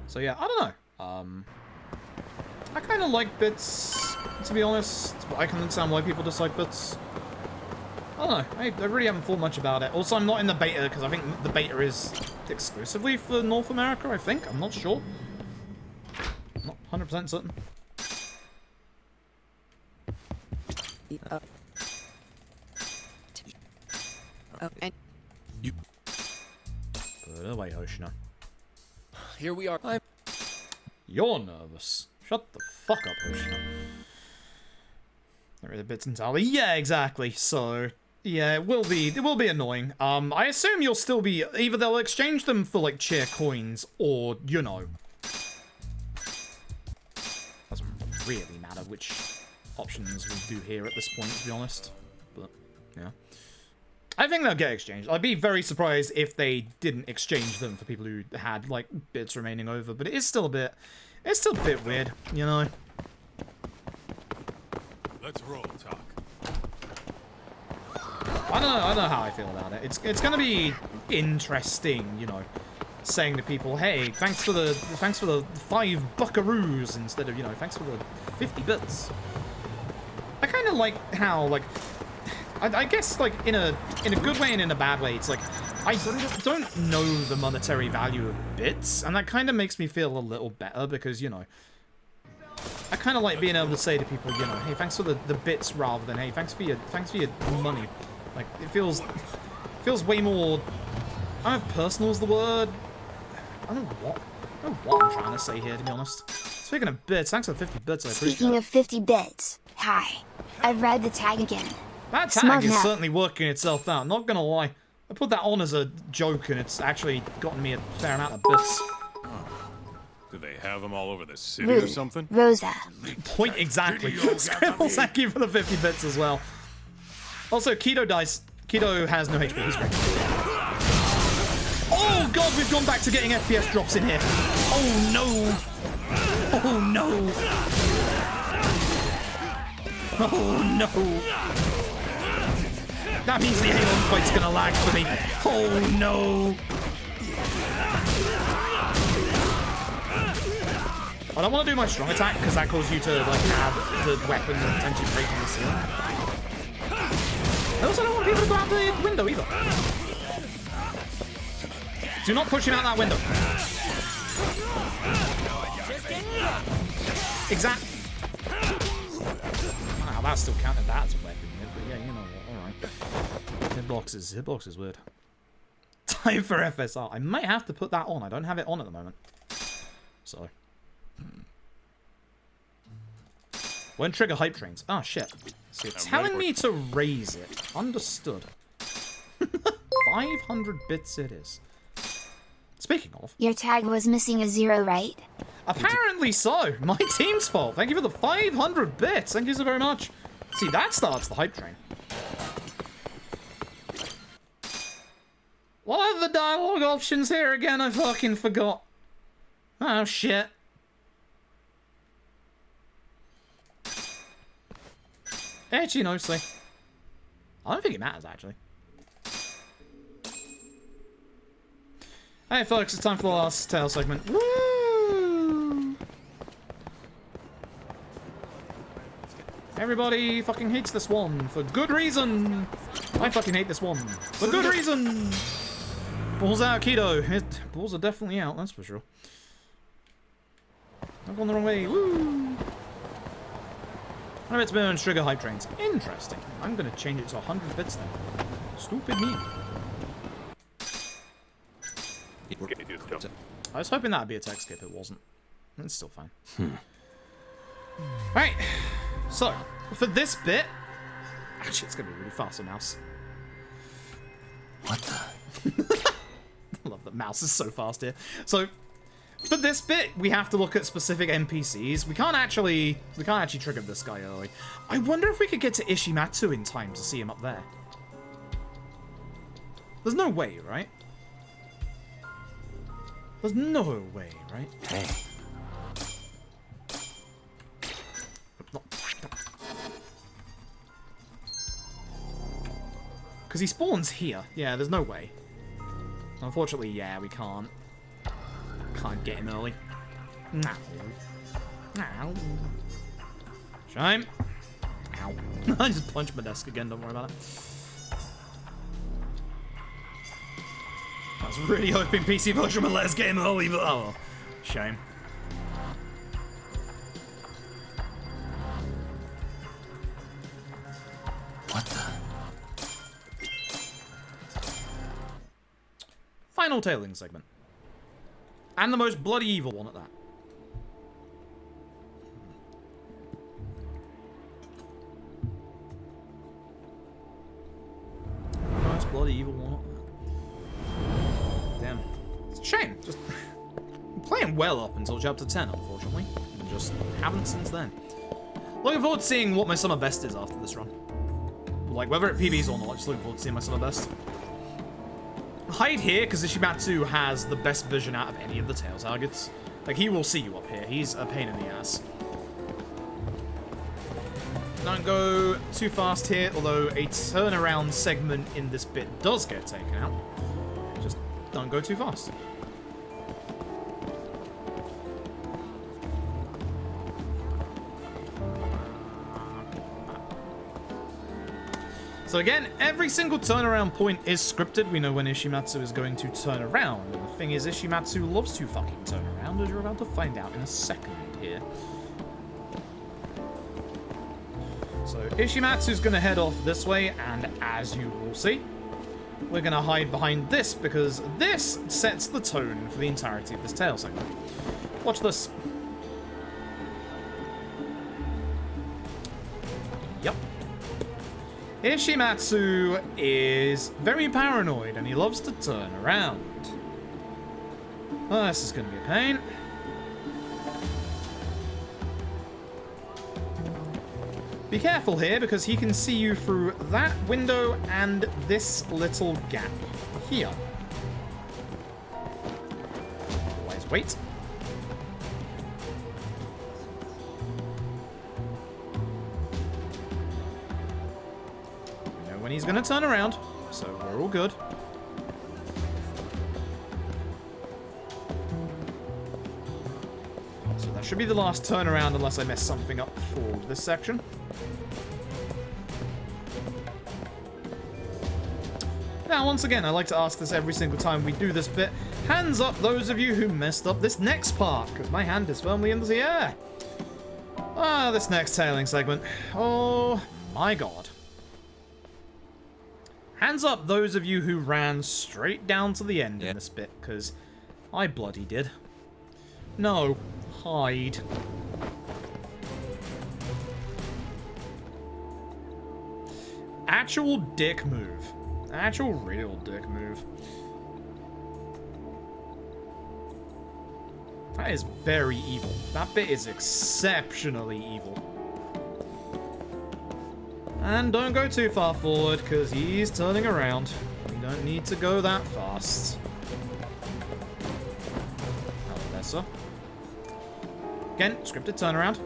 So yeah, I don't know. I kind of like bits, to be honest, but I can understand why people dislike bits. I don't know. I really haven't thought much about it. Also, I'm not in the beta because I think the beta is exclusively for North America, I think. I'm not sure. I'm not 100% certain. And you... Put it away, Hoshino. Here we are. You're nervous. Shut the fuck up, Hoshino. Get rid of bits entirely. Yeah, exactly. So, yeah, it will be annoying. I assume you'll still be, either they'll exchange them for, like, cheer coins, or, you know. Doesn't really matter which options we do here at this point, to be honest. But, yeah. I think they'll get exchanged. I'd be very surprised if they didn't exchange them for people who had, like, bits remaining over. But it is still a bit... It's still a bit weird, you know? Let's roll, Talk. I don't know how I feel about it. It's gonna be interesting, you know, saying to people, hey, thanks for the 5 buckaroos instead of, you know, thanks for the 50 bits. I kind of like how, like... I guess, like, in a good way and in a bad way, it's like, I don't know the monetary value of bits, and that kind of makes me feel a little better, because, you know, I kind of like being able to say to people, you know, hey, thanks for the bits, rather than, hey, thanks for your money. Like, it feels way more, I don't know if personal is the word, I don't know what, I don't know what I'm trying to say here, to be honest. Speaking of bits, thanks for 50 bits, I appreciate it. Speaking of 50 bits, hi. I've read the tag again. That tag is certainly working itself out, not gonna lie. I put that on as a joke and it's actually gotten me a fair amount of bits. Do they have them all over the city Rude. or something? Rosa. Point exactly. Scribble, thank you for the 50 bits as well. Also, Keto dies. Keto has no HP, he's great. Oh god, we've gone back to getting FPS drops in here. Oh no. Oh no. Oh no. That means the Alien fight's gonna lag for me. Oh no. I don't want to do my strong attack because that causes you to like have the weapon potentially break on the ceiling. I also don't want people to go out the window either. Do not push him out that window. Exact. Wow, that still counted that as a weapon, but yeah, you know what, alright. Hitbox is weird. Time for FSR. I might have to put that on. I don't have it on at the moment. So. When trigger hype trains. Oh shit. So you're telling me to raise it. Understood. 500 bits it is. Speaking of. Your tag was missing a 0, right? Apparently so. My team's fault. Thank you for the 500 bits. Thank you so very much. See, that starts the hype train. What are the dialogue options here again? I fucking forgot. Oh, shit. Actually, honestly. I don't think it matters, actually. Hey, folks, it's time for the last tale segment. Woo! Everybody fucking hates this one for good reason. I fucking hate this one for good reason. Balls out, Keto. Balls are definitely out, that's for sure. I'm going the wrong way. Woo! It's been on trigger hype trains. Interesting. I'm going to change it to 100 bits then. Stupid me. I was hoping that'd be a text skip, it wasn't. It's still fine. Right. So, for this bit... Actually, it's going to be really fast on mouse. What the? I love that mouse is so fast here. So, for this bit, we have to look at specific NPCs. We can't actually trigger this guy early. I wonder if we could get to Ishimatsu in time to see him up there. There's no way, right? There's no way, right? Hey. Because he spawns here. Yeah, there's no way. Unfortunately, yeah, we can't. Can't get him early. No. No. Shame. Ow. I just punched my desk again, don't worry about it. I was really hoping PC version would let us get him early, but oh well. Shame. What the? Final tailing segment. And the most bloody evil one at that. Most bloody evil one at that. Damn. It's a shame. Just I'm playing well up until chapter 10, unfortunately. And just haven't since then. Looking forward to seeing what my summer best is after this run. Like, whether it PBs or not, just looking forward to seeing my summer best. Hide here, because Ishimatsu has the best vision out of any of the tail targets. Like, he will see you up here. He's a pain in the ass. Don't go too fast here, although a turnaround segment in this bit does get taken out. Just don't go too fast. So again, every single turnaround point is scripted. We know when Ishimatsu is going to turn around. And the thing is, Ishimatsu loves to fucking turn around, as you're about to find out in a second here. So Ishimatsu's going to head off this way, and as you will see, we're going to hide behind this because this sets the tone for the entirety of this tale segment. Watch this. Yep. Ishimatsu is very paranoid and he loves to turn around. Oh, this is going to be a pain. Be careful here because he can see you through that window and this little gap here. Always wait. We know when he's going to turn around, so we're all good. So that should be the last turnaround unless I mess something up for this section. Now, once again, I like to ask this every single time we do this bit. Hands up those of you who messed up this next part, because my hand is firmly in the air. Ah, this next tailing segment. Oh my god. Hands up those of you who ran straight down to the end in this bit, because I bloody did. No, hide. Actual dick move. Actual real dick move. That is very evil. That bit is exceptionally evil. And don't go too far forward, because he's turning around. We don't need to go that fast. Hello there, sir. Again, scripted turnaround.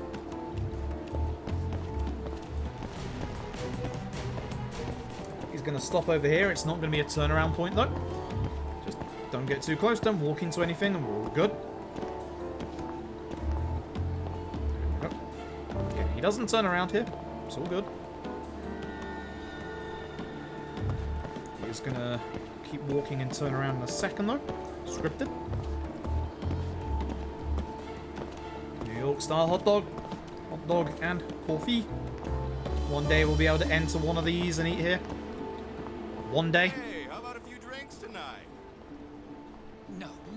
Going to stop over here. It's not going to be a turnaround point though. Just don't get too close, don't walk into anything, and we're all good. There we go. Okay, he doesn't turn around here. It's all good. He's going to keep walking and turn around in a second though. Scripted. New York style hot dog and coffee. One day we'll be able to enter one of these and eat here. One day. Hey, how about a few drinks tonight?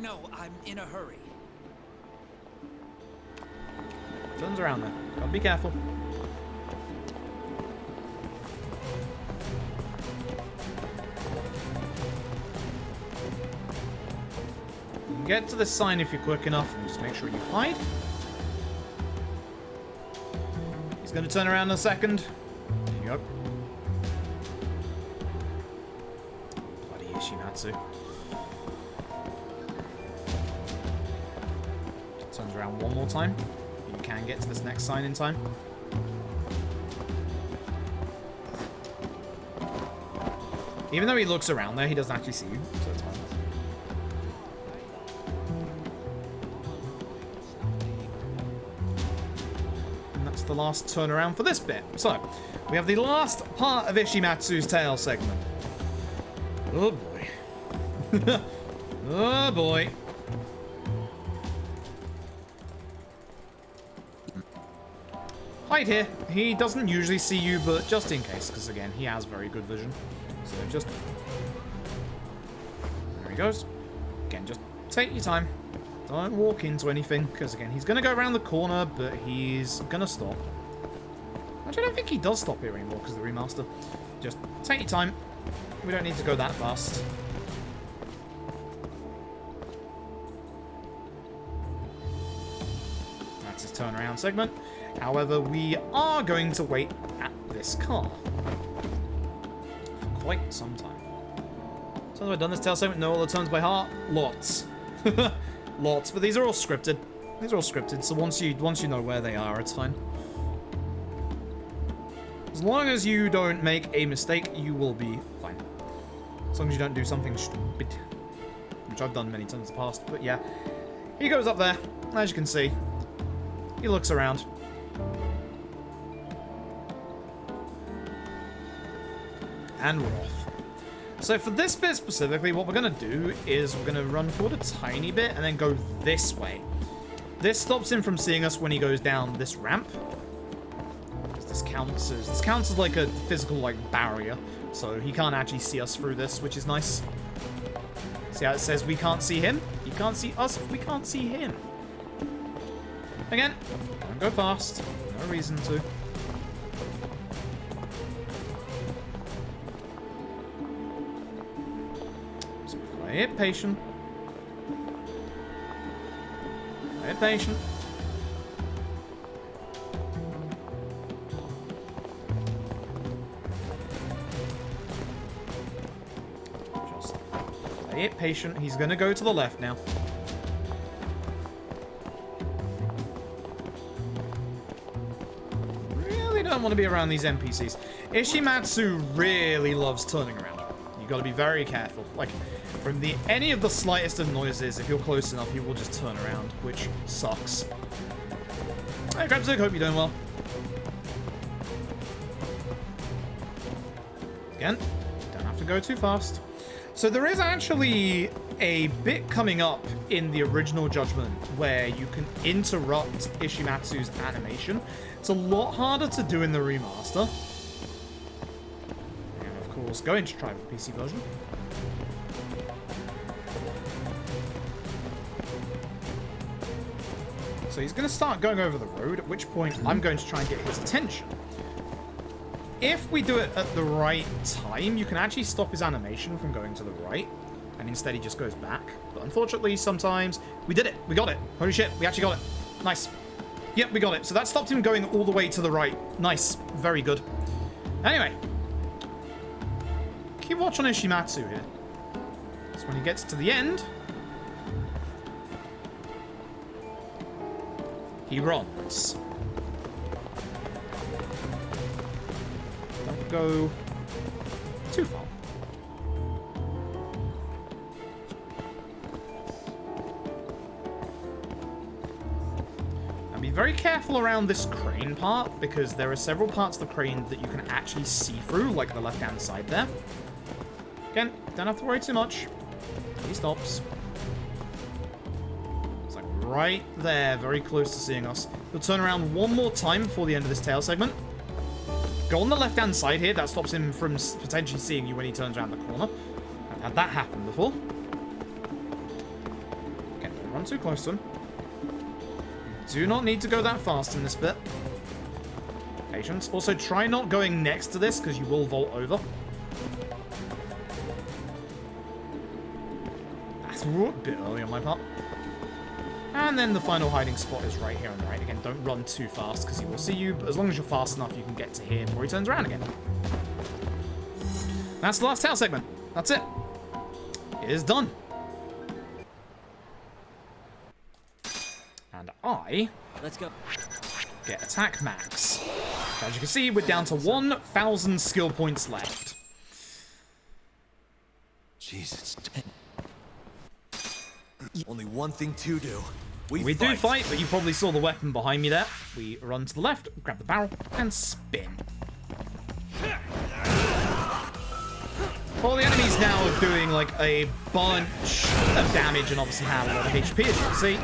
No, I'm in a hurry. Turns around there. Gotta be careful. You can get to this sign if you're quick enough, and just make sure you hide. He's gonna turn around in a second. There you go. Shimatsu. Turns around one more time. You can get to this next sign in time. Even though he looks around there, he doesn't actually see you, so it's fine. And that's the last turnaround for this bit. So, we have the last part of Ishimatsu's tale segment. Oh boy. Oh boy. Hide here. He doesn't usually see you, but just in case, because again, he has very good vision. So just... There he goes. Again, just take your time. Don't walk into anything, because again, he's going to go around the corner, but he's going to stop. Actually, I don't think he does stop here anymore, because of the remaster. Just take your time. We don't need to go that fast. That's his turnaround segment. However, we are going to wait at this car for quite some time. So have I done this tale segment? No, all the turns by heart? Lots. Lots, but these are all scripted. These are all scripted, so once you know where they are, it's fine. As long as you don't make a mistake, you will be fine. As long as you don't do something stupid. Which I've done many times in the past, but yeah. He goes up there, as you can see. He looks around. And we're off. So for this bit specifically, what we're going to do is we're going to run forward a tiny bit and then go this way. This stops him from seeing us when he goes down this ramp. This counts as like a physical like barrier so he can't actually see us through this, which is nice. See how it says we can't see him? He can't see us if we can't see him. Again, don't go fast. No reason to. Just play it patient. Play it patient. Just play it patient. He's gonna go to the left now. Don't want to be around these NPCs. Ishimatsu really loves turning around. You got to be very careful. Like, from any of the slightest of noises, if you're close enough, he will just turn around, which sucks. Hey, Grabzig, hope you're doing well. Again, don't have to go too fast. So there is actually a bit coming up in the original Judgment where you can interrupt Ishimatsu's animation. It's a lot harder to do in the remaster. And of course, going to try the PC version. So he's going to start going over the road, at which point I'm going to try and get his attention. If we do it at the right time, you can actually stop his animation from going to the right, and instead he just goes back. But unfortunately, sometimes... We did it! We got it! Holy shit, we actually got it. Nice. Yep, we got it. So that stopped him going all the way to the right. Nice. Very good. Anyway. Keep watch on Ishimatsu here. So when he gets to the end... he runs. Don't go too far. Be very careful around this crane part, because there are several parts of the crane that you can actually see through, like the left-hand side there. Again, don't have to worry too much. He stops. It's like right there, very close to seeing us. He'll turn around one more time before the end of this tail segment. Go on the left-hand side here. That stops him from potentially seeing you when he turns around the corner. I've had that happen before. Again, don't run too close to him. Do not need to go that fast in this bit. Patience. Also, try not going next to this, because you will vault over. That's a bit early on my part. And then the final hiding spot is right here on the right. Again, don't run too fast, because he will see you, but as long as you're fast enough, you can get to here before he turns around again. That's the last tail segment. That's it. It is done. And let's go. Get attack max. As you can see, we're down to 1,000 skill points left. Jesus. Only one thing to do. We do fight, but you probably saw the weapon behind me there. We run to the left, grab the barrel, and spin. All the enemies now are doing like a bunch of damage and obviously have a lot of HP, as you can see.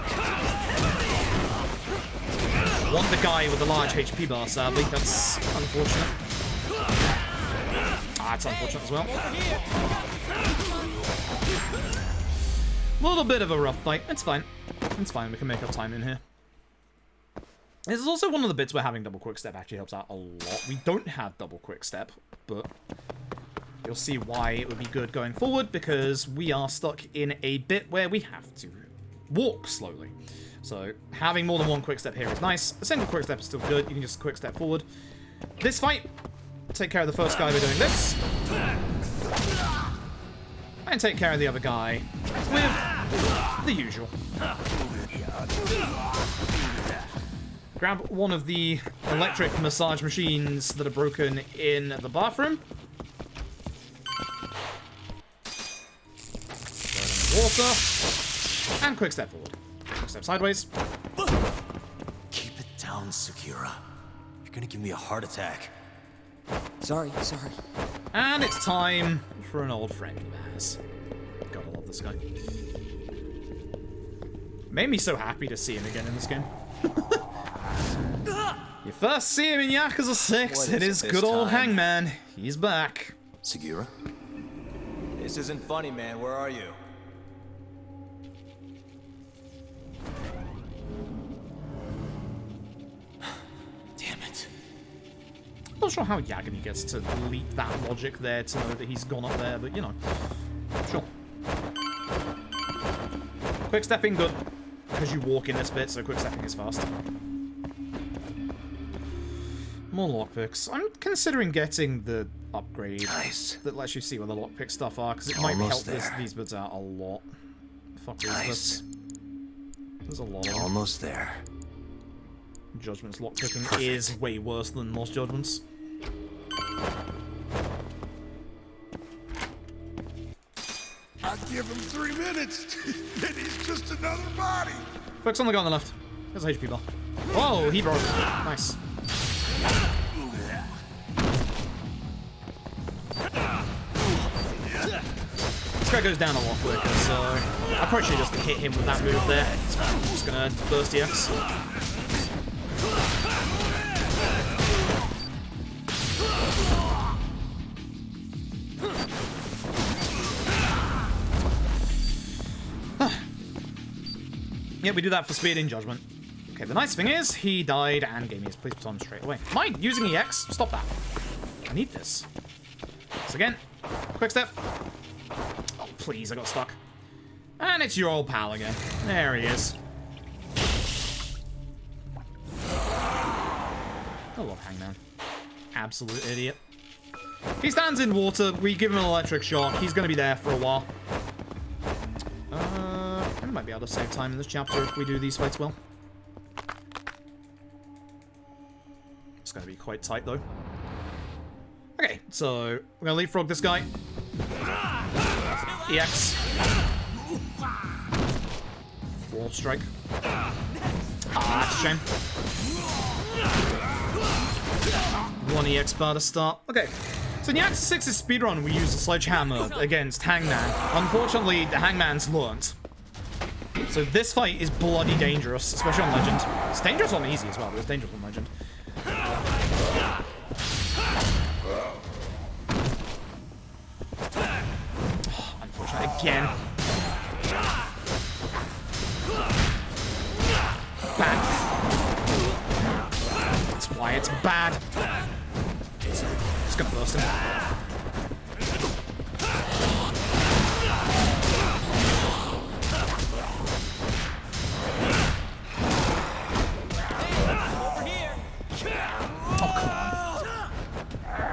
Want the guy with the large HP bar, sadly. That's unfortunate. That's unfortunate as well. A little bit of a rough fight. It's fine. It's fine. We can make up time in here. This is also one of the bits where having double quick step actually helps out a lot. We don't have double quick step, but you'll see why it would be good going forward, because we are stuck in a bit where we have to walk slowly. So having more than one quick step here is nice. A single quick step is still good. You can just quick step forward. This fight, take care of the first guy by doing this. And take care of the other guy with the usual. Grab one of the electric massage machines that are broken in the bathroom. Throw it in the water. And quick step forward. Quick step sideways. Keep it down, Sakura. You're gonna give me a heart attack. Sorry. And it's time for an old friend of ours. Gotta love this guy. Made me so happy to see him again in this game. You first see him in Yakuza 6, it is good old Hangman. He's back. Segura? This isn't funny, man. Where are you? Damn it. I'm not sure how Yagami gets to leap that logic there to know that he's gone up there, but you know. Sure. Quick stepping, good. Because you walk in this bit, so quick stepping is fast. More lockpicks. I'm considering getting the upgrade that lets you see where the lockpick stuff are, because it might help these bits out a lot. Fuck these bits. There's a lot of them. Almost there. Judgment's lockpicking is way worse than Lost Judgment's. I'd give him 3 minutes, then he's just another body. Focus on the guy on the left. There's a HP bar. Whoa, he broke. Nice. This guy goes down a lot quicker, so I probably should just hit him with that move there. I'm just gonna burst the X. Yeah, we do that for speed in Judgment. Okay, the nice thing is, he died and gave me his police baton straight away. Am I using EX? Stop that. I need this. So again, quick step. Oh, please, I got stuck. And it's your old pal again. There he is. I love Hangman. Absolute idiot. He stands in water, we give him an electric shock, he's gonna be there for a while. We might be able to save time in this chapter if we do these fights well. It's going to be quite tight, though. Okay, so we're going to leapfrog this guy. EX. Wall strike. Ah, that's a shame. 1 EX bar to start. Okay. So in Yakuza 6's speedrun, we used a sledgehammer against Hangman. Unfortunately, the Hangman's learnt. So this fight is bloody dangerous, especially on Legend. It's dangerous on Easy as well, but it's dangerous on Legend. Oh, unfortunate again. Bad. That's why it's bad. It's gonna burst him.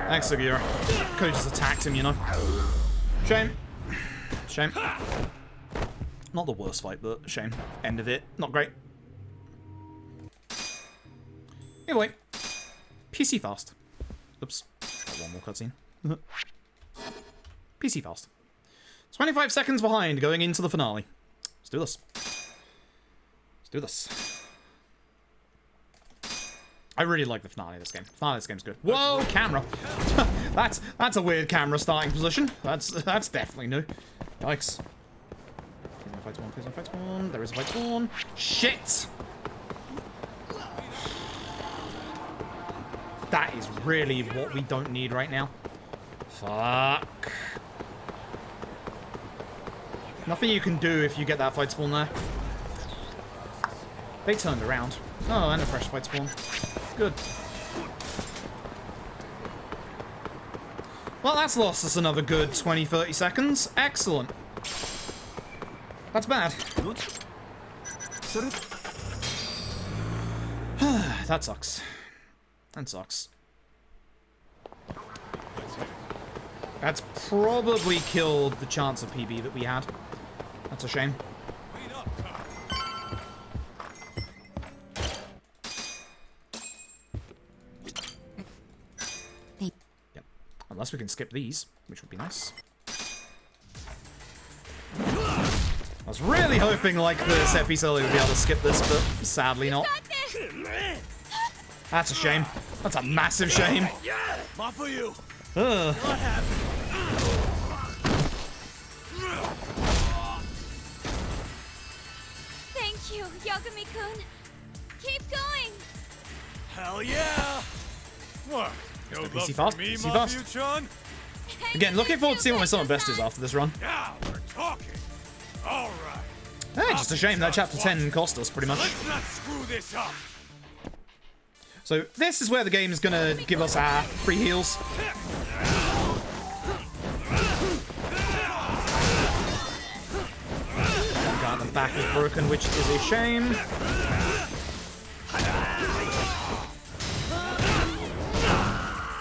Thanks, Segura. Could've just attacked him, you know. Shame. Shame. Not the worst fight, but shame. End of it. Not great. Anyway. PC fast. Oops. Got one more cutscene. PC fast. 25 seconds behind going into the finale. Let's do this. Let's do this. I really like the finale of this game. The finale of this game's good. Whoa, camera! that's a weird camera starting position. That's definitely new. Yikes. Please no fight spawn, please no fight spawn. There is a fight spawn. Shit! That is really what we don't need right now. Fuck. Nothing you can do if you get that fight spawn there. They turned around. Oh, and a fresh fight spawn. Good. Well, that's lost us another good 20-30 seconds. Excellent. That's bad. That sucks. That sucks. That's probably killed the chance of PB that we had. That's a shame. Unless we can skip these, which would be nice. I was really hoping, like the set piece earlier, we'd be able to skip this, but sadly not. That's a shame. That's a massive shame. Not for you. Ugh. Not happening. Thank you, Yagami-kun. Keep going. Hell yeah. What? No love for me, Mafia-chan? Again, looking forward to seeing what my summer best is after this run. Now we're talking. All right. Hey, just a shame that chapter 10 cost us, pretty much. Let's not screw this up. So this is where the game is gonna give us our free heals. God, the back is broken, which is a shame.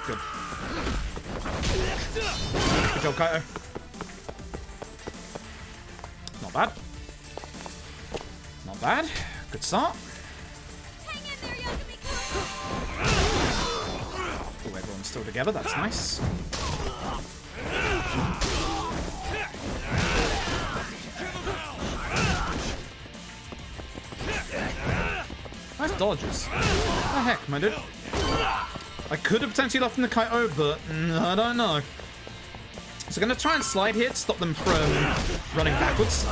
Good. Good job, Kaito. Not bad. Not bad. Good start. Oh, everyone's still together. That's nice. Nice dodges. What the heck, my dude? I could have potentially left in the Kaito, but I don't know. So I'm going to try and slide here to stop them from running backwards.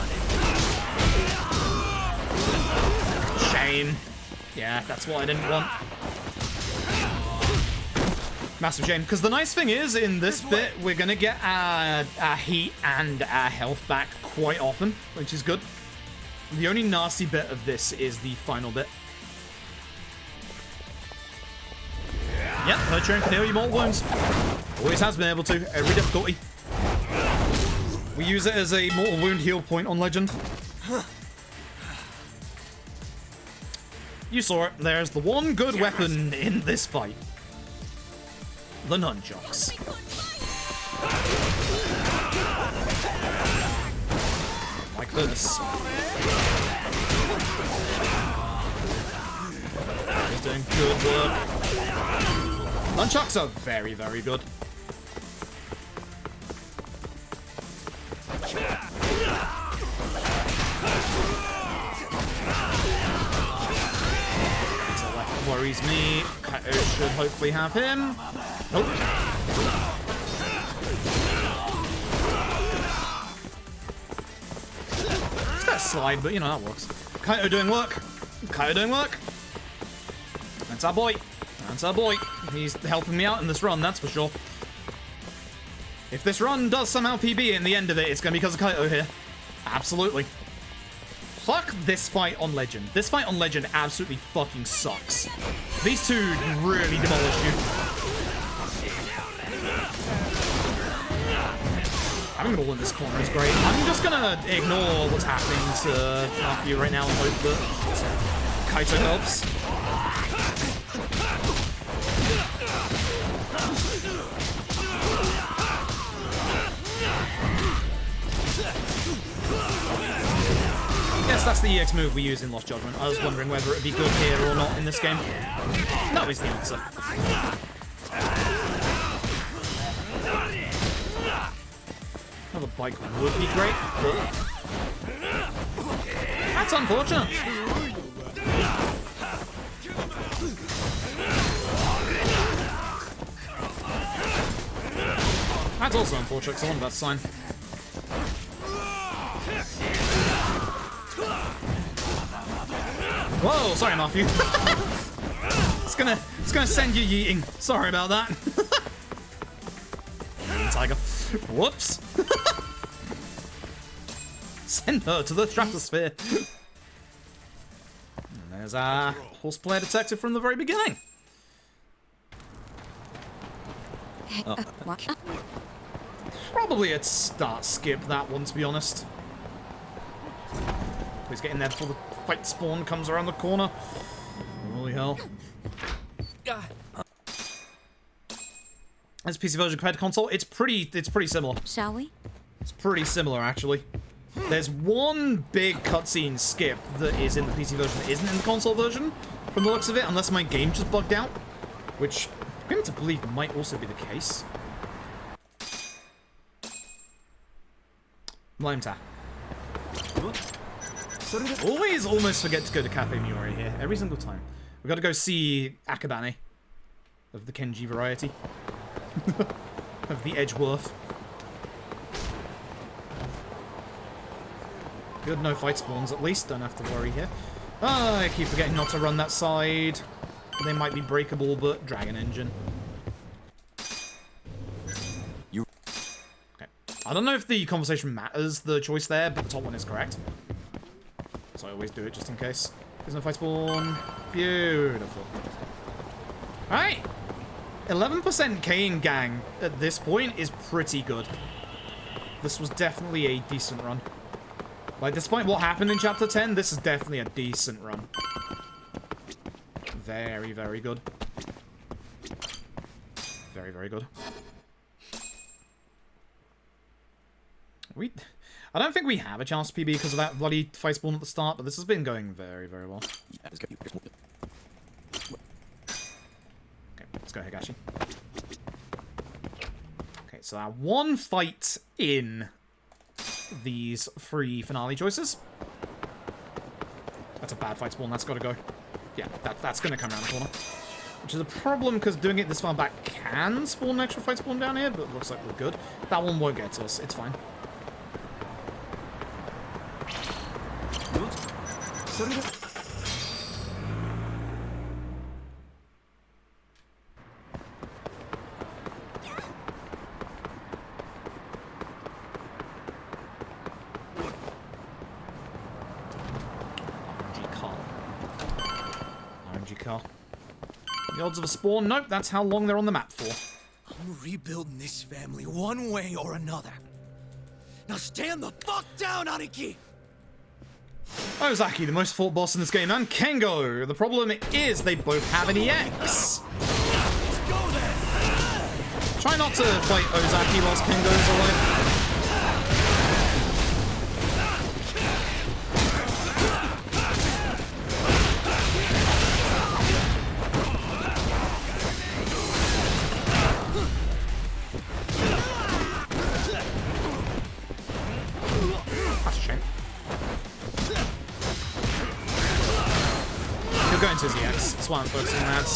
Shame. Yeah, that's what I didn't want. Massive shame. Because the nice thing is, in this bit, we're going to get our heat and our health back quite often, which is good. The only nasty bit of this is the final bit. Yep, Nurturing can heal you mortal wounds. Always has been able to, every difficulty. We use it as a mortal wound heal point on Legend. You saw it, there's the one good weapon in this fight. The nunchucks. Like this. He's doing good work. Nunchucks are very, very good. So that worries me. Kaito should hopefully have him. Nope. It's got a slide, but you know, that works. Kaito doing work. Kaito doing work. That's our boy. That's our boy. He's helping me out in this run, that's for sure. If this run does somehow PB in the end of it, it's going to be because of Kaito here. Absolutely. Fuck this fight on Legend. This fight on Legend absolutely fucking sucks. These two really demolish you. Having it all in this corner is great. I'm just going to ignore what's happening to Matthew right now and hope that Kaito helps. Yes, that's the EX move we use in Lost Judgment. I was wondering whether it'd be good here or not in this game. No is the answer. Another bike would be great, but that's unfortunate. That's also unfortunate, because I wanted that sign. Whoa, sorry, Matthew. it's gonna send you yeeting. Sorry about that. Tiger. Whoops. Send her to the stratosphere. And there's our horseplayer detective from the very beginning. Oh. Probably a start skip that one, to be honest. Please get in there before the fight spawn comes around the corner. Holy hell. As PC version compared to console, it's pretty similar. Shall we? It's pretty similar, actually. There's one big cutscene skip that is in the PC version that isn't in the console version, from the looks of it, unless my game just bugged out, which I'm going to believe might also be the case. Lime tap. Always almost forget to go to Cafe Miori here, every single time. We've got to go see Akabane, of the Kenji variety. Of the Edgeworth. Good, no fight spawns at least, don't have to worry here. Oh, I keep forgetting not to run that side. They might be breakable, but Dragon Engine. I don't know if the conversation matters, the choice there, but the top one is correct. So I always do it just in case. There's no fight spawn. Beautiful. Alright. 11% Kane gang at this point is pretty good. This was definitely a decent run. Like, despite what happened in Chapter 10, this is definitely a decent run. Very, very good. Very, very good. I don't think we have a chance to PB because of that bloody fight spawn at the start, but this has been going very, very well. Okay, let's go, Higashi. Okay, so our one fight in these 3 finale choices. That's a bad fight spawn, that's got to go. Yeah, that's going to come around the corner. Which is a problem, because doing it this far back can spawn an extra fight spawn down here, but it looks like we're good. That one won't get to us, it's fine. The odds of a spawn? Nope, that's how long they're on the map for. I'm rebuilding this family one way or another. Now stand the fuck down, Aniki! Ozaki, the most fought boss in this game, and Kengo. The problem is they both have an EX. Let's go then! Try not to fight Ozaki whilst Kengo's alive. Going to his EX. That's why I'm focusing on that.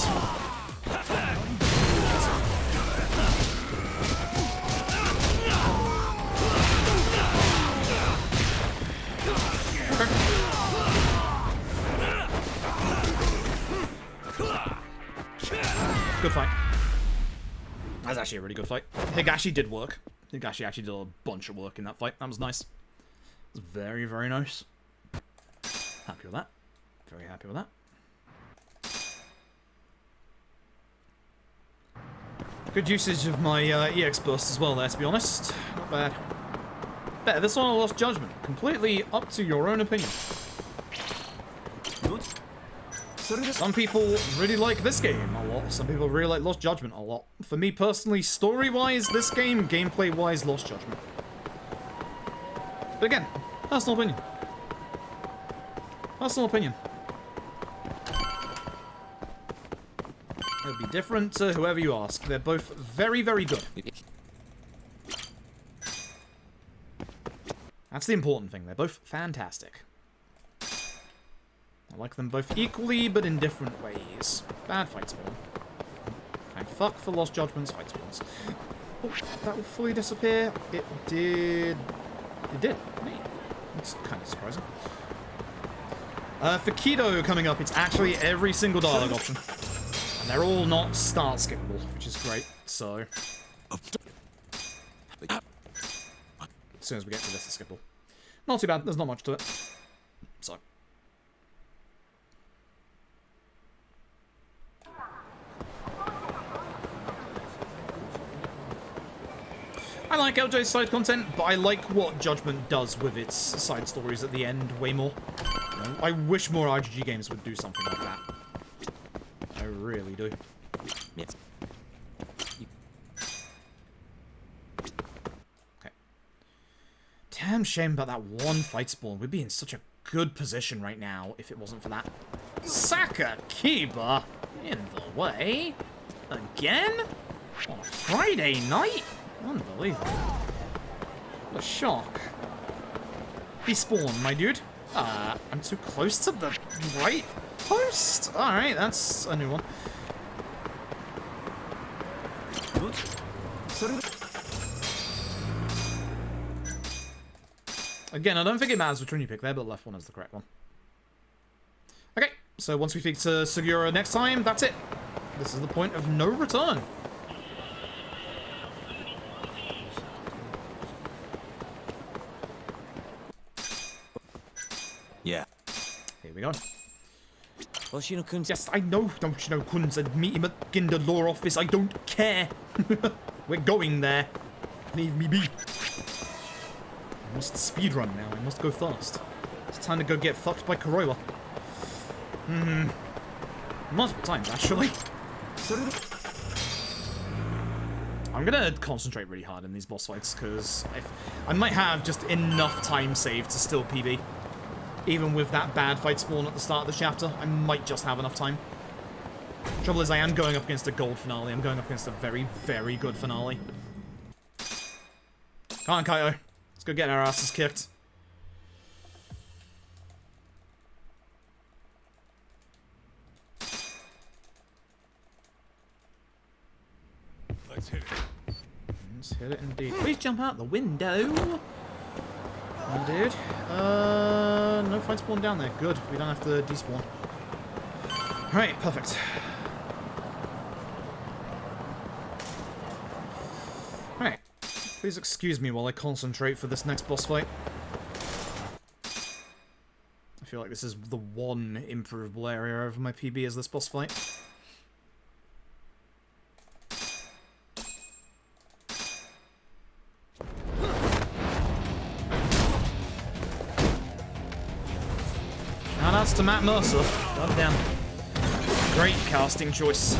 Okay. Good fight. That's actually a really good fight. Higashi did work. Higashi actually did a bunch of work in that fight. That was nice. It was very, very nice. Happy with that. Very happy with that. Good usage of my EX burst as well there, to be honest. Not bad. Better this one or Lost Judgment. Completely up to your own opinion. Some people really like this game a lot. Some people really like Lost Judgment a lot. For me personally, story-wise, this game, gameplay-wise, Lost Judgment. But again, personal opinion. Personal opinion. It would be different to whoever you ask. They're both very, very good. That's the important thing. They're both fantastic. I like them both equally, but in different ways. Bad fight spawn. And fuck for Lost Judgment's fight spawns. Oh, that will fully disappear. It did. It did. Neat. That's kind of surprising. For Kido coming up, it's actually every single dialogue option. And they're all not start skippable, which is great, so... As soon as we get to this, it's skippable. Not too bad, there's not much to it. So... I like LJ's side content, but I like what Judgment does with its side stories at the end way more. You know, I wish more RGG games would do something like that. I really do. Yes. Okay. Damn shame about that one fight spawn. We'd be in such a good position right now if it wasn't for that. Sakakiba in the way. Again? On a Friday night? Unbelievable. What a shock. Despawn, my dude. I'm too close to the right post? Alright, that's a new one. Again, I don't think it matters which one you pick there, but the left one is the correct one. Okay, so once we speak to Sugiura next time, that's it. This is the point of no return. we go. Hoshino-kun. Yes, I know Hoshino-kun said meet him at Ginder Law Office. I don't care. We're going there. Leave me be. I must speedrun now. I must go fast. It's time to go get fucked by Kuroiwa. Multiple times, actually. I'm gonna concentrate really hard in these boss fights, because I might have just enough time saved to still PB. Even with that bad fight spawn at the start of the chapter, I might just have enough time. Trouble is, I am going up against a gold finale. I'm going up against a very, very good finale. Come on, Kaito. Let's go get our asses kicked. Let's hit it. Let's hit it indeed. Please jump out the window. Oh, dude. No fight spawn down there. Good. We don't have to despawn. Alright, perfect. Alright. Please excuse me while I concentrate for this next boss fight. I feel like this is the one improvable area over my PB is this boss fight. Shout outs to Matt Mercer. God damn. Great casting choice.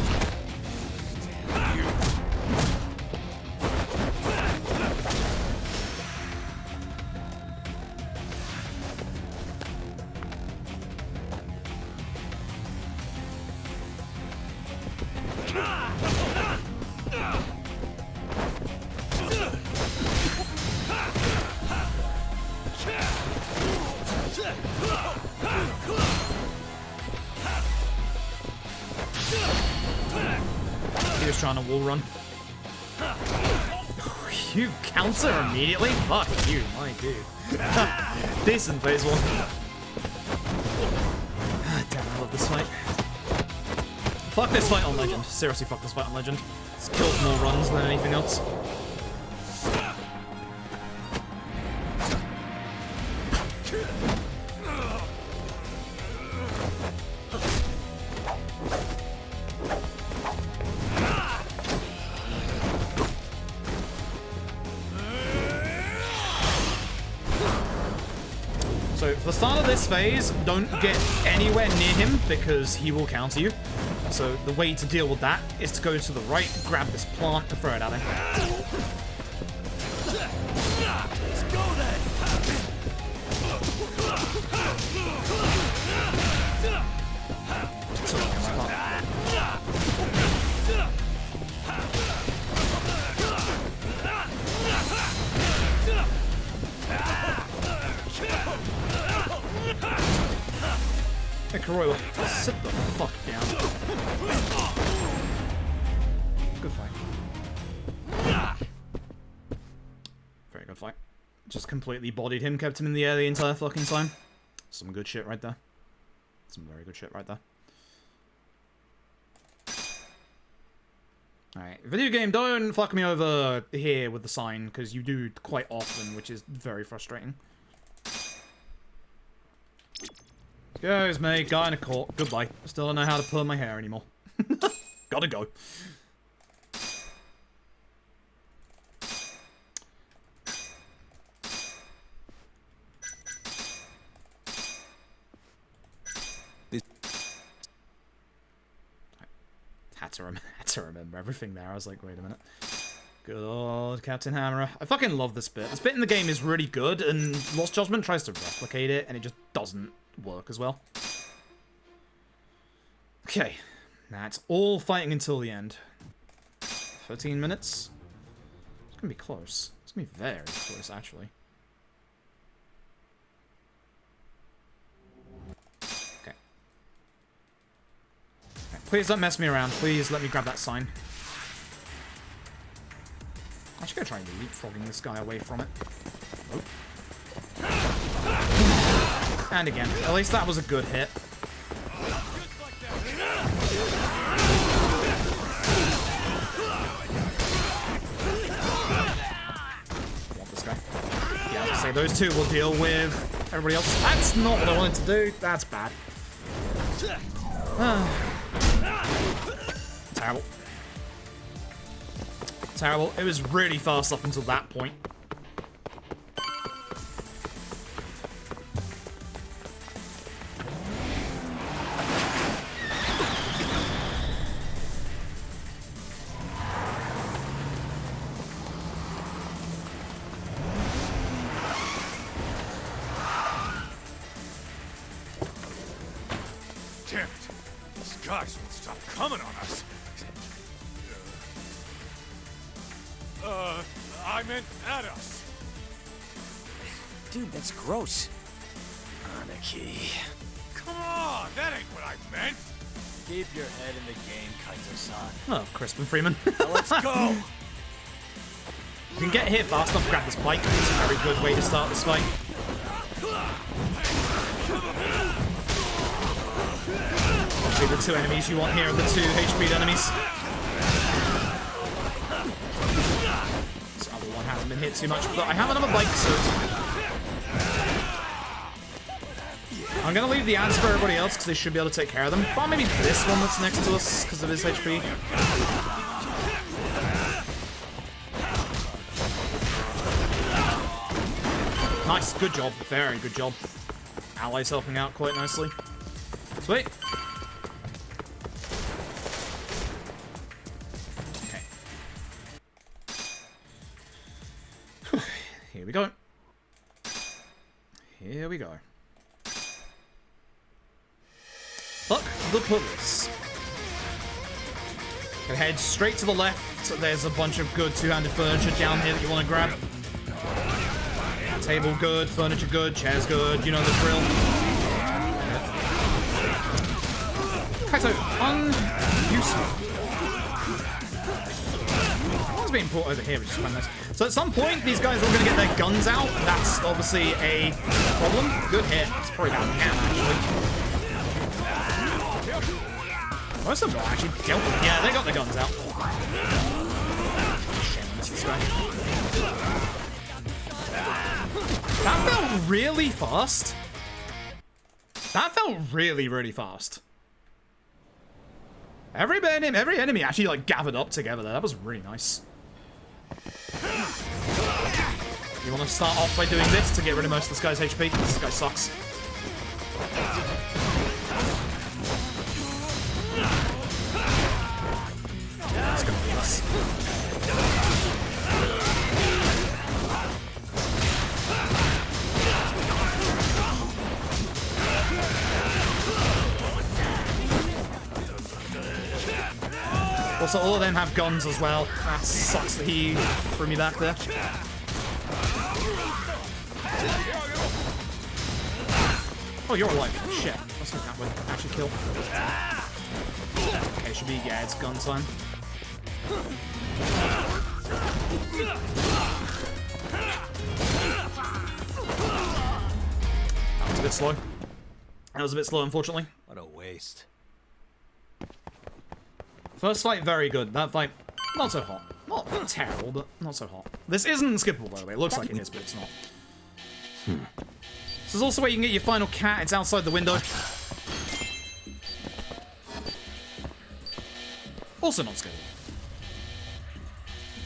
He was trying to wall run. You counter immediately? Fuck you, my dude. Decent phase one. Damn, I love this fight. Fuck this fight on Legend. Seriously, fuck this fight on Legend. It's killed more runs than anything else. So, for the start of this phase, don't get anywhere near him because he will counter you. So, the way to deal with that is to go to the right, grab this plant, and throw it at him. Let's go then. Hey, Kuroiwa, sit the fuck down. Good fight. Very good fight. Just completely bodied him, kept him in the air the entire fucking time. Some good shit right there. Some very good shit right there. Alright, video game, don't fuck me over here with the sign, because you do quite often, which is very frustrating. Excuse me, guy in a court. Goodbye. Still don't know how to perm my hair anymore. Gotta go. Had to remember everything there. I was like, wait a minute. Good old Captain Hammerer. I fucking love this bit. This bit in the game is really good, and Lost Judgment tries to replicate it, and it just doesn't work as well. Okay. That's all fighting until the end. 13 minutes. It's gonna be close. It's gonna be very close, actually. Okay. Please don't mess me around. Please let me grab that sign. I should go try leapfrogging this guy away from it. Oh. And again. At least that was a good hit. Want this guy? Yeah, I was gonna say those two will deal with everybody else. That's not what I wanted to do. That's bad. Terrible. Terrible. It was really fast up until that point. Damn it. These guys won't stop coming on us. I meant at us. Dude, that's gross. Anarchy. Come on, that ain't what I meant. Keep your head in the game, Kaito-san. Oh, Crispin Freeman. Now let's go. You can get hit fast enough, grab this bike. It's a very good way to start this fight. Obviously, the two enemies you want here are the 2 HP enemies. This other one hasn't been hit too much, but I have another bike, so I'm gonna leave the ads for everybody else because they should be able to take care of them. But maybe this one that's next to us because of his HP. Nice, good job, very good job. Allies helping out quite nicely. Sweet. Okay. Here we go. Here we go. Fuck the police. Gonna head straight to the left. There's a bunch of good two-handed furniture down here that you want to grab. Table good, furniture good, chairs good, you know the drill. Okay, so unuseful. One's being brought over here, which is quite nice. So at some point, these guys are all going to get their guns out. That's obviously a problem. Good hit. It's probably about now, actually. Most of them actually killed them. Yeah, they got their guns out. Shame, I missed this guy. That felt really fast. That felt really, really fast. Every enemy actually like gathered up together there. That was really nice. You want to start off by doing this to get rid of most of this guy's HP? This guy sucks. Let's go with this. Also, all of them have guns as well. That sucks that he threw me back there. Oh, you're alive. Shit. Let's see if that would actually kill. Okay, should be, yeah, it's gun time. That was a bit slow. That was a bit slow, unfortunately. What a waste. First fight, very good. That fight, not so hot. Not terrible, but not so hot. This isn't skippable, by the way. It looks like it is, but it's not. This is also where you can get your final cat. It's outside the window. Also not skippable.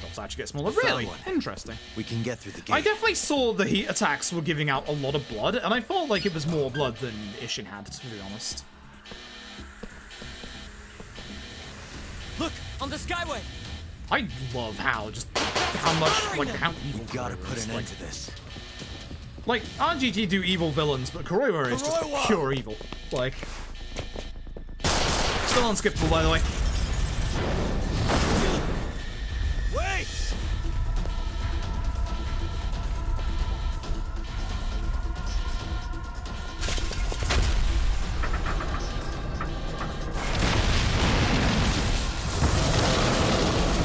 Drops actually get smaller. Really? Interesting. We can get through the gate. I definitely saw the heat attacks were giving out a lot of blood, and I felt like it was more blood than Ishin had, to be honest. Look, on the skyway. I love how much, like, how evil. We gotta put an like, end to this. Like, RGT do evil villains, but Kuroiwa is just pure evil. Like, still unskippable, by the way. Wait!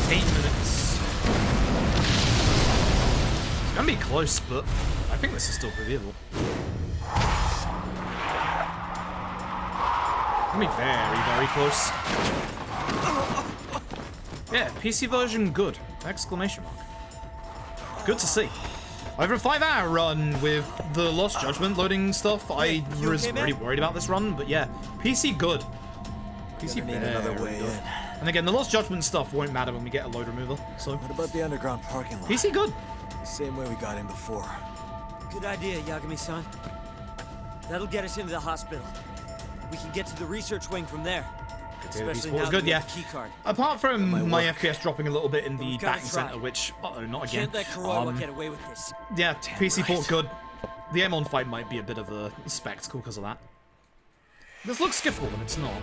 8 minutes. It's gonna be close, but I think this is still reviewable. It's gonna be very, very close. Yeah, PC version good! Exclamation mark. Good to see. Over a 5-hour run with the Lost Judgment loading stuff. I was really worried about this run, but yeah, PC good. PC Need another way good. in. And again, the Lost Judgment stuff won't matter when we get a load remover. So what about the underground parking lot? PC good. The same way we got in before. Good idea, Yagami-san. That'll get us into the hospital. We can get to the research wing from there. Especially now good, that we yeah. have the key card. Apart from my FPS dropping a little bit in the We've gotta batting try. center, which not again. Can't let Kuroiwa get away with this. Yeah, PC port good. The M1 fight might be a bit of a spectacle because of that. This looks skippable, but it's not.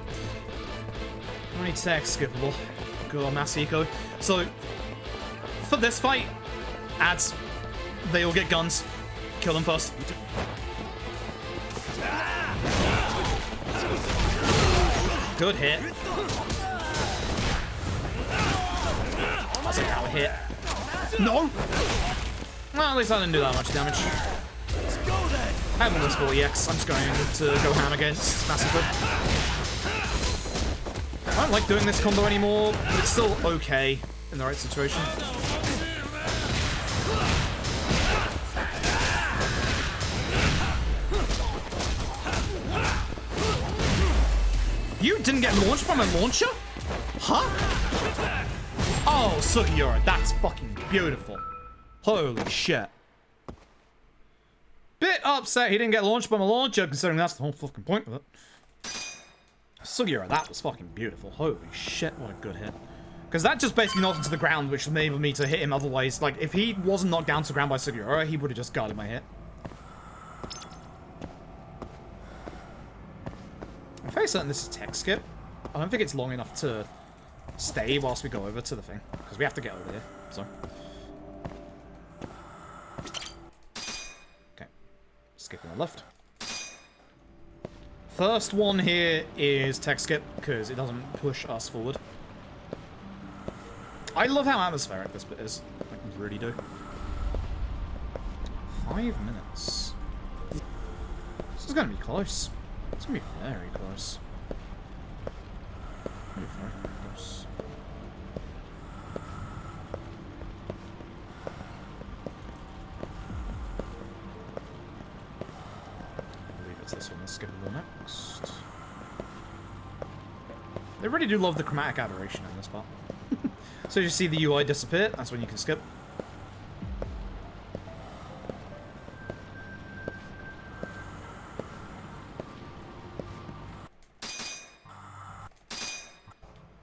Only text skippable. Good on Mass Eco. So, for this fight, ads. They all get guns. Kill them first. Good hit. That's a power hit. No! Well, at least I didn't do that much damage. I have almost 40x. I'm just going to go ham against Massacre. I don't like doing this combo anymore, but it's still okay in the right situation. You didn't get launched by my launcher? Huh? Oh, Sugiura, that's fucking beautiful. Holy shit. Bit upset he didn't get launched by my launcher, considering that's the whole fucking point of it. Sugiura, that was fucking beautiful. Holy shit, what a good hit. Because that just basically knocked him to the ground, which enabled me to hit him otherwise. Like, if he wasn't knocked down to the ground by Sugiura, he would have just guarded my hit. I'm fairly certain this is tech skip. I don't think it's long enough to stay whilst we go over to the thing. Because we have to get over here, so. Okay. Skip on the left. First one here is tech skip, because it doesn't push us forward. I love how atmospheric this bit is. I really do. 5 minutes. This is going to be close. It's going to be very close. Very close. I believe it's this one. Let's skip a little next. They really do love the chromatic aberration in this part. So you see the UI disappear, that's when you can skip.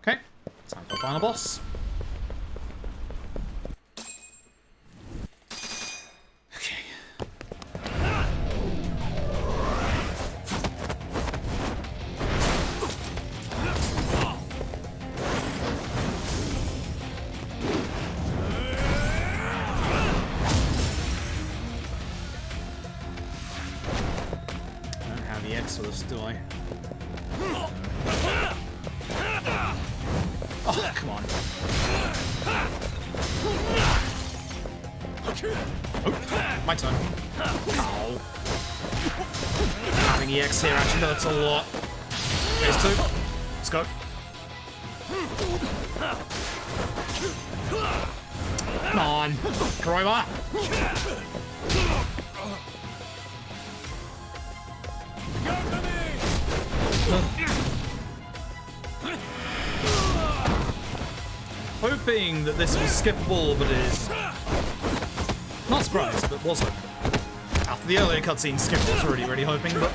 Okay, time for the final boss. Okay. I don't have the Exodus, do I? Oh, come on. Oh, my turn. Ow. Having EX here actually hurts a lot. Phase 2. Let's go. Come on. Kuroiwa. Hoping that this was skippable, but it is not surprised, but was hoping. After the earlier cutscene, skippable was already hoping, but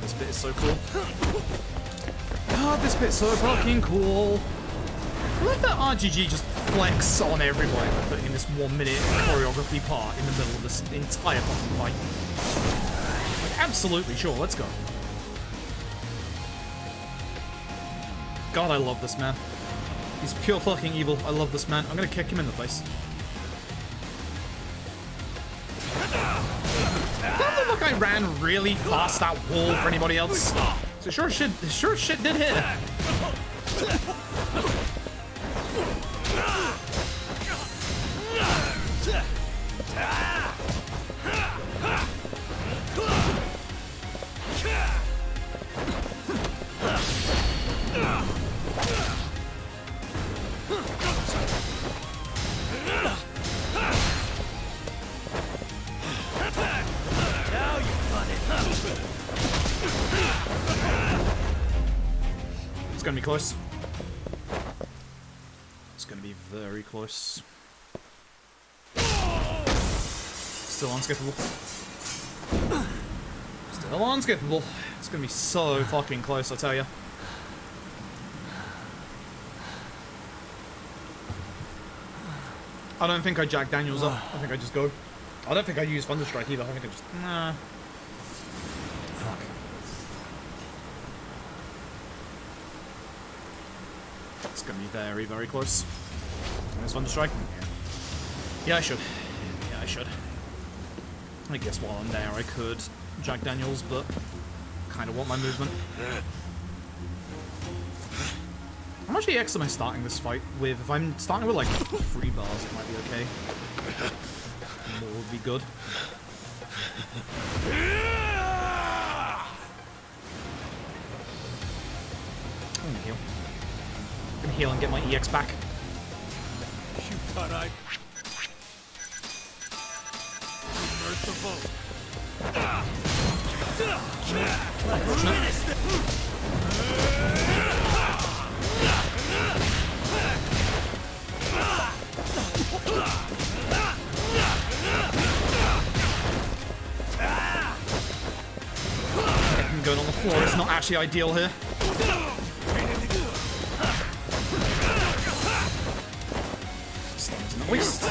this bit is so cool. God, this bit's so fucking cool. I love that RGG just flex on everybody by putting in this 1 minute choreography part in the middle of this entire fucking fight. Like, absolutely sure, let's go. God, I love this man. He's pure fucking evil. I love this man. I'm gonna kick him in the face. That looked like I ran really past that wall for anybody else. So sure shit did hit. gonna be close. It's gonna be very close. Still unskippable. Still unskippable. It's gonna be so fucking close, I tell you. I don't think I Jack Daniels up. I think I just go. I don't think I use Thunderstrike either. I think I just... Nah. Fuck. It's gonna be very, very close. There's Thunderstrike. Yeah, I should. Yeah, I should. I guess while I'm there I could Jack Daniels, but kind of want my movement. How much EX am I starting this fight with? If I'm starting with like 3 bars, it might be okay. More would be good. I'm gonna heal. I'm gonna heal and get my EX back. You thought I'd... Merciful. Getting good on the floor is not actually ideal here. Stuns in the waist.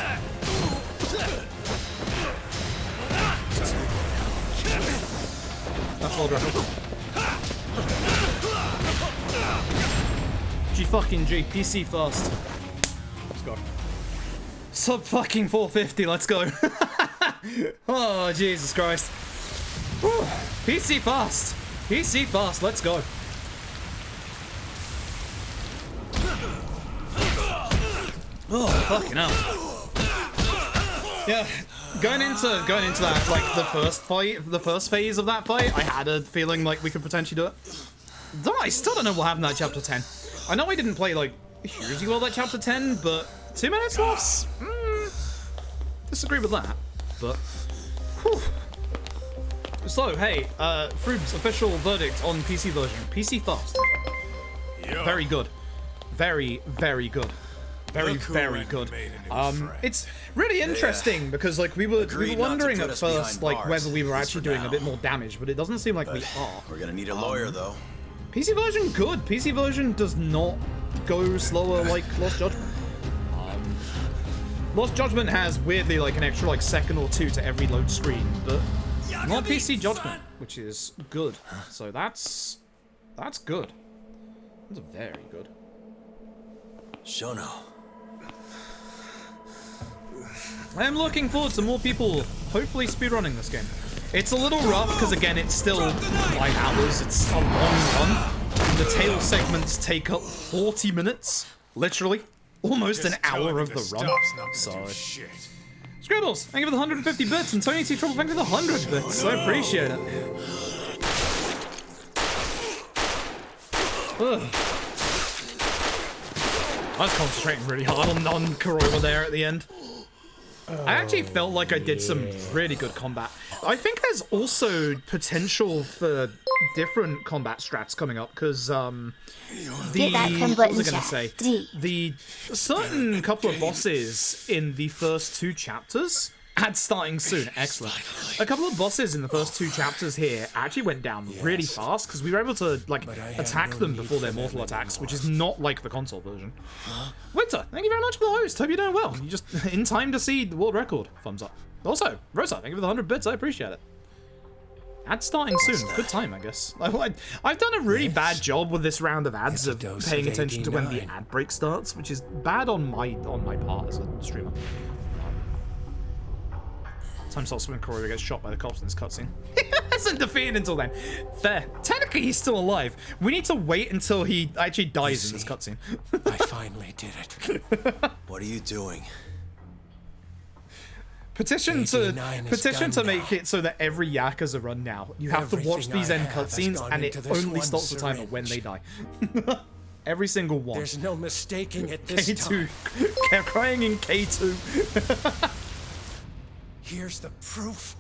That's world record. G fucking G, PC first. Let's go. Sub fucking 450, let's go. Oh, Jesus Christ. Whew. PC fast. PC fast, let's go. Oh, fucking hell. Yeah, going into that, like, the first phase of that fight, I had a feeling like we could potentially do it. I still don't know what happened in that chapter 10. I know I didn't play, like, hugely well that chapter 10, but 2 minutes loss? Disagree with that, but... Whew. So, hey, Froob's official verdict on PC version. PC fast. Yeah. Very good. Very, very good. Very, very good. It's really interesting because, like, we were wondering at first, like, whether we were actually doing a bit more damage, but it doesn't seem like we are. We're gonna need a lawyer, though. PC version good. PC version does not go slower like Lost Judgment. Lost Judgment has weirdly like an extra like second or 2 to every load screen, but not PC Judgment, which is good. So that's good. That's very good. Shono. I am looking forward to more people hopefully speedrunning this game. It's a little rough because again it's still 5 hours, it's a long run. The tail segments take up 40 minutes, literally. Almost an hour of the run. So Scribbles, thank you for the 150 bits, and Tony T Trouble, thank you for the 100 bits. I appreciate it. Ugh. I was concentrating really hard on Kuroiwa there at the end. I actually felt like I did some really good combat. I think there's also potential for different combat strats coming up, because what was I gonna say? The certain couple of bosses in the first 2 chapters, ads starting soon, excellent. A couple of bosses in the first 2 chapters here actually went down really fast, because we were able to like attack them before their mortal attacks, which is not like the console version. Winter, thank you very much for the host. Hope you're doing well. You just in time to see the world record. Thumbs up. Also, Rosa, thank you for the 100 bits. I appreciate it. Ads starting soon. Good time, I guess. I've done a really bad job with this round of ads of paying attention to when the ad break starts, which is bad on my part as a streamer. Time stops when Kuroiwa gets shot by the cops in this cutscene. He hasn't defeated until then. Fair. Technically, he's still alive. We need to wait until he actually dies in this cutscene. I finally did it. What are you doing? Petition to make it so that every Yakuza run now, you have to watch these end cutscenes and it only stops the timer when they die. Every single one. There's no mistaking it this K2. Crying in K2. Here's the proof.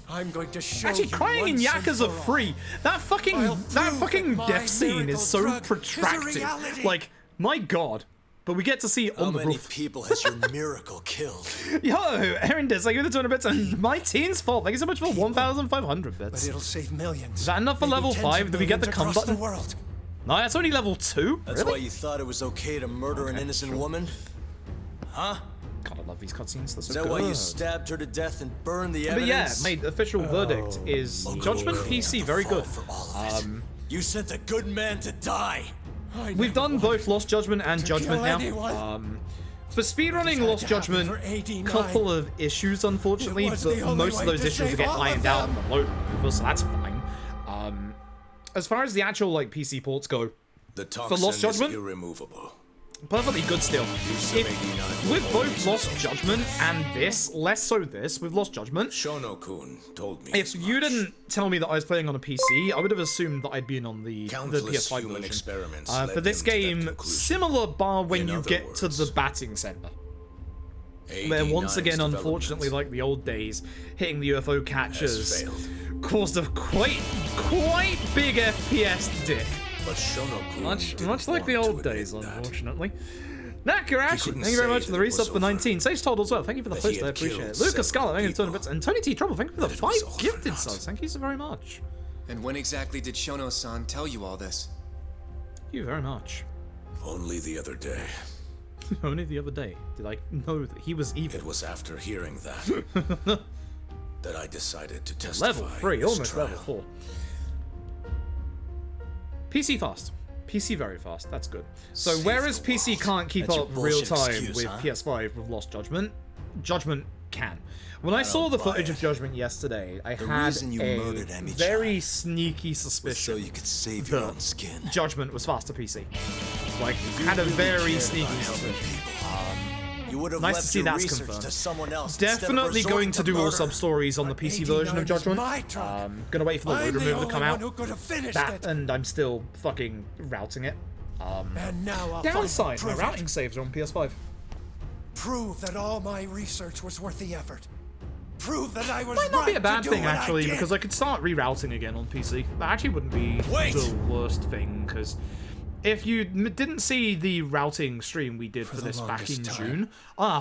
I'm going to show Actually, crying in Yakuza 3. That fucking death scene is so protracted. Like, my god. But we get to see it on the roof. How many people has your miracle killed? Yo, Aaron Diz, thank you for the 200 bits, and my teen's fault. Thank you so much for 1,500 bits. But it'll save millions. Is that enough for level 5? Do we get the come button? No, that's only level 2. That's why you thought it was okay to murder an innocent woman? Huh? God, I love these cutscenes. They're so Is that good. why you stabbed her to death and burned the evidence? But yeah, mate, official verdict is Judgment PC, very good. You sent a good man to die. We've done both Lost Judgment and Judgment now. For speedrunning Lost Judgment, couple of issues, unfortunately, but most of those issues get ironed out in the load remover, so that's fine. As far as the actual like PC ports go, for Lost Judgment, irremovable. Perfectly good still. With both Lost Judgment and this, less so this, with Lost Judgment, Shono-kun told me if you didn't tell me that I was playing on a PC, I would have assumed that I'd been on the PS5 version. For this game, similar bar when you get to the batting center. Where once again, unfortunately, like the old days, hitting the UFO catchers caused a quite big FPS dip. But Shono-kun much like the old days, unfortunately. Nakarashi, thank you very much for the resub for 19. Sage Told as well, thank you for the host, I appreciate it. Lucas Scarlet, thank you for the 200 bits. And Tony T. Trouble, thank you for the 5 gifted subs. Thank you so very much. And when exactly did Shono-san tell you all this? Thank you very much. Only the other day. Only the other day did I know that he was evil. It was after hearing that that I decided to testify. Level 3, almost level 4. PC fast. PC very fast, that's good. So whereas PC can't keep up real time with PS5 with Lost Judgment, Judgment can. When I saw the footage of Judgment yesterday, I had a very sneaky suspicion that Judgment was faster PC. Like, had a very sneaky suspicion. Nice to see that's confirmed. Definitely going to do all sub-stories on the PC version of Judgment. Gonna wait for the load remover to come out. That, and I'm still fucking routing it. Downside, my routing saves are on PS5. Prove that all my research was worth the effort. Prove that I was Might not be a bad thing, actually, because I could start rerouting again on PC. That actually wouldn't be the worst thing, because if you didn't see the routing stream we did for this back in June,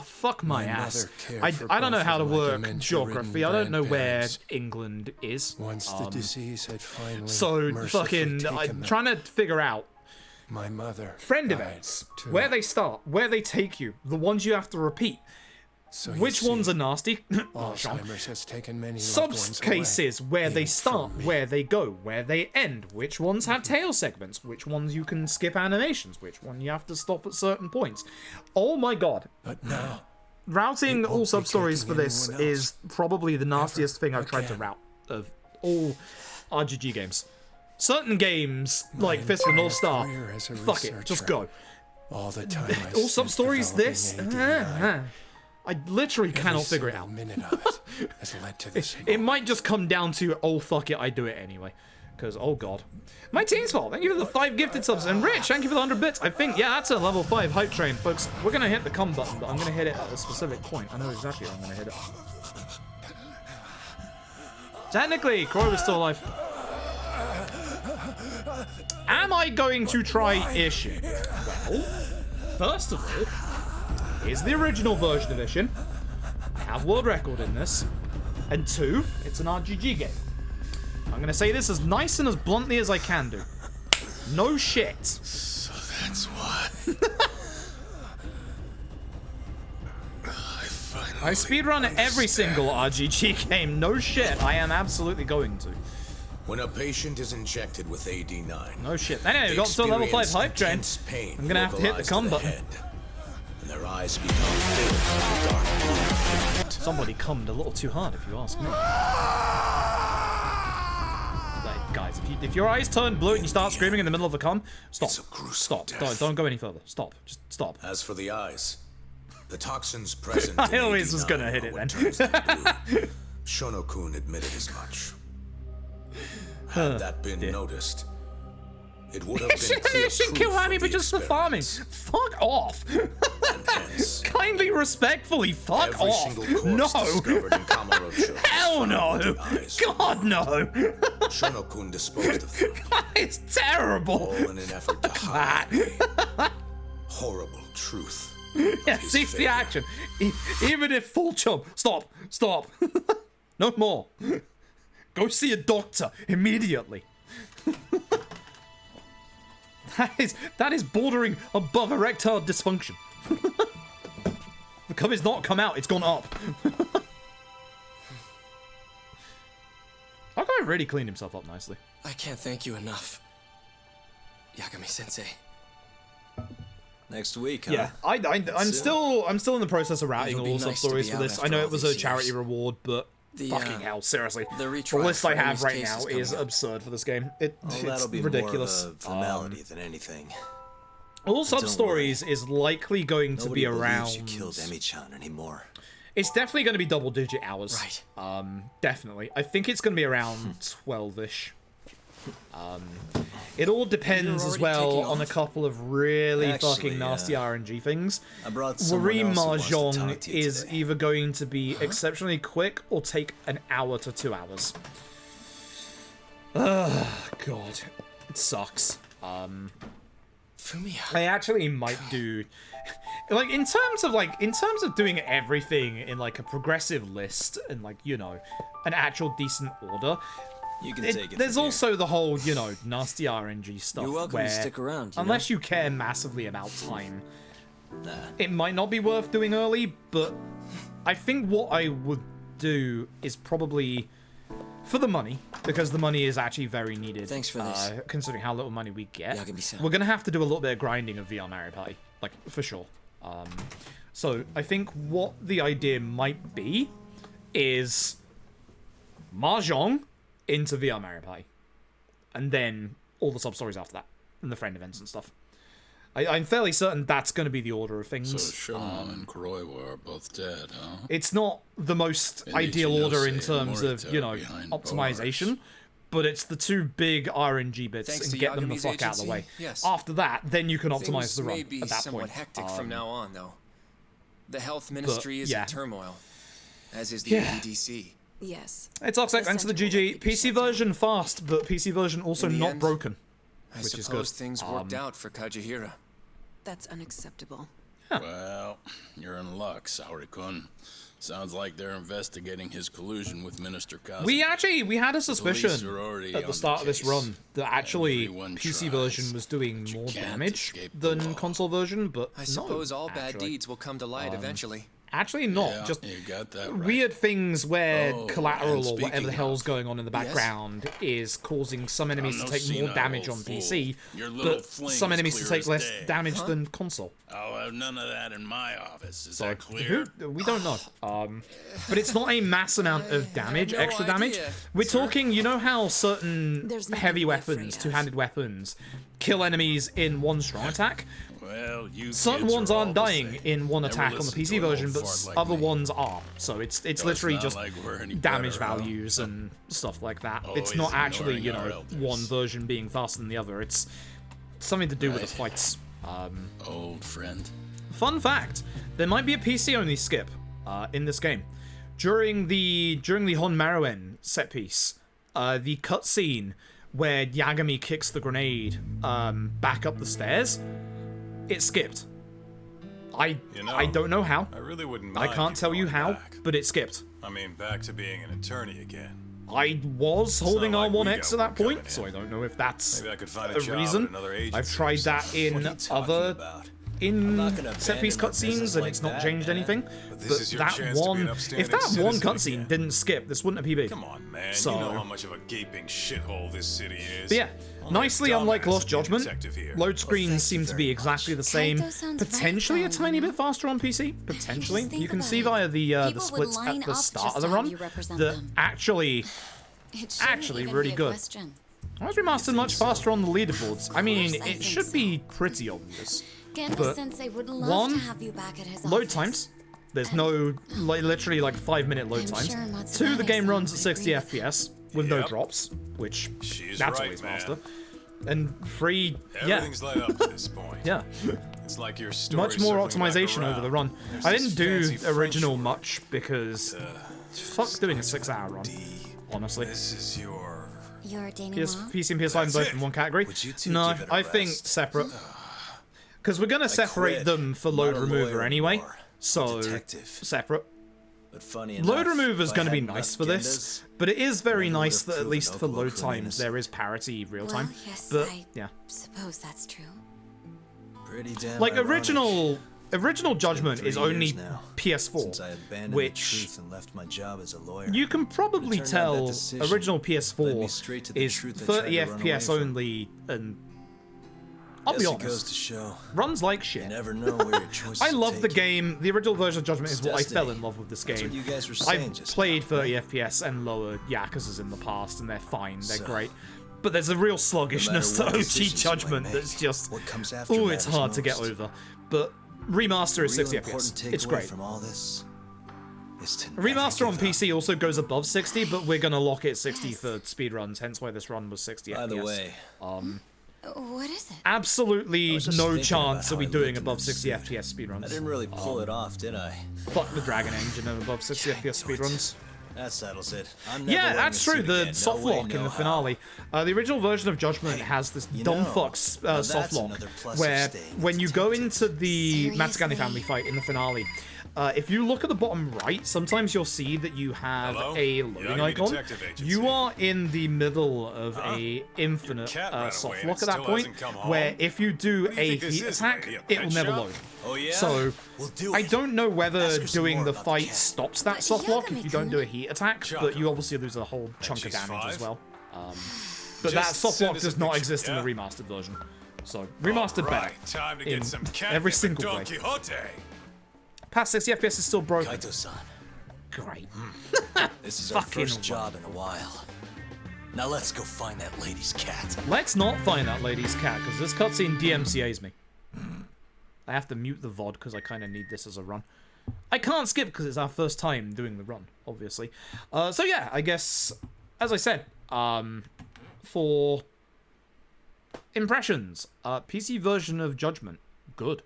fuck my ass. I don't know how to work geography. I don't know where England is. Once the disease had finally so fucking I'm trying to figure out my mother friend events, where they start, where they take you, the ones you have to repeat. So which ones are nasty? Alzheimer's has taken many Subs cases where they start, where they go, where they end. Which ones have tail segments? Which ones you can skip animations? Which one you have to stop at certain points? Oh my god! But now, routing all sub stories for this is probably the nastiest thing I've tried to route of all RGG games. Certain games like Fist of North Star, fuck it, just go. All the time, all sub stories. This. I literally cannot figure it out. It might just come down to, oh fuck it, I do it anyway. Because, oh god. My team's fault. Thank you for the 5 gifted subs. And Rich, thank you for the 100 bits. I think, yeah, that's a level 5 hype train, folks. We're going to hit the come button, but I'm going to hit it at a specific point. I know exactly where I'm going to hit it. Technically, Crow is still alive. Am I going to try issue? Well, first of all, here's the original version edition. I have world record in this. And 2, it's an RGG game. I'm gonna say this as nice and as bluntly as I can do. No shit. So that's why. I speedrun every single RGG game. No shit. I am absolutely going to. When a patient is injected with AD9. No shit. Anyway, we got to level 5 hype train. I'm gonna have to hit the come button. And their eyes become filled with dark blue. Somebody cummed a little too hard, if you ask me. Like, guys, if your eyes turn blue and you start screaming in the middle of a cum, stop. Stop. Don't go any further. Stop. Just stop. As for the eyes, the toxins present I always was gonna hit it then. Shono-kun admitted as much. Had that been noticed, It would have been clear should kill Hammy, but just for farming. Fuck off. Kindly, respectfully, fuck off. No. Hell no. God no. Shono-kun disposed of them. That is terrible. All in an effort to hide the horrible truth. Yeah, see the action. Even if full chub. Stop. Stop. No more. Go see a doctor immediately. That is bordering above erectile dysfunction. The cum has not come out, it's gone up. That guy really cleaned himself up nicely. I can't thank you enough, Yagami-sensei. Next week, huh? Yeah, I'm still in the process of routing all sub stories for this. I know it was a charity reward, but fucking hell, seriously. The list I have right now is absurd for this game. It's ridiculous. More of a formality than anything. All sub stories is likely going to be around. You killed Emi-chan anymore. It's definitely going to be double-digit hours. Right. Definitely. I think it's going to be around 12-ish. It all depends as well on a couple of really fucking nasty RNG things. Wari Mahjong is either going to be exceptionally quick or take an hour to 2 hours. Ugh, God. It sucks. Fumiya. I actually might do... Like, in terms of doing everything in, like, a progressive list and, like, you know, an actual decent order... You can take it there's also the whole, you know, nasty RNG stuff. You're welcome where, to stick around. Unless you care massively about time, it might not be worth doing early. But I think what I would do is probably for the money, because the money is actually very needed. Thanks for this. Considering how little money we get, Yagami-san. we're gonna have to do a little bit of grinding of VR Mario Party, like for sure. So I think what the idea might be is Mahjong into VR Mario Party, and then all the sub-stories after that, and the friend events and stuff. I'm fairly certain that's going to be the order of things. So Shono and Kuroiwa are both dead, huh? It's not the most ideal order in terms of, you know, optimization, but it's the two big RNG bits and get them the fuck out of the way. Yes. After that, then you can optimize Things the run may be at that somewhat point. hectic from now on, though. The health ministry is yeah. in turmoil, as is the ADDC. Yes. Hey, Toxic, enter the GG. PC version fast, but PC version also not end, broken, I which is suppose good. things worked out for Kajihira. That's unacceptable. Well, you're in luck, Saori-kun. Sounds like they're investigating his collusion with Minister Kazu. We had a suspicion at the start of this run that actually PC version was doing more damage than console version, but I suppose all bad deeds will come to light eventually. Actually not, Yeah, just you got that right. weird things where Oh, collateral and or whatever the speaking hell's of- going on in the background is causing some enemies I'm to no take more senile damage on old fool. PC, Your little but fling some is enemies to clear take as less day. damage than console. I'll have none of that in my office. Is So, that clear? we don't know. But it's not a mass amount of damage, no extra damage. idea, We're sir. talking, you know how certain There's nothing heavy to be weapons, afraid of. two-handed weapons, kill enemies in one strong attack? Well, you Certain kids ones are all aren't the dying same. in one Never attack on the listened PC to an version, old but fart like other me. ones are. So it's literally not just like we're any damage better, huh? values and stuff like that. Always It's not actually, you ignoring know, our elders. one version being faster than the other. It's something to do with the fights. Old friend. Fun fact: there might be a PC-only skip in this game. During the Hon Maruen set piece, the cutscene where Yagami kicks the grenade back up the stairs, it skipped. I don't know how. I really wouldn't I mind can't tell you going how, back. but it skipped. I mean, back to being an attorney again. I was holding not like we R1X got at that one coming point, so in. I don't know if that's Maybe I could find a a job reason. at another agency I've tried or that something. What are in you talking other about? in set piece cutscenes, and it's not changed anything. But But this is your that chance to be one, an if upstanding that one citizen cutscene again. didn't skip, this wouldn't have PB. Come on, man. So, You know how much of a gaping shithole this city is. but yeah, Only a nicely unlike dumbass Lost would be a Judgment, detective here. load screens thank seem you to be very exactly much. the same. Kaito sounds right, Potentially a though, tiny you know? bit faster on PC. Potentially, Just think you can about see it. via the People would splits line at the up start just of the to have run you represent that them. actually It shouldn't actually even really be a good. question. Why is remastered much faster on the leaderboards? I mean, course I it think should so. be pretty obvious. Gendo But Sensei would love one, to have you back at his load office. times. There's no, like, literally like 5-minute load I'm times. sure Matsudane's 2, the game son runs at would 60 agree with FPS with no Yep. drops, which She's that's right, always man. faster. And free, yeah. Everything's light up at this point. Yeah. It's like your Much more optimization over the run. I didn't do original much because fuck doing a 6-hour run, honestly. This is your PC and PS5 both in one category. No, I think separate. Because we're gonna separate them for load remover anyway. So separate. Load remover is going to be nice for this, but it is very nice that at least for load times there is parity real time. Yes, but I yeah, suppose that's true. like original Judgment is only PS4, which you can probably tell original PS4 is 30 FPS only, and I'll be honest, runs like shit. I love the game. The original version of Judgment is what I fell in love with this game. I've played 30 FPS and lower Yakuzas in the past, and they're fine, they're great. But there's a real sluggishness to OG Judgment that's just, oh, it's hard to get over. But remaster is 60 FPS. It's great. Remaster on PC also goes above 60, but we're gonna lock it at 60 for speedruns, hence why this run was 60 FPS. By the way, what is it? Absolutely no chance of we doing above 60 FPS speedruns. I didn't really pull it off, did I? Fuck the Dragon Engine and above 60 FPS speedruns. That settles it. Yeah, that's true. The soft lock in the finale. The original version of Judgment has this dumb fuck soft lock, where when you go into the Matsugane family fight in the finale, if you look at the bottom right, sometimes you'll see that you have a loading icon. You are in the middle of a infinite soft lock at that point, where if you do a heat attack, it will never load. So I don't know whether doing the fight stops that soft lock if you don't do a heat attack, but you obviously lose a whole chunk of damage as well. But that soft lock does not exist in the remastered version. So remastered better in every single way. Past 60 FPS is still broken. Great. This is our first job in a while. Now let's go find that lady's cat. Let's not find that lady's cat, because this cutscene DMCA's me. I have to mute the VOD because I kind of need this as a run. I can't skip because it's our first time doing the run, obviously. So yeah, I guess, as I said, for impressions, PC version of Judgment, good.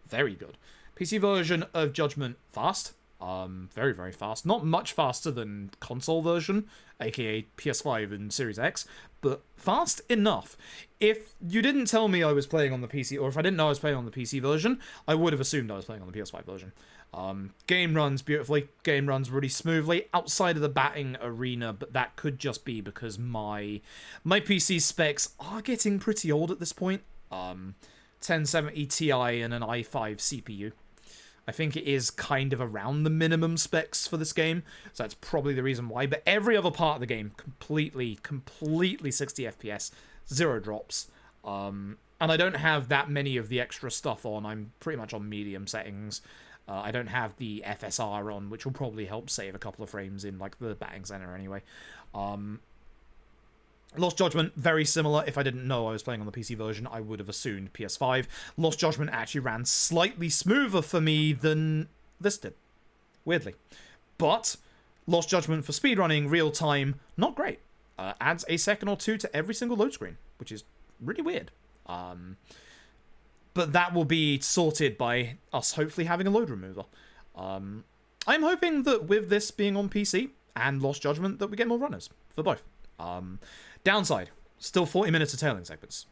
Very good. PC version of Judgment, fast. Very, very fast. Not much faster than console version, aka PS5 and Series X, but fast enough. If you didn't tell me I was playing on the PC, or if I didn't know I was playing on the PC version, I would have assumed I was playing on the PS5 version. Game runs beautifully. Game runs really smoothly outside of the batting arena, but that could just be because my PC specs are getting pretty old at this point. 1070 Ti and an i5 CPU. I think it is kind of around the minimum specs for this game, so that's probably the reason why. But every other part of the game, completely 60 FPS, 0 drops. And I don't have that many of the extra stuff on. I'm pretty much on medium settings. I don't have the FSR on, which will probably help save a couple of frames in like the batting center anyway. Lost Judgment, very similar. If I didn't know I was playing on the PC version, I would have assumed PS5. Lost Judgment actually ran slightly smoother for me than this did, weirdly. But Lost Judgment for speedrunning, real time, not great. Adds a second or two to every single load screen, which is really weird. But that will be sorted by us hopefully having a load remover. I'm hoping that with this being on PC and Lost Judgment that we get more runners for both. Downside, still 40 minutes of tailing segments.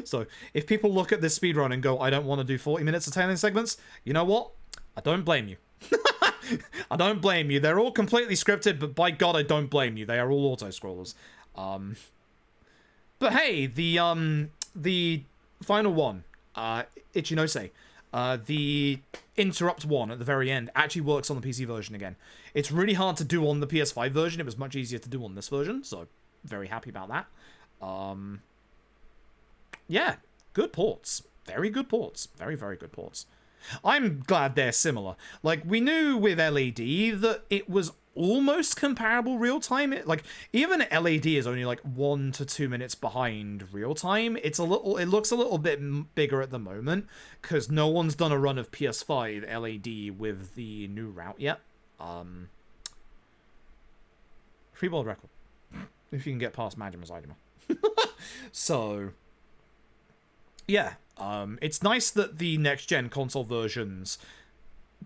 So if people look at this speedrun and go, I don't want to do 40 minutes of tailing segments, you know what? I don't blame you. I don't blame you. They're all completely scripted, but by God, I don't blame you. They are all auto-scrollers. But hey, the final one, Ichinose, the interrupt one at the very end actually works on the PC version again. It's really hard to do on the PS5 version. It was much easier to do on this version, so very happy about that. Yeah, good ports. Very good ports. Very, very good ports. I'm glad they're similar. Like, we knew with LAD that it was almost comparable real time. Like, even LAD is only like 1 to 2 minutes behind real time. It looks a little bit bigger at the moment because no one's done a run of PS5 LAD with the new route yet. Free world record. If you can get past Majima Saitama. So, yeah, it's nice that the next-gen console versions,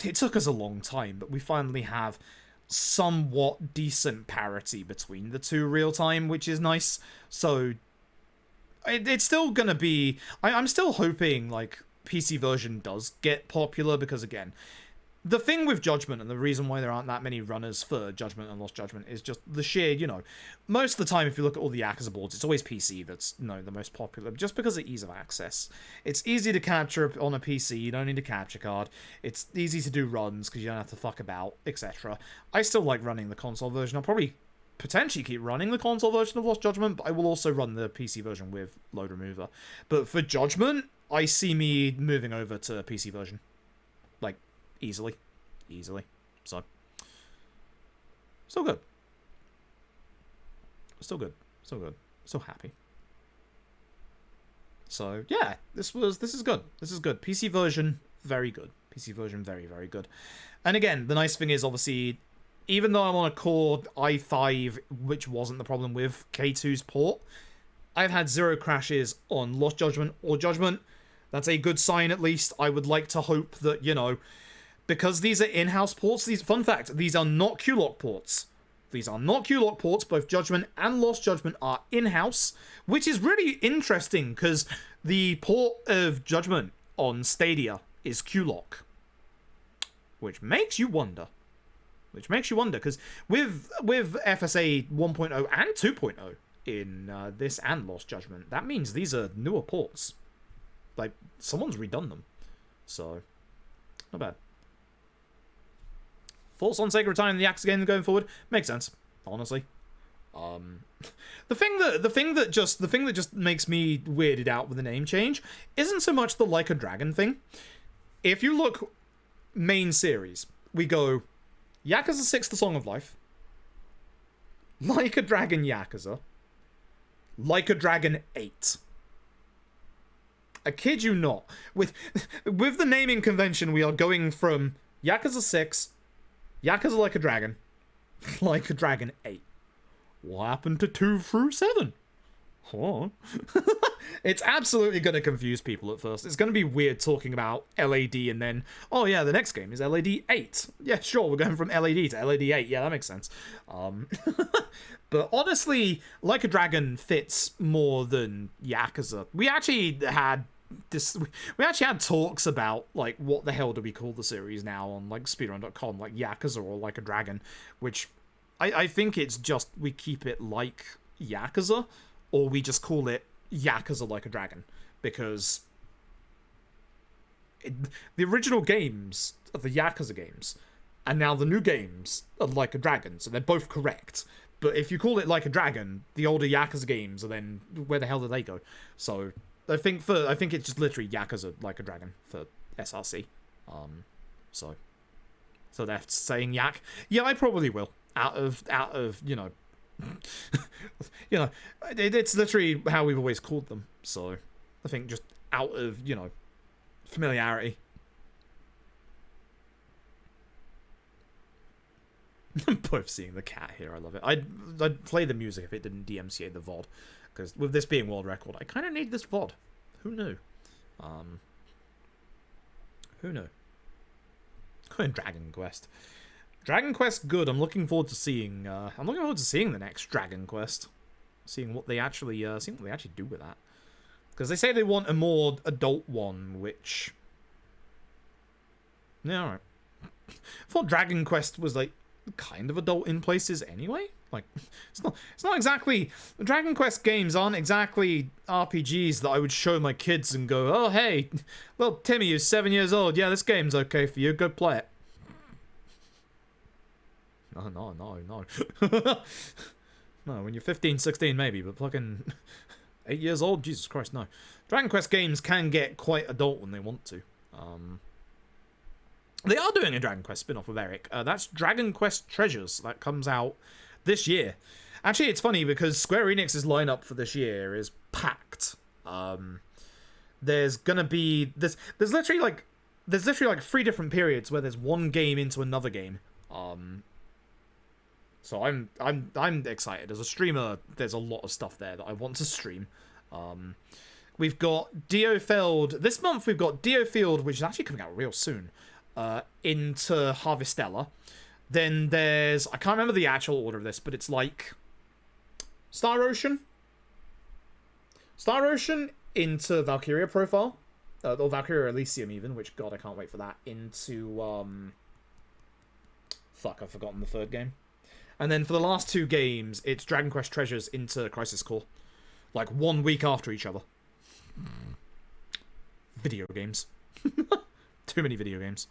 it took us a long time, but we finally have somewhat decent parity between the two real-time, which is nice. So, it's still gonna be... I'm still hoping, like, PC version does get popular, because, again, the thing with Judgment, and the reason why there aren't that many runners for Judgment and Lost Judgment, is just the sheer, you know, most of the time, if you look at all the Yakuza boards, it's always PC that's, you know, the most popular, just because of ease of access. It's easy to capture on a PC, you don't need a capture card, it's easy to do runs, because you don't have to fuck about, etc. I still like running the console version. I'll probably potentially keep running the console version of Lost Judgment, but I will also run the PC version with Load Remover. But for Judgment, I see me moving over to PC version. Like, easily. So, still good. Still happy. So yeah, this is good. PC version, very good. PC version, very, very good. And again, the nice thing is, obviously, even though I'm on a Core i5, which wasn't the problem with K2's port, I've had 0 crashes on Lost Judgment or Judgment. That's a good sign, at least. I would like to hope that, you know, because these are in-house ports, fun fact, these are not Q-Lock ports. These are not Q-Lock ports, both Judgment and Lost Judgment are in-house, which is really interesting, because the port of Judgment on Stadia is Q-Lock. Which makes you wonder, because with FSA 1.0 and 2.0 in this and Lost Judgment, that means these are newer ports. Like, someone's redone them. So, not bad. Thoughts on Sega retiring the Yakuza game going forward? Makes sense, honestly. The thing that just makes me weirded out with the name change isn't so much the Like a Dragon thing. If you look main series, we go Yakuza 6: The Song of Life, Like a Dragon Yakuza, Like a Dragon 8. I kid you not. With the naming convention, we are going from Yakuza 6, Yakuza Like a Dragon, Like a Dragon 8. What happened to 2 through 7? Oh. It's absolutely going to confuse people at first. It's going to be weird talking about LAD and then, oh yeah, the next game is LAD 8. Yeah, sure, we're going from LAD to LAD 8. Yeah, that makes sense. But honestly, Like a Dragon fits more than Yakuza. We actually had talks about, like, what the hell do we call the series now on, like, speedrun.com, like Yakuza or Like a Dragon, which I think it's just we keep it like Yakuza, or we just call it Yakuza Like a Dragon, because the original games are the Yakuza games, and now the new games are Like a Dragon, so they're both correct. But if you call it Like a Dragon, the older Yakuza games are then, where the hell do they go? So I think it's just literally Yakuza Like a Dragon for SRC. So they're saying Yak. Yeah, I probably will. Out of you know, you know, it's literally how we've always called them. So I think just out of, you know, familiarity. I'm both seeing the cat here. I love it. I'd play the music if it didn't DMCA the VOD, because with this being world record, I kind of need this VOD. Who knew? Who knew? Dragon Quest. Dragon Quest, good. I'm looking forward to seeing. The next Dragon Quest, seeing what they actually do with that. Because they say they want a more adult one, which, yeah, all right. I thought Dragon Quest was like kind of adult in places anyway. Like, it's not exactly, Dragon Quest games aren't exactly RPGs that I would show my kids and go, oh hey, well Timmy, you're 7 years old. Yeah, this game's okay for you. Go play it. No. No, when you're 15, 16 maybe, but fucking 8 years old? Jesus Christ, no. Dragon Quest games can get quite adult when they want to. They are doing a Dragon Quest spin-off with Eric. That's Dragon Quest Treasures. That comes out this year. Actually, it's funny because Square Enix's lineup for this year is packed. There's gonna be... There's literally like 3 different periods where there's one game into another game. So I'm excited. As a streamer, there's a lot of stuff there that I want to stream. We've got Dio Field. This month we've got Dio Field, which is actually coming out real soon, into Harvestella. Then there's, I can't remember the actual order of this, but it's like Star Ocean into Valkyria Profile, or Valkyria Elysium even, which, God, I can't wait for that, into, fuck, I've forgotten the third game. And then for the last 2 games, it's Dragon Quest Treasures into Crisis Core. Like 1 week after each other. Video games. Too many video games.